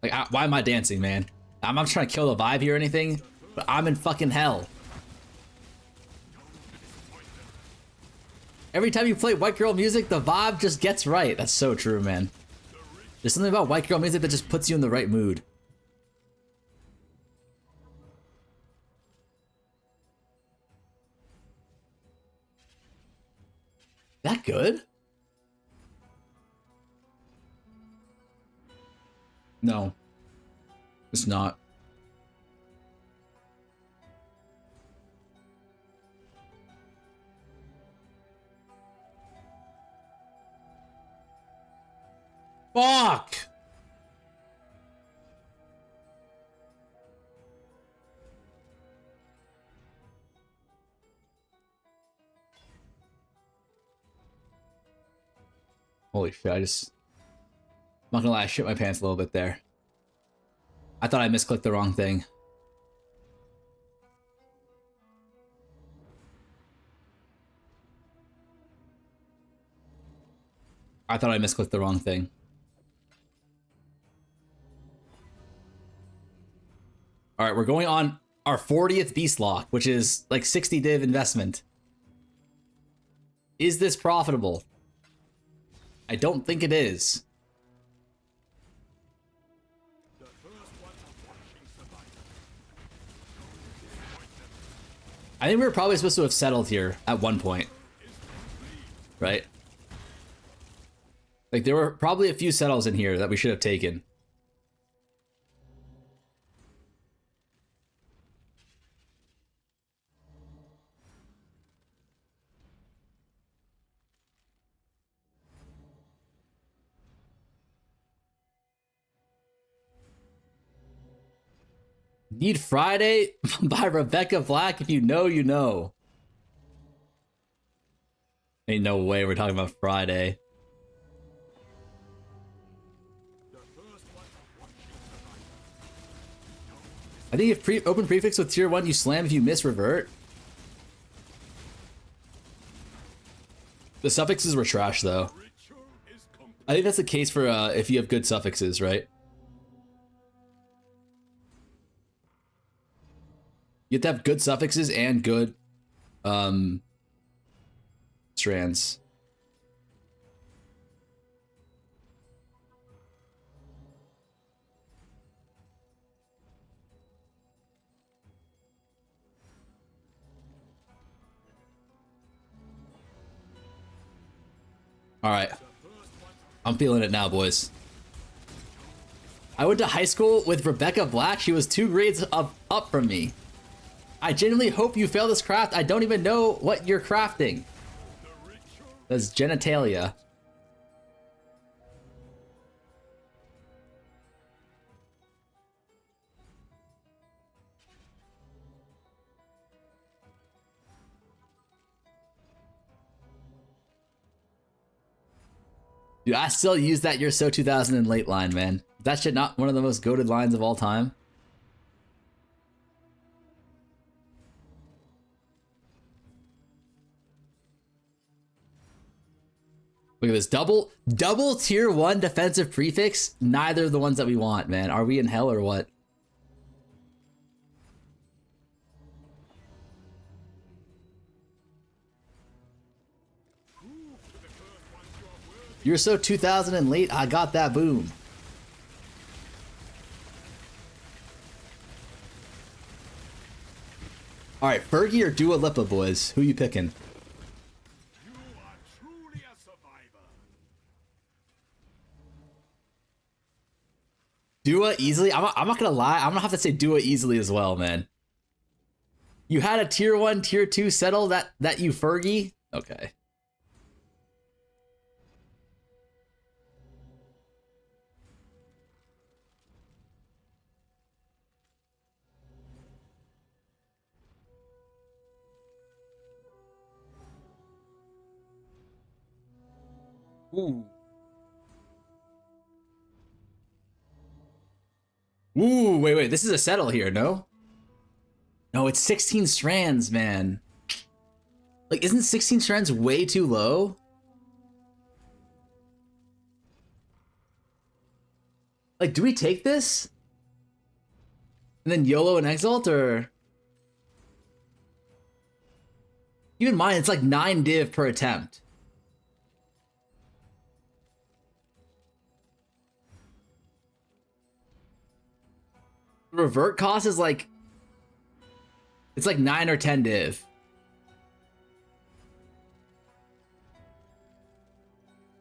Like, why am I dancing, man? I'm not trying to kill the vibe here or anything, but I'm in fucking hell. Every time you play white girl music, the vibe just gets right. That's so true, man. There's something about white girl music that just puts you in the right mood. That good? No, it's not. Fuck! Holy shit, I'm not gonna lie, I shit my pants a little bit there. I thought I misclicked the wrong thing. I thought I misclicked the wrong thing. Alright, we're going on our 40th beast lock, which is like 60 div investment. Is this profitable? I don't think it is. I think we were probably supposed to have settled here at one point. Right? Like, there were probably a few settles in here that we should have taken. Need Friday by Rebecca Black. If you know, you know. Ain't no way we're talking about Friday. I think if open prefix with tier 1, you slam if you miss revert. The suffixes were trash, though. I think that's the case for if you have good suffixes, right? You have to have good suffixes and good strands. All right. I'm feeling it now, boys. I went to high school with Rebecca Black. She was 2 grades up from me. I genuinely hope you fail this craft. I don't even know what you're crafting. That's genitalia. Dude, I still use that "You're so 2000 and late" line, man. That shit not one of the most goated lines of all time. Look at this double tier 1 defensive prefix. Neither of the ones that we want, man. Are we in hell or what? You're so 2000 and late. I got that boom. All right, Fergie or Dua Lipa, boys? Who you picking? You are truly a survivor. Dua easily. I'm not gonna lie. I'm gonna have to say Dua easily as well, man. You had a tier 1, tier 2 settle that you Fergie. Okay. Ooh. Ooh, wait. This is a settle here, no? No, it's 16 strands, man. Like, isn't 16 strands way too low? Like, do we take this? And then YOLO and Exalt, or? Keep in mind, it's like 9 div per attempt. The revert cost is like, it's like 9 or 10 div.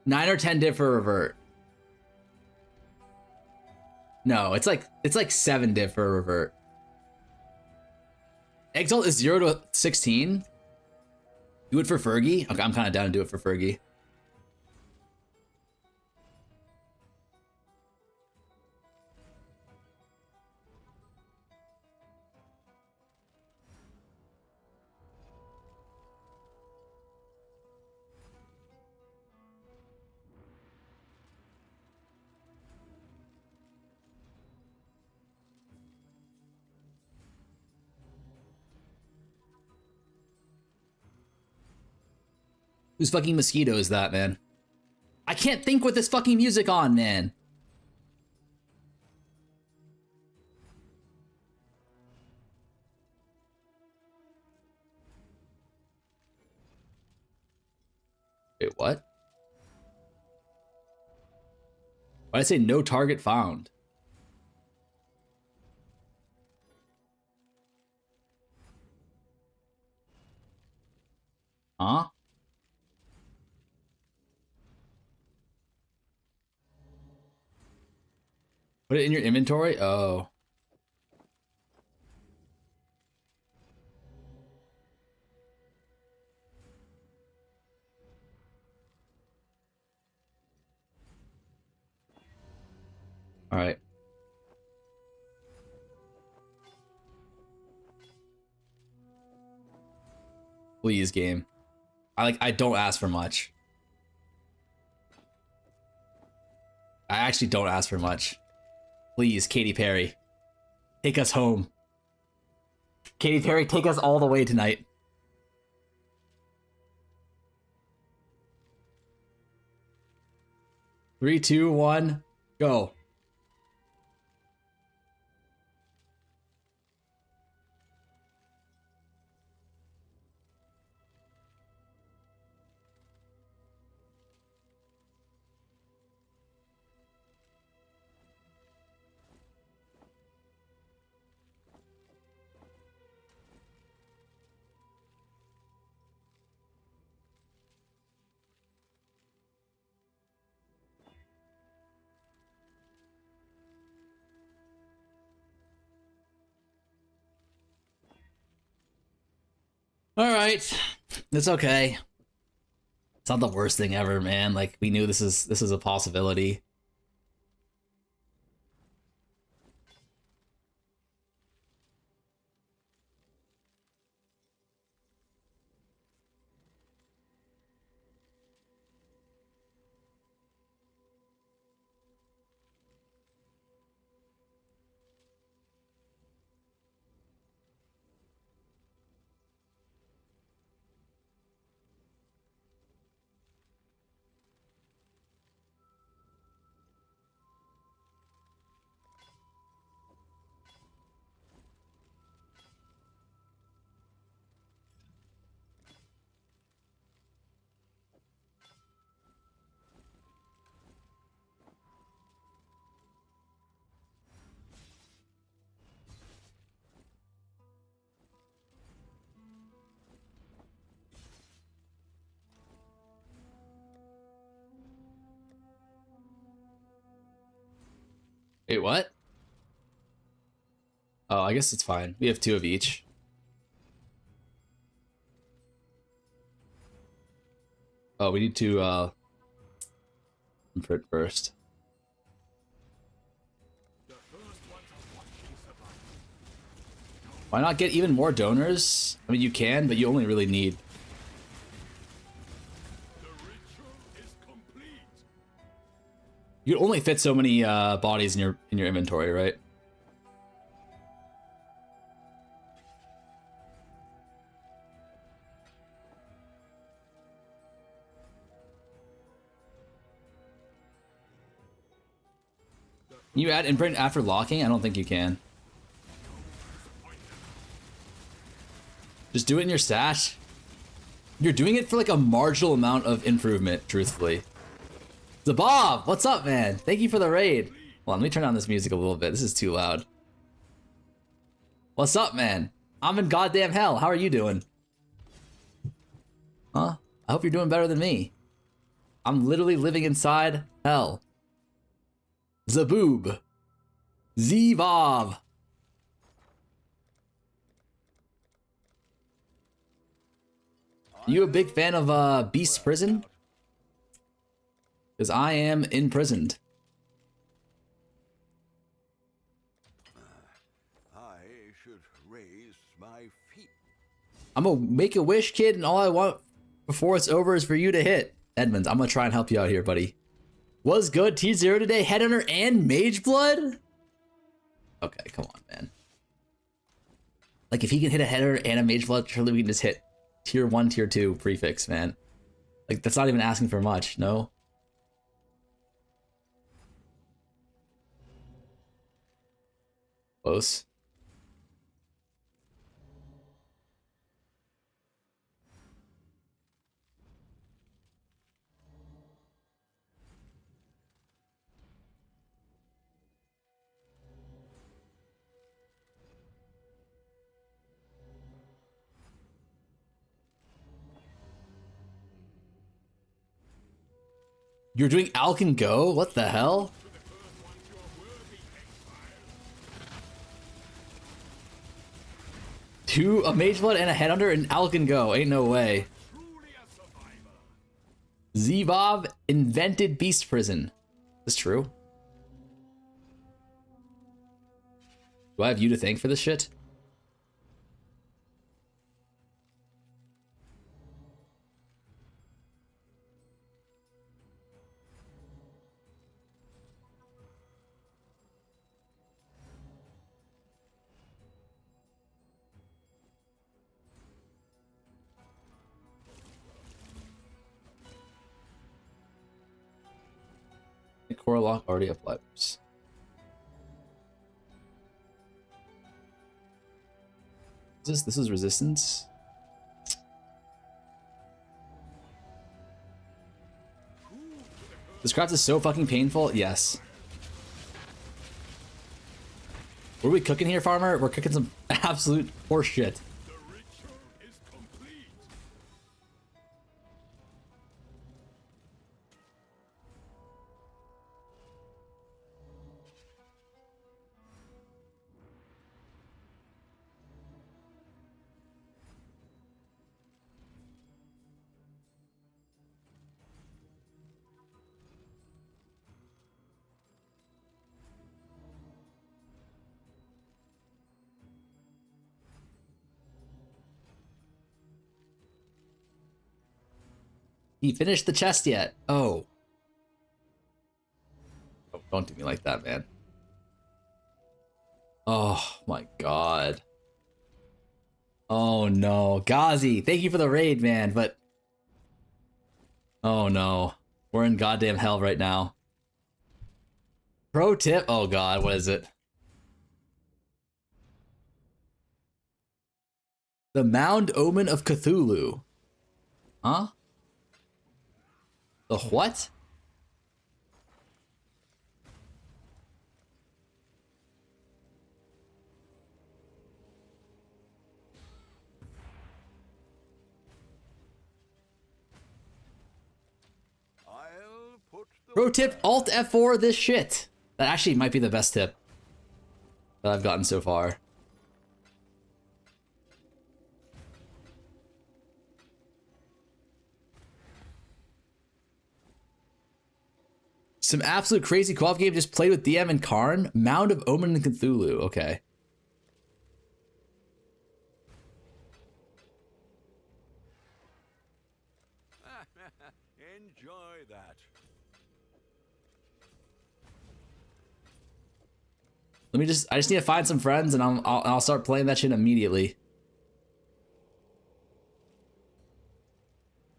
Nine or 10 div for revert. No, it's like 7 div for revert. Exalt is 0 to 16. Do it for Fergie? Okay, I'm kind of down to do it for Fergie. Whose fucking mosquito is that, man? I can't think with this fucking music on, man. Wait, what? Why'd I say no target found? Huh? Put it in your inventory? Oh. All right. Please, game. I don't ask for much. I actually don't ask for much. Please, Katy Perry. Take us home. Katy Perry, take us all the way tonight. Three, two, one, go. Alright. It's okay. It's not the worst thing ever, man. Like, we knew this is a possibility. Wait, what? Oh, I guess it's fine. We have 2 of each. Oh, we need to imprint first. Why not get even more donors? I mean, you can, but you only really need. You can only fit so many bodies in your inventory, right? Can you add imprint after locking? I don't think you can. Just do it in your stash. You're doing it for like a marginal amount of improvement, truthfully. Zabob, what's up, man? Thank you for the raid. Hold on, let me turn down this music a little bit. This is too loud. What's up, man? I'm in goddamn hell. How are you doing? Huh? I hope you're doing better than me. I'm literally living inside hell. Zaboob. Zvav. You a big fan of Beast Prison? Because I am imprisoned. I should raise my feet. I'm a Make-A-Wish kid, and all I want before it's over is for you to hit. Edmonds, I'm gonna try and help you out here, buddy. Was good T0 today? Headhunter and Mage Blood? Okay, come on, man. Like, if he can hit a Headhunter and a Mage Blood, surely we can just hit Tier 1, Tier 2 prefix, man. Like, that's not even asking for much, no? Close. You're doing Alcan Go? What the hell? A Mage Blood and a Headhunter and Alcan Go. Ain't no way. Zvav invented Beast Prison. Is this true? Do I have you to thank for this shit? The core lock already applied. Oops. This is resistance. This craft is so fucking painful. Yes. What are we cooking here, farmer? We're cooking some absolute horse shit. He finished the chest yet? Oh. Oh, don't do me like that, man. Oh my god. Oh no. Ghazi, thank you for the raid, man, but... Oh no. We're in goddamn hell right now. Pro tip? Oh god, what is it? The Mound Omen of Cthulhu. Huh? The what? I'll put the Pro tip, Alt F4 this shit. That actually might be the best tip that I've gotten so far. Some absolute crazy co-op game just played with DM and Karn. Mound of Omen and Cthulhu. Okay. Enjoy that. Let me I just need to find some friends and I'll start playing that shit immediately.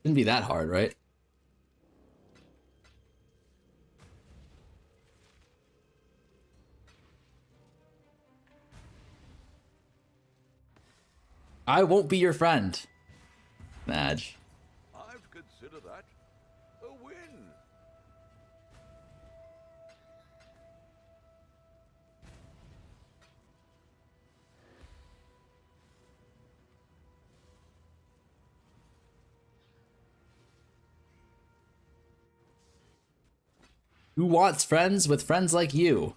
Shouldn't be that hard, right? I won't be your friend. Madge. I'd consider that a win. Who wants friends with friends like you?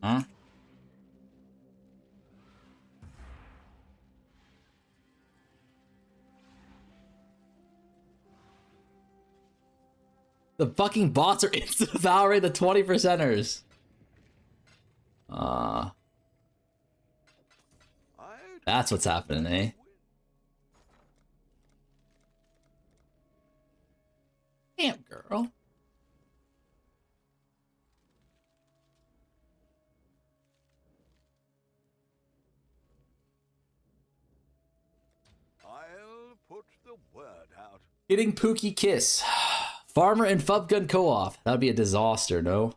Huh? The fucking bots are insta-devouring the 20%ers. That's what's happening, eh? Damn, girl. I'll put the word out. Getting Pookie Kiss. Farmer and Fubgun co-op. That'd be a disaster, no?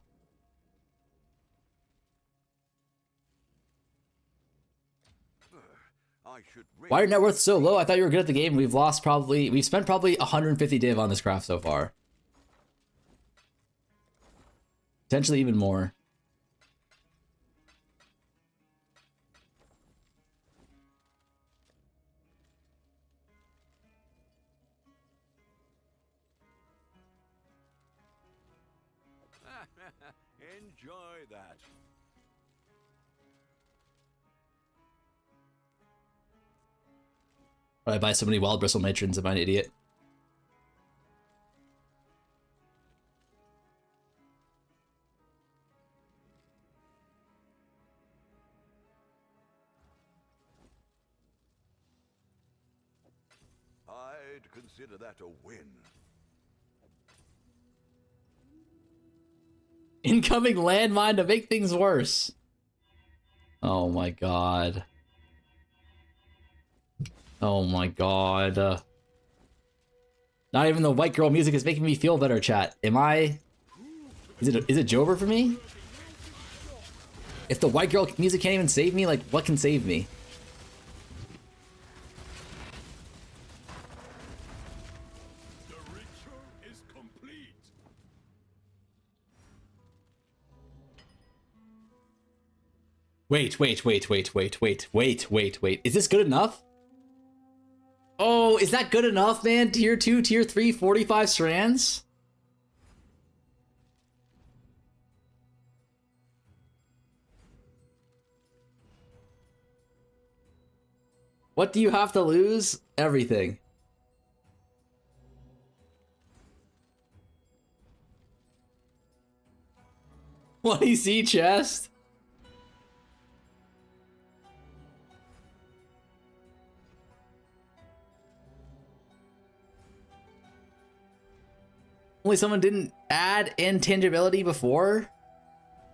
I should Why are your net worth so low? I thought you were good at the game. We've spent probably 150 div on this craft so far. Potentially even more. Enjoy that. Why I buy so many wild bristle matrons? Am I an idiot? I'd consider that a win. Incoming landmine to make things worse. Oh my god. Oh my god. Not even the white girl music is making me feel better, chat. Am I... Is it Jover for me? If the white girl music can't even save me, like, what can save me? The ritual is complete. Wait. Is this good enough? Oh, is that good enough, man? Tier 2, Tier 3, 45 strands? What do you have to lose? Everything. What do you see, chest? Only someone didn't add intangibility before?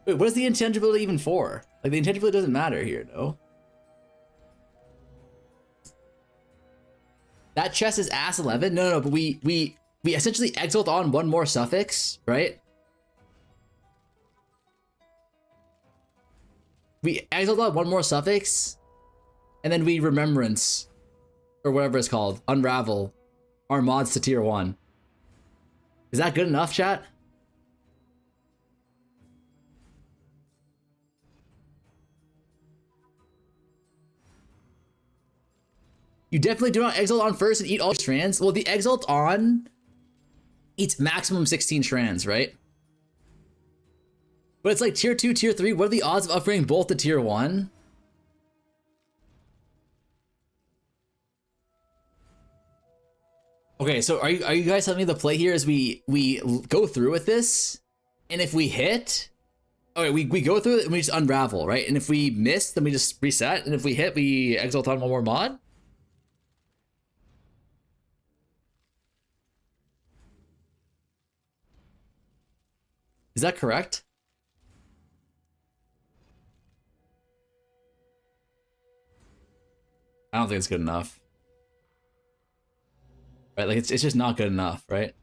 Wait, what is the intangibility even for? Like, the intangibility doesn't matter here, no? That chest is ass 11? No, but we essentially exalt on one more suffix, right? We exalt on one more suffix, and then we remembrance, or whatever it's called, unravel our mods to tier 1. Is that good enough, chat? You definitely do not exalt on first and eat all your strands. Well, the exalt on eats maximum 16 strands, right? But it's like tier 2, tier 3. What are the odds of upgrading both to tier 1? Okay, so are you guys telling me the play here is we go through with this, and if we hit, okay, we go through it and we just unravel, right? And if we miss, then we just reset, and if we hit, we exalt on one more mod? Is that correct? I don't think it's good enough. Right, like it's just not good enough, right?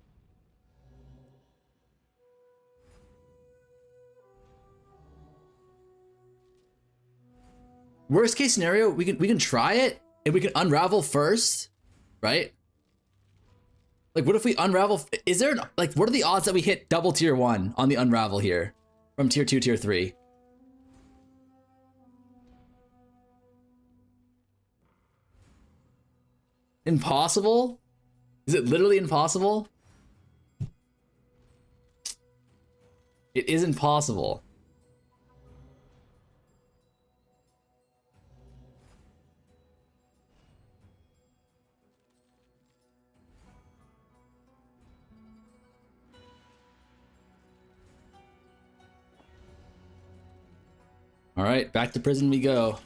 Worst case scenario, we can try it and we can unravel first, right? Like, what if we unravel? Is there like, what are the odds that we hit double tier 1 on the unravel here from tier 2, tier 3? Impossible? Is it literally impossible? It is impossible. All right, back to prison we go.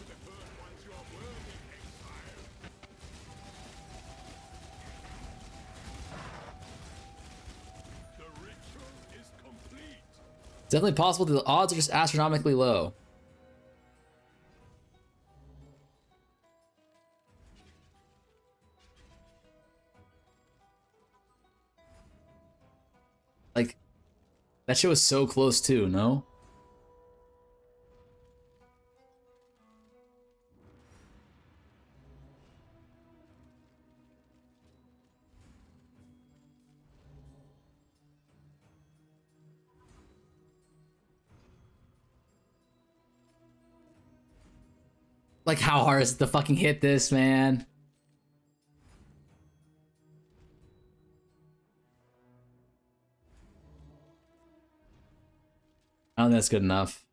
It's definitely possible that the odds are just astronomically low. Like, that shit was so close too, no? Like, how hard is it to fucking hit this, man? I don't think that's good enough.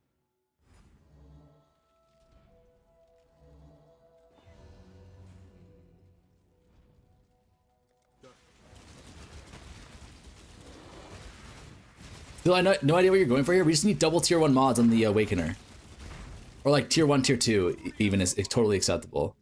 Still, I know no idea what you're going for here. We just need double tier 1 mods on the Awakener. Or like tier 1, tier 2 even is totally acceptable.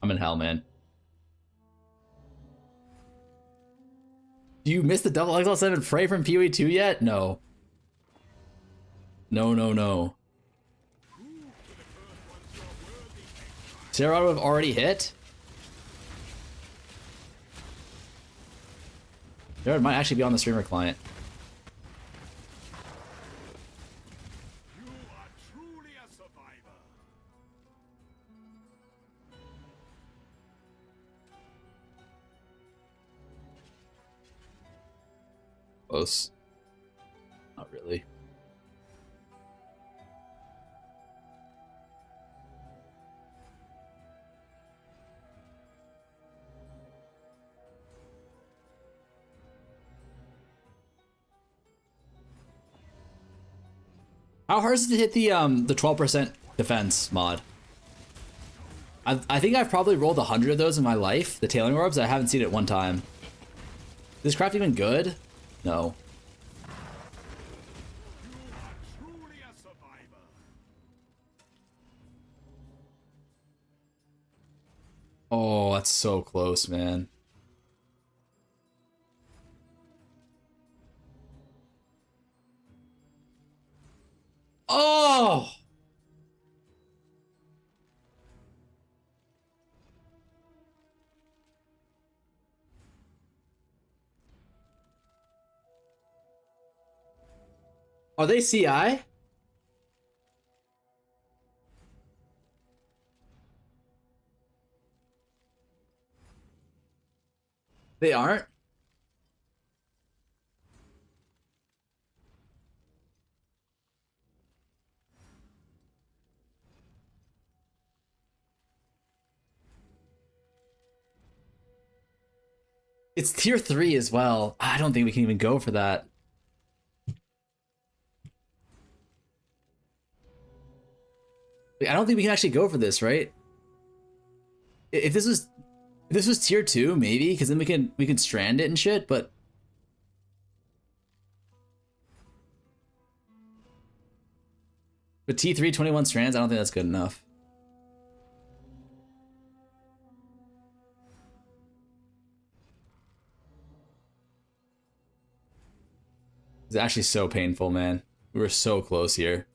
I'm in hell, man. Do you miss the double XL7 Prey from POE2 yet? No. No. Sarah would have already hit? Jared might actually be on the streamer client. You are truly a survivor. Close. Not really. How hard is it to hit the 12% defense mod? I think I've probably rolled 100 of those in my life, the tailing orbs. I haven't seen it one time. Is this craft even good? No. Truly a survivor. Oh, that's so close, man. Oh! Are they CI? They aren't? It's tier 3 as well. I don't think we can even go for that. I don't think we can actually go for this, right? If this was tier 2, maybe, because then we can strand it and shit, but T3 21 strands, I don't think that's good enough. It's actually so painful, man. We were so close here.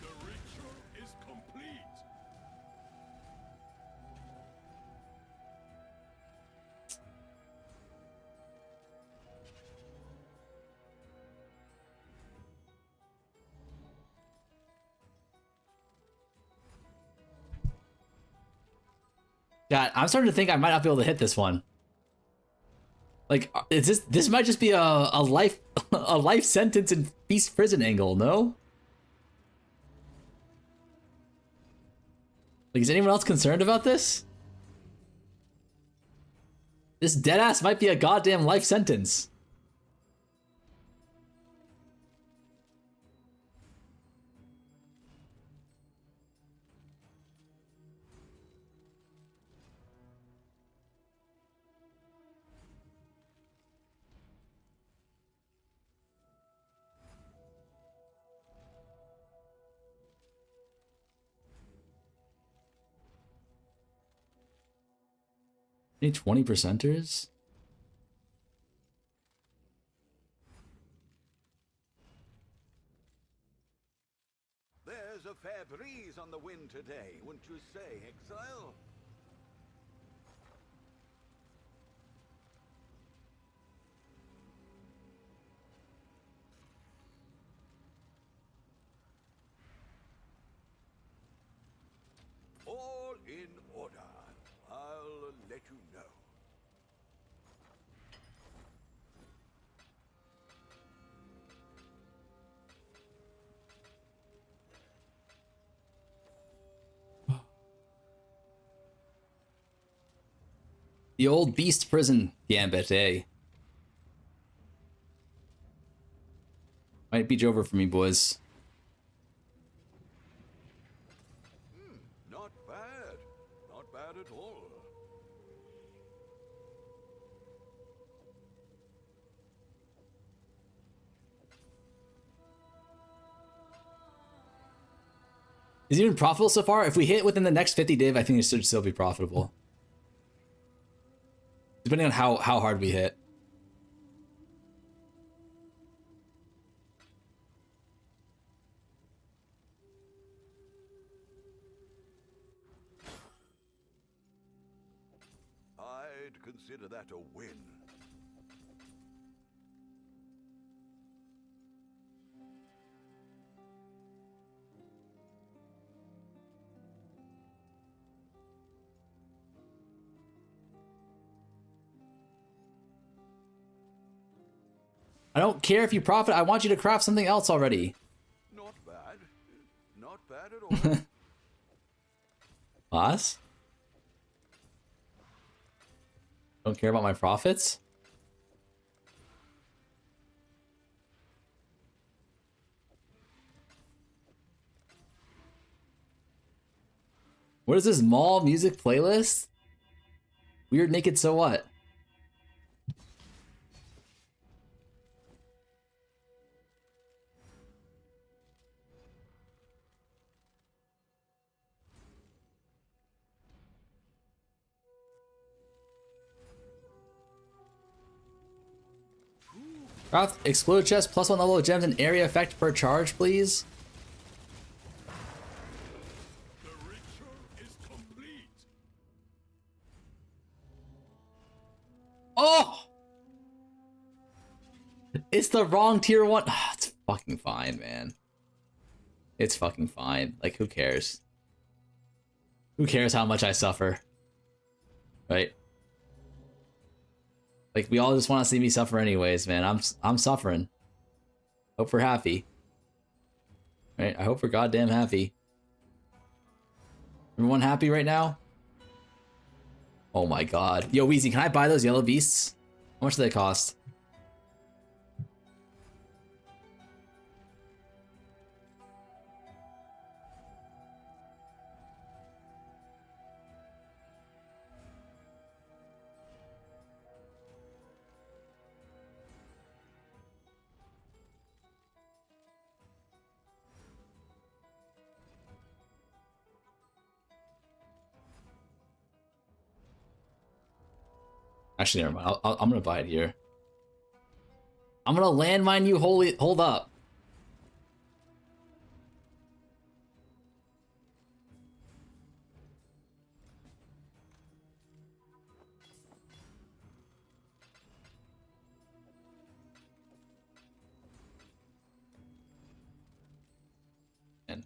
The ritual is complete. God, I'm starting to think I might not be able to hit this one. Like, is this might just be a life a life sentence in beast prison angle, no? Like, is anyone else concerned about this? This deadass might be a goddamn life sentence. Any 20%ers? There's a fair breeze on the wind today, wouldn't you say, Exile? All in order. I'll let you know. The old beast prison gambit, eh? Might be over for me, boys. Not bad. Not bad at all. Is it even profitable so far? If we hit within the next 50 div, I think it should still be profitable. Depending on how hard we hit. I'd consider that a win. I don't care if you profit. I want you to craft something else already. Not bad. Not bad at all. Boss? Don't care about my profits? What is this mall music playlist? Weird Naked So What? Craft explode chest plus 1 level of gems and area effect per charge, please. The ritual is complete. Oh! It's the wrong tier 1. It's fucking fine, man. It's fucking fine. Like, who cares? Who cares how much I suffer? Right? Like, we all just want to see me suffer anyways, man. I'm suffering. Hope we're happy. Right? I hope we're goddamn happy. Everyone happy right now? Oh my god. Yo, Weezy, can I buy those yellow beasts? How much do they cost? Actually, never mind. I'm gonna buy it here. I'm gonna landmine you. Hold up. And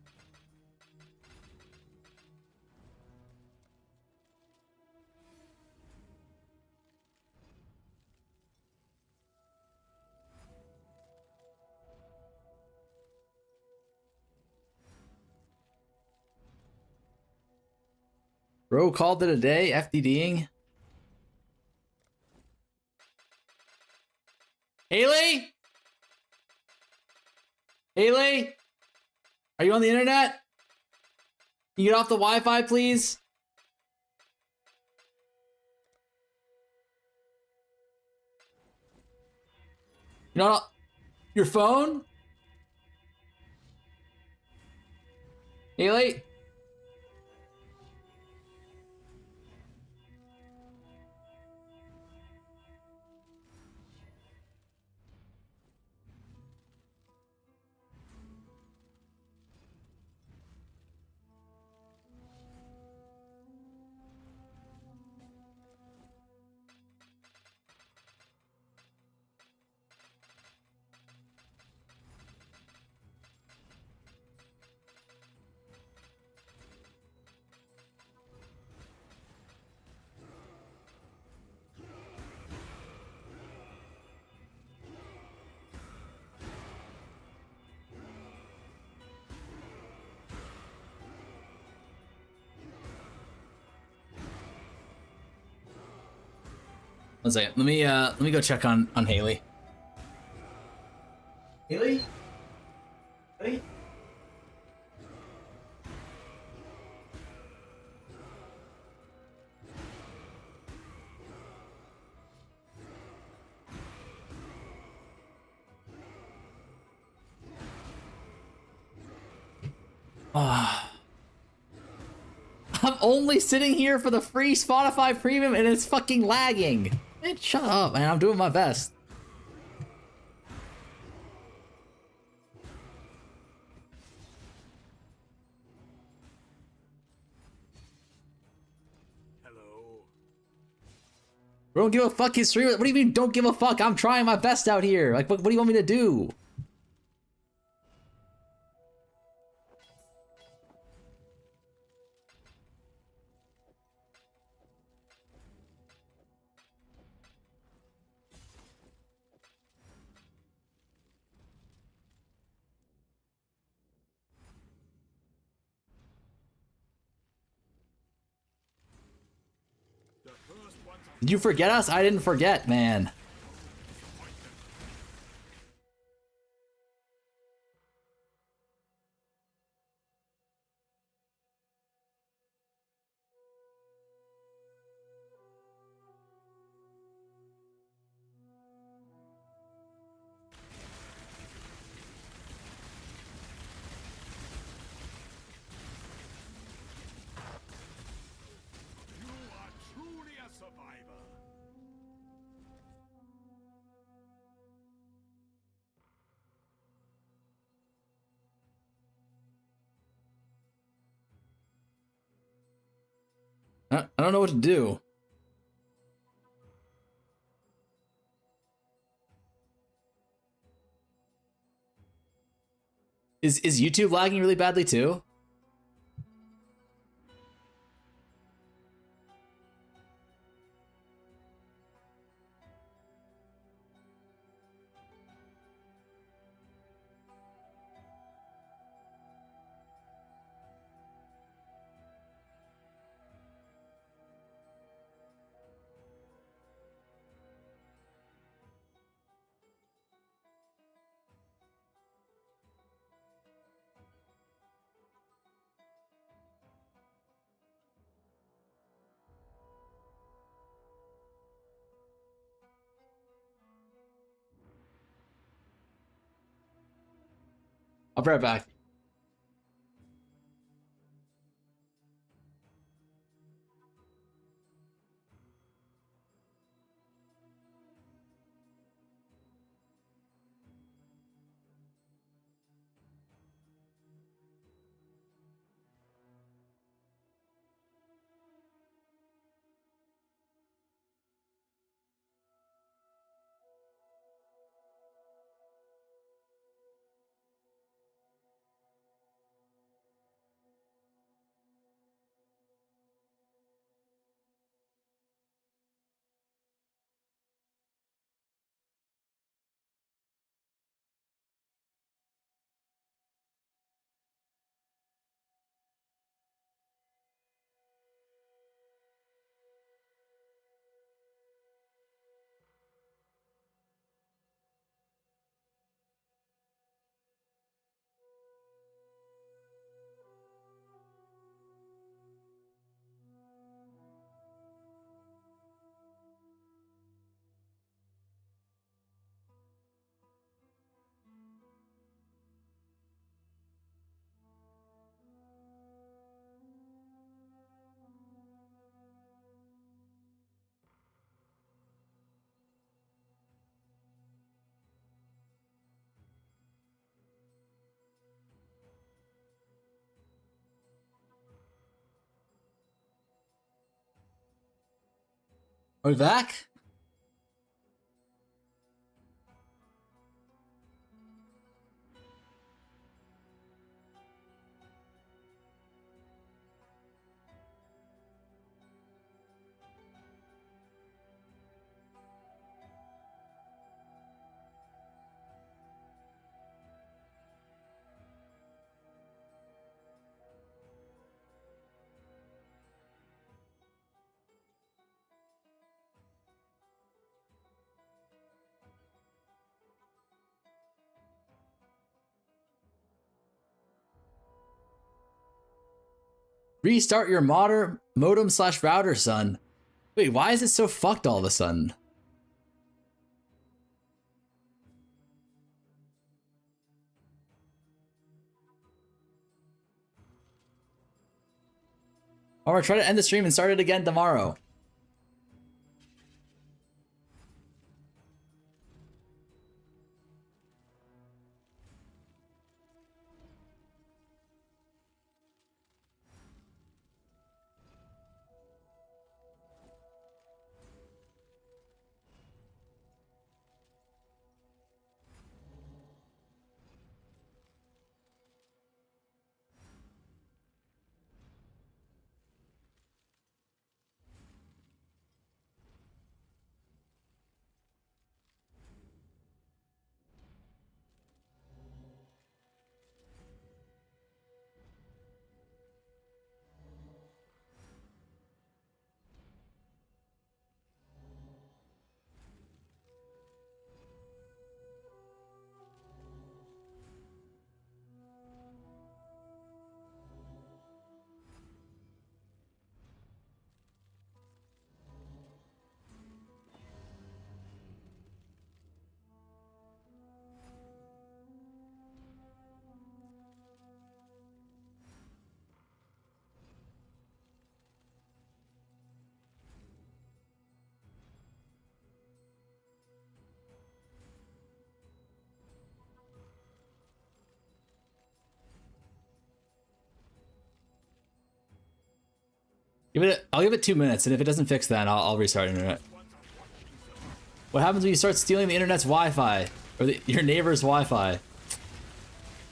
bro called it a day. FDDing. Haley? Haley? Are you on the internet? Can you get off the Wi-Fi, please? You know, your phone? Haley? One second. Let me go check on Haley. Haley? Haley? Ah. I'm only sitting here for the free Spotify premium and it's fucking lagging. Man, shut up, man. I'm doing my best. Hello. We don't give a fuck his stream. What do you mean don't give a fuck? I'm trying my best out here. Like, what do you want me to do? Did you forget us? I didn't forget, man. You are truly a survivor. I don't know what to do. Is YouTube lagging really badly too? I'll be right back. Are we back? Restart your modem/router, son. Wait, why is it so fucked all of a sudden? Or try to end the stream and start it again tomorrow. I'll give it 2 minutes, and if it doesn't fix that, I'll restart internet. What happens when you start stealing the internet's Wi-Fi? Or your neighbor's Wi-Fi?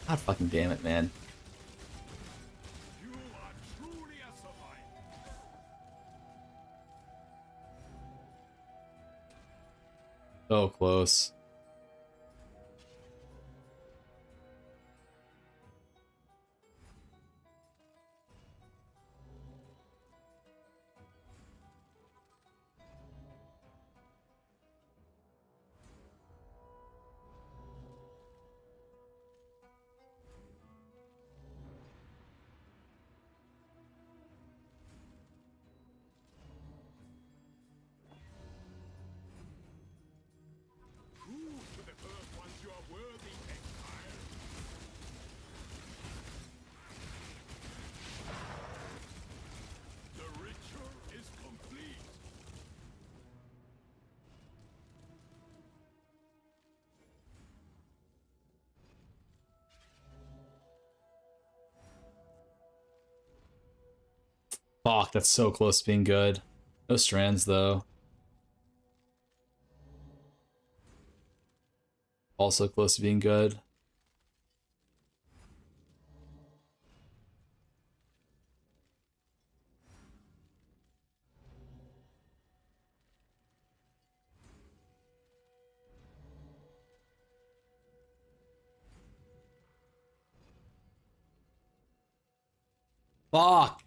God fucking damn it, man. You are truly a survivor. So close. Prove to the Earth ones you are worthy, exile. The ritual is complete. Fuck, that's so close to being good. No strands, though. Also close to being good. Fuck!